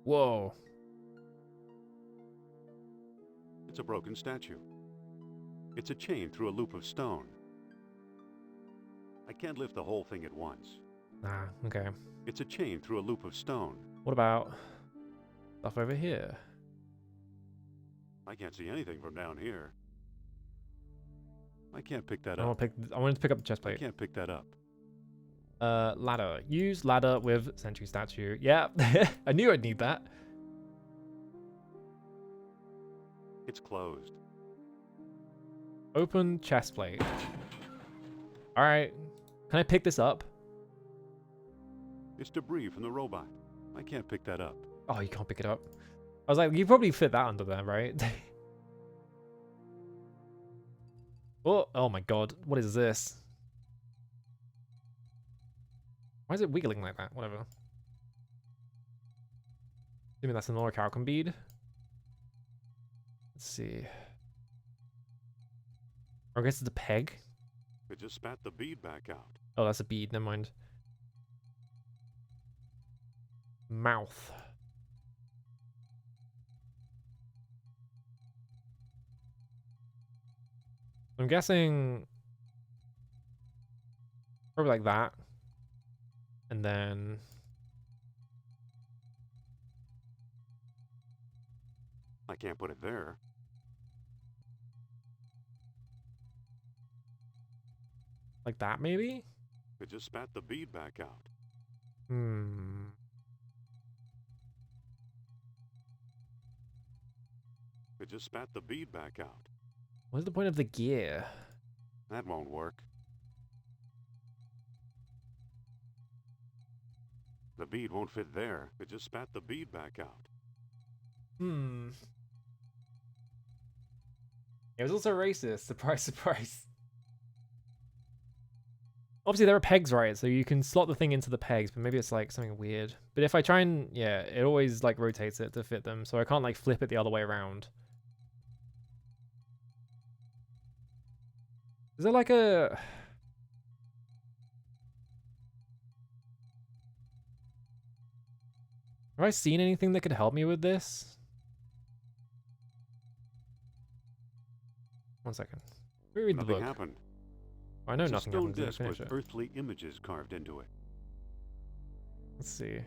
Whoa. It's a broken statue. It's a chain through a loop of stone. I can't lift the whole thing at once. Ah, okay. It's a chain through a loop of stone. What about stuff over here? I can't see anything from down here. I can't pick that I up. wanted to pick up the chest I plate. can't pick that up. Ladder. Use ladder with sentry statue. Yeah, I knew I'd need that. It's closed. Open chest plate. Alright. Can I pick this up? It's debris from the robot. I can't pick that up. Oh, you can't pick it up. I was like, you probably fit that under there, right? Oh my god. What is this? Why is it wiggling like that? Whatever. Assuming that's an orichalcum bead. Let's see. Or I guess it's a peg. It just spat the bead back out. Oh, that's a bead. Never mind. Mouth. I'm guessing probably like that. And then I can't put it there. like that maybe? It just spat the bead back out. Hmm. It just spat the bead back out. What's the point of the gear? That won't work. The bead won't fit there. It just spat the bead back out. Hmm. It was also racist. Surprise, surprise. Obviously, there are pegs, right? So you can slot the thing into the pegs, but maybe it's like something weird. But if I try and, yeah, it always like rotates it to fit them. So I can't like flip it the other way around. Is there like a... Have I seen anything that could help me with this? One second. Let me read the Nothing book. happened. I know It's nothing a stone happens. disc Finish with it. earthly images carved into it. Let's see.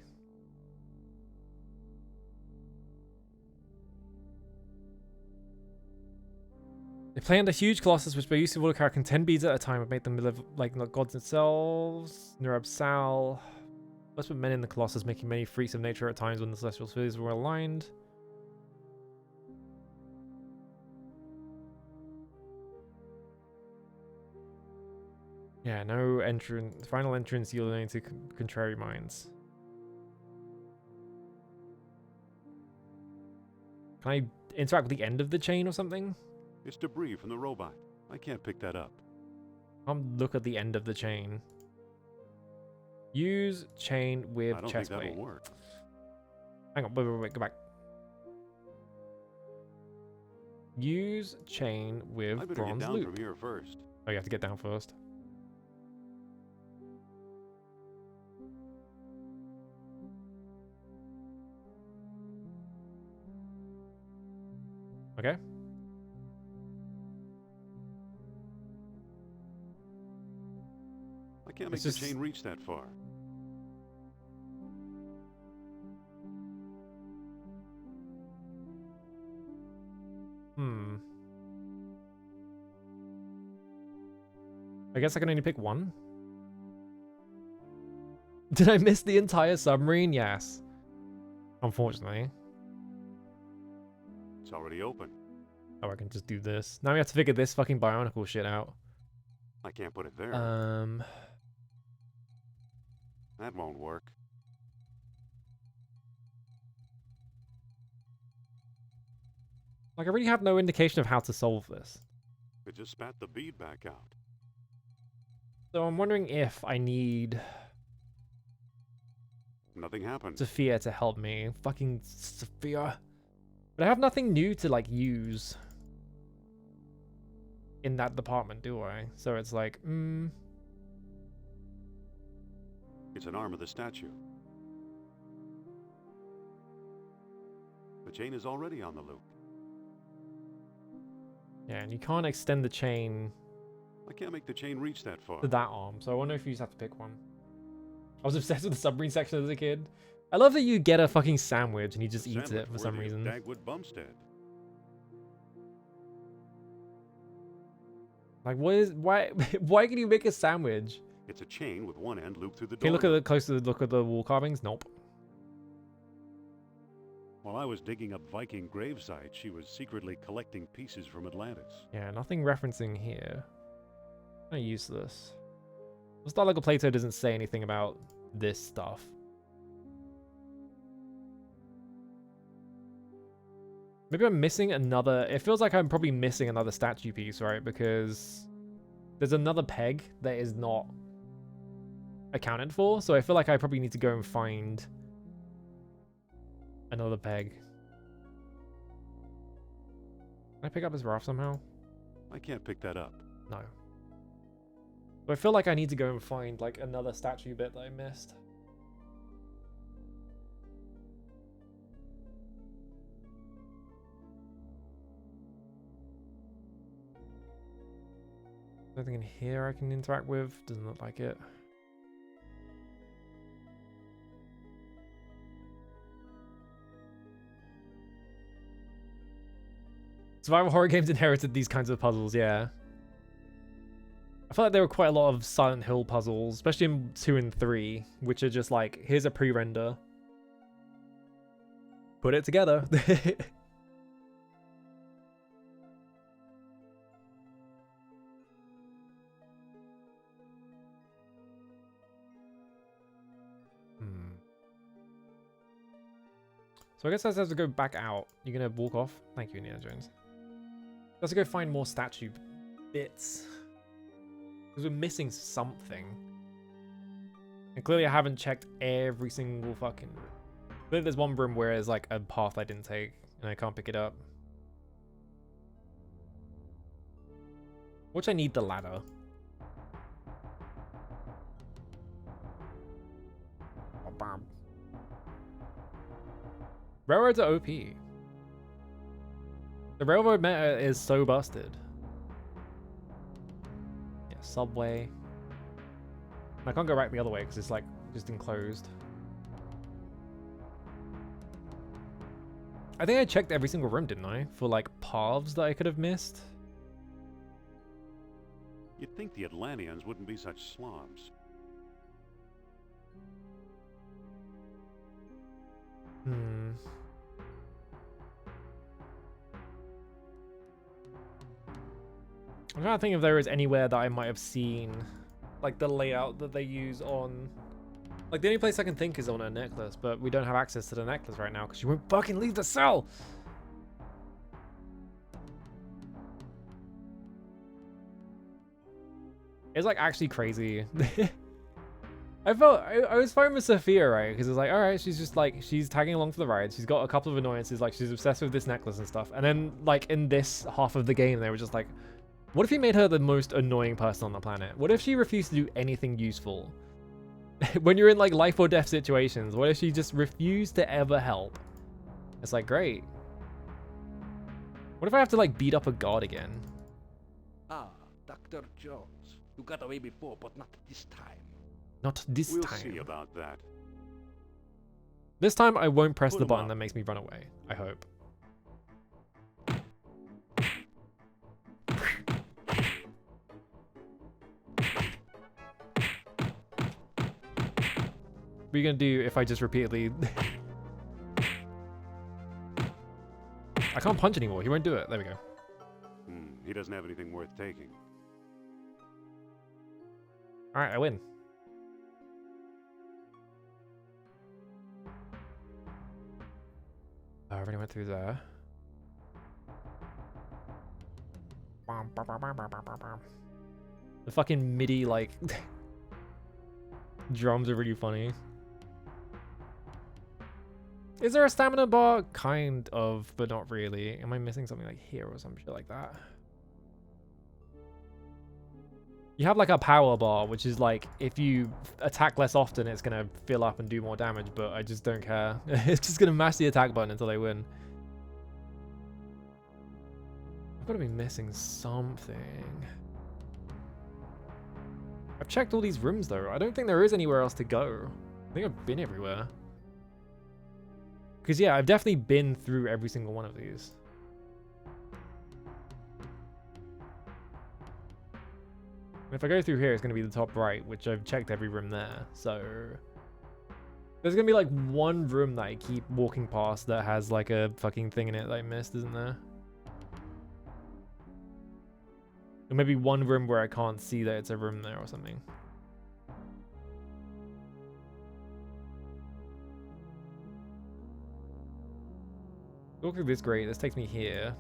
They planned a huge colossus which by use of Watercarrick 10 beads at a time would make them live like not gods themselves. Nerabsal. Let's put men in the colossus, making many freaks of nature at times when the celestial spheres were aligned. Yeah, no entrance. Final entrance yielding to contrary minds. Can I interact with the end of the chain or something? It's debris from the robot. I can't pick that up. Look at the end of the chain. Use chain with I don't think chest that'll plate. work. Hang on, wait, go back. Use chain I with better get bronze down loop. from here first. Oh, you have to get down first. Okay. I can't make It's the just- chain reach that far. Hmm. I guess I can only pick one. Did I miss the entire submarine? Yes. Unfortunately. It's already open. Oh, I can just do this. Now we have to figure this fucking bionicle shit out. I can't put it there. That won't work. Like, I really have no indication of how to solve this. It just spat the bead back out. So I'm wondering if I need Nothing happened. Sophia to help me. Fucking Sophia. But I have nothing new to, like, use in that department, do I? So it's like, It's an arm of the statue. The chain is already on the loop. yeah, and you can't extend the chain I can't make the chain reach that far. to that arm, so I wonder if you just have to pick one. I was obsessed with the submarine section as a kid. I love that you get a fucking sandwich and he just eats it for some Sandwich-worthy of reason. Dagwood Bumstead. Like, why why can you make a sandwich? It's a chain with one end looped through the door. Can you look at the closer look at the wall carvings? Nope. While I was digging up Viking grave sites, she was secretly collecting pieces from Atlantis. Yeah, nothing referencing here. Kind of useless. The Star Logo Plato doesn't say anything about this stuff. Maybe I'm missing another... It feels like I'm probably missing another statue piece, right? Because there's another peg that is not accounted for. So I feel like I probably need to go and find Another peg. Can I pick up his raft somehow? I can't pick that up. No. But I feel like I need to go and find like another statue bit that I missed. Nothing in here I can interact with. Doesn't look like it. Survival horror games inherited these kinds of puzzles, yeah. I feel like there were quite a lot of Silent Hill puzzles, especially in 2 and 3, which are just like, here's a pre-render. Put it together. So I guess I have to go back out. You're gonna walk off? Thank you, Indiana Jones. Let's go find more statue bits. Because we're missing something. And clearly I haven't checked every single fucking... Clearly there's one room where there's like a path I didn't take and I can't pick it up. Which I need the ladder. Oh, bam. Railroads are OP. The railroad meta is so busted. Yeah, subway. I can't go back the other way because it's like just enclosed. I think I checked every single room, didn't I? For like paths that I could have missed. You'd think the Atlanteans wouldn't be such slobs. I'm trying to think if there is anywhere that I might have seen like the layout that they use on... Like the only place I can think is on a necklace, but we don't have access to the necklace right now because you won't fucking leave the cell! It's like actually crazy. I was fine with Sophia, right? Because it's like, alright, she's just like, she's tagging along for the ride. She's got a couple of annoyances, like she's obsessed with this necklace and stuff. And then like in this half of the game, they were just like, what if you made her the most annoying person on the planet? What if she refused to do anything useful? When you're in like life or death situations, what if she just refused to ever help? It's like, great. What if I have to like beat up a god again? Ah, Dr. Jones. You got away before, but not this time. Not this We'll time. see about that. This time I won't press Put the 'em button up. that makes me run away. I hope. What are you gonna do if I just repeatedly... I can't punch anymore. He won't do it. There we go. He doesn't have anything worth taking. Alright, I win. I already went through there. The fucking MIDI, like... drums are really funny. Is there a stamina bar? Kind of, but not really. Am I missing something like here or some shit like that? You have like a power bar, which is like, if you attack less often, it's going to fill up and do more damage, but I just don't care. It's just going to mash the attack button until they win. I've got to be missing something. I've checked all these rooms though. I don't think there is anywhere else to go. I think I've been everywhere. Because yeah, I've definitely been through every single one of these. If I go through here, it's going to be the top right, which I've checked every room there. So there's going to be like one room that I keep walking past that has like a fucking thing in it that I missed, isn't there? Or maybe one room where I can't see that it's a room there or something. Look at this grate. This takes me here.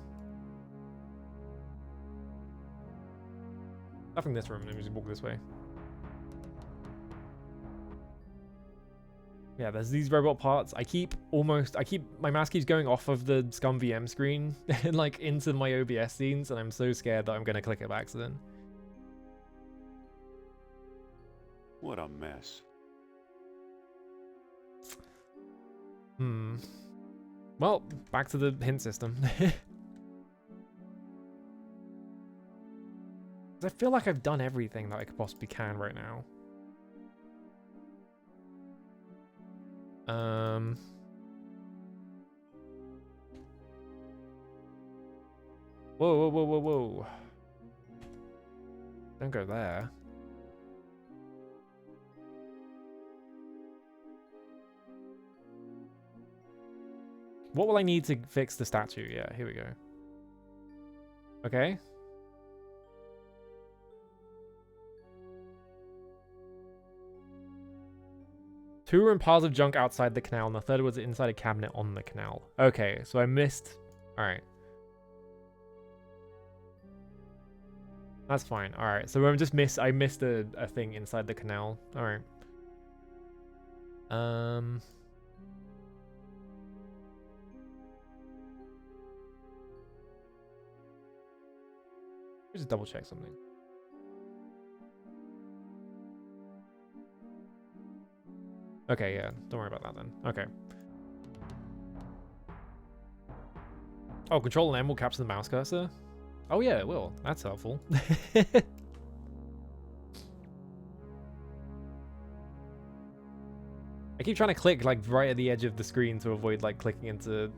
Nothing in this room. Let me just walk this way. Yeah, there's these robot parts. I keep my mouse keeps going off of the Scum VM screen and like into my OBS scenes, and I'm so scared that I'm gonna click it by accident. What a mess. Well, back to the hint system. I feel like I've done everything that I could possibly can right now. Whoa. Don't go there. What will I need to fix the statue? Yeah, here we go. Okay. Two were in piles of junk outside the canal, and the third was inside a cabinet on the canal. Okay, so I missed... Alright. That's fine. Alright, so I missed a thing inside the canal. Alright. Just double check something. Okay, yeah, don't worry about that then. Okay. Oh, Control and M will capture the mouse cursor? Oh yeah, it will. That's helpful. I keep trying to click like right at the edge of the screen to avoid like clicking into...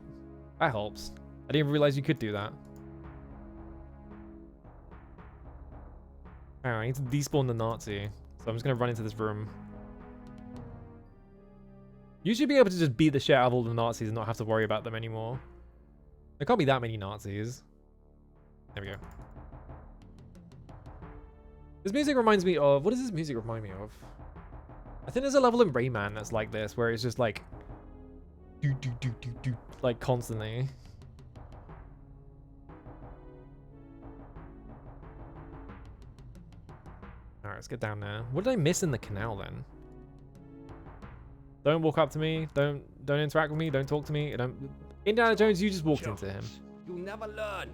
That helps. I didn't realize you could do that. Alright, I need to despawn the Nazi. So I'm just gonna run into this room. You should be able to just beat the shit out of all the Nazis and not have to worry about them anymore. There can't be that many Nazis. There we go. This music reminds me of... What does this music remind me of? I think there's a level in Rayman that's like this, where it's just like... Do, do, do, do, do, like constantly. Alright, let's get down there. What did I miss in the canal then? Don't walk up to me. Don't interact with me. Don't talk to me. Indiana Jones, you just walked into him. You never learn.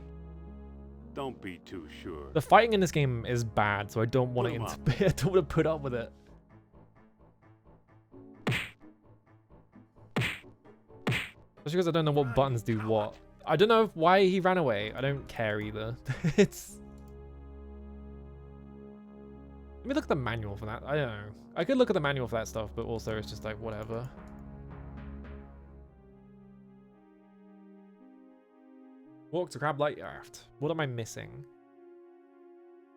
Don't be too sure. The fighting in this game is bad, so I don't want to I don't want to put up with it. Especially because I don't know what buttons do what. I don't know why he ran away. I don't care either. It's... Let me look at the manual for that. I don't know. I could look at the manual for that stuff, but also it's just like, whatever. Walk to Crab Light Aft. What am I missing?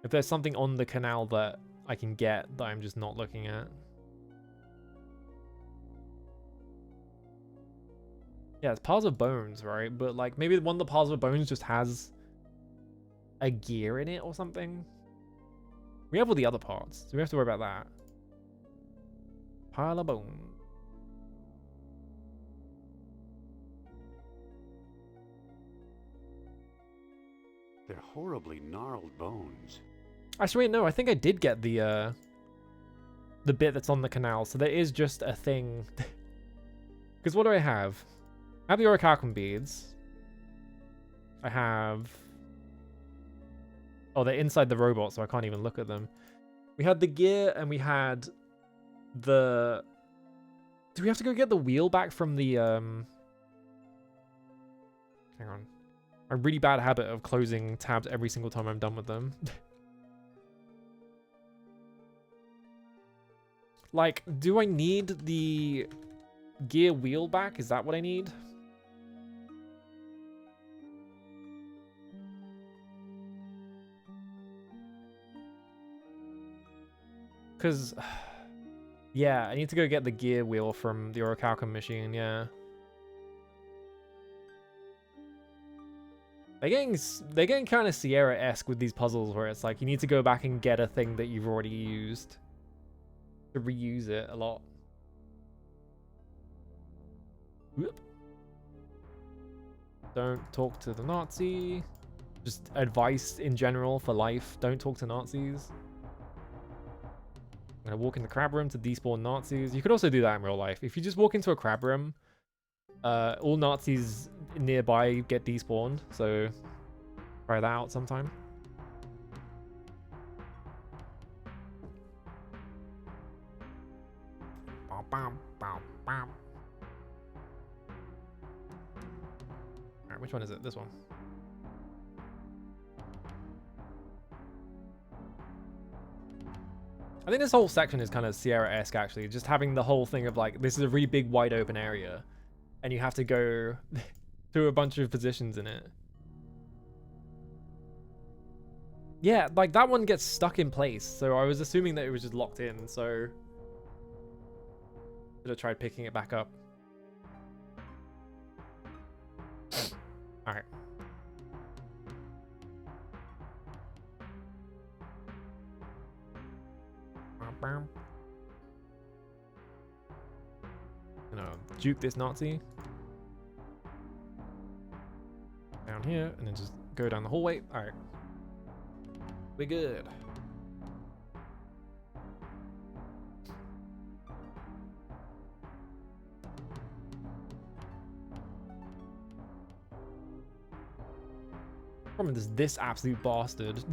If there's something on the canal that I can get that I'm just not looking at. Yeah, it's piles of bones, right? But like maybe one of the piles of bones just has a gear in it or something. We have all the other parts, so we have to worry about that. Pile of bone. They're horribly gnarled bones. Actually, wait, no, I think I did get the bit that's on the canal, so there is just a thing. Because what do I have? I have the orichalcum beads. I have... Oh, they're inside the robot, so I can't even look at them. We had the gear, and we had the... Do we have to go get the wheel back from the... Hang on. A really bad habit of closing tabs every single time I'm done with them. Like, do I need the gear wheel back? Is that what I need? Because, yeah, I need to go get the gear wheel from the orichalcum machine, yeah. They're getting kind of Sierra-esque with these puzzles where it's like you need to go back and get a thing that you've already used. To reuse it a lot. Whoop. Don't talk to the Nazi. Just advice in general for life. Don't talk to Nazis. I'm gonna walk in the crab room to despawn Nazis. You could also do that in real life. If you just walk into a crab room, all Nazis nearby get despawned. So try that out sometime. Alright, which one is it? This one. I think this whole section is kind of Sierra-esque, actually. Just having the whole thing of, like, this is a really big, wide open area. And you have to go through a bunch of positions in it. Yeah, like, that one gets stuck in place. So I was assuming that it was just locked in, so... should have tried picking it back up. Alright. Gonna juke this Nazi down here and then just go down the hallway. Alright. We're good. Problem is this absolute bastard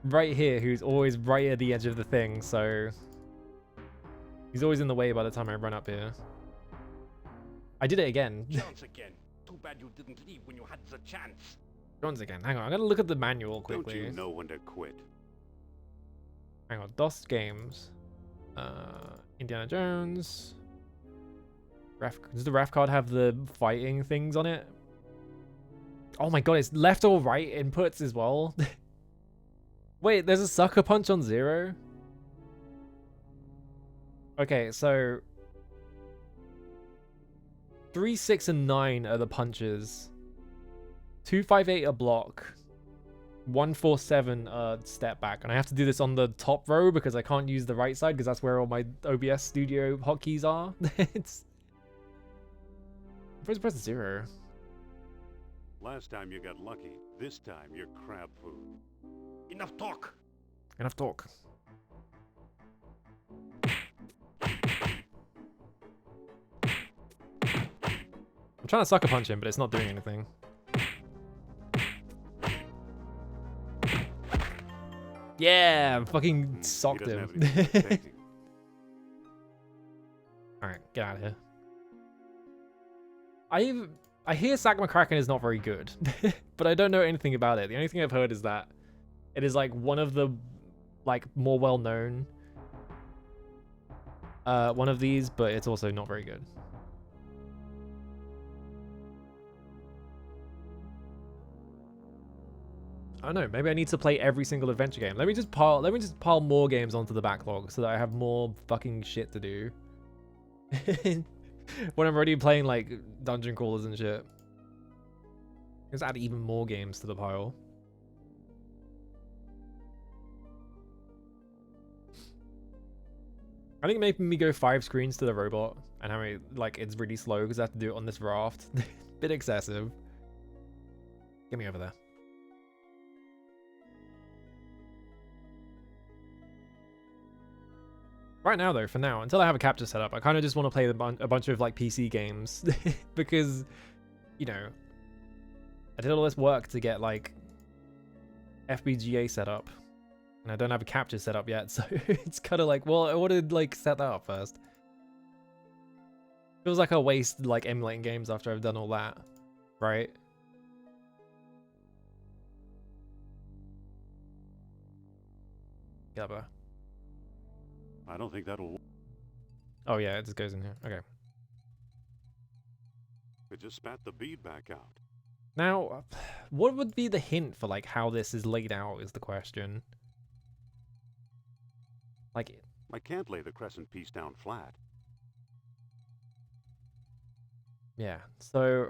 right here, who's always right at the edge of the thing, so he's always in the way by the time I run up here. I did it again. Chance again. Too bad you didn't leave when you had the chance. Jones again. Hang on, I'm gonna look at the manual quickly. Don't you know when to quit? Hang on, DOS games. Indiana Jones. Does the ref card have the fighting things on it? Oh my god, it's left or right inputs as well. Wait, there's a sucker punch on 0? Okay, so 3, 6, and 9 are the punches. 2, 5, 8 are block. 1, 4, 7 are step back. And I have to do this on the top row because I can't use the right side because that's where all my OBS Studio hotkeys are. It's... I'm supposed to press 0. Last time you got lucky. This time you're crab food. Enough talk. Enough talk. I'm trying to sucker punch him, but it's not doing anything. Yeah, fucking socked He him. doesn't have anything protecting. Alright, get out of here. I hear Sack McCracken is not very good, but I don't know anything about it. The only thing I've heard is that it is like one of the like more well-known one of these, but it's also not very good. I don't know, maybe I need to play every single adventure game. Let me just pile more games onto the backlog so that I have more fucking shit to do. When I'm already playing like dungeon crawlers and shit. Just add even more games to the pile. I think making me go 5 screens to the robot and how like it's really slow because I have to do it on this raft. Bit excessive. Get me over there. Right now, though, for now, until I have a capture set up, I kind of just want to play a bunch of, like, PC games. Because, you know, I did all this work to get, like, FPGA set up. And I don't have a capture set up yet, so it's kind of like, well, I want to, like, set that up first. Feels like a waste, like, emulating games after I've done all that. Right? Get up there. I don't think that'll work. Oh yeah, it just goes in here. Okay. It just spat the bead back out. Now, what would be the hint for like how this is laid out is the question. Like, I can't lay the crescent piece down flat. yeah. So,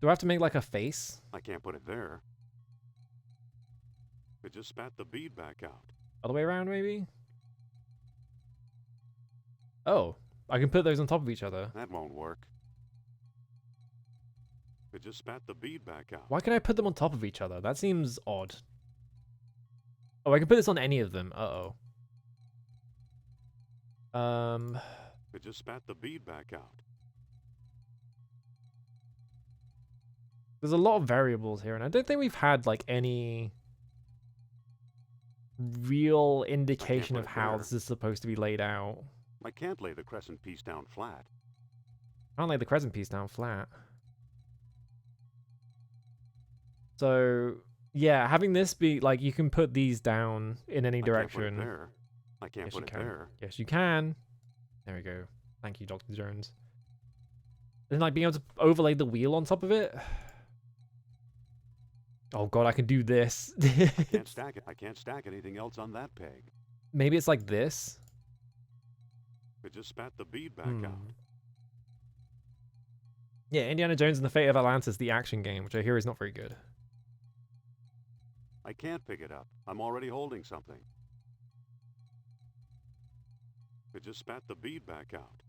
do I have to make like a face? I can't put it there. It just spat the bead back out. Other way around, maybe? Oh, I can put those on top of each other. That won't work. It just spat the bead back out. Why can I put them on top of each other? That seems odd. Oh, I can put this on any of them. It just spat the bead back out. There's a lot of variables here, and I don't think we've had like any real indication of put it how there. this is supposed to be laid out. I can't lay the crescent piece down flat. I can't lay the crescent piece down flat. So yeah, having this be like you can put these down in any direction. I can't Yes, put you it can. there. Yes, you can. There we go. Thank you, Dr. Jones. And like being able to overlay the wheel on top of it. Oh god, I can do this. Can't stack it. I can't stack anything else on that peg. Maybe it's like this. It just spat the bead back Hmm. out. Yeah, Indiana Jones and the Fate of Atlantis, the action game, which I hear is not very good. I can't pick it up. I'm already holding something. It just spat the bead back out.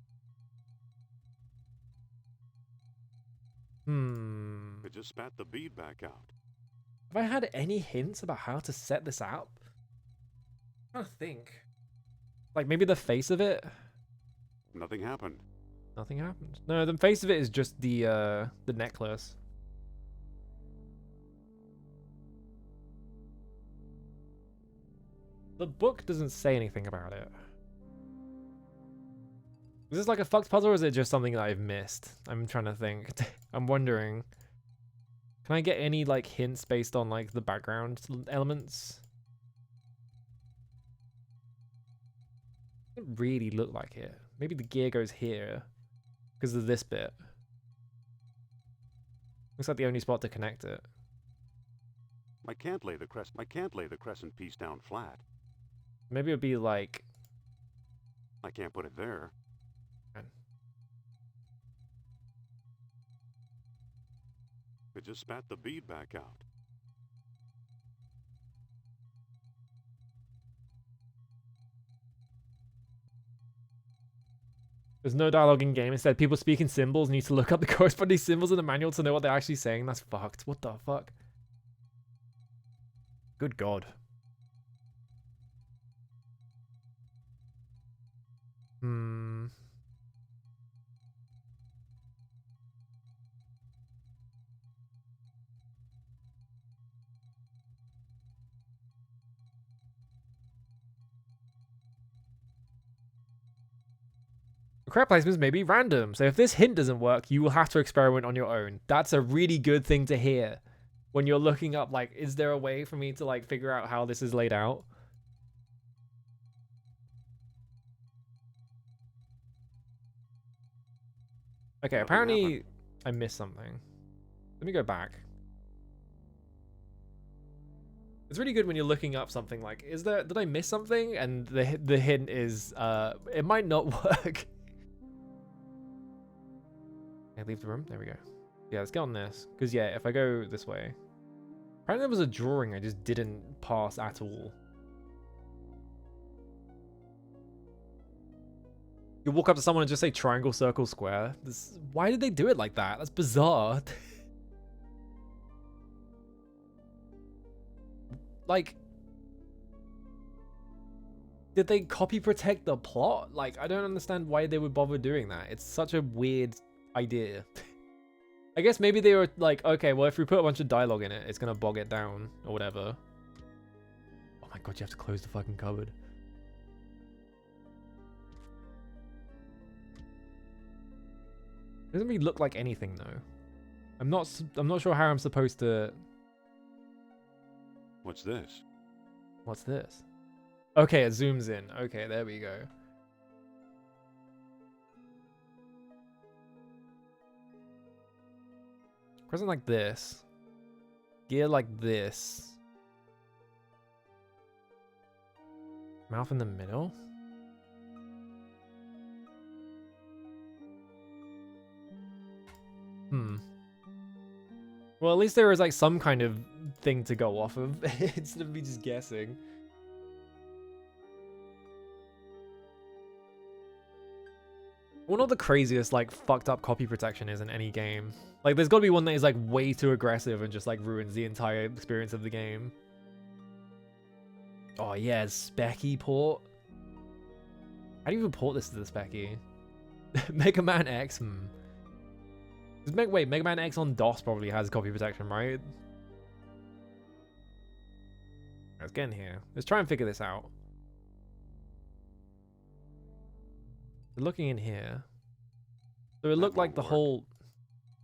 Hmm. It just spat the bead back out. Have I had any hints about how to set this up? I'm trying to think. Like maybe the face of it? Nothing happened. Nothing happened. No, the face of it is just the necklace. The book doesn't say anything about it. Is this like a fucked puzzle or is it just something that I've missed? I'm trying to think. I'm wondering. Can I get any like hints based on like the background elements? Doesn't really look like it. Maybe the gear goes here because of this bit. Looks like the only spot to connect it. I can't lay the crescent piece down flat. Maybe it would be like I can't put it there. It just spat the bead back out. there's no dialogue in game. Instead, people speak in symbols and need to look up the corresponding symbols in the manual to know what they're actually saying. That's fucked. What the fuck? Good god. Hmm. Correct placements may be random, so if this hint doesn't work, you will have to experiment on your own. That's a really good thing to hear when you're looking up, like, is there a way for me to, like, figure out how this is laid out? Okay, Nothing apparently happened. I missed something. Let me go back. It's really good when you're looking up something like, did I miss something? And the hint is, it might not work. Can I leave the room? There we go. Yeah, let's get on this. Because, yeah, if I go this way... Apparently there was a drawing I just didn't pass at all. You walk up to someone and just say triangle, circle, square. Why did they do it like that? That's bizarre. Like... Did they copy protect the plot? Like, I don't understand why they would bother doing that. It's such a weird idea. I guess maybe they were like, okay, well, if we put a bunch of dialogue in it, it's gonna bog it down or whatever. Oh my god, you have to close the fucking cupboard. Doesn't really look like anything though. I'm not sure how I'm supposed to. What's this? What's this? Okay, it zooms in. Okay, there we go. Crescent like this. Gear like this. Mouth in the middle. Well, at least there is like some kind of thing to go off of instead of me just guessing. Well, not the craziest, like, fucked up copy protection is in any game. Like, there's got to be one that is, like, way too aggressive and just, like, ruins the entire experience of the game. Oh yeah, Specky port. How do you even port this to the Specky? Mega Man X. Wait, Mega Man X on DOS probably has copy protection, right? Let's get in here. Let's try and figure this out. We're looking in here. So it looked like the whole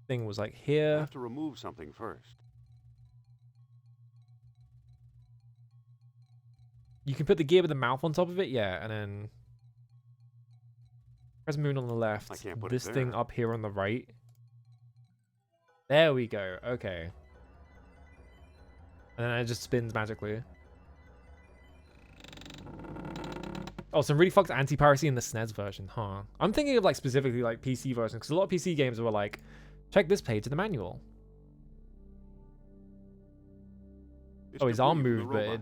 thing was like I here. have to remove something first. You can put the gear with the mouth on top of it, yeah, and then press moon on the left. I can't put this it thing there. up here on the right. There we go. Okay. And then it just spins magically. Oh, some really fucked anti-piracy in the SNES version, huh? I'm thinking of like specifically like PC versions, because a lot of PC games were like, check this page of the manual. It's Oh, his arm debris from moved, the but robot.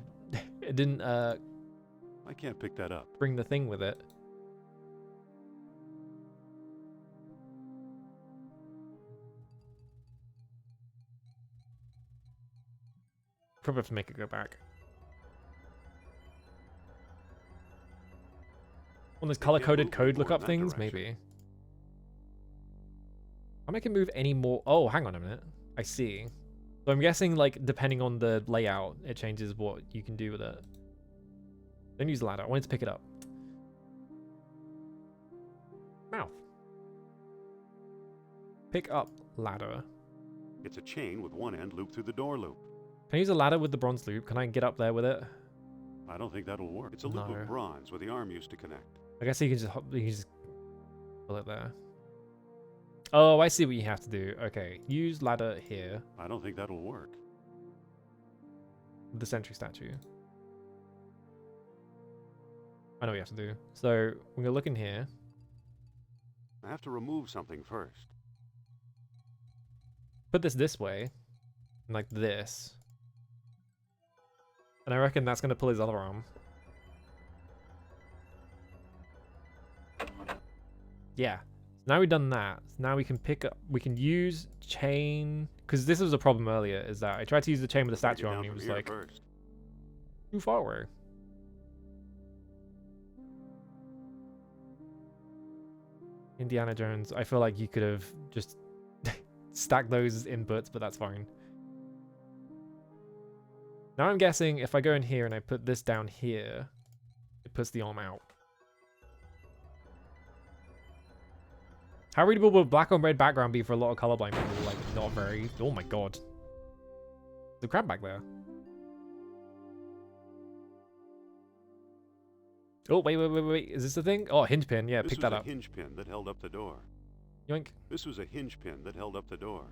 it didn't I can't pick that up. bring the thing with it. Probably have to make it go back. One of those color-coded move code anymore in lookup that things, direction. maybe. I'll make it move any more. Oh, hang on a minute. I see. So I'm guessing, like, depending on the layout, it changes what you can do with it. Don't use the ladder. I wanted to pick it up. Mouth. Pick up ladder. It's a chain with one end looped through the door loop. Can I use a ladder with the bronze loop? Can I get up there with it? I don't think that'll work. It's a loop No. of bronze where the arm used to connect. I guess you can just pull it there. Oh, I see what you have to do. Okay, use ladder here. I don't think that'll work. The sentry statue. I know what you have to do. So we're gonna look in here. I have to remove something first. Put this way, and like this. And I reckon that's gonna pull his other arm. Yeah. Now we've done that. Now we can pick up. We can use chain, because this was a problem earlier. Is that I tried to use the chain with the Break it statue on, down and he from was here like first. too far away. Indiana Jones. I feel like you could have just stacked those as inputs, but that's fine. Now I'm guessing if I go in here and I put this down here, it puts the arm out. How readable would black on red background be for a lot of colorblind people? Like, not very. Oh my god. The crab back there. Oh, wait. Is this the thing? Oh, hinge pin. Yeah, This pick was that a up. hinge pin that held up the door. Yoink. This was a hinge pin that held up the door.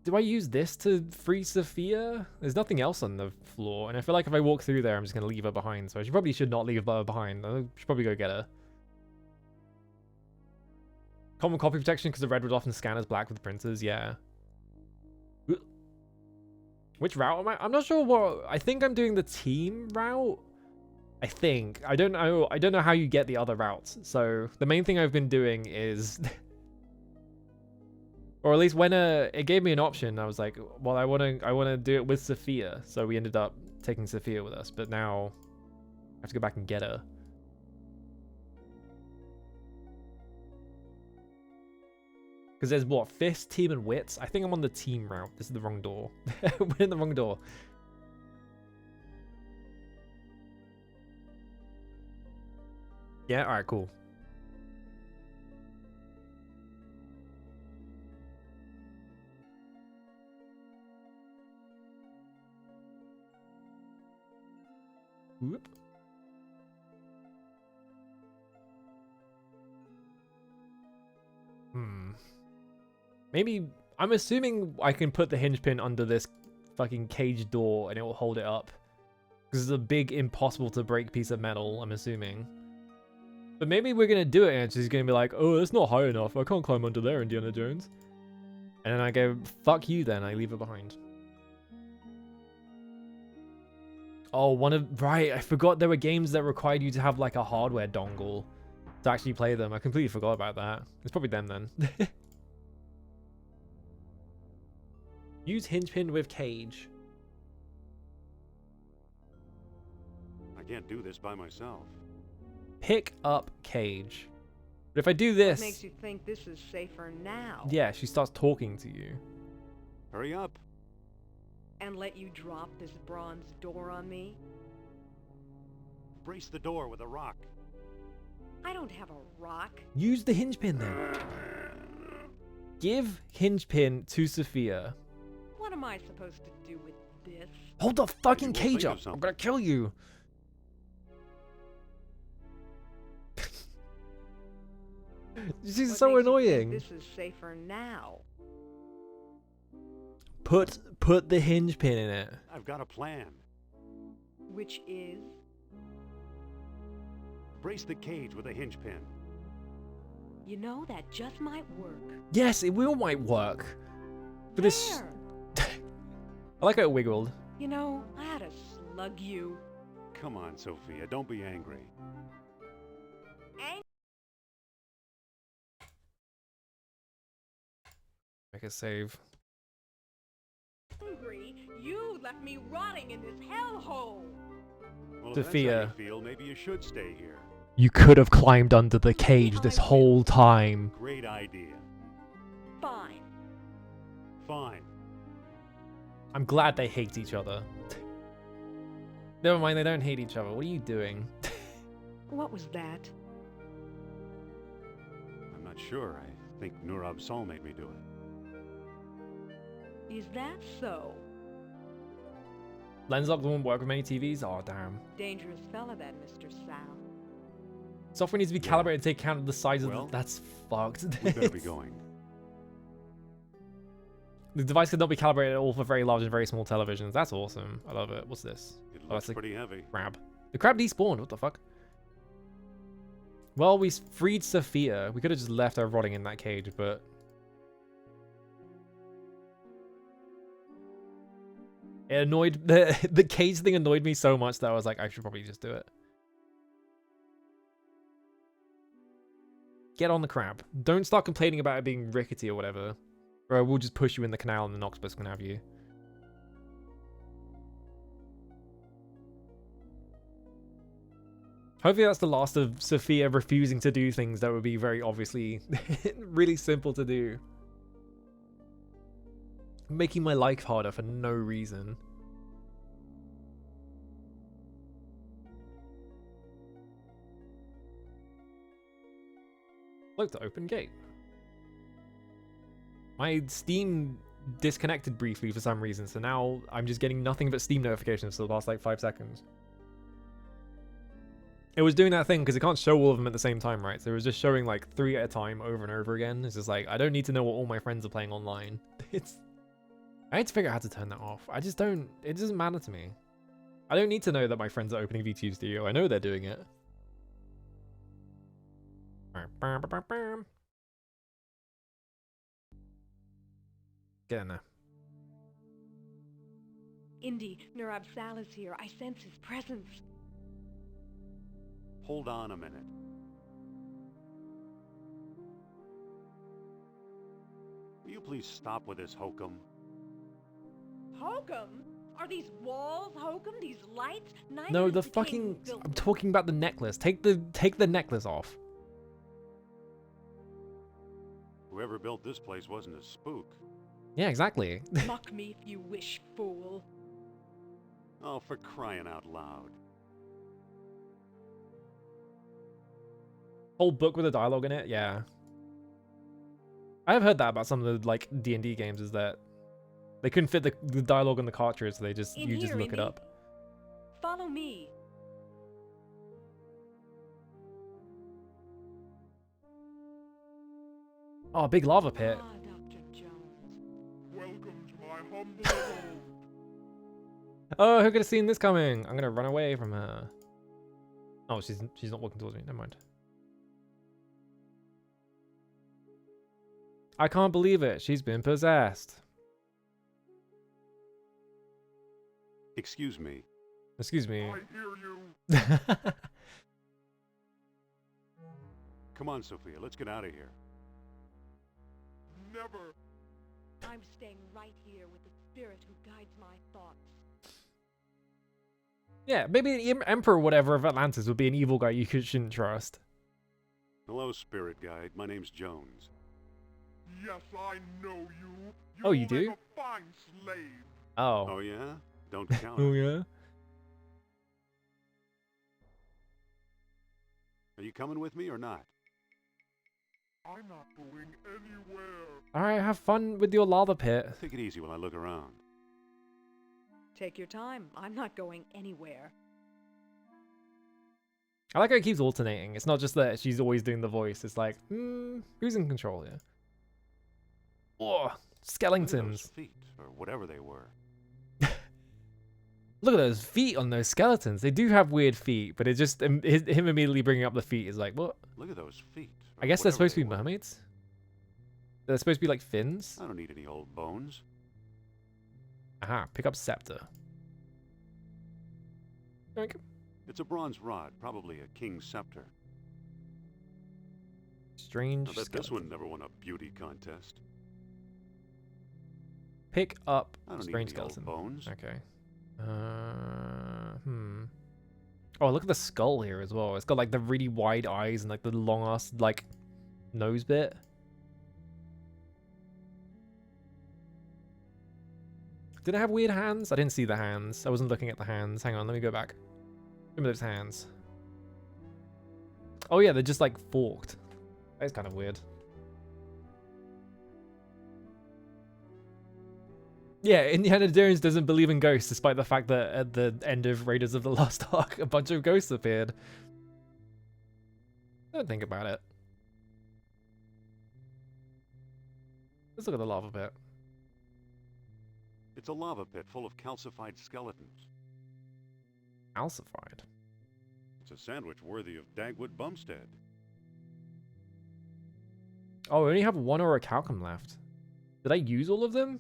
Do I use this to free Sophia? There's nothing else on the floor, and I feel like if I walk through there, I'm just going to leave her behind. So I probably should not leave her behind. I should probably go get her. Common copy protection because the red would often scan as black with printers. Yeah. Which route am I? I'm not sure what. I think I'm doing the team route. I think. I don't know. I don't know how you get the other routes. So the main thing I've been doing is, or at least when it gave me an option, I was like, well, I want to do it with Sophia. So we ended up taking Sophia with us. But now I have to go back and get her. Because there's what? Fist, team, and wits? I think I'm on the team route. This is the wrong door. We're in the wrong door. Yeah, alright, cool. Whoop. Maybe, I'm assuming I can put the hinge pin under this fucking cage door and it will hold it up. Because it's a big, impossible to break piece of metal, I'm assuming. But maybe we're going to do it and she's going to be like, oh, that's not high enough. I can't climb under there, Indiana Jones. And then I go, fuck you then. I leave her behind. Oh, right, I forgot there were games that required you to have like a hardware dongle to actually play them. I completely forgot about that. It's probably them then. Use hinge pin with cage. can't do this by myself. Pick up cage. But if I do What this, makes you think this is safer now? yeah, she starts talking to you. Hurry up. And let you drop this bronze door on me? Brace the door with a rock. I don't have a rock. Use the hinge pin then. Give hinge pin to Sophia. What am I supposed to do with this? Hold the fucking we'll cage think up. of I'm something. gonna kill you. She's What so makes you think annoying. This is safer now. Put the hinge pin in it. I've got a plan. Which is? Brace the cage with a hinge pin. You know, that just might work. Yes, it will might work. But this, There! I like how it wiggled. You know, I had to slug you. Come on, Sophia, don't be angry. Make a save. Angry? You left me rotting in this hellhole! Well, Sophia. if that's how you feel, maybe you should stay here. You could have climbed under the cage this whole time. Great idea. Fine. Fine. I'm glad they hate each other. Never mind, they don't hate each other. What are you doing? What was that? I'm not sure. I think Nurab Sol made me do it. Is that so? Lens lock won't work with many TVs? Oh, damn. Dangerous fella, that Mr. Sal. Software needs to be Yeah. calibrated to take account of the size Well, of the... That's fucked. We better be going. The device could not be calibrated at all for very large and very small televisions. That's awesome. I love it. What's this? It Oh, looks that's a pretty heavy. crab. The crab despawned. What the fuck? Well, we freed Sophia. We could have just left her rotting in that cage, but... It annoyed... The cage thing annoyed me so much that I was like, I should probably just do it. Get on the crab. Don't start complaining about it being rickety or whatever. Or we'll just push you in the canal and the octopus can have you. Hopefully that's the last of Sophia refusing to do things that would be very obviously really simple to do. Making my life harder for no reason. Look, the open gate. My Steam disconnected briefly for some reason, so now I'm just getting nothing but Steam notifications for the last like 5 seconds. It was doing that thing because it can't show all of them at the same time, right? So it was just showing like 3 at a time over and over again. It's just like, I don't need to know what all my friends are playing online. I need to figure out how to turn that off. I just don't, it doesn't matter to me. I don't need to know that my friends are opening VTube Studio. I know they're doing it. Get in there. Indy, Nurab Sal is here. I sense his presence. Hold on a minute. Will you please stop with this hokum? Hokum? Are these walls hokum? These lights? Neither No, is the king fucking, who built I'm them. talking about the necklace. Take the necklace off. Whoever built this place wasn't a spook. Yeah, exactly. Mock me if you wish, fool. Oh, for crying out loud. Whole book with a dialogue in it, yeah. I have heard that about some of the like D&D games, is that they couldn't fit the dialogue on the cartridge, so they just In you just here, look it Indy. up. Follow me. Oh, big lava pit. Ah, Dr. Jones. Welcome to my humble abode. Oh, who could have seen this coming? I'm gonna run away from her. Oh, she's not walking towards me. Never mind. I can't believe it. She's been possessed. Excuse me. Excuse me. I hear you. Come on, Sophia, let's get out of here. Never. I'm staying right here with the spirit who guides my thoughts. Yeah, maybe the Emperor, whatever, of Atlantis would be an evil guy you shouldn't trust. Hello, spirit guide. My name's Jones. Yes, I know you. Oh, you make do? a fine slave. Oh. Oh yeah? Don't count Oh, it. yeah? Are you coming with me or not? I'm not going anywhere. Alright, have fun with your lava pit. Take it easy while I look around. Take your time. I'm not going anywhere. I like how it keeps alternating. It's not just that she's always doing the voice. It's like, who's in control here? Oh, Look at those skeletons. feet, or whatever they were. Look at those feet on those skeletons. They do have weird feet, but it just him immediately bringing up the feet is like, what? Look at those feet. I or guess they're whatever supposed to they be were. mermaids. They're supposed to be like fins. I don't need any old bones. Aha, pick up scepter. Yoink. It's a bronze rod, probably a king's scepter. Strange I bet this skeleton. one never won a beauty contest. Pick up I don't strange need any old skeleton. bones. Okay. Oh, look at the skull here as well. It's got like the really wide eyes and like the long ass like nose bit. Did it have weird hands? I didn't see the hands. I wasn't looking at the hands. Hang on, let me go back. Give me those hands. Oh yeah, they're just like forked. That's kind of weird. Yeah, Indiana Jones doesn't believe in ghosts, despite the fact that at the end of Raiders of the Lost Ark, a bunch of ghosts appeared. Don't think about it. Let's look at the lava pit. It's a lava pit full of calcified skeletons. Calcified. It's a sandwich worthy of Dagwood Bumstead. Oh, we only have one orichalcum left. Did I use all of them?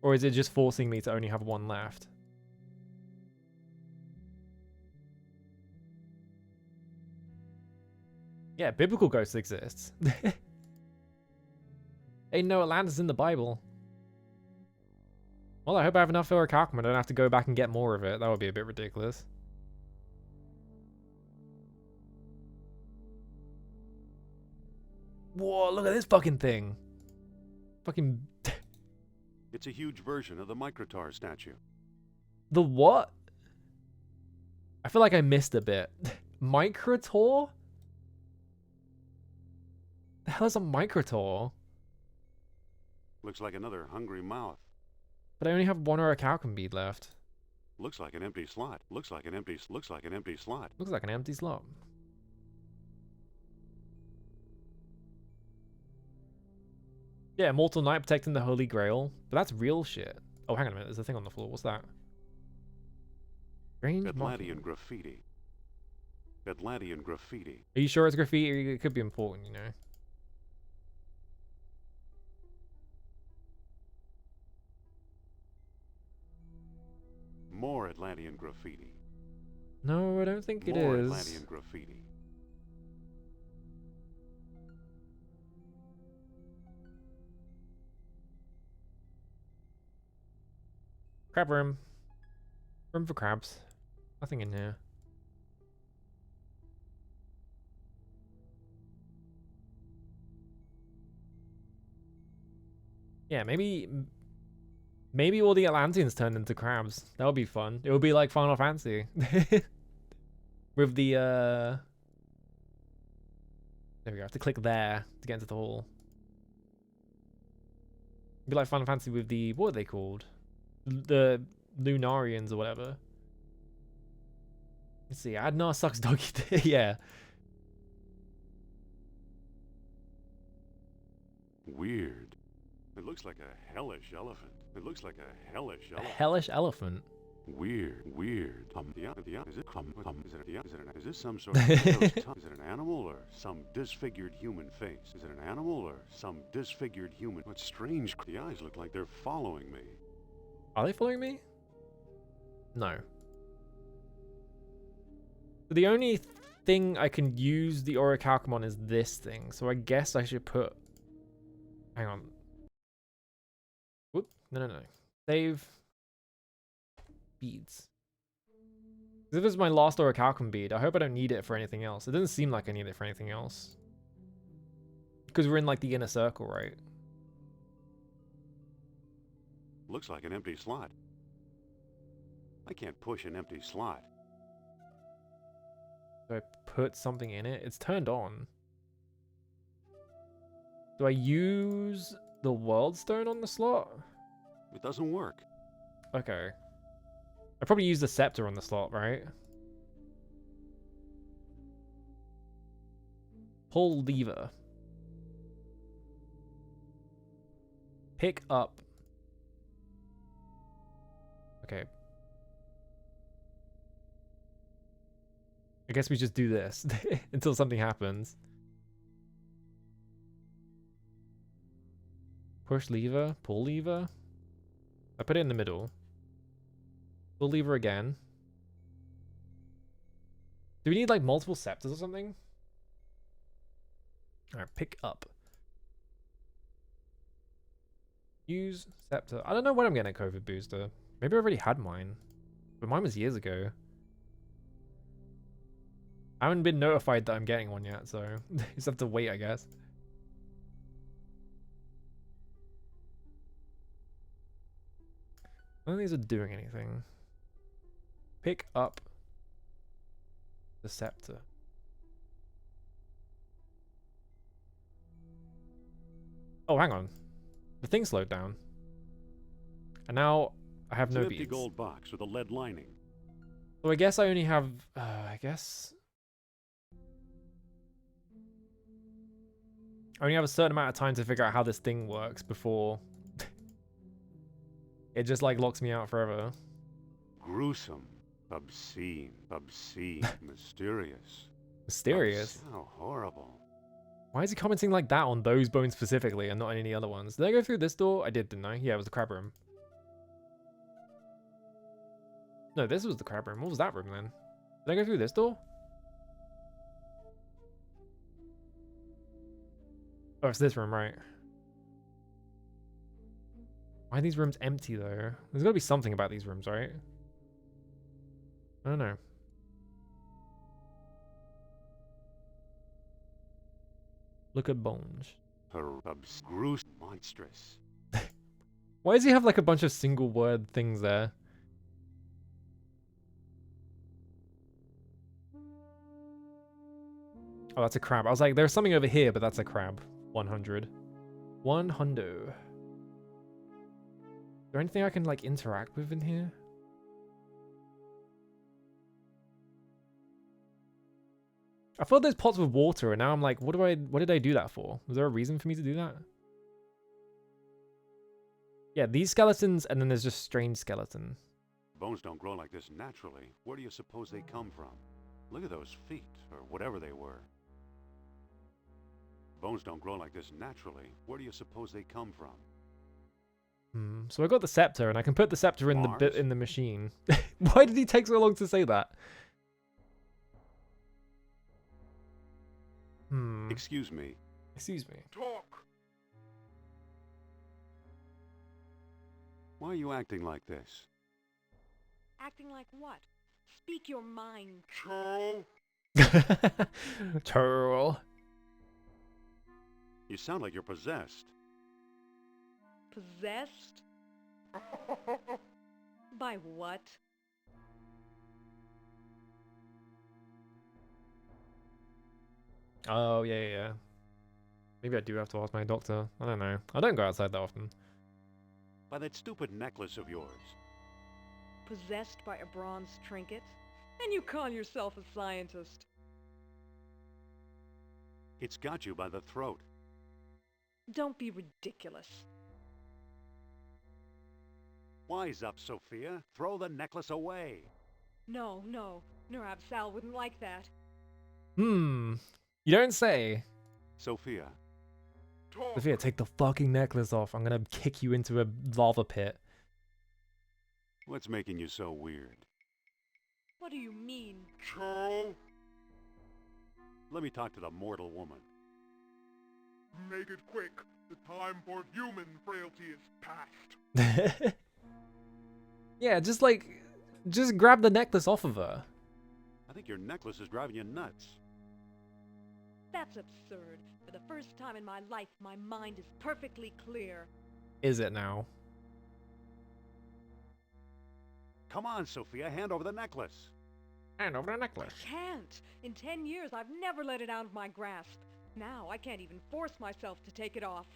Or is it just forcing me to only have one left? Yeah, biblical ghosts exist. Ain't no Atlantis in the Bible. Well, I hope I have enough orichalcum. I don't have to go back and get more of it. That would be a bit ridiculous. Whoa, look at this fucking thing. Fucking... It's a huge version of the Microtar statue. The what? I feel like I missed a bit. Microtor? The hell is a Microtor? Looks like another hungry mouth. But I only have one orichalcum bead left. Looks like an empty slot. Looks like an empty slot. Looks like an empty slot. Yeah, Mortal Knight protecting the Holy Grail. But that's real shit. Oh, hang on a minute. There's a thing on the floor. What's that? Strange Atlantean graffiti. Atlantean graffiti. Are you sure it's graffiti? It could be important, you know. More Atlantean graffiti. No, I don't think it More is. Atlantean graffiti. Crab room. Room for crabs. Nothing in here. Yeah, maybe all the Atlanteans turned into crabs. That would be fun. It would be like Final Fantasy. With the there we go. I have to click there to get into the hall. It'd be like Final Fantasy with the, what are they called? The Lunarians or whatever. Let's see. Adnar sucks doggy dick. Yeah. Weird. It looks like a hellish elephant. It looks like a hellish A elephant. hellish elephant. Weird. Yeah. Is it? Is this some sort of? Is it an animal or some disfigured human face? Is it an animal or some disfigured human? What's strange? The eyes look like they're following me. Are they following me? No. The only thing I can use the orichalcum on is this thing, so I guess I should put... Hang on. Whoop. No. Save. Beads. If it's my last orichalcum bead, I hope I don't need it for anything else. It doesn't seem like I need it for anything else. Because we're in like the inner circle, right? Looks like an empty slot. I can't push an empty slot. Do I put something in it? It's turned on. Do I use the world stone on the slot? It doesn't work. Okay. I probably use the scepter on the slot, right? Pull lever. Pick up. Okay. I guess we just do this until something happens. Push lever, pull lever. I put it in the middle. Pull lever again. Do we need like multiple scepters or something? Alright, pick up. Use scepter. I don't know when I'm getting a COVID booster. Maybe I already had mine. But mine was years ago. I haven't been notified that I'm getting one yet, so just have to wait, I guess. None of these are doing anything. Pick up the scepter. Oh, hang on. The thing slowed down. And now I have It's no an empty beads. gold box with a lead lining. So I guess I only have, I only have a certain amount of time to figure out how this thing works before it just like locks me out forever. Gruesome, obscene, mysterious. Mysterious. How horrible. Why is he commenting like that on those bones specifically and not any other ones? Did I go through this door? I did, didn't I? Yeah, it was the crab room. No, this was the crab room. What was that room then? Did I go through this door? Oh, it's this room, right? Why are these rooms empty though? There's gotta be something about these rooms, right? I don't know. Look at bones. Gruesome, monstrous. Why does he have like a bunch of single word things there? Oh, that's a crab. I was like, there's something over here, but that's a crab. 100. 100. Is there anything I can like interact with in here? I thought there's pots with water, and now I'm like, what did I do that for? Was there a reason for me to do that? Yeah, these skeletons, and then there's just strange skeleton. Bones don't grow like this naturally. Where do you suppose they come from? Look at those feet, or whatever they were. Bones don't grow like this naturally. Where do you suppose they come from? So I got the scepter, and I can put the scepter in the Mars? bit in the machine. Why did he take so long to say that? Excuse me. Excuse me. Talk. Why are you acting like this? Acting like what? Speak your mind. Charles. Turl. You sound like you're possessed. Possessed? By what? Oh, yeah. Maybe I do have to ask my doctor. I don't know. I don't go outside that often. By that stupid necklace of yours. Possessed by a bronze trinket? And you call yourself a scientist? It's got you by the throat. Don't be ridiculous. Wise up, Sophia. Throw the necklace away. No, Nurab Sal wouldn't like that. You don't say. Sophia. Talk. Sophia, take the fucking necklace off. I'm gonna kick you into a lava pit. What's making you so weird? What do you mean? Charles. Let me talk to the mortal woman. Make it quick. The time for human frailty is past. Yeah, just grab the necklace off of her. think your necklace is driving you nuts. That's absurd. For the first time in my life, my mind is perfectly clear. Is it now? Come on, Sophia, hand over the necklace. Hand over the necklace. Can't. In 10 years, I've never let it out of my grasp. Now, I can't even force myself to take it off.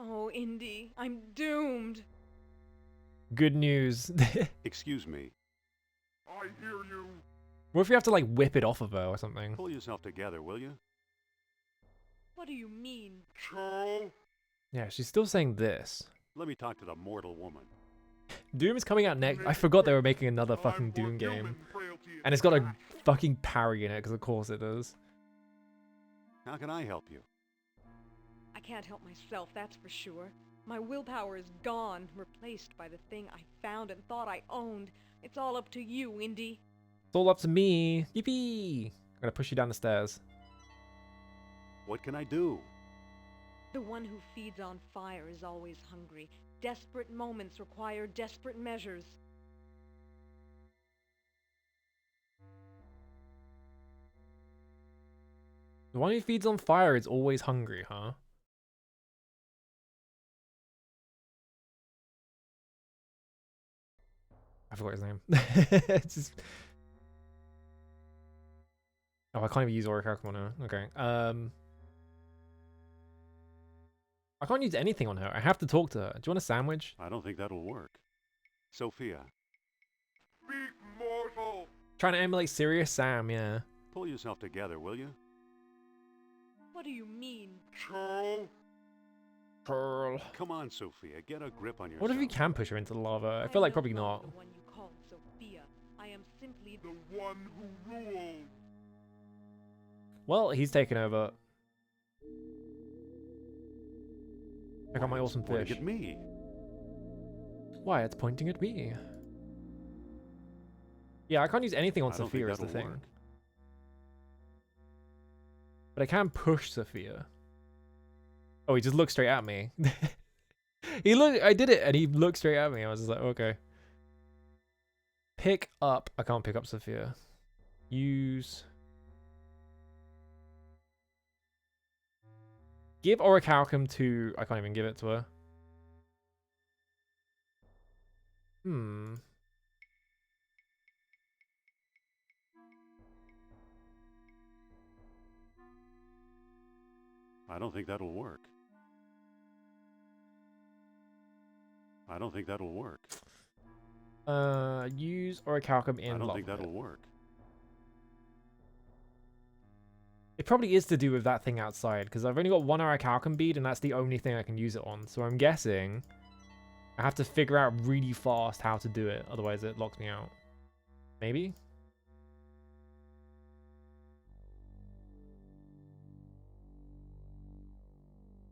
Oh, Indy, I'm doomed. Good news. Excuse me. I hear you. What if you have to like whip it off of her or something? Pull yourself together, will you? What do you mean? Charles. Yeah, she's still saying this. Let me talk to the mortal woman. Doom is coming out next. I forgot they were making another fucking Doom game. And it's got a fucking parry in it, because of course it does. How can I help you? I can't help myself, that's for sure. My willpower is gone, replaced by the thing I found and thought I owned. It's all up to you, Indy. It's all up to me. Yippee! I'm gonna push you down the stairs. What can I do? The one who feeds on fire is always hungry. Desperate moments require desperate measures. The one who feeds on fire is always hungry, huh? I forgot his name. It's just... Oh, I can't even use Orichalcum on her. Okay. I can't use anything on her. I have to talk to her. Do you want a sandwich? I don't think that'll work. Sophia, Speak, mortal. Trying to emulate Serious Sam, yeah. pull yourself together, will you? What do you mean? Charles. Pearl. Come on, Sophia, get a grip on yourself. What if you can push her into the lava? I feel like am probably no not. longer the one you called Sophia. I am simply The one who rules. Well, he's taken over. I got my awesome Pointing fish. at me. Why, it's pointing at me. Yeah, I can't use anything on I don't Sophia think is the that'll thing. work. But I can push Sophia. Oh, he just looked straight at me. I did it and he looked straight at me. I was just like, okay. Pick up. I can't pick up Sophia. Use. Give Orichalcum to... I can't even give it to her. I don't think that'll work. I don't think that'll work. Use Orichalcum in I don't lava think that'll pit. work. It probably is to do with that thing outside, because I've only got one Orichalcum bead, and that's the only thing I can use it on. So I'm guessing I have to figure out really fast how to do it, otherwise it locks me out. Maybe?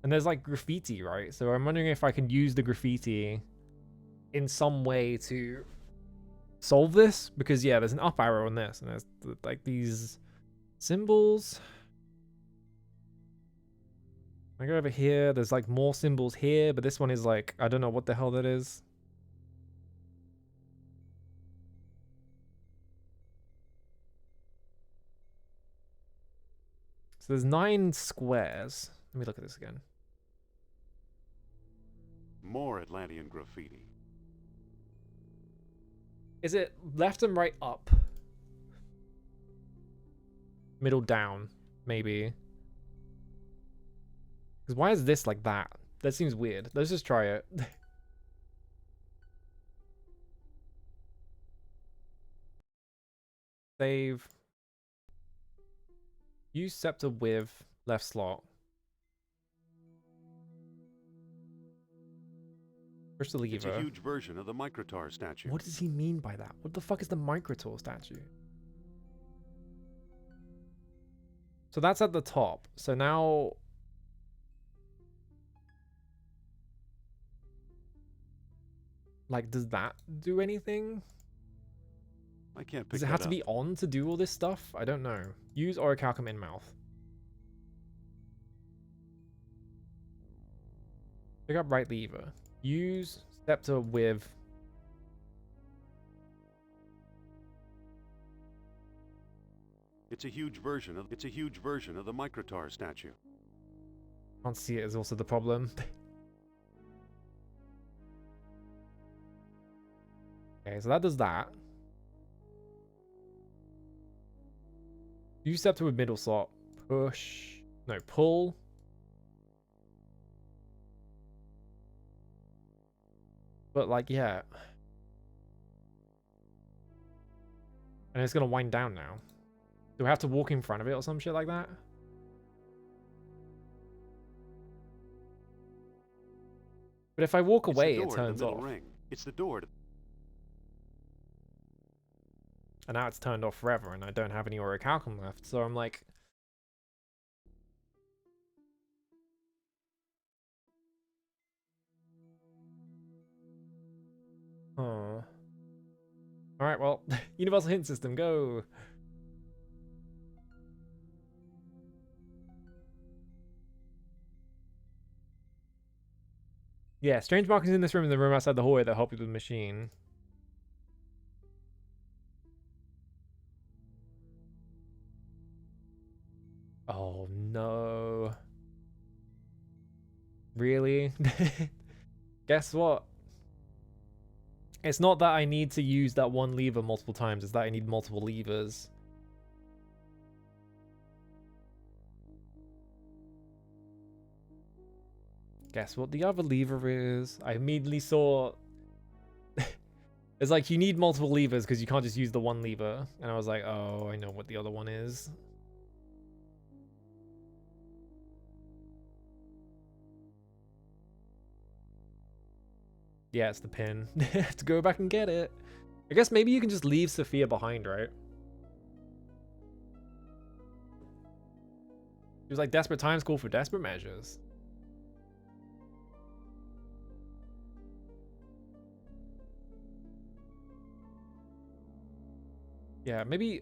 And there's like graffiti, right? So I'm wondering if I can use the graffiti in some way to solve this, because yeah, there's an up arrow on this, and there's like these symbols. I go over here, there's like more symbols here, but this one is like, I don't know what the hell that is. So there's 9 squares. Let me look at this again. More Atlantean graffiti. Is it left and right up? Middle down, maybe. Because why is this like that? That seems weird. Let's just try it. Save. Use scepter with left slot. Push the lever. It's a huge version of the Microtar statue. What does he mean by that? What the fuck is the Microtor statue? So that's at the top. So now... Like, does that do anything? I can't pick Does it that have to up. be on to do all this stuff? I don't know. Use Orichalcum in mouth. Pick up right lever. Use scepter with... It's a huge version of the Microtar statue. Can't see it is also the problem. Okay, so that does that. You step to a middle slot. Push. No, pull. But like, yeah. And it's gonna wind down now. Do I have to walk in front of it or some shit like that? But if I walk away, it turns off. Ring. It's the door to... And now it's turned off forever, and I don't have any orichalcum left, so I'm like... Oh. Alright, well, Universal Hint System, go! Yeah, strange markings in this room and the room outside the hallway that help you with the machine. Oh no. Really? Guess what? It's not that I need to use that one lever multiple times, it's that I need multiple levers. Guess what the other lever is? I immediately saw... It's like you need multiple levers because you can't just use the one lever. And I was like, oh, I know what the other one is. Yeah, it's the pin. I have to go back and get it. I guess maybe you can just leave Sophia behind, right? It was like desperate times call for desperate measures. Yeah, maybe...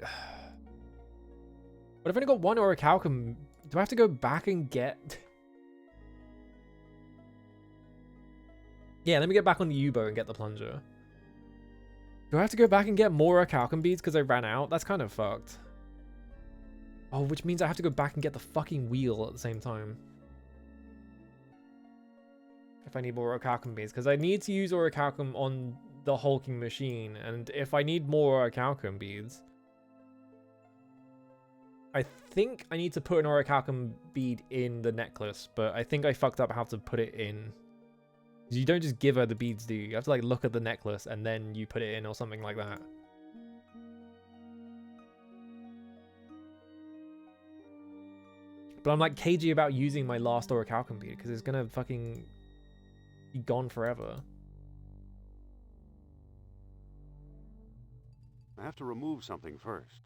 But I've only got one orichalcum. Do I have to go back and get... Yeah, let me get back on the U-boat and get the plunger. Do I have to go back and get more orichalcum beads because I ran out? That's kind of fucked. Oh, which means I have to go back and get the fucking wheel at the same time. If I need more orichalcum beads. Because I need to use orichalcum on the hulking machine. And if I need more orichalcum beads... I think I need to put an orichalcum bead in the necklace. But I think I fucked up how to put it in. You don't just give her the beads, do you? You have to like look at the necklace and then you put it in or something like that. But I'm like cagey about using my last orichalcum bead because it's gonna fucking be gone forever. I have to remove something first.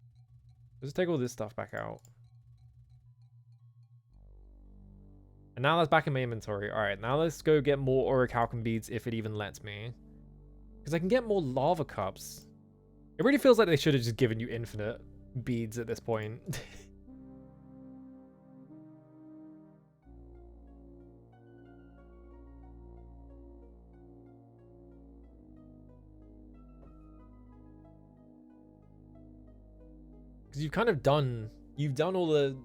Let's take all this stuff back out. And now that's back in my inventory. Alright, now let's go get more orichalcum beads if it even lets me. Because I can get more lava cups. It really feels like they should have just given you infinite beads at this point. Because you've kind of done... You've done all the...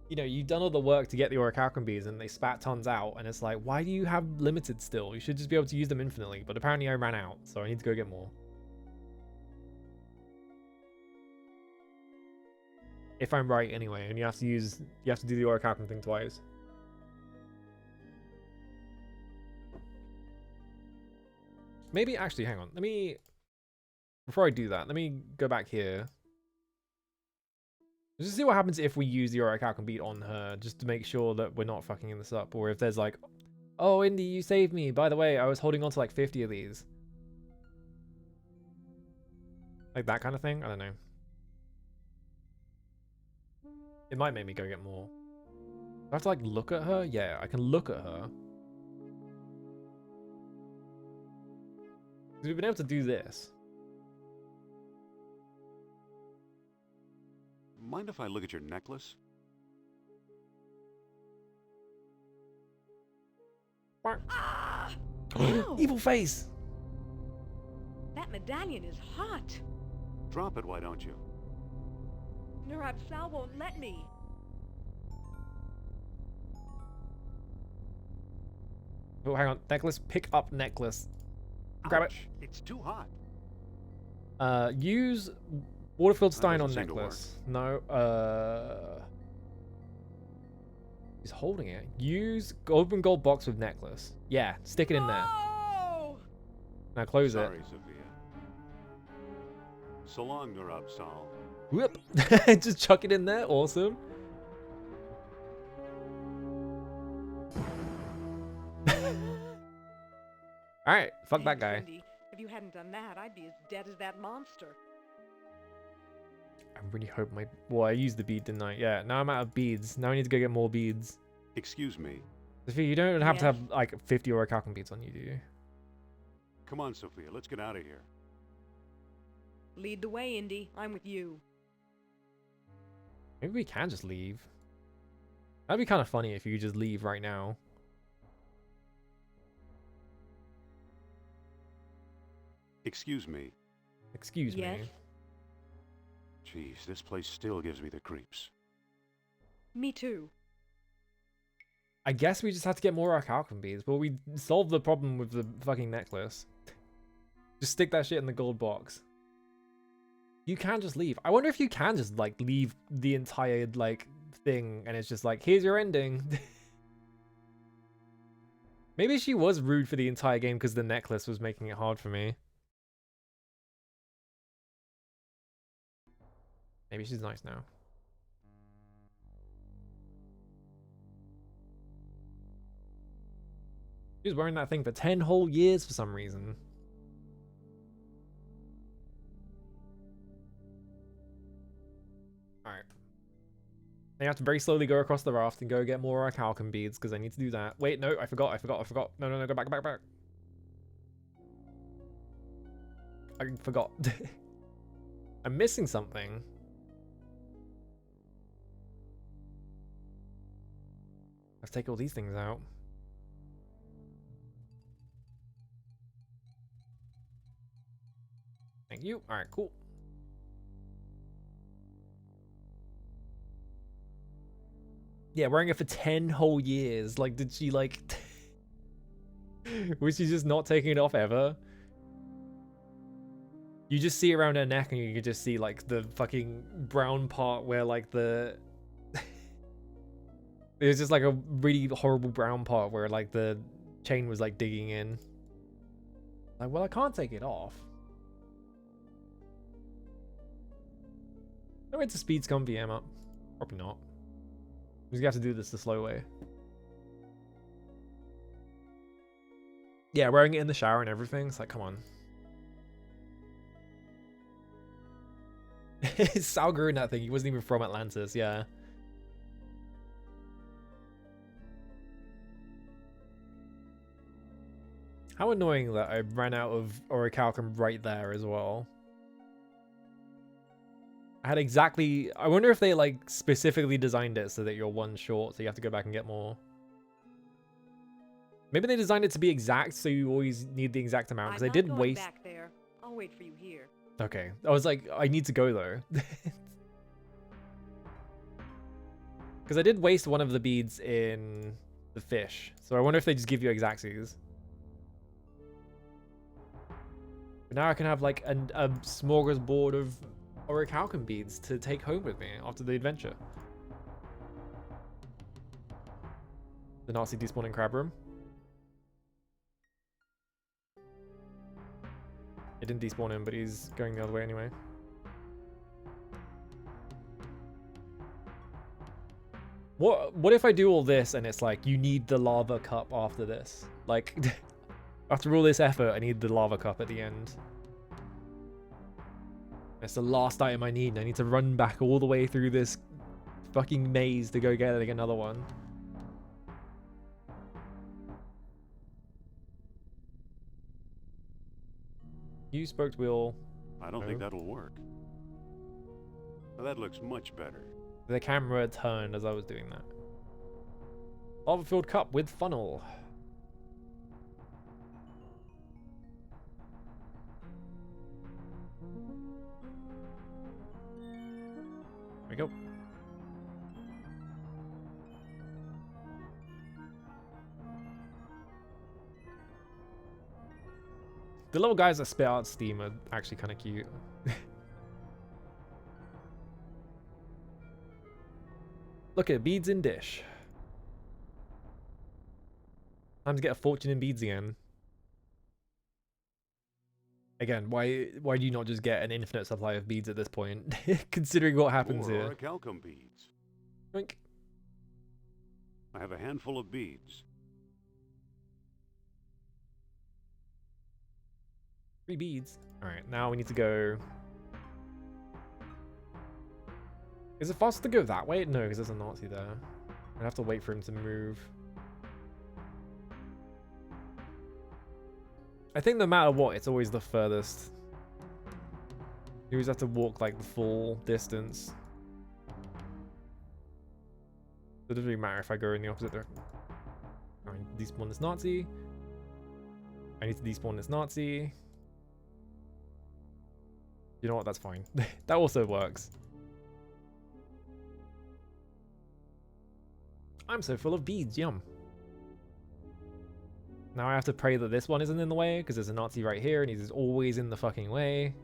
You know, you've done all the work to get the orichalcum beads and they spat tons out. And it's like, why do you have limited still? You should just be able to use them infinitely. But apparently I ran out, so I need to go get more. If I'm right anyway, and you have to do the orichalcum thing twice. Maybe, actually, hang on. Before I do that, let me go back here. Just see what happens if we use the orichalcum bead on her, just to make sure that we're not fucking this up. Or if there's like, oh, Indy, you saved me. By the way, I was holding on to like 50 of these. Like that kind of thing? I don't know. It might make me go get more. Do I have to like look at her? Yeah, I can look at her. We've been able to do this. Mind if I look at your necklace? Ah! Evil face! That medallion is hot. Drop it, why don't you? Nurab Sal won't let me. Oh, hang on. Necklace. Pick up necklace. Grab Ouch, it's too hot. it. Use Waterfield Stein That on doesn't seem to work. necklace. No. He's holding it. Use open gold box with necklace. Yeah, stick it in there. No! Now close Sorry, it. Sophia. So long, Nurab Sal. Whoop. Just chuck it in there. Awesome. Alright, fuck that Thanks, guy. Indy. If you hadn't done that, I'd be as dead as that monster. I really hope my... Well, I used the bead, didn't I? Yeah, now I'm out of beads. Now I need to go get more beads. Excuse me. Sophia, you don't have to Yes? have, like, 50 orichalcum beads on you, do you? Come on, Sophia, let's get out of here. Lead the way, Indy. I'm with you. Maybe we can just leave. That'd be kind of funny if you could just leave right now. Excuse me. Excuse Yes? me. Jeez, this place still gives me the creeps. Me too. I guess we just have to get more orichalcum beads, but we solved the problem with the fucking necklace. Just stick that shit in the gold box. You can just leave. I wonder if you can just, like, leave the entire, like, thing, and it's just like, here's your ending. Maybe she was rude for the entire game because the necklace was making it hard for me. Maybe she's nice now. She was wearing that thing for 10 whole years for some reason. Alright. Now you have to very slowly go across the raft and go get more orichalcum beads because I need to do that. Wait, no, I forgot. No, go back. I forgot. I'm missing something. Let's take all these things out. Thank you. Alright, cool. Yeah, wearing it for 10 whole years. Like, did she, like... Was she just not taking it off ever? You just see it around her neck and you can just see, like, the fucking brown part where, like, the... There's just, like, a really horrible brown part where, like, the chain was, like, digging in. Like, well, I can't take it off. No way to speed scum VM up. Probably not. We're just gonna have to do this the slow way. Yeah, wearing it in the shower and everything. It's like, come on. Sal grew in that thing. He wasn't even from Atlantis, yeah. How annoying that I ran out of orichalcum right there as well. I had exactly... I wonder if they, like, specifically designed it so that you're one short, so you have to go back and get more. Maybe they designed it to be exact, so you always need the exact amount, because I did waste... back there. I'll wait for you here. Okay. I was like, I need to go, though. Because I did waste one of the beads in the fish, so I wonder if they just give you exactsies. But now I can have, like, a smorgasbord of orichalcum beads to take home with me after the adventure. The Nazi despawning crab room. It didn't despawn him, but he's going the other way anyway. What if I do all this and it's like, you need the lava cup after this? Like, after all this effort, I need the lava cup at the end. It's the last item I need. I need to run back all the way through this fucking maze to go get another one. You spoked wheel. I don't think that'll work. Well, that looks much better. The camera turned as I was doing that. Lava filled cup with funnel. There we go. The little guys that spit out steam are actually kind of cute. Look at beads in dish. Time to get a fortune in beads again. Again, why do you not just get an infinite supply of beads at this point? Considering what happens Or here. orichalcum beads. Drink. I have a handful of beads. 3 beads. Alright, now we need to go... Is it faster to go that way? No, because there's a Nazi there. I'd have to wait for him to move. I think no matter what, it's always the furthest. You always have to walk like the full distance. It doesn't really matter if I go in the opposite direction. I need to despawn this Nazi. I need to despawn this Nazi. You know what? That's fine. That also works. I'm so full of beads. Yum. Now I have to pray that this one isn't in the way, because there's a Nazi right here, and he's always in the fucking way.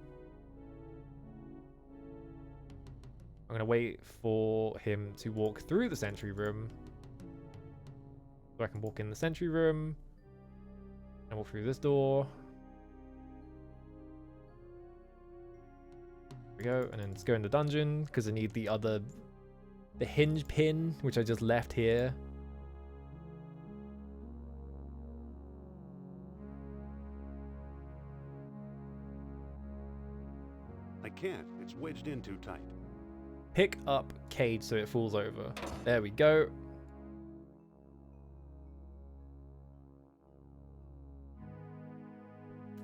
I'm going to wait for him to walk through the sentry room. So I can walk in the sentry room. And walk through this door. There we go. And then let's go in the dungeon, because I need the hinge pin, which I just left here. I can't. It's wedged in too tight. Pick up cage so it falls over. There we go.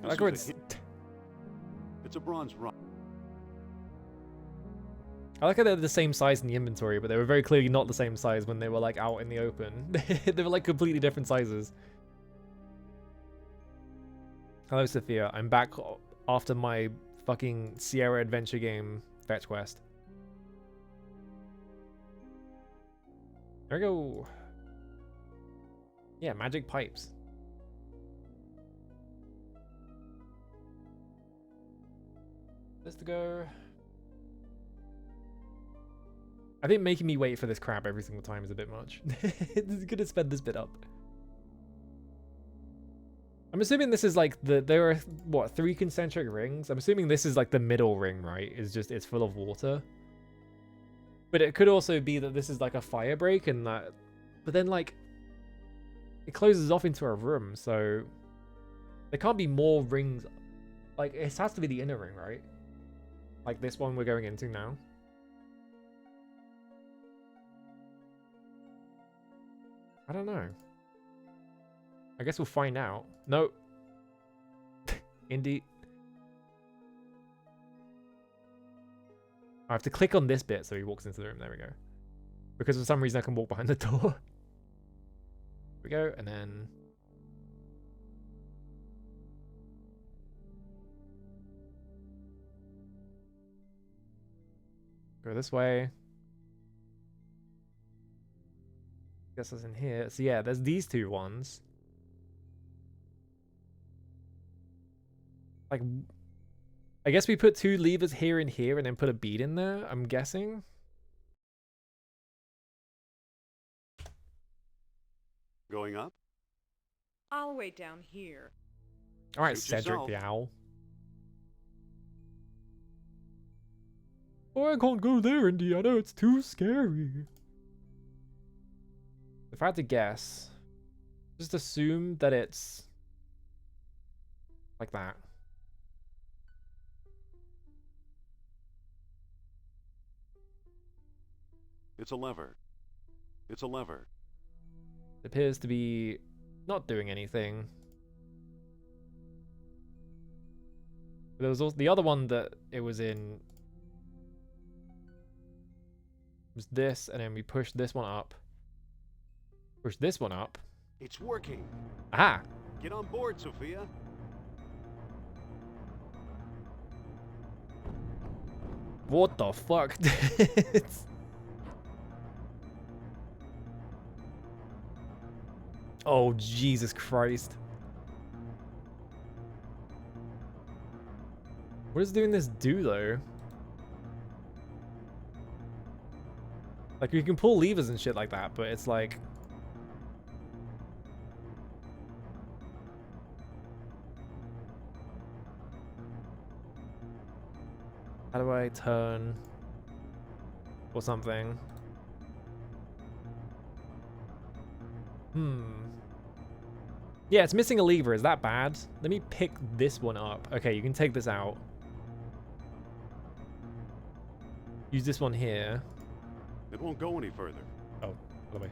I like where it's... It's a bronze rod. I like how they're the same size in the inventory, but they were very clearly not the same size when they were like out in the open. They were like completely different sizes. Hello, Sophia. I'm back after my fucking Sierra adventure game fetch quest. There we go. Yeah, magic pipes. This to go. I think making me wait for this crab every single time is a bit much. It's gonna sped this bit up. I'm assuming this is like there are what, 3 concentric rings? I'm assuming this is like the middle ring, right? It's full of water. But it could also be that this is like a fire break and that, but then like it closes off into a room, so there can't be more rings. Like it has to be the inner ring, right? Like this one we're going into now. I don't know. I guess we'll find out. No. Indeed. I have to click on this bit so he walks into the room. There we go. Because for some reason I can walk behind the door. Here we go, and then... Go this way. Guess that's in here. So yeah, there's these 2 ones. Like, I guess we put 2 levers here and here and then put a bead in there, I'm guessing. Going up? I'll wait down here. Alright, Suit Cedric yourself. the Owl. Oh, I can't go there, Indiana. It's too scary. If I had to guess, just assume that it's like that. It's a lever. It's a lever. It appears to be not doing anything. There was also the other one that it was in. Was this, and then we pushed this one up. Push this one up. It's working. Aha! Get on board, Sophia. What the fuck? Oh, Jesus Christ. What does doing this do, though? Like, you can pull levers and shit like that, but it's like... How do I turn? Or something? Yeah, it's missing a lever. Is that bad? Let me pick this one up. Okay, you can take this out. Use this one here. It won't go any further. Oh, by the way.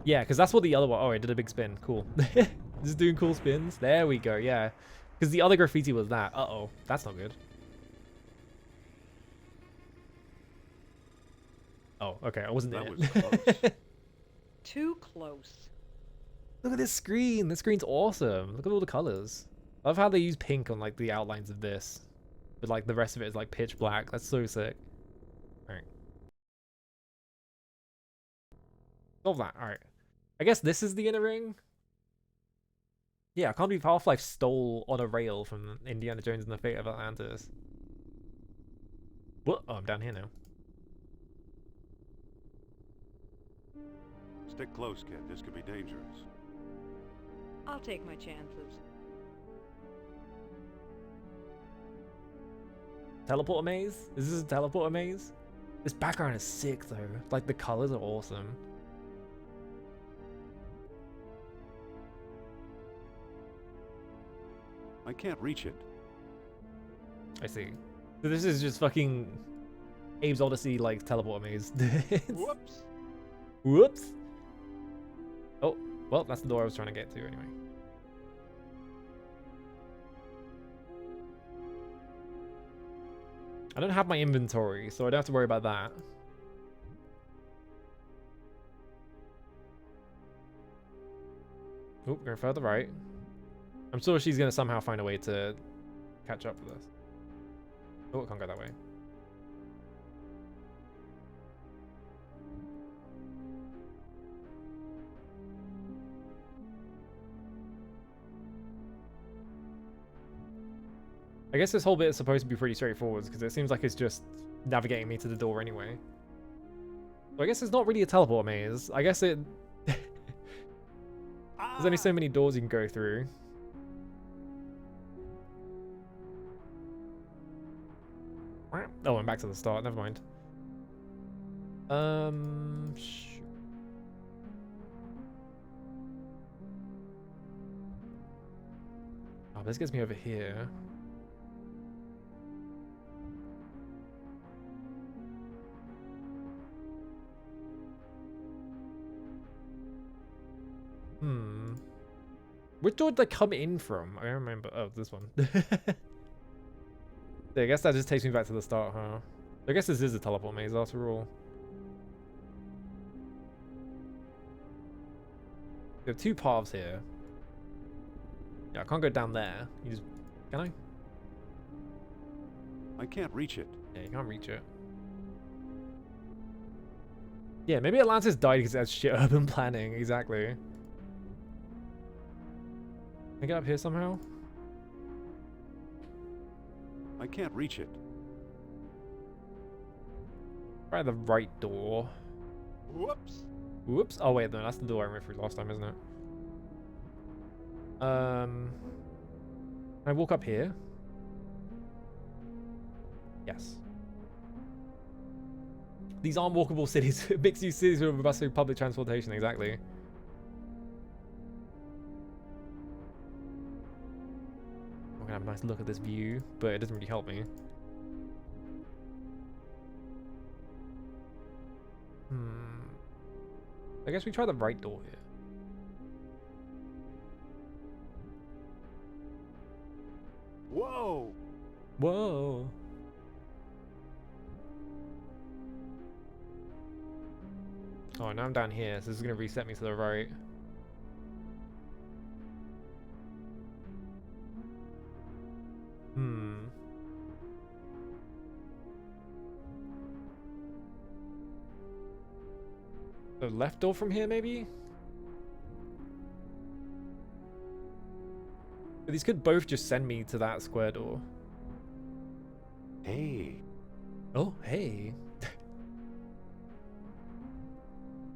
Yeah, because that's what the other one... Oh, it did a big spin. Cool. Just doing cool spins. There we go, yeah. Because the other graffiti was that. Uh-oh. That's not good. Oh, okay. I wasn't That there. was close. Too close. Look at this screen. This screen's awesome. Look at all the colors. I love how they use pink on like the outlines of this. But like the rest of it is like pitch black. That's so sick. Alright. Solve that. Alright. I guess this is the inner ring. Yeah, I can't believe Half-Life stole on a rail from Indiana Jones and the Fate of Atlantis. What? Oh, I'm down here now. Stick close, kid. This could be dangerous. I'll take my chances. Teleporter maze? Is this a teleporter maze? This background is sick though. Like the colors are awesome. I can't reach it. I see. So this is just fucking Abe's Odyssey like teleporter maze. Whoops. Whoops. Oh, well, that's the door I was trying to get to anyway. I don't have my inventory, so I don't have to worry about that. Oh, going further right. I'm sure she's going to somehow find a way to catch up with us. Oh, it can't go that way. I guess this whole bit is supposed to be pretty straightforward because it seems like it's just navigating me to the door anyway. So I guess it's not really a teleport maze. I guess it... There's only so many doors you can go through. Oh, I'm back to the start. Never mind. Shoot. Oh, this gets me over here. Which door did they come in from? I don't remember. Oh, this one. Yeah, I guess that just takes me back to the start, huh? I guess this is a teleport maze after all. We have two paths here. Yeah, I can't go down there. You just... Can I? I can't reach it. Yeah, you can't reach it. Yeah, maybe Atlantis died because it has shit urban planning. Exactly. Can I get up here somehow? I can't reach it. Try the right door. Whoops. Whoops. Oh, wait, no, that's the door I went through last time, isn't it? Can I walk up here? Yes. These aren't walkable cities. Mixed-use cities with robust public transportation, exactly. I'm gonna have a nice look at this view, but it doesn't really help me. I guess we try the right door here. Whoa! Whoa. Oh, now I'm down here, so this is gonna reset me to the right. The left door from here, maybe? But these could both just send me to that square door. Hey, Oh, hey.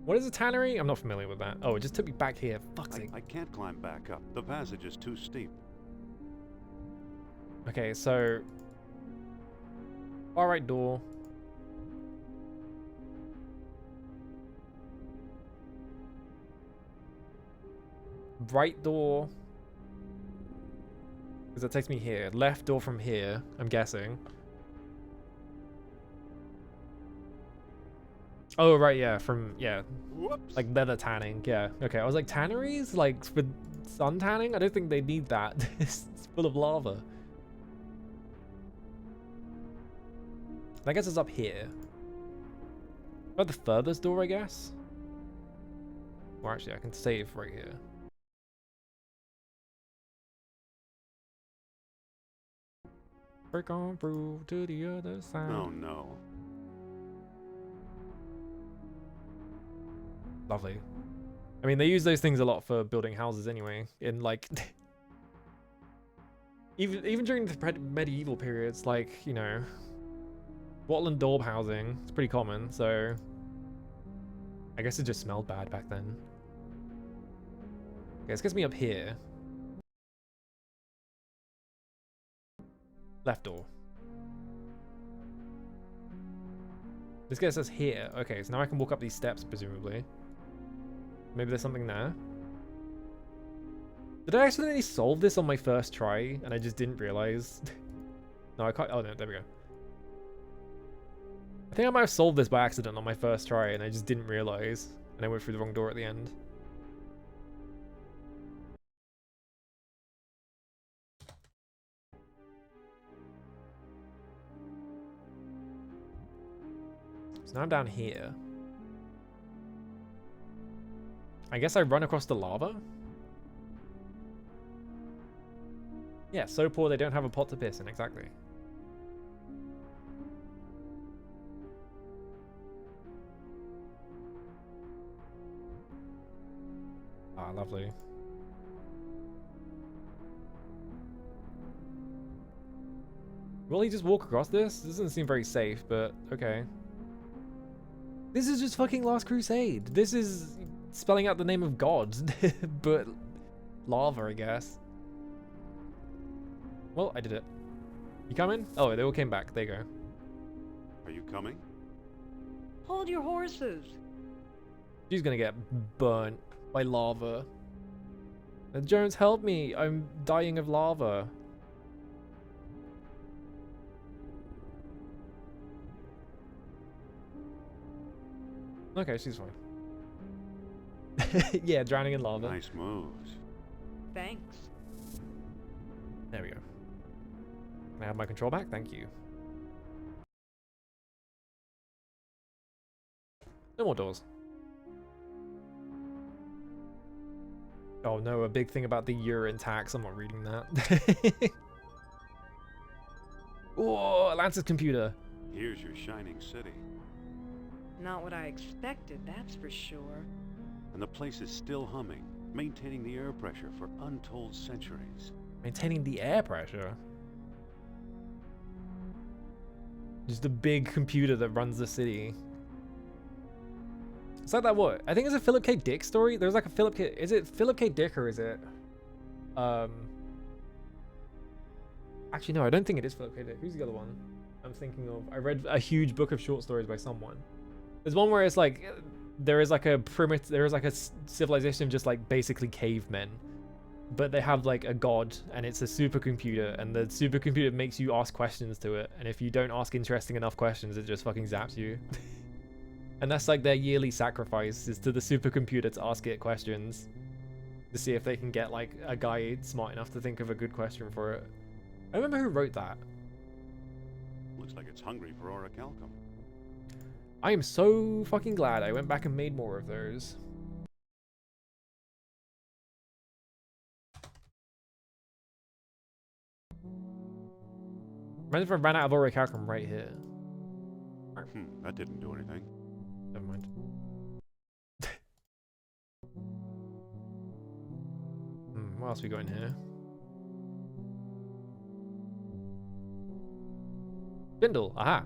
What is a tannery? I'm not familiar with that. Oh, it just took me back here. Fuck's sake. I can't climb back up. The passage is too steep. Okay, so... Far right door. Right door. Because that takes me here. Left door from here, I'm guessing. Oh, right, yeah, from, yeah. Whoops. Like leather tanning, yeah. Okay, I was like, tanneries? Like, for sun tanning? I don't think they need that. It's full of lava. I guess it's up here. About the furthest door, I guess? Or actually, I can save right here. Break on through to the other side. Oh no. Lovely. I mean, they use those things a lot for building houses anyway. In like, even during the medieval periods, like, you know, wattle and daub housing. It's pretty common. So, I guess it just smelled bad back then. Okay, this gets me up here. Left door. This gets us here. Okay, so now I can walk up these steps, presumably. Maybe there's something there. Did I accidentally solve this on my first try and I just didn't realize? No, I can't. Oh, no, there we go. I think I might have solved this by accident on my first try and I just didn't realize. And I went through the wrong door at the end. So now I'm down here. I guess I run across the lava? Yeah, so poor they don't have a pot to piss in, exactly. Ah, lovely. Will he just walk across this? This doesn't seem very safe, but okay. This is just fucking Last Crusade. This is spelling out the name of God, but lava, I guess. Well, I did it. You coming? Oh, they all came back. There you go. Are you coming? Hold your horses. She's gonna get burnt by lava. Jones, help me! I'm dying of lava. Okay, she's fine. Yeah, drowning in lava. Nice moves. Thanks. There we go. Can I have my control back? Thank you. No more doors. Oh no, a big thing about the urine tax. I'm not reading that. Whoa, Atlantis computer. Here's your shining city. Not what I expected, that's for sure. And the place is still humming, maintaining the air pressure for untold centuries. Maintaining the air pressure. Just a big computer that runs the city. It's like that what? I think it's a Philip K. Dick story. There's like a Philip K. Is it Philip K. Dick or is it? Actually, no, I don't think it is Philip K. Dick. Who's the other one I'm thinking of? I read a huge book of short stories by someone. There's one where it's like there is like a civilization of just like basically cavemen, but they have like a god and it's a supercomputer, and the supercomputer makes you ask questions to it, and if you don't ask interesting enough questions, it just fucking zaps you. And that's like their yearly sacrifice, is to the supercomputer to ask it questions to see if they can get like a guy smart enough to think of a good question for it. I remember who wrote that. Looks like it's hungry for orichalcum. I am so fucking glad I went back and made more of those. Imagine if I ran out of orichalcum right here. That didn't do anything. Never mind. What else we got in here? Spindle. Aha.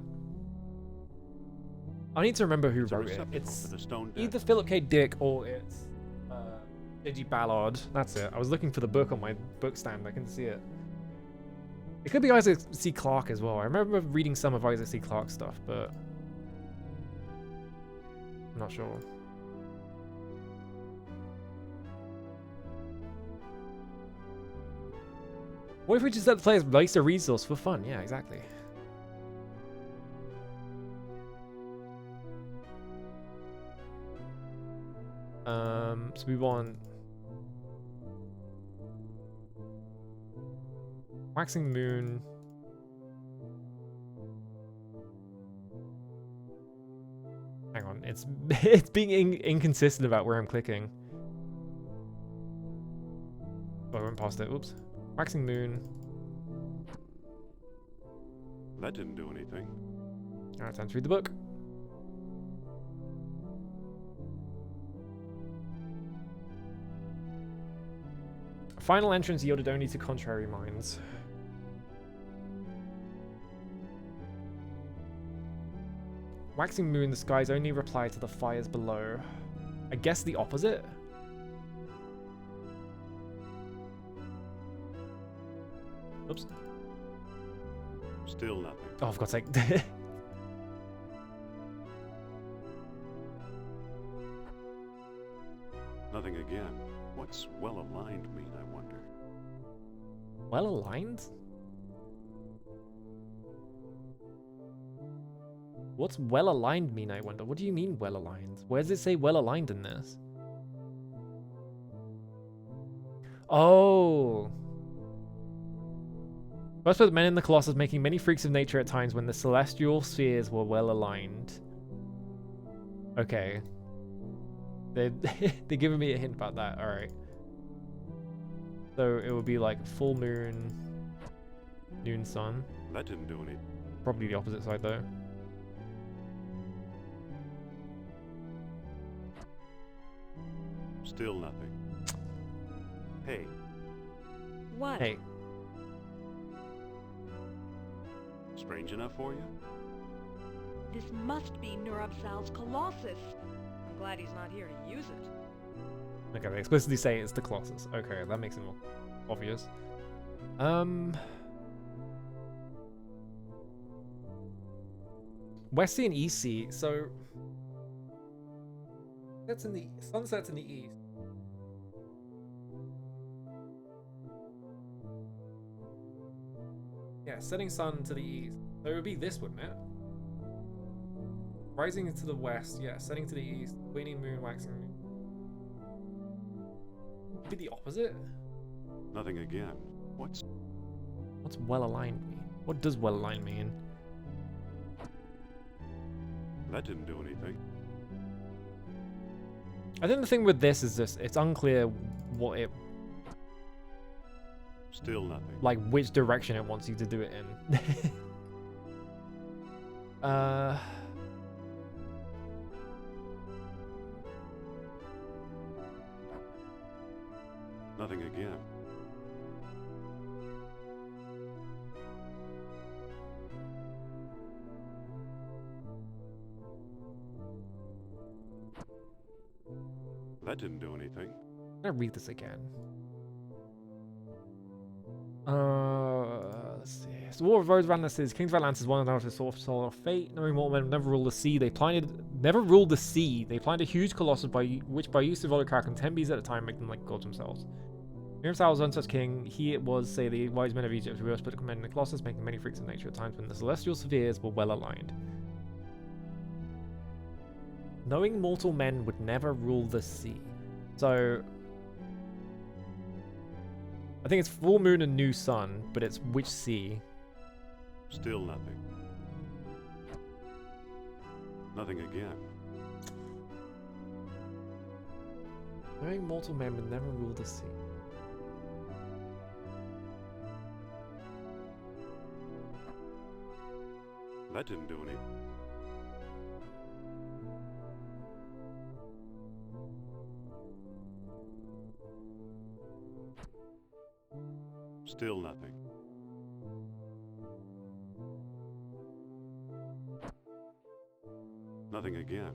I need to remember who It's a wrote it. receptacle It's for the stone either disc. Philip K. Dick or it's Digi Ballard. That's it. I was looking for the book on my book stand. I couldn't see it. It could be Isaac C. Clarke as well. I remember reading some of Isaac C. Clarke's stuff, but I'm not sure. What if we just let the players waste a resource for fun? Yeah, exactly. So we want Waxing Moon. Hang on, it's it's being inconsistent about where I'm clicking. Oh, I went past it. Oops. Waxing Moon. That didn't do anything. Alright, time to read the book. Final entrance yielded only to contrary minds. Waxing Moon, the skies only reply to the fires below. I guess the opposite? Oops. Still nothing. Oh, for God's sake. Nothing again. What's well-aligned mean, I wonder? Well aligned? What's well aligned mean, I wonder? What do you mean well aligned? Where does it say well aligned in this? Oh. First put men in the Colossus making many freaks of nature at times when the celestial spheres were well aligned. Okay. They're giving me a hint about that. Alright. So it would be like full moon, noon sun. That didn't do anything. Probably the opposite side though. Still nothing. Hey, What? Hey, strange enough for you? This must be Nurabsal's Colossus. I'm glad he's not here to use it. okay, they explicitly say it's the Colossus. Okay, that makes it more obvious. West Sea and East Sea, so that's in the sunset's in the east. Yeah, setting sun to the east. So it would be this, wouldn't it? Rising to the west, yeah, setting to the east, waning moon, waxing moon. It'd be the opposite? Nothing again. What's What's well aligned mean? What does well aligned mean? that didn't do anything. I think the thing with this is just it's unclear what it Still nothing. like which direction it wants you to do it in. Nothing again. That didn't do anything. I'm gonna read this again. Let's see. So War of Rose Atlantis is Kings of Atlantis one out of soul of fate. Knowing mortal men never ruled the sea. They never ruled the sea. They planted a huge colossus which by use of Volocrack and 10 bees at a time make them like gods themselves. Miriam was unsuch king. He it was, say, the wise men of Egypt who worshipped men in the Colossus, making many freaks of nature at times when the celestial spheres were well aligned. Knowing mortal men would never rule the sea. So I think it's full moon and new sun, but it's which sea? Still nothing. Nothing again. Knowing mortal men would never rule the sea. That didn't do anything. Still nothing. Nothing again.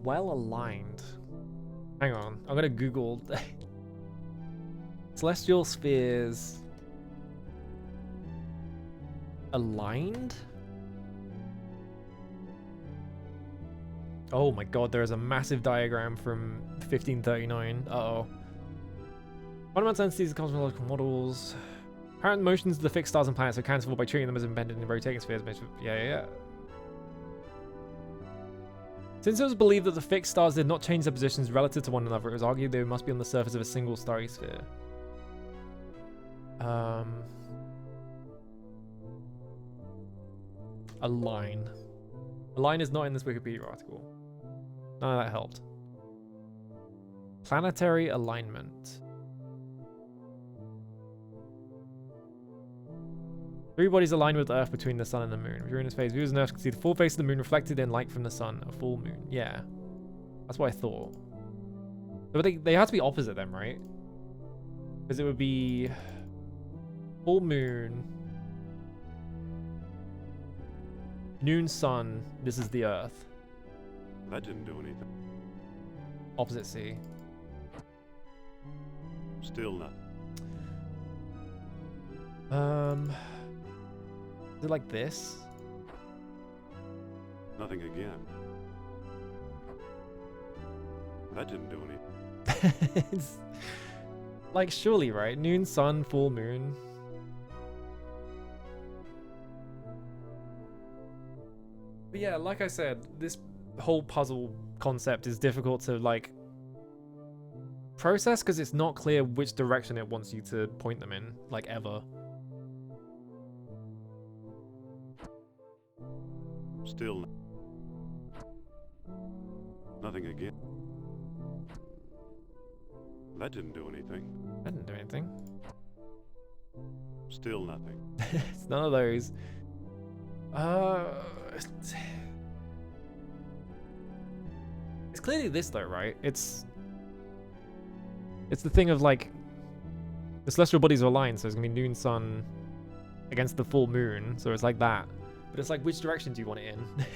Well aligned. Hang on, I'm gonna Google celestial spheres aligned. Oh my god, there is a massive diagram from 1539. Uh-oh. Fundamental entities of cosmological models. Apparent motions of the fixed stars and planets are accounted for by treating them as independent and rotating spheres. Yeah. Since it was believed that the fixed stars did not change their positions relative to one another, it was argued they must be on the surface of a single starry sphere. A line. A line is not in this Wikipedia article. None of that helped. Planetary alignment. 3 bodies aligned with the Earth between the Sun and the Moon. If you're in this phase, viewers on Earth can see the full face of the Moon reflected in light from the Sun. A full moon. Yeah. That's what I thought. But they have to be opposite them, right? Because it would be full moon, noon sun, this is the Earth. That didn't do anything. Opposite sea. Still nothing. Is it like this? Nothing again. That didn't do anything. It's like, surely, right? Noon, sun, full moon. But yeah, like I said, this whole puzzle concept is difficult to, like, process because it's not clear which direction it wants you to point them in, like, ever. Still nothing again. That didn't do anything. That didn't do anything. Still nothing. It's none of those. It's clearly this though, right? It's the thing of, like, the celestial bodies are aligned, so it's gonna be noon sun against the full moon, so it's like that. But it's like, which direction do you want it in?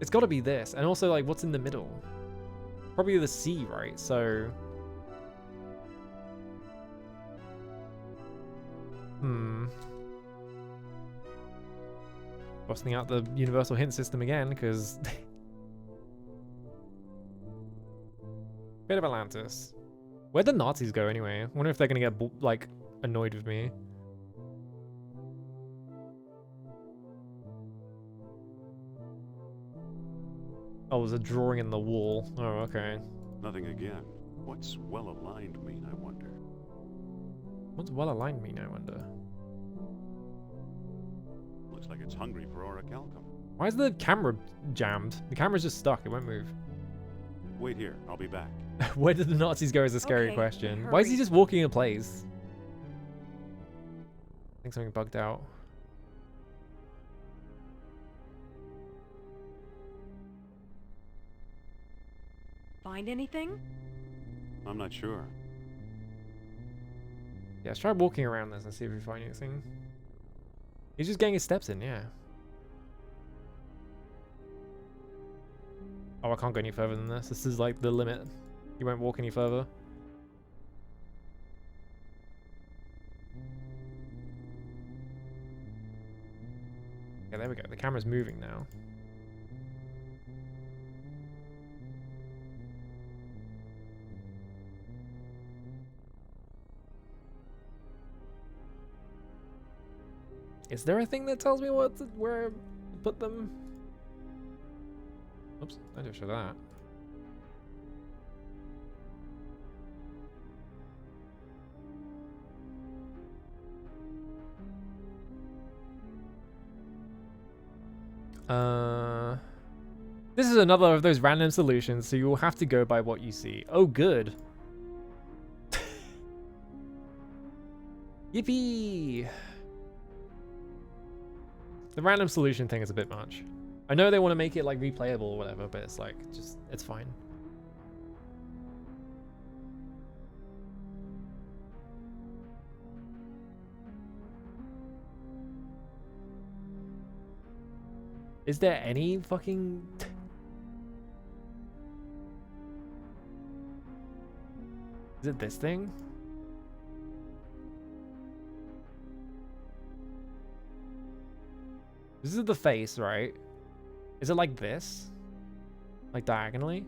It's got to be this, and also, like, what's in the middle? Probably the sea, right? So, busting out the universal hint system again, because bit of Atlantis. Where'd the Nazis go anyway? I wonder if they're gonna get like annoyed with me. Oh, there's a drawing in the wall. Oh, okay. Nothing again. What's well aligned mean, I wonder? What's well aligned mean, I wonder? Looks like it's hungry for orichalcum. Why is the camera jammed? The camera's just stuck. It won't move. Wait here, I'll be back. Where did the Nazis go is a scary Okay, question. Why is he hurry. just walking in place? I think something bugged out. Find anything? I'm not sure. Yeah, let's try walking around this and see if we find anything. He's just getting his steps in, yeah. Oh, I can't go any further than this. This is like the limit. You won't walk any further. Yeah, there we go. The camera's moving now. Is there a thing that tells me where to put them? Oops, I didn't show that. This is another of those random solutions, so you will have to go by what you see. Oh, good. Yippee! The random solution thing is a bit much. I know they want to make it like replayable or whatever, but it's like, just, it's fine. Is there any fucking... Is it this thing? This is the face, right? Is it like this? Like diagonally?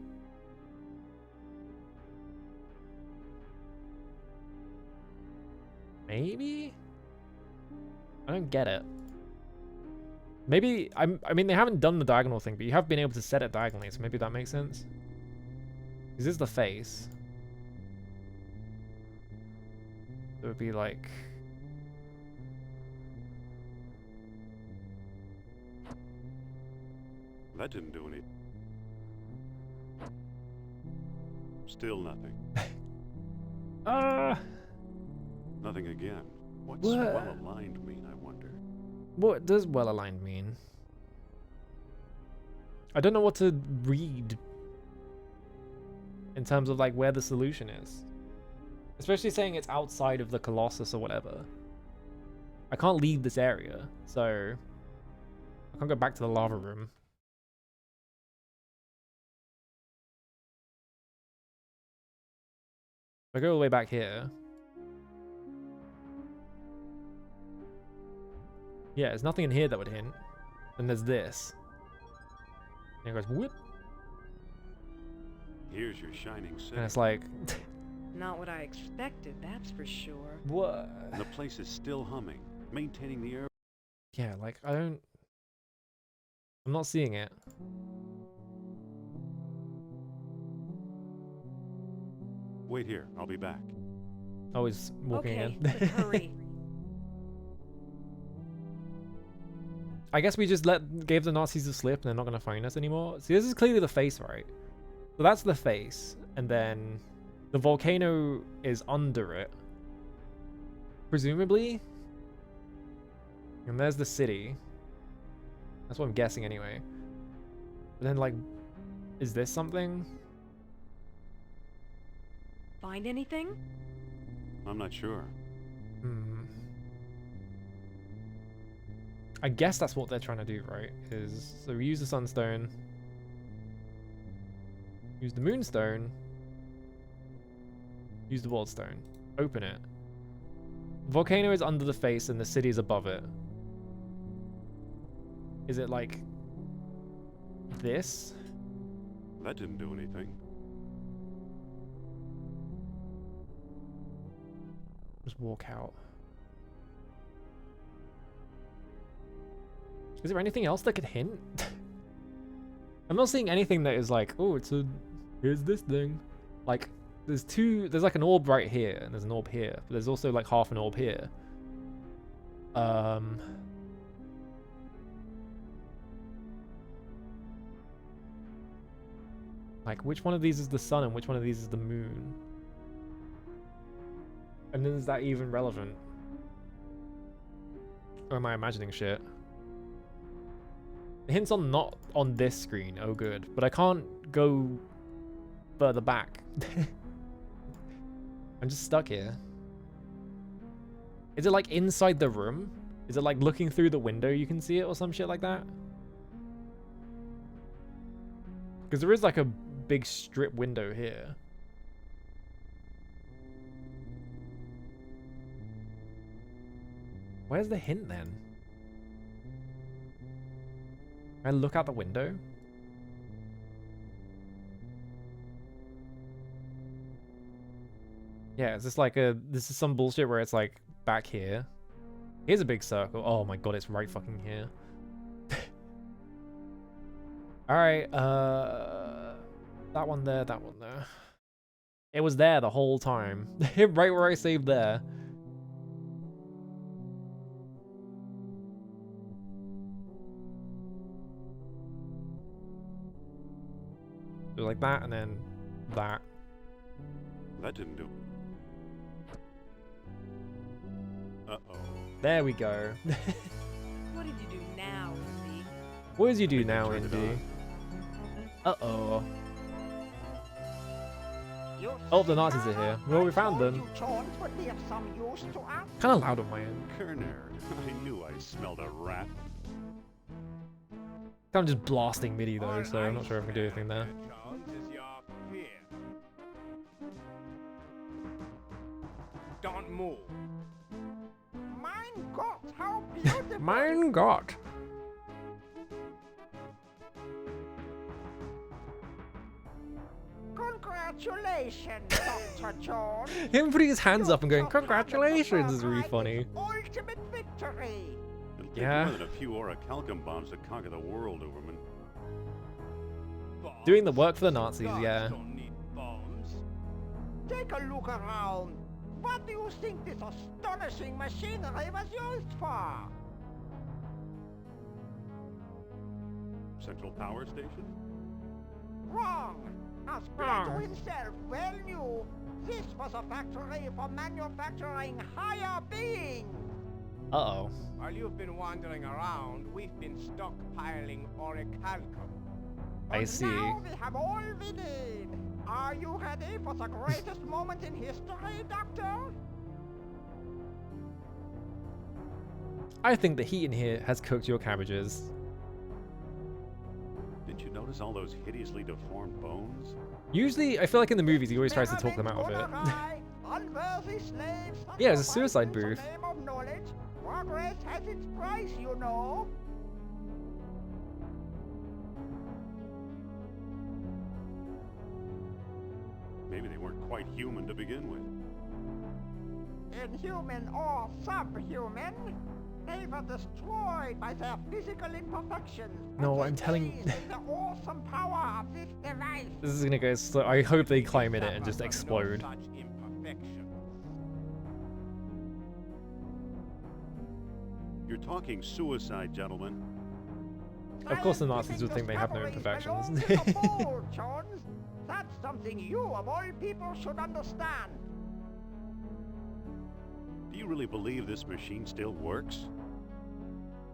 Maybe? I don't get it. Maybe, I mean, they haven't done the diagonal thing, but you have been able to set it diagonally, so maybe that makes sense. This is the face. It would be like... That didn't do anything. Still nothing. Nothing again. What's What? well-aligned mean, I wonder? What does well-aligned mean? I don't know what to read in terms of like where the solution is. Especially saying it's outside of the Colossus or whatever. I can't leave this area, so I can't go back to the lava room. If I go all the way back here. Yeah, there's nothing in here that would hint. Then there's this. And it goes whoop. Here's your shining city. And it's like... Not what I expected, that's for sure. what? The place is still humming, maintaining the air. Yeah, like, I'm not seeing it. Wait here, I'll be back. Oh, he's walking Okay, in. but hurry. I guess we just gave the Nazis a slip and they're not going to find us anymore. See, this is clearly the face, right? So that's the face. And then the volcano is under it. Presumably. And there's the city. That's what I'm guessing anyway. But then, like, is this something? Find anything? I'm not sure. I guess that's what they're trying to do, right? Is so we use the sunstone, use the moonstone, use the wardstone, open it. The volcano is under the face and the city is above it. Is it like this? That didn't do anything. Just walk out. Is there anything else that could hint? I'm not seeing anything that is like, oh, here's this thing. Like, there's like an orb right here, and there's an orb here, but there's also like half an orb here. Like, which one of these is the sun and which one of these is the moon? And then is that even relevant? Or am I imagining shit? The hint's on not on this screen, oh good. But I can't go further back. I'm just stuck here. Is it like inside the room? Is it like looking through the window you can see it or some shit like that? Because there is like a big strip window here. Where's the hint then? Can I look out the window? Yeah, is this like this is some bullshit where it's like back here. Here's a big circle. Oh my god, it's right fucking here. Alright, that one there, that one there. It was there the whole time. Right where I saved there. It was like that and then that. That didn't do. Uh-oh. There we go. What did you do now? now, see? What does you do Think I now, turned it Indy? Uh-oh. You Oh, the see, Nazis are Colonel? here. Well, we I found told them. you Jones would be of some use to us. Kind of loud on my end. Kerner, I knew I smelled a rat. I'm just blasting MIDI though, All so I'm not I sure if I can do anything there. fear, Jones, is your fear. Don't move. Mein Gott, how beautiful! Mein Gott! Congratulations, Dr. Jones. Him putting his hands You up and going, took on the congratulations, is really Superhighway's funny. Ultimate victory. It'll take Yeah. more than a few orichalcum bombs to conquer the world, Uberman. Bombs? Doing the work for the Nazis, Guards yeah. don't need bombs. Take a look around. What do you think this astonishing machinery was used for? Central Power Station? Wrong. As Plato himself well knew, this was a factory for manufacturing higher beings. Uh-oh. While you've been wandering around, we've been stockpiling orichalcum. I see. Now we have all we need. Are you ready for the greatest moment in history, Doctor? I think the heat in here has cooked your cabbages. Didn't you notice all those hideously deformed bones? Usually, I feel like in the movies he always tries to talk them out of it. Yeah, it's a suicide booth. Name of knowledge. Progress has its price, you know. Maybe they weren't quite human to begin with. Inhuman or subhuman, they were destroyed by their physical imperfections. No, but I'm they telling- gained in the awesome power of this device. This is gonna go slow. I hope they climb in it and Suffer just from no explode. such imperfections. You're talking suicide, gentlemen. Of course the Nazis Scientific would think they have no discoveries imperfections. belong to the bold, Jones. That's something you, of all people, should understand. Do you really believe this machine still works?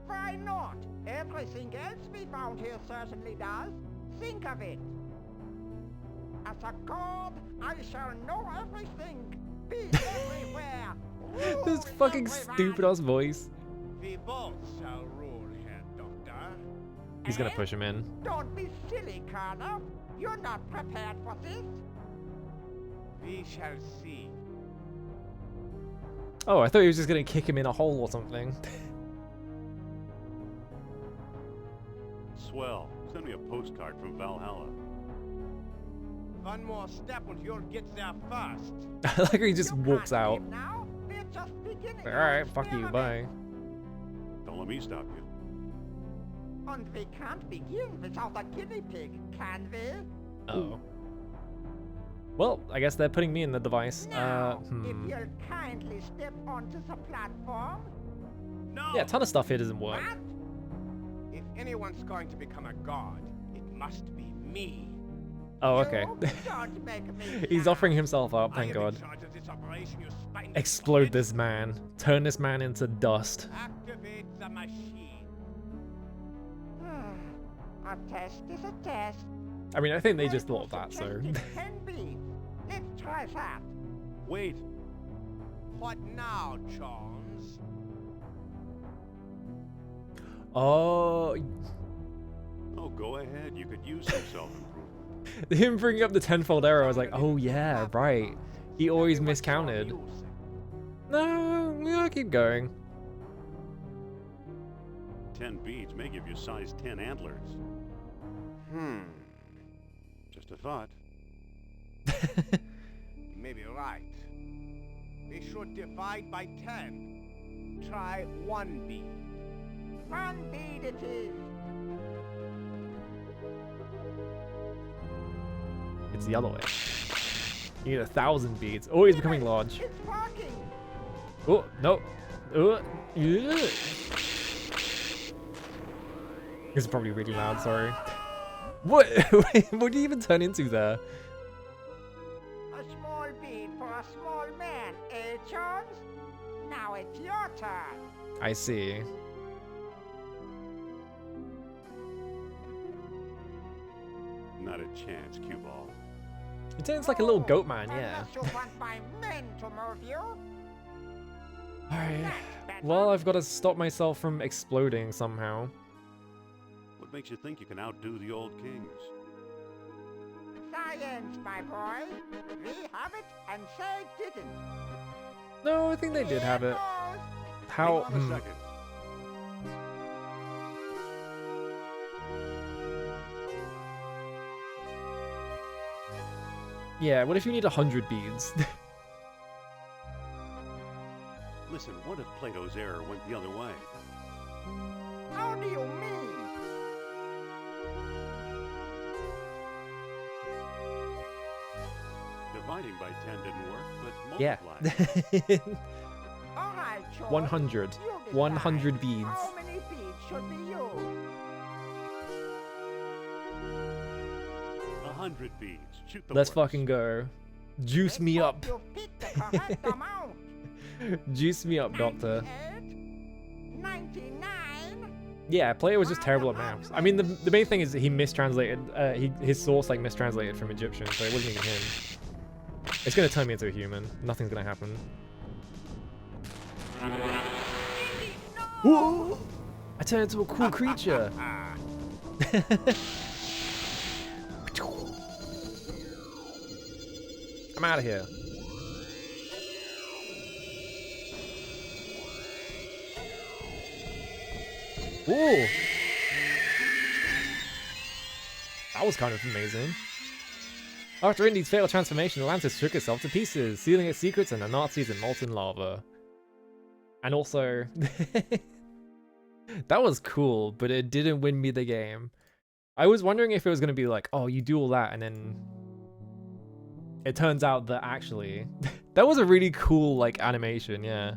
Why not? Everything else we found here certainly does. Think of it. As a god, I shall know everything. Be everywhere. This rule fucking everyone. stupid ass voice. We both shall rule here, Doctor. He's gonna Eh? push him in. Don't be silly, Colonel. You're not prepared for this. We shall see. Oh, I thought he was just gonna kick him in a hole or something. Swell. Send me a postcard from Valhalla. One more step and you'll get there first. I like how he just You walks can't out. leave now. We're just beginning. Alright, fuck you, bye. Don't let me stop you. And we can't begin without a guinea pig, can we? Oh. Well, I guess they're putting me in the device. Now, if you'll kindly step onto the platform. No. Yeah, a ton of stuff here doesn't work. What? If anyone's going to become a god, it must be me. Oh, okay. You don't make me He's laugh. offering himself up, I thank am God. in charge of this operation, you spineless Explode puppet. this man. Turn this man into dust. Activate the machine. A test is a test. I mean, I think they just thought of that, so. It can be. Let's try that. Wait. What now, Jones? Oh. Oh, go ahead. You could use some self-improvement. Him bringing up the tenfold error, I was like, oh yeah, right. He always miscounted. No, yeah, keep going. 10 beads may give you size 10 antlers. Just a thought. You may be right. We should divide by 10. Try 1 bead. 1 bead it is. It's the other way. You need 1,000 beads. Oh, he's becoming large. It's working. Oh, no. Oh, yeah. This is probably really loud, sorry. What? What did he even turn into there? A small bead for a small man, eh, Jones? Now it's your turn. I see. Not a chance, cue ball. He turns like a little goat man, yeah. Unless you want my men to move you. Alright. That's better. Well, I've got to stop myself from exploding somehow. What makes you think you can outdo the old kings? Science, my boy. We have it, and they didn't. No, I think they did have Here it. goes. How? Hang on a second. Yeah, what if you need 100 beads? Listen, what if Plato's error went the other way? How do you mean? Dividing by 10 didn't work, but Yeah. multiplying. All right, George. 100. You decide. 100 beads. How many beads should we use? 100 beads. Shoot the Let's works. fucking go. Juice me Let's up. hope you picked the correct amount. Juice me up, doctor. 98, 99. Yeah, Plato was just terrible at maths. I mean, the main thing is that he mistranslated, his source like mistranslated from Egyptian, so it wasn't even him. It's gonna turn me into a human. Nothing's gonna happen. Whoa! I turned into a cool creature. I'm out of here. Ooh! That was kind of amazing. After Indy's fatal transformation, Atlantis shook itself to pieces, sealing its secrets and the Nazis in molten lava. And also, that was cool, but it didn't win me the game. I was wondering if it was going to be like, oh, you do all that, and then it turns out that actually, that was a really cool, like, animation, yeah.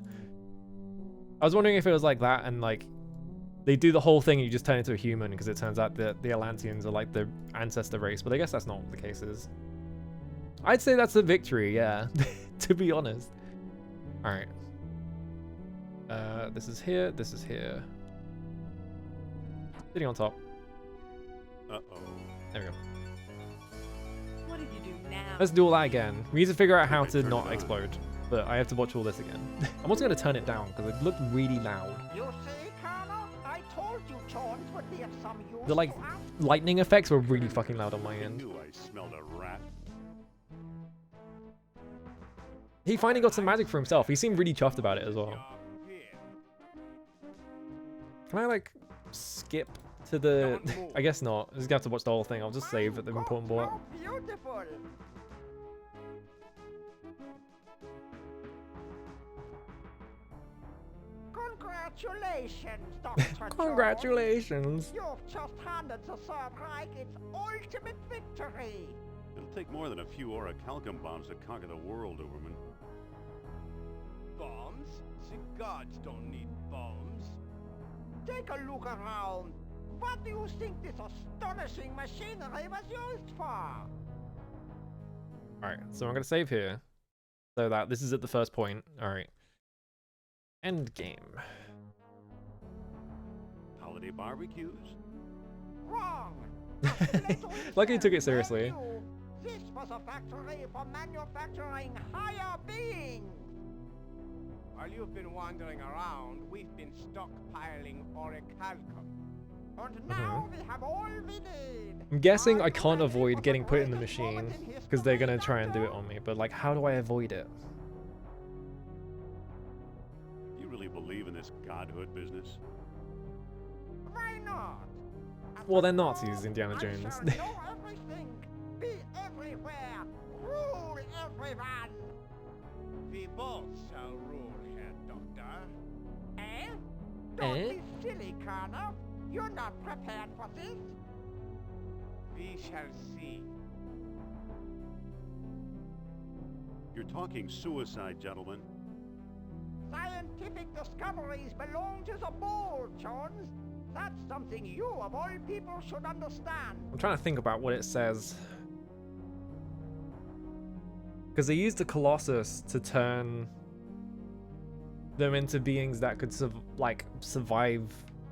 I was wondering if it was like that, and like, they do the whole thing and you just turn into a human, because it turns out that the Atlanteans are like the ancestor race, but I guess that's not what the case is. I'd say that's a victory, yeah, to be honest. Alright. This is here, this is here. Sitting on top. Uh-oh. There we go. What did you do now? Let's do all that again. We need to figure out how to not explode, but I have to watch all this again. I'm also going to turn it down, because it looked really loud. You see, Colonel? I told you Jones would be of some use The, like, to us. lightning effects were really fucking loud on my I end. knew I smelled a rat. He finally got some magic for himself. He seemed really chuffed about it as well. Can I, like, skip to the... I guess not. I'm just gonna have to watch the whole thing. I'll just save at the important part. So beautiful. Congratulations, Dr. Jones. Congratulations! You've just handed the Third Reich its ultimate victory. It'll take more than a few orichalcum bombs to conquer the world, Uberman. Bombs? The gods don't need bombs. Take a look around. What do you think this astonishing machinery was used for? Alright, so I'm gonna save here. So that this is at the first point. Alright. End game. Holiday barbecues? Wrong. Lucky you took it seriously. This was a factory for manufacturing higher beings. While you've been wandering around, we've been stockpiling orichalcum. And now we have all we need. I'm guessing Are I you can't ready avoid for getting the put in the greatest machine, moment in because they're gonna history, try and do it Doctor? on me, but like, how do I avoid it? You really believe in this godhood business? Why not? At Well, the they're Nazis, core, Indiana I Jones. shall know everything, be everywhere, rule everyone. We both shall rule here, Doctor. Eh? Don't Eh? be silly, Colonel. You're not prepared for this. We shall see. You're talking suicide, gentlemen. Scientific discoveries belong to the bold, Jones. That's something you, of all people, should understand. I'm trying to think about what it says. Because they used the Colossus to turn them into beings that could survive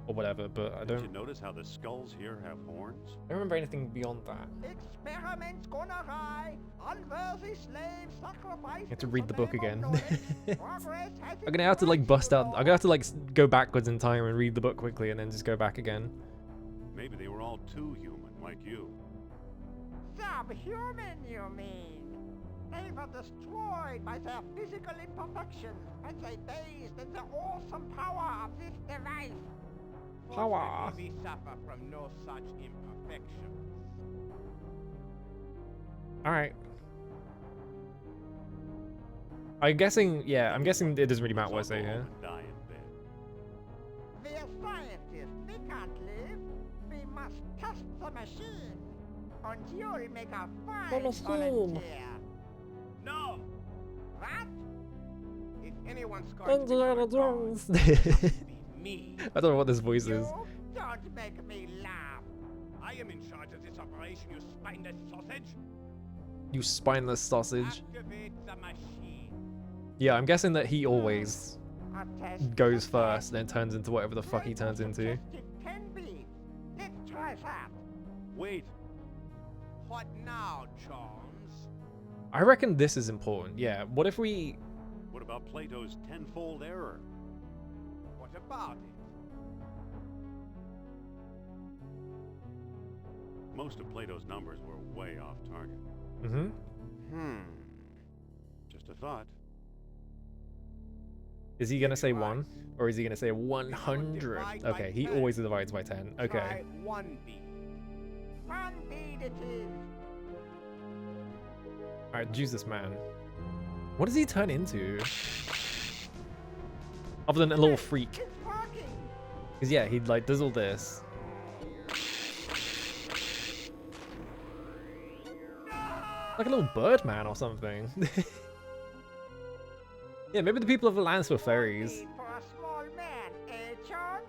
or whatever, but I Did you don't notice how the skulls here have horns? remember anything beyond that. Experiments gone awry. Unworthy slaves sacrificed. You have to read the book again. Progress has I'm gonna have to like bust out. I'm gonna have to like go backwards in time and read the book quickly, and then just go back again. Maybe they were all too human, like you. Subhuman, you mean? They were destroyed by their physical imperfections as they bathed in the awesome power of this device. Power. Fortunately, we suffer from no such imperfections. All right. I'm guessing. Yeah, I'm guessing it doesn't really matter what I say here. Die in bed. We're scientists. We can't live. We must test the machine. And you'll make a fine volunteer. No! What? If anyone's going to Indiana become a god, Jones. it must be me. I don't know what this voice is. You don't make me laugh. I am in charge of this operation, you spineless sausage. You spineless sausage. Activate the machine. Yeah, I'm guessing that he always A test goes is a first, then turns into whatever the fuck he turns into. It can be. Let's try that. Wait, What now, Charms? I reckon this is important. Yeah. What if we? what about Plato's tenfold error? What about it? Most of Plato's numbers were way off target. Mm-hmm. Just a thought. Is he gonna say Right. 1, or is he gonna say 100? divide by Okay, he 10. always divides by 10. Okay. Try one beat. One bead it is. All right, Jesus man. What does he turn into? Other than a little freak. It's working. Cause yeah, he like does all this. Like a little bird man or something. Yeah, maybe the people of Atlantis were fairies. One bead for a small man, eh, Charles?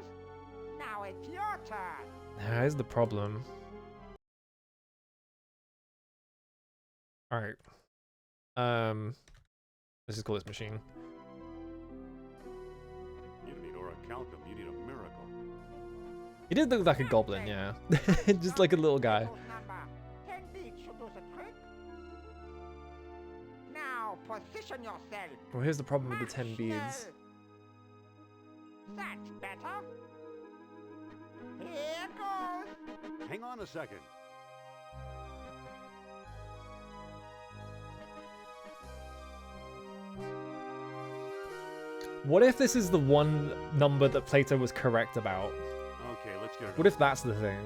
Now it's your turn. Here's the problem. All right. Let's just call this machine. You don't need orichalcum, you need a miracle. He did look like a goblin, yeah. Just like a little guy. Number 10 beads should do the trick. Now position yourself. Well, here's the problem with the 10 March beads. now. That's better. Here goes. Hang on a second. What if this is the one number that Plato was correct about? Okay, let's get it. What if that's the thing?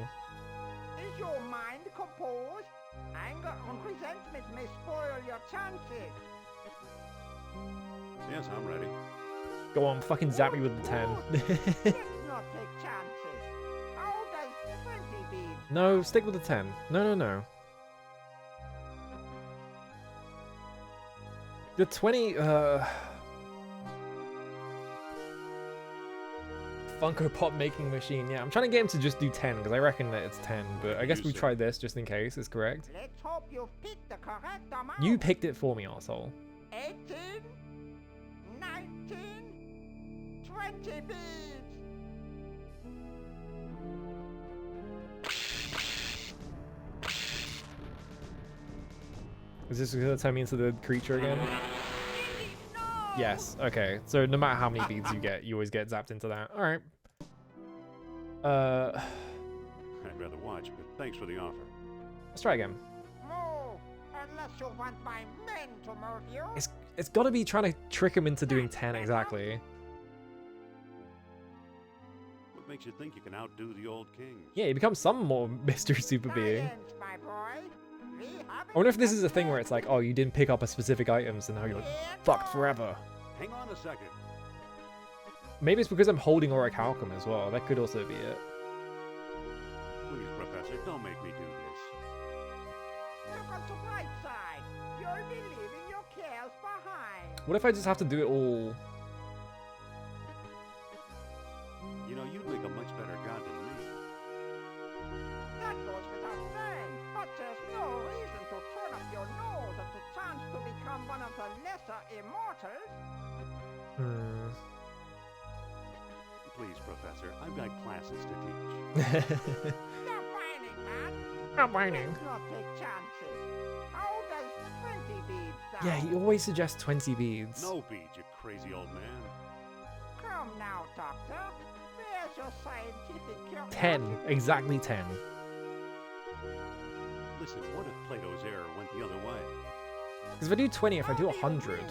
Is your mind composed? Anger and resentment may spoil your chances. Yes, I'm ready. Go on, fucking zap me with the 10. Let's not take chances. How does 20 beads? No, stick with the 10. No, no, no. The 20, Funko Pop making machine. Yeah, I'm trying to get him to just do 10 because I reckon that it's 10. But I guess we try this just in case. It's correct. Let's hope you picked the correct amount. You picked it for me, asshole. 18, 19, 20 beads. Is this gonna turn me into the creature again? Yes. Okay. So no matter how many beads you get, you always get zapped into that. All right. I'd rather watch, but thanks for the offer. Let's try again. Move, unless you want my men to move you. It's got to be trying to trick him into doing 10 exactly. What makes you think you can outdo the old kings? Yeah, he becomes some more mystery super being. Science, my boy. We I wonder if this is a thing where it's like, oh, you didn't pick up a specific item, so now you're fucked forever. Hang on a second. Maybe it's because I'm holding orichalcum as well. That could also be it. Please, Professor, don't make me do this. Look on the bright side. You'll be leaving your cares behind. What if I just have to do it all? You know, you'd make a much better god than me. That goes without saying. But there's no reason to turn up your nose at the chance to become one of the lesser immortals. Please, Professor, I've got classes to teach. Stop whining, man. I'm whining. Let's not take chances. How does 20 beads sound? Yeah, he always suggests 20 beads. No beads, you crazy old man. Come now, Doctor. Where's your scientific curiosity? 10. Exactly 10. Listen, what if Plato's error went the other way? Because if I do 20, if I do What do you 100... mean?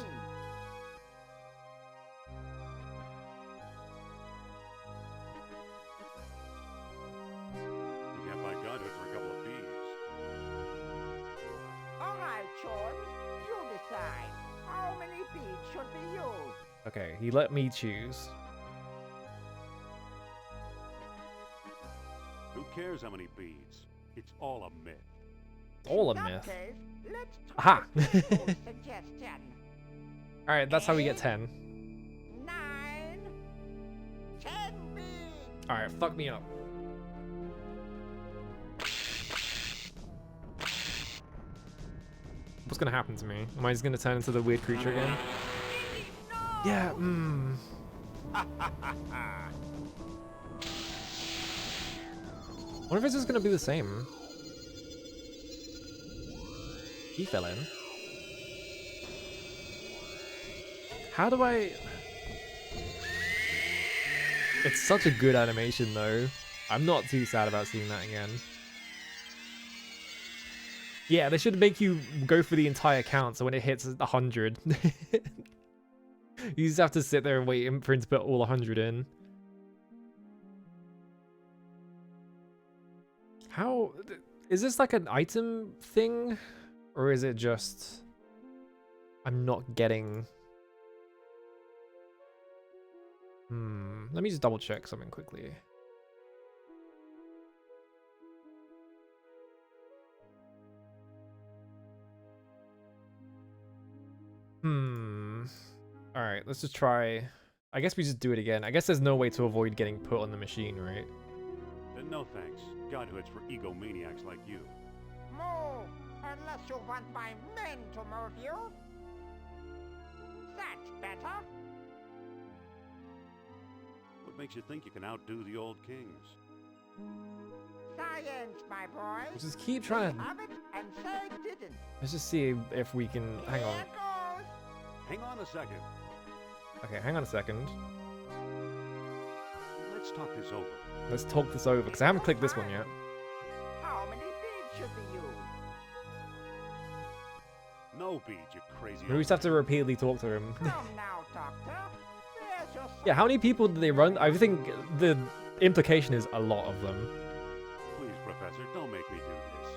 You can't buy godhood for a couple of beads. All right, Chorns. You decide. How many beads should be used? Okay, he let me choose. Who cares how many beads? It's all a myth. All a In that myth. case, let's try Aha! Plato's suggestion. Alright, that's how we get 10. 9, 10 beads. Alright, fuck me up. What's gonna happen to me? Am I just gonna turn into the weird creature again? Yeah, What if it's just gonna be the same? He fell in. How do I... It's such a good animation though. I'm not too sad about seeing that again. Yeah, they should make you go for the entire count so when it hits 100, you just have to sit there and wait for him to put all 100 in. How... Is this like an item thing? Or is it just... I'm not getting... Let me just double check something quickly. Alright, let's just try... I guess we just do it again. I guess there's no way to avoid getting put on the machine, right? No thanks. Godhood's for egomaniacs like you. Move, unless you want my men to move you. That's better. What makes you think you can outdo the old kings? Science, my boy. Let's just keep trying to... Have it and say didn't. Let's just see if we can... Hang on. Here goes. Hang on a second. Okay, hang on a second. Let's talk this over. Let's talk this over, because I haven't clicked this one yet. How many beads should be used? No beads, you crazy We just have to repeatedly talk to him. Come now, Doctor. Where's your Yeah, how many people do they run? I think the implication is a lot of them. Please, Professor, don't make me do this.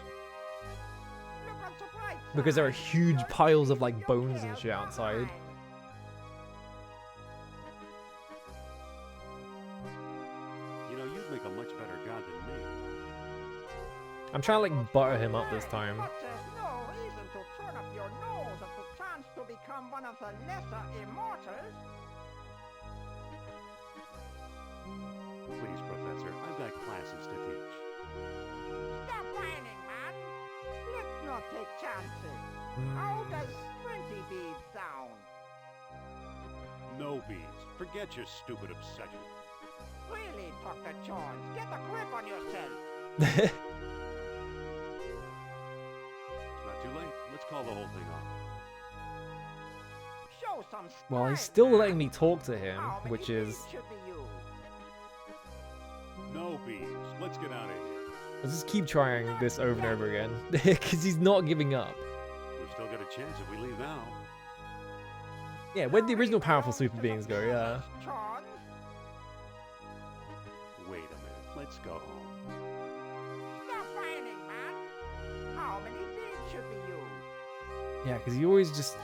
Look on the bright Because there are side. huge piles of like Your bones and cares shit are outside. mine. You know, you'd make a much better god than me. I'm trying to like butter him up this time. But there's no reason to turn up your nose at the chance to become one of the lesser immortals. Please, Professor, I've got classes to teach. Stop whining, man. Let's not take chances. How does 20 beads sound? No beads. Forget your stupid obsession. Really, Dr. Jones, get a grip on yourself. It's not too late. Let's call the whole thing off. Show some Well, he's spite, still man. letting me talk to him, How many which is... beads should be used? No beads. Let's get out of here. Let's just keep trying this over and over again. Because he's not giving up. We've still got a chance if we leave now. Yeah, where'd the original powerful super beings go? Yeah. Jones? Wait a minute. Let's go home. Stop whining, man. How many beads should be used? Yeah, because he always just...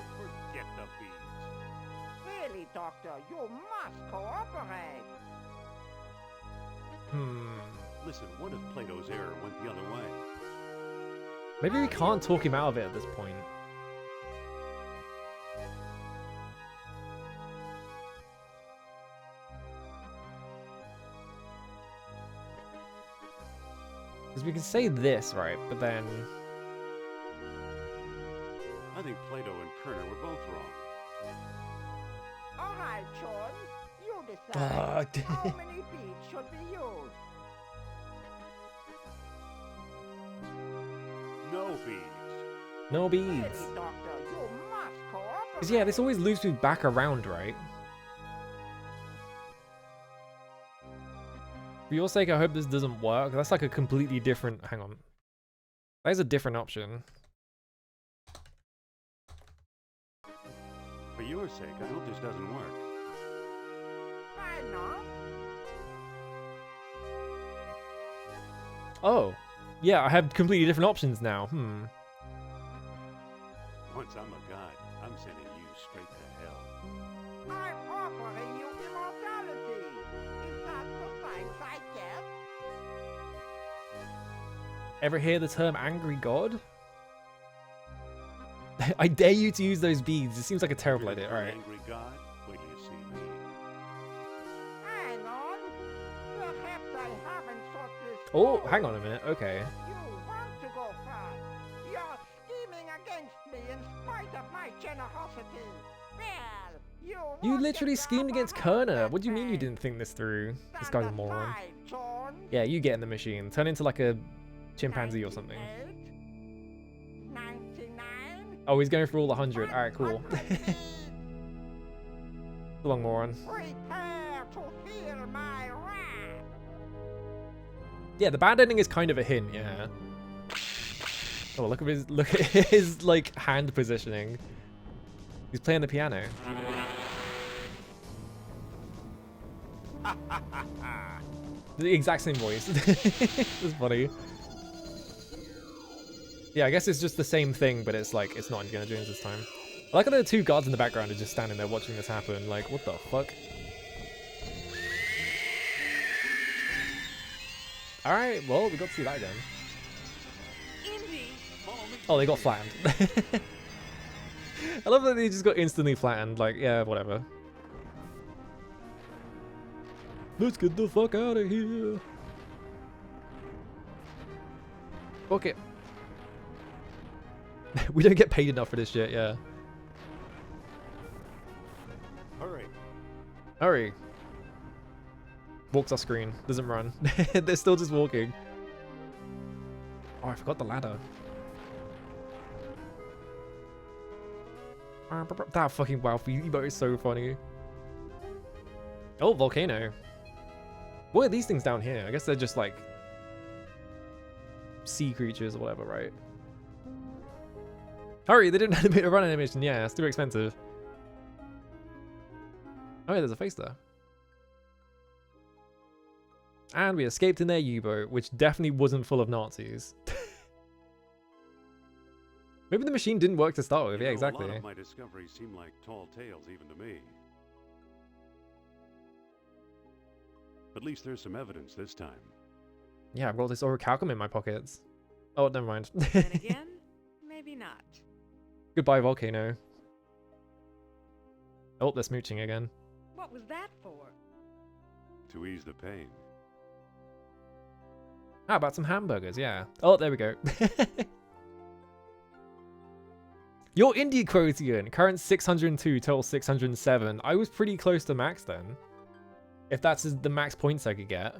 Forget the beads. Really, Doctor, you must cooperate. Listen, what if Plato's error went the other way? Maybe we can't talk him out of it at this point. Because we can say this, right? But then... I think Plato and Kerner were both wrong. All right, Jones, you decide how many beads should be used. No beads. No beads. Really, Doctor, you must cooperate. Because yeah, this always loops me back around, right? For your sake, I hope this doesn't work. That's like a completely different... Hang on. That is a different option. For your sake, I hope this doesn't work. Why not? Oh. Yeah, I have completely different options now. Once I'm a god, I'm sending you straight to hell. I'm offering you immortality. Is that the thanks I get? Ever hear the term angry god? I dare you to use those beads. It seems like a terrible You're idea. an Alright. angry god? Wait till you see me. Hang on. Perhaps I haven't thought this Oh, through. hang on a minute. Okay. You want to go first. You're scheming against me in spite of my generosity. Well, You won't literally get schemed the against upper hand Kerner. that What do you mean you time. didn't think this through? This Stand guy's a moron. aside, Jones. Yeah, you get in the machine. Turn into like a chimpanzee or something. 99. Oh, he's going for all 100. Alright, cool. 100. So long, moron. Prepare to feel my wrath. Yeah, the bad ending is kind of a hint, yeah. Oh, look at his like hand positioning. He's playing the piano. The exact same voice. It's funny. Yeah, I guess it's just the same thing, but it's like, it's not Indiana Jones this time. I like how the two guards in the background are just standing there watching this happen. Like, what the fuck? Alright, well, we got to see that again. Indy! Oh, they got flattened. I love that they just got instantly flattened. Like, yeah, whatever. Let's get the fuck out of here. Okay. We don't get paid enough for this shit, yeah. Hurry. Hurry. Walks off screen. Doesn't run. They're still just walking. Oh, I forgot the ladder. That fucking wow emote is so funny. Oh, volcano. What are these things down here? I guess they're just like sea creatures or whatever, right? Hurry, they didn't animate a run animation. Yeah, it's too expensive. Oh yeah, there's a face there. And we escaped in their U-boat, which definitely wasn't full of Nazis. Maybe the machine didn't work to start with. You Yeah, know, exactly. A lot of my discoveries seem like tall tales even to me. At least there's some evidence this time. Yeah, I've got this orichalcum in my pockets. Oh, never mind. Then again, maybe not. Goodbye, volcano. Oh, they're smooching again. What was that for? To ease the pain. How about some hamburgers? Yeah. Oh, there we go. Your indie quotient, current 602, total 607. I was pretty close to max then. If that's the max points I could get.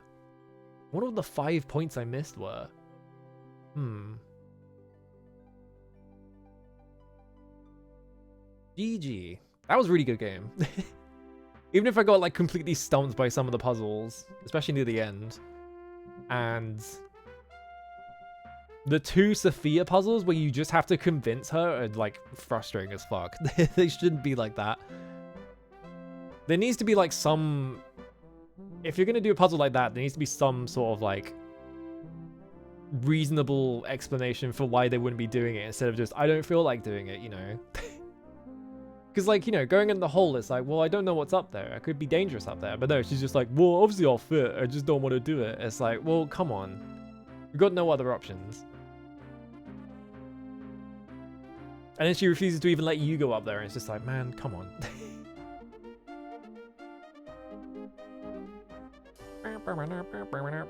What of the 5 points I missed were? GG. That was a really good game. Even if I got like completely stumped by some of the puzzles, especially near the end. And the 2 Sophia puzzles where you just have to convince her are like frustrating as fuck. They shouldn't be like that. There needs to be like some... If you're going to do a puzzle like that, there needs to be some sort of like reasonable explanation for why they wouldn't be doing it instead of just, I don't feel like doing it, you know? Because like, you know, going in the hole, it's like, well, I don't know what's up there. It could be dangerous up there. But no, she's just like, well, obviously I'll fit. I just don't want to do it. It's like, well, come on. We've got no other options. And then she refuses to even let you go up there. And it's just like, man, come on. Do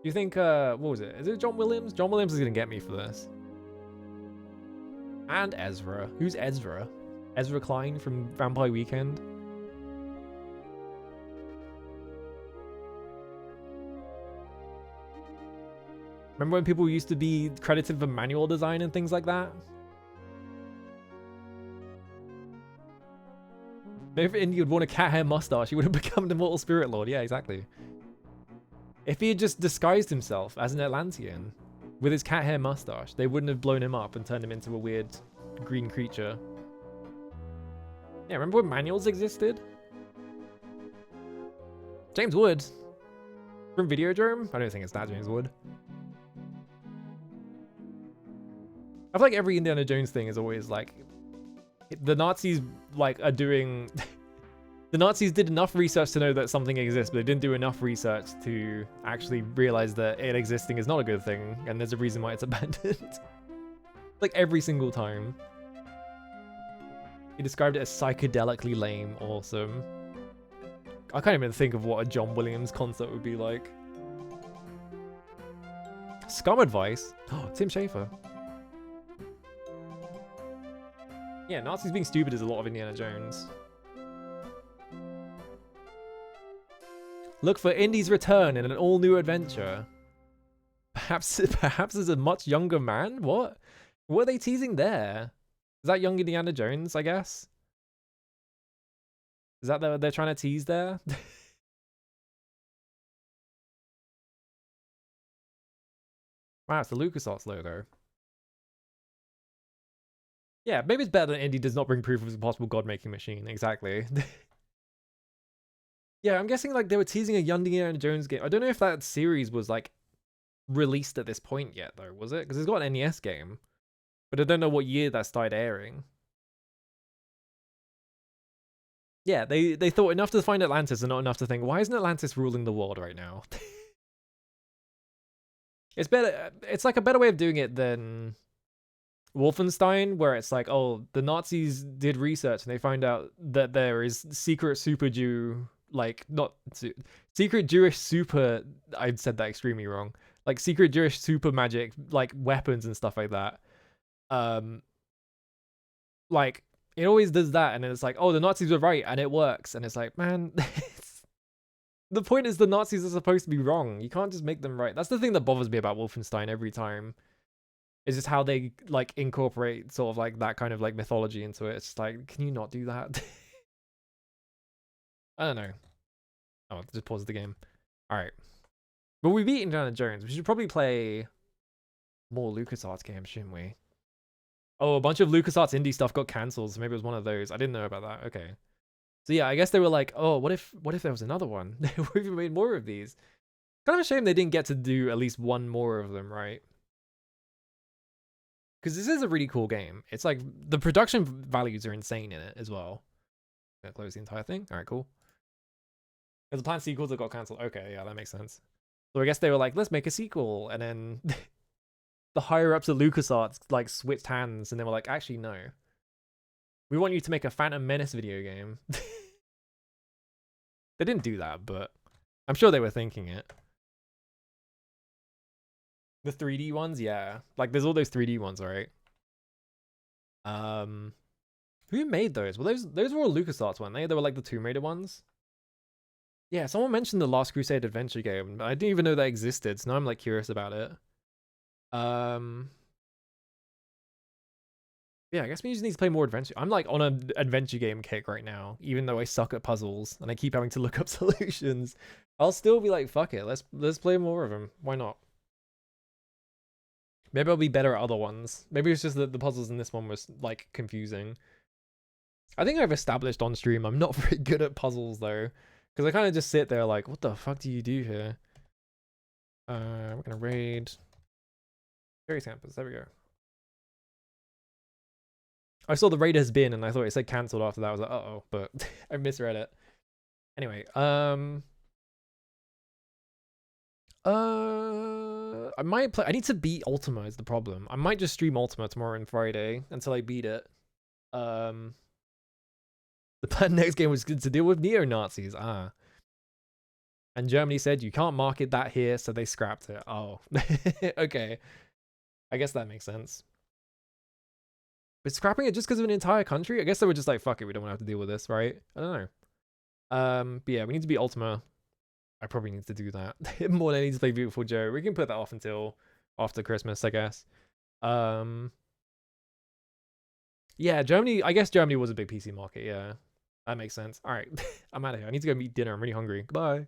you think, what was it? Is it John Williams? John Williams is going to get me for this. And Ezra. Who's Ezra? Ezra Klein from Vampire Weekend? Remember when people used to be credited for manual design and things like that? Maybe if Indy would want a cat hair mustache, he would have become the Mortal Spirit Lord. Yeah, exactly. If he had just disguised himself as an Atlantean with his cat hair mustache, they wouldn't have blown him up and turned him into a weird green creature. Yeah, remember when manuals existed? James Wood. From Videodrome? I don't think it's that James Wood. I feel like every Indiana Jones thing is always like, the Nazis like are doing the Nazis did enough research to know that something exists, but they didn't do enough research to actually realize that it existing is not a good thing, and there's a reason why it's abandoned. Like every single time. He described it as psychedelically lame, awesome. I can't even think of what a John Williams concert would be like. Scum Advice? Oh, Tim Schafer. Yeah, Nazis being stupid is a lot of Indiana Jones. Look for Indy's return in an all-new adventure. Perhaps as a much younger man? What? What are they teasing there? Is that young Indiana Jones, I guess? Is that what they're trying to tease there? Wow, it's the LucasArts logo. Yeah, maybe it's better that Indy does not bring proof of a possible god-making machine. Exactly. Yeah, I'm guessing like they were teasing a young Indiana Jones game. I don't know if that series was like released at this point yet, though, was it? Because it's got an NES game. But I don't know what year that started airing. Yeah, they thought enough to find Atlantis and not enough to think, why isn't Atlantis ruling the world right now? It's better. It's like a better way of doing it than Wolfenstein, where it's like, oh, the Nazis did research and they find out that there is secret super Jew, like, not secret Jewish super, I said that extremely wrong, like secret Jewish super magic, like weapons and stuff like that. Like, it always does that, and then it's like, oh, the Nazis were right and it works, and it's like, man, the point is the Nazis are supposed to be wrong. You can't just make them right. That's the thing that bothers me about Wolfenstein every time. It's just how they like incorporate sort of like that kind of like mythology into it. It's just like, can you not do that? I don't know. Oh, just pause the game. All right. But we beat Indiana Jones. We should probably play more LucasArts games, shouldn't we? Oh, a bunch of LucasArts indie stuff got cancelled, so maybe it was one of those. I didn't know about that. Okay. So yeah, I guess they were like, oh, what if there was another one? We've made more of these. Kind of a shame they didn't get to do at least one more of them, right? Because this is a really cool game. It's like, the production values are insane in it as well. Gonna close the entire thing. All right, cool. There's a planned sequel that got cancelled. Okay, yeah, that makes sense. So I guess they were like, let's make a sequel. And then the higher-ups at LucasArts like switched hands and they were like, actually, no. We want you to make a Phantom Menace video game. They didn't do that, but I'm sure they were thinking it. The 3D ones, yeah. Like, there's all those 3D ones, right? Who made those? Well, those were all LucasArts, weren't they? They were like the Tomb Raider ones. Yeah, someone mentioned the Last Crusade adventure game. I didn't even know that existed, so now I'm like curious about it. Yeah, I guess we just need to play more adventure. I'm like on an adventure game kick right now, even though I suck at puzzles and I keep having to look up solutions. I'll still be like, fuck it, let's play more of them. Why not? Maybe I'll be better at other ones. Maybe it's just that the puzzles in this one was like confusing. I think I've established on stream I'm not very good at puzzles though, because I kind of just sit there like, what the fuck do you do here? We're gonna raid Fairy Campus. There we go. I saw the raid has been and I thought it said cancelled after that. I was like, uh-oh, but I misread it. Anyway, I might play. I need to beat Ultima is the problem. I might just stream Ultima tomorrow and Friday until I beat it. The plan next game was to deal with neo-Nazis. And Germany said you can't market that here, so they scrapped it. Oh, okay. I guess that makes sense. But scrapping it just because of an entire country? I guess they were just like, fuck it, we don't want to have to deal with this, right? I don't know. But yeah, we need to beat Ultima. I probably need to do that more than I need to play Beautiful Joe. We can put that off until after Christmas, I guess. Yeah, Germany. I guess Germany was a big PC market. Yeah, that makes sense. All right, I'm out of here. I need to go eat dinner. I'm really hungry. Goodbye.